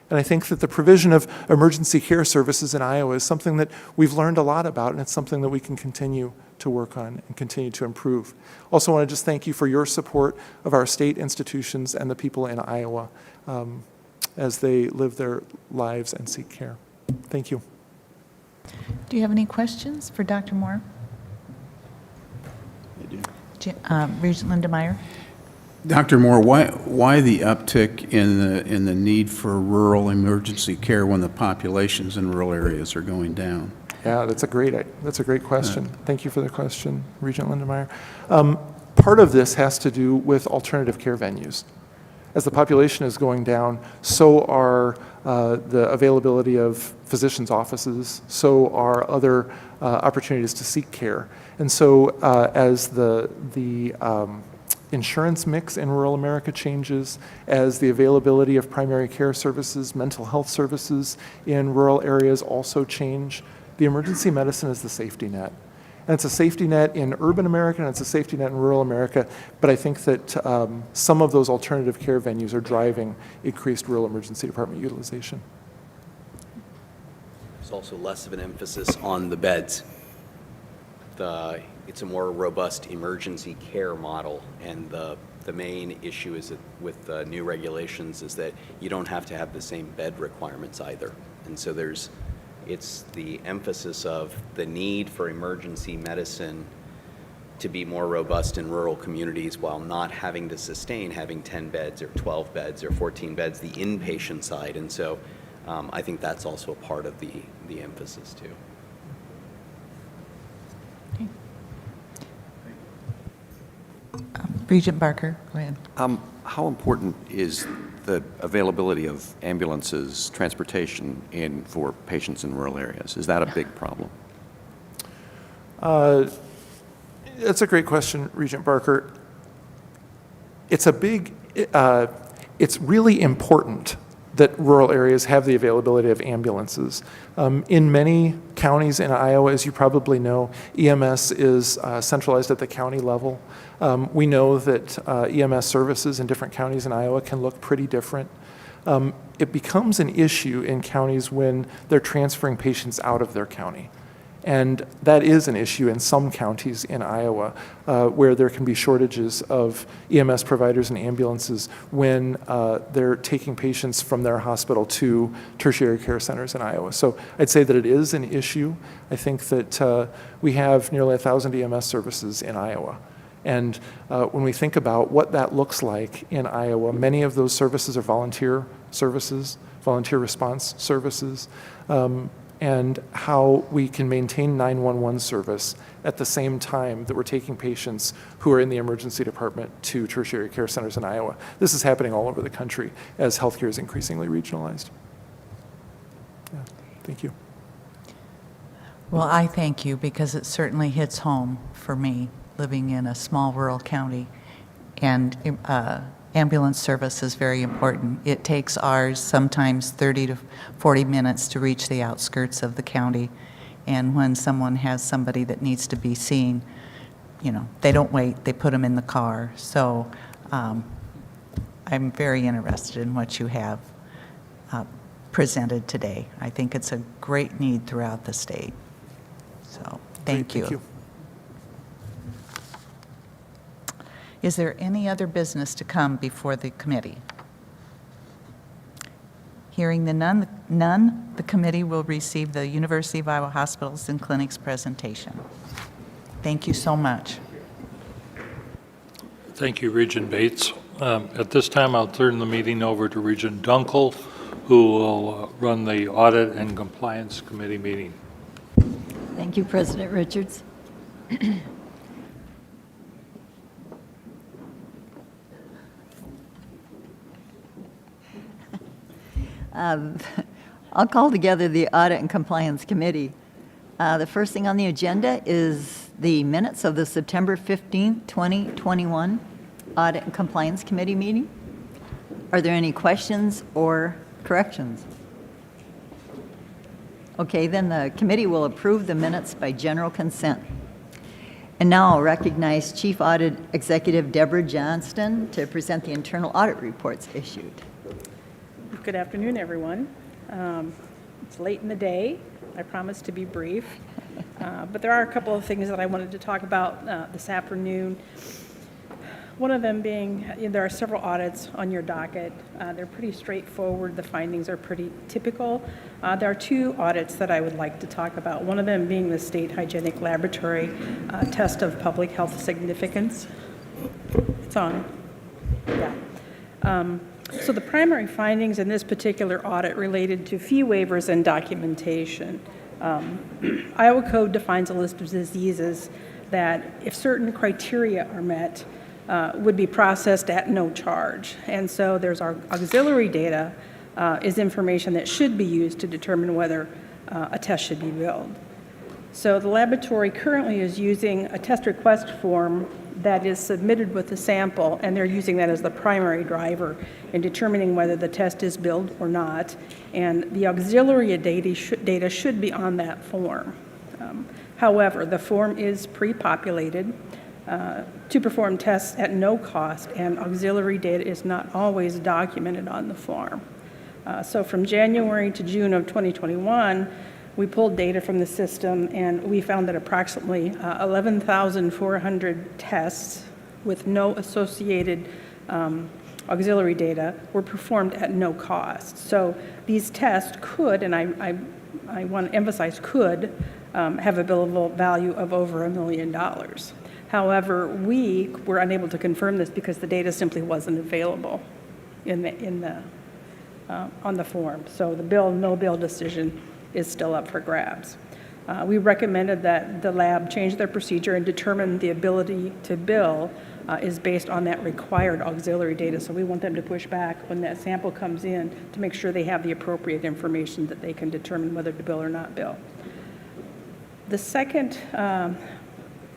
And I think that the provision of emergency care services in Iowa is something that we've learned a lot about, and it's something that we can continue to work on and continue to improve. Also want to just thank you for your support of our state institutions and the people in Iowa as they live their lives and seek care. Thank you. Do you have any questions for Dr. Moore? I do. Regent Lindemeyer? Dr. Moore, why the uptick in the need for rural emergency care when the populations in rural areas are going down? Yeah, that's a great question. Thank you for the question, Regent Lindemeyer. Part of this has to do with alternative care venues. As the population is going down, so are the availability of physicians' offices, so are other opportunities to seek care. And so as the insurance mix in rural America changes, as the availability of primary care services, mental health services in rural areas also change, the emergency medicine is the safety net. And it's a safety net in urban America, and it's a safety net in rural America, but I think that some of those alternative care venues are driving increased rural emergency department utilization. There's also less of an emphasis on the beds. It's a more robust emergency care model, and the main issue is that with the new regulations is that you don't have to have the same bed requirements either. And so it's the emphasis of the need for emergency medicine to be more robust in rural communities while not having to sustain having 10 beds or 12 beds or 14 beds, the inpatient side. And so I think that's also a part of the emphasis too. Okay. Regent Barker, go ahead. How important is the availability of ambulances, transportation for patients in rural areas? Is that a big problem? That's a great question, Regent Barker. It's really important that rural areas have the availability of ambulances. In many counties in Iowa, as you probably know, EMS is centralized at the county level. We know that EMS services in different counties in Iowa can look pretty different. It becomes an issue in counties when they're transferring patients out of their county. And that is an issue in some counties in Iowa where there can be shortages of EMS providers and ambulances when they're taking patients from their hospital to tertiary care centers in Iowa. So I'd say that it is an issue. I think that we have nearly 1,000 EMS services in Iowa. And when we think about what that looks like in Iowa, many of those services are volunteer services, volunteer response services, and how we can maintain 911 service at the same time that we're taking patients who are in the emergency department to tertiary care centers in Iowa. This is happening all over the country as healthcare is increasingly regionalized. Yeah, thank you. Well, I thank you because it certainly hits home for me living in a small rural county, and ambulance service is very important. It takes ours sometimes 30 to 40 minutes to reach the outskirts of the county, and when someone has somebody that needs to be seen, they don't wait, they put them in the car. So I'm very interested in what you have presented today. I think it's a great need throughout the state. So, thank you. Thank you. Is there any other business to come before the committee? Hearing none, the committee will receive the University of Iowa Hospitals and Clinics presentation. Thank you so much. Thank you, Regent Bates. At this time, I'll turn the meeting over to Regent Dunkel, who will run the Audit and Compliance Committee meeting. Thank you, President Richards. I'll call together the Audit and Compliance Committee. The first thing on the agenda is the minutes of the September 15, 2021 Audit and Compliance Committee meeting. Are there any questions or corrections? Okay, then the committee will approve the minutes by general consent. And now I'll recognize Chief Audit Executive Deborah Johnston to present the internal audit reports issued. Good afternoon, everyone. It's late in the day. I promise to be brief. But there are a couple of things that I wanted to talk about this afternoon. One of them being, there are several audits on your docket. They're pretty straightforward. The findings are pretty typical. There are two audits that I would like to talk about. One of them being the State Hygienic Laboratory Test of Public Health Significance. It's on. Yeah. So the primary findings in this particular audit related to fee waivers and documentation. Iowa Code defines a list of diseases that, if certain criteria are met, would be processed at no charge. And so there's our auxiliary data is information that should be used to determine whether a test should be billed. So the laboratory currently is using a test request form that is submitted with the sample, and they're using that as the primary driver in determining whether the test is billed or not. And the auxiliary data should be on that form. However, the form is pre-populated to perform tests at no cost, and auxiliary data is not always documented on the form. So from January to June of 2021, we pulled data from the system, and we found that approximately 11,400 tests with no associated auxiliary data were performed at no cost. So these tests could, and I want to emphasize could, have a billable value of over $1 million. However, we were unable to confirm this because the data simply wasn't available on the form. So the no bill decision is still up for grabs. We recommended that the lab change their procedure and determine the ability to bill is based on that required auxiliary data. So we want them to push back when that sample comes in to make sure they have the appropriate information that they can determine whether to bill or not bill. The second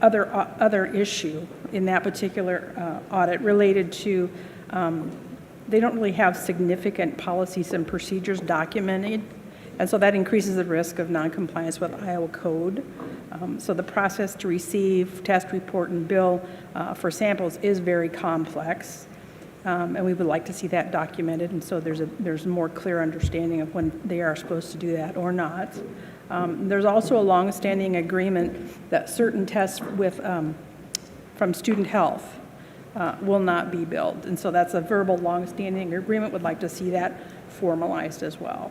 other issue in that particular audit related to they don't really have significant policies and procedures documented. And so that increases the risk of noncompliance with Iowa Code. So the process to receive, test, report, and bill for samples is very complex. And we would like to see that documented. And so there's a more clear understanding of when they are supposed to do that or not. There's also a long-standing agreement that certain tests from student health will not be billed. And so that's a verbal long-standing agreement. Would like to see that formalized as well.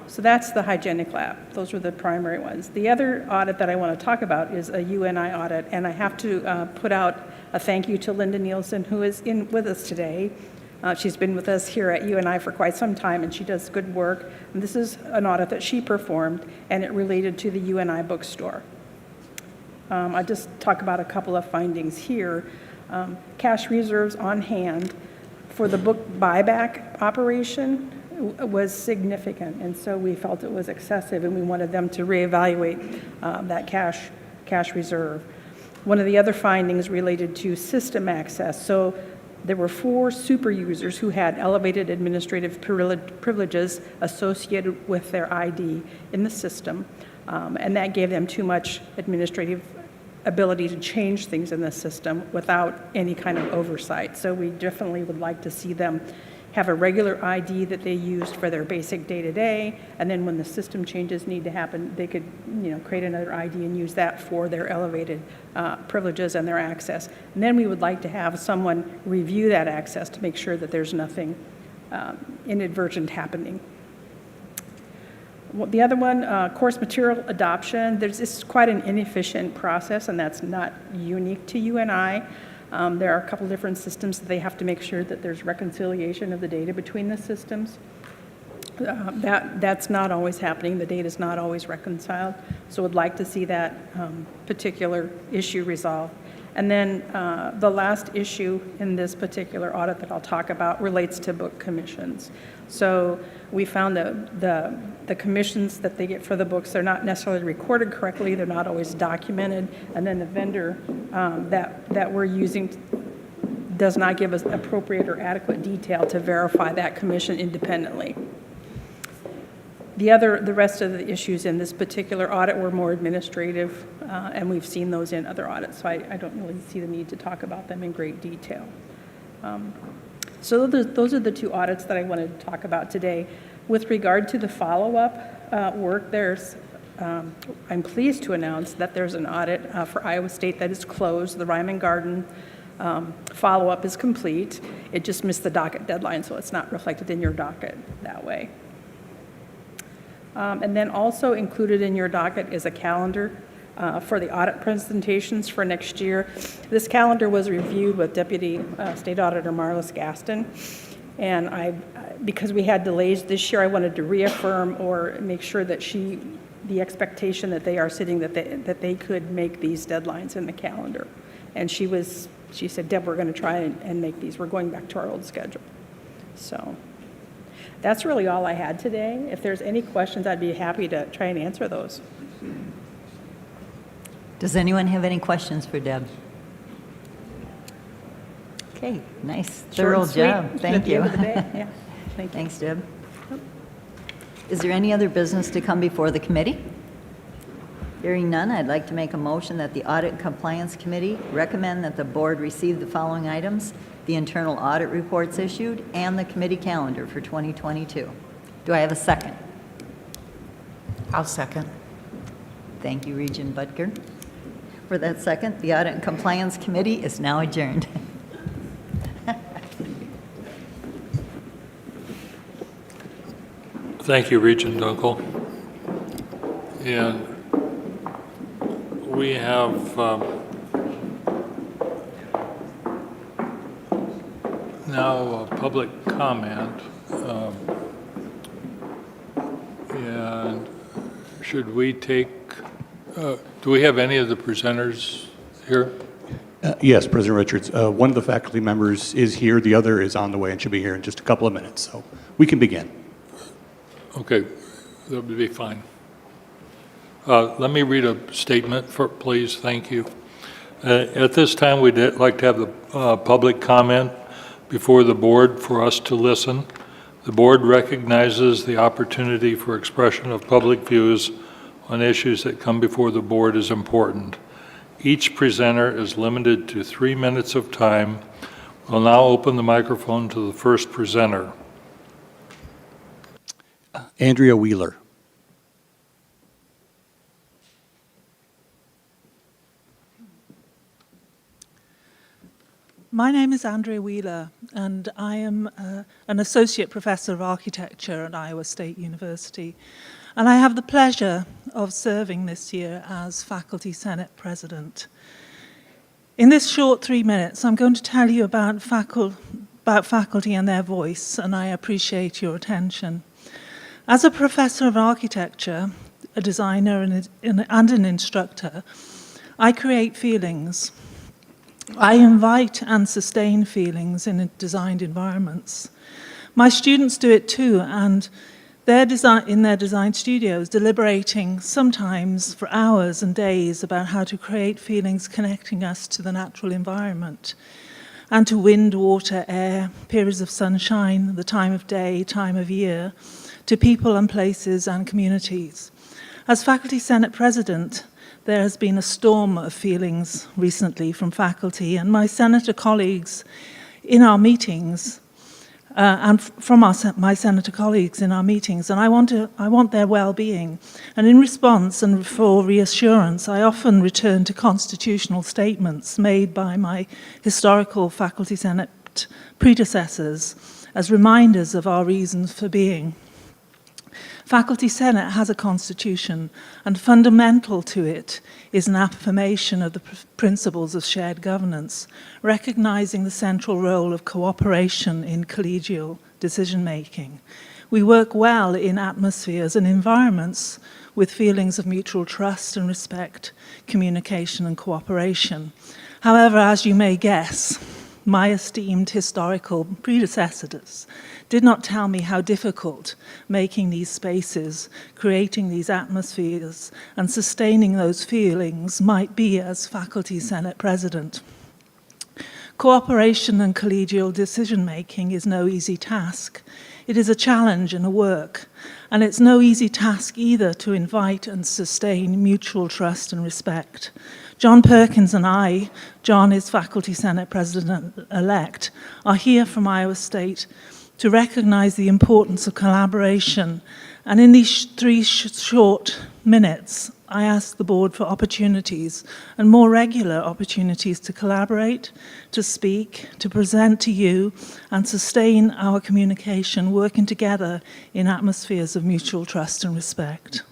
So that's the hygienic lab. Those are the primary ones. The other audit that I want to talk about is a UNI audit, and I have to put out a thank you to Linda Nielsen, who is with us today. She's been with us here at UNI for quite some time, and she does good work. And this is an audit that she performed, and it related to the UNI bookstore. I'll just talk about a couple of findings here. Cash reserves on hand for the book buyback operation was significant, and so we felt it was excessive, and we wanted them to reevaluate that cash reserve. One of the other findings related to system access. So there were 4 super users who had elevated administrative privileges associated with their ID in the system, and that gave them too much administrative ability to change things in the system without any kind of oversight. So we definitely would like to see them have a regular ID that they used for their basic day-to-day, and then when the system changes need to happen, they could, create another ID and use that for their elevated privileges and their access. And then we would like to have someone review that access to make sure that there's nothing inadvertent happening. The other one, course material adoption. This is quite an inefficient process, and that's not unique to UNI. There are a couple different systems that they have to make sure that there's reconciliation of the data between the systems. That's not always happening. The data is not always reconciled. So would like to see that particular issue resolved. And then the last issue in this particular audit that I'll talk about relates to book commissions. So we found that the commissions that they get for the books, they're not necessarily recorded correctly, they're not always documented, and then the vendor that we're using does not give us appropriate or adequate detail to verify that commission independently. The rest of the issues in this particular audit were more administrative, and we've seen those in other audits, so I don't really see the need to talk about them in great detail. So those are the two audits that I wanted to talk about today. With regard to the follow-up work, I'm pleased to announce that there's an audit for Iowa State that is closed. The Ryman Garden follow-up is complete. It just missed the docket deadline, so it's not reflected in your docket that way. And then also included in your docket is a calendar for the audit presentations for next year. This calendar was reviewed with Deputy State Auditor Marlis Gaston, and because we had delays this year, I wanted to reaffirm or make sure that the expectation that they are sitting, that they could make these deadlines in the calendar. And she said, Deb, we're going to try and make these. We're going back to our old schedule. So that's really all I had today. If there's any questions, I'd be happy to try and answer those. Does anyone have any questions for Deb? Okay, nice, thorough job. Thank At the you. end of the day, yeah. Thank you. Thanks, Deb. Is there any other business to come before the committee? Hearing none, I'd like to make a motion that the Audit and Compliance Committee recommend that the board receive the following items: the internal audit reports issued and the committee calendar for 2022. Do I have a second? I'll second. Thank you, Regent Butker. For that second, the Audit and Compliance Committee is now adjourned. Thank you, Regent Dunkel. And we have now a public comment. And should we take, do we have any of the presenters here? Yes, President Richards. One of the faculty members is here. The other is on the way and should be here in just a couple of minutes. So we can begin. Okay, that would be fine. Let me read a statement, please. Thank you. At this time, we'd like to have the public comment before the board for us to listen. The board recognizes the opportunity for expression of public views on issues that come before the board is important. Each presenter is limited to 3 minutes of time. We'll now open the microphone to the first presenter. Andrea Wheeler. My name is Andrea Wheeler, and I am an associate professor of architecture at Iowa State University. And I have the pleasure of serving this year as Faculty Senate President. In this short 3 minutes, I'm going to tell you about faculty and their voice, and I appreciate your attention. As a professor of architecture, a designer, and an instructor, I create feelings. I invite and sustain feelings in designed environments. My students do it too, and in their design studios, deliberating sometimes for hours and days about how to create feelings connecting us to the natural environment and to wind, water, air, periods of sunshine, the time of day, time of year, to people and places and communities. As Faculty Senate President, there has been a storm of feelings recently from faculty and my senator colleagues in our meetings, my senator colleagues in our meetings, and I want their well-being. And in response and for reassurance, I often return to constitutional statements made by my historical faculty senate predecessors as reminders of our reasons for being. Faculty Senate has a constitution, and fundamental to it is an affirmation of the principles of shared governance, recognizing the central role of cooperation in collegial decision-making. We work well in atmospheres and environments with feelings of mutual trust and respect, communication and cooperation. However, as you may guess, my esteemed historical predecessors did not tell me how difficult making these spaces, creating these atmospheres, and sustaining those feelings might be as Faculty Senate President. Cooperation and collegial decision-making is no easy task. It is a challenge and a work, and it's no easy task either to invite and sustain mutual trust and respect. John Perkins and I, John is Faculty Senate President-elect, are here from Iowa State to recognize the importance of collaboration. And in these three short minutes, I ask the board for opportunities and more regular opportunities to collaborate, to speak, to present to you, and sustain our communication, working together in atmospheres of mutual trust and respect.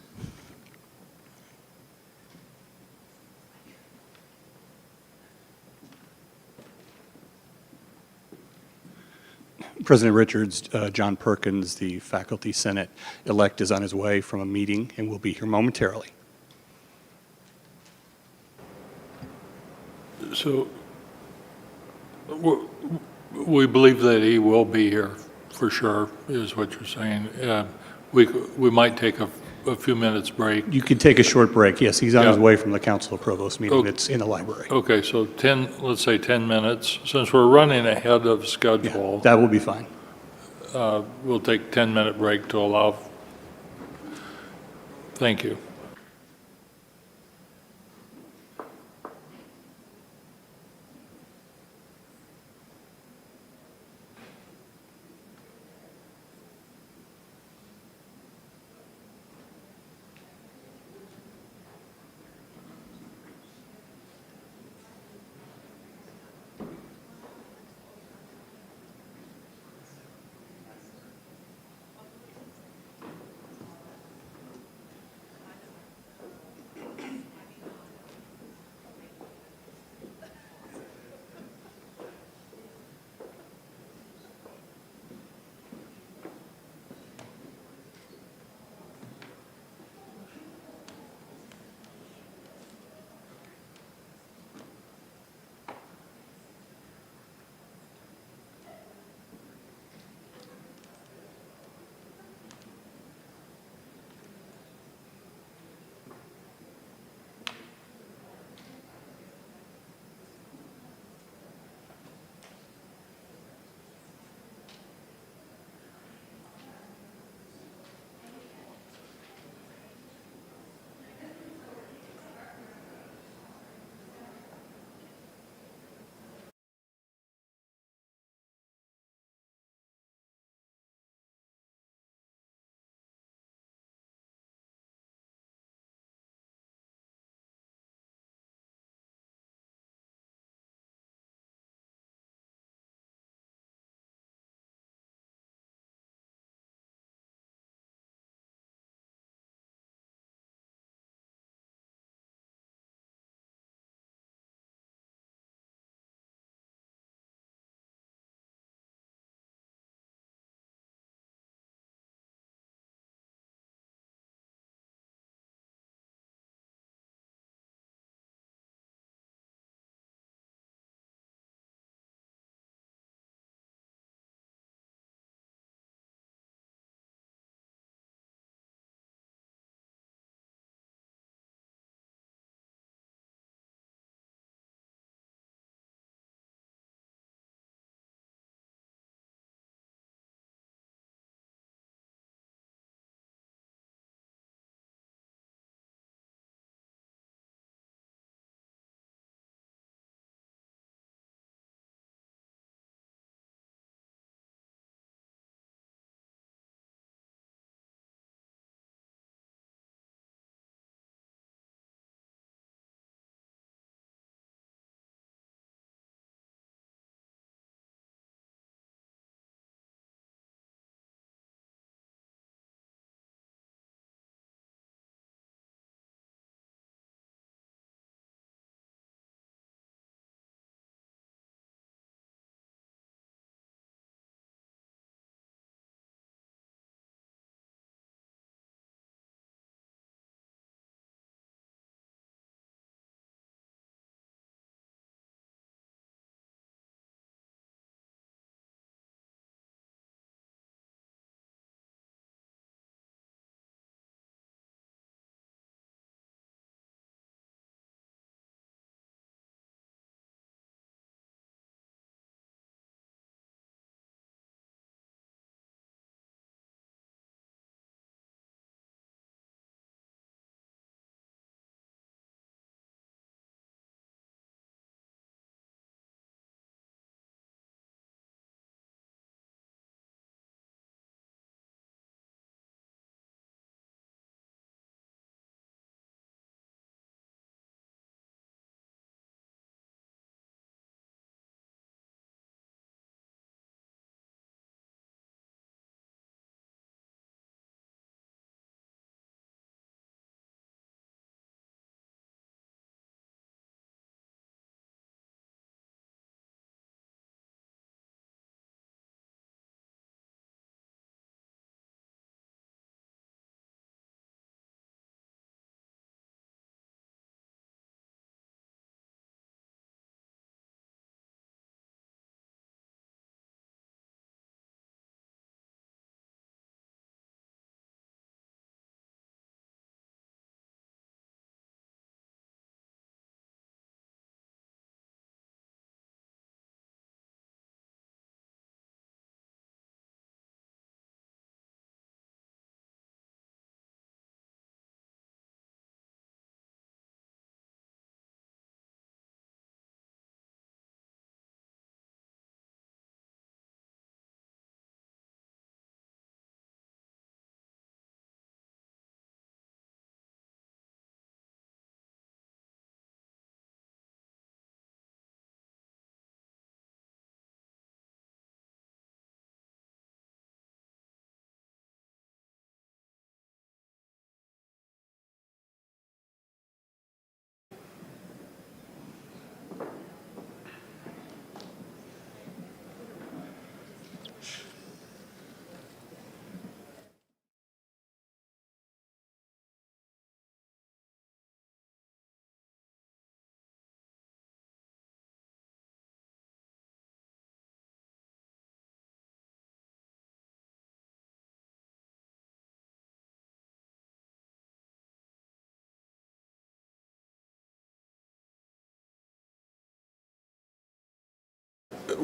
President Richards, John Perkins, the Faculty Senate-elect, is on his way from a meeting and will be here momentarily. So we believe that he will be here for sure, is what you're saying. We might take a few minutes break. You can take a short break. Yes, he's on Yeah. his way from the Council of Provost meeting. Okay. It's in the library. Okay, so let's say 10 minutes. Since we're running ahead of schedule, That will be fine. we'll take 10-minute break to allow. Thank you.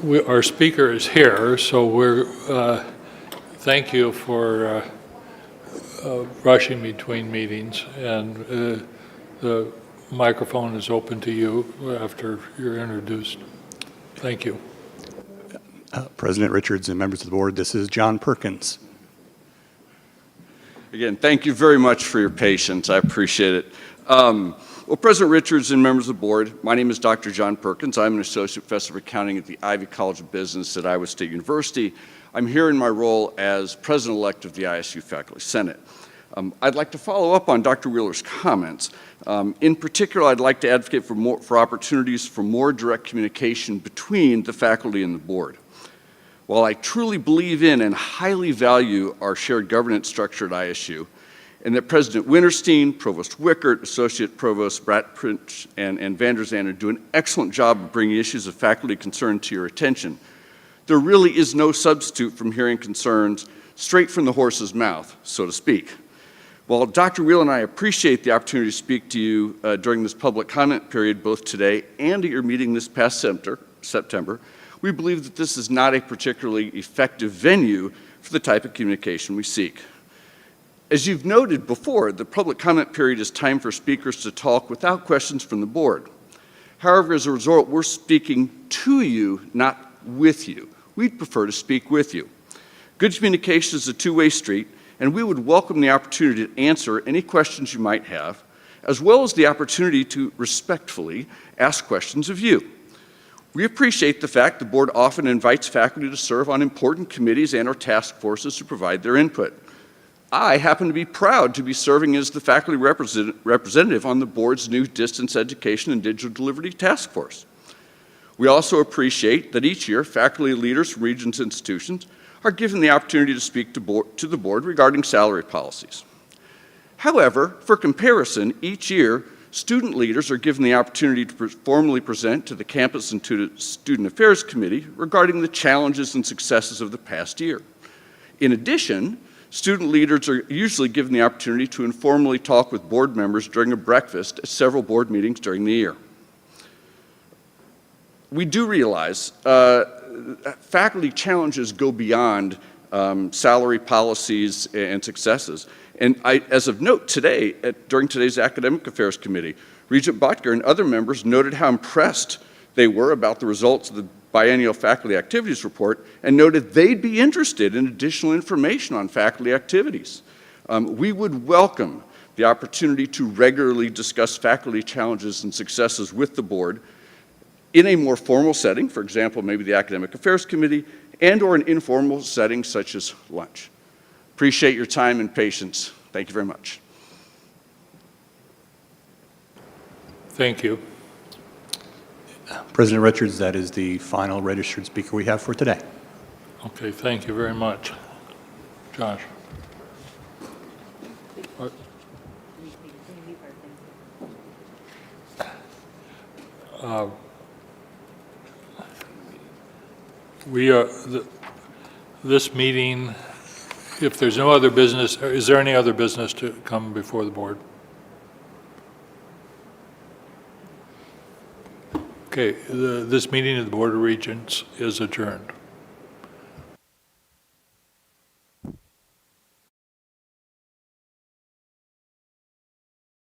our speaker is here, so thank you for rushing between meetings, and the microphone is open to you after you're introduced. Thank you. President Richards and members of the board, this is John Perkins. Again, thank you very much for your patience. I appreciate it. Well, President Richards and members of the board, my name is Dr. John Perkins. I'm an associate professor of accounting at the Ivy College of Business at Iowa State University. I'm here in my role as president-elect of the ISU Faculty Senate. I'd like to follow up on Dr. Wheeler's comments. In particular, I'd like to advocate for opportunities for more direct communication between the faculty and the board. While I truly believe in and highly value our shared governance structure at ISU, and that President Winterstein, Provost Wickert, Associate Provost Bratprinch, and Van der Zander do an excellent job of bringing issues of faculty concern to your attention, there really is no substitute from hearing concerns straight from the horse's mouth, so to speak. While Dr. Wheeler and I appreciate the opportunity to speak to you during this public comment period, both today and at your meeting this past September, we believe that this is not a particularly effective venue for the type of communication we seek. As you've noted before, the public comment period is time for speakers to talk without questions from the board. However, as a result, we're speaking to you, not with you. We'd prefer to speak with you. Good communication is a two-way street, and we would welcome the opportunity to answer any questions you might have, as well as the opportunity to respectfully ask questions of you. We appreciate the fact the board often invites faculty to serve on important committees and or task forces to provide their input. I happen to be proud to be serving as the faculty representative on the board's new Distance Education and Digital Delivery Task Force. We also appreciate that each year faculty leaders from Regents institutions are given the opportunity to speak to the board regarding salary policies. However, for comparison, each year student leaders are given the opportunity to formally present to the Campus and Student Affairs Committee regarding the challenges and successes of the past year. In addition, student leaders are usually given the opportunity to informally talk with board members during a breakfast at several board meetings during the year. We do realize faculty challenges go beyond salary policies and successes. And as of note today, during today's Academic Affairs Committee, Regent Butker and other members noted how impressed they were about the results of the biennial faculty activities report and noted they'd be interested in additional information on faculty activities. We would welcome the opportunity to regularly discuss faculty challenges and successes with the board in a more formal setting, for example, maybe the Academic Affairs Committee, and or an informal setting such as lunch. Appreciate your time and patience. Thank you very much. Thank you. President Richards, that is the final registered speaker we have for today. Okay, thank you very much. Josh. This meeting, if there's no other business, is there any other business to come before the board? Okay, this meeting of the Board of Regents is adjourned.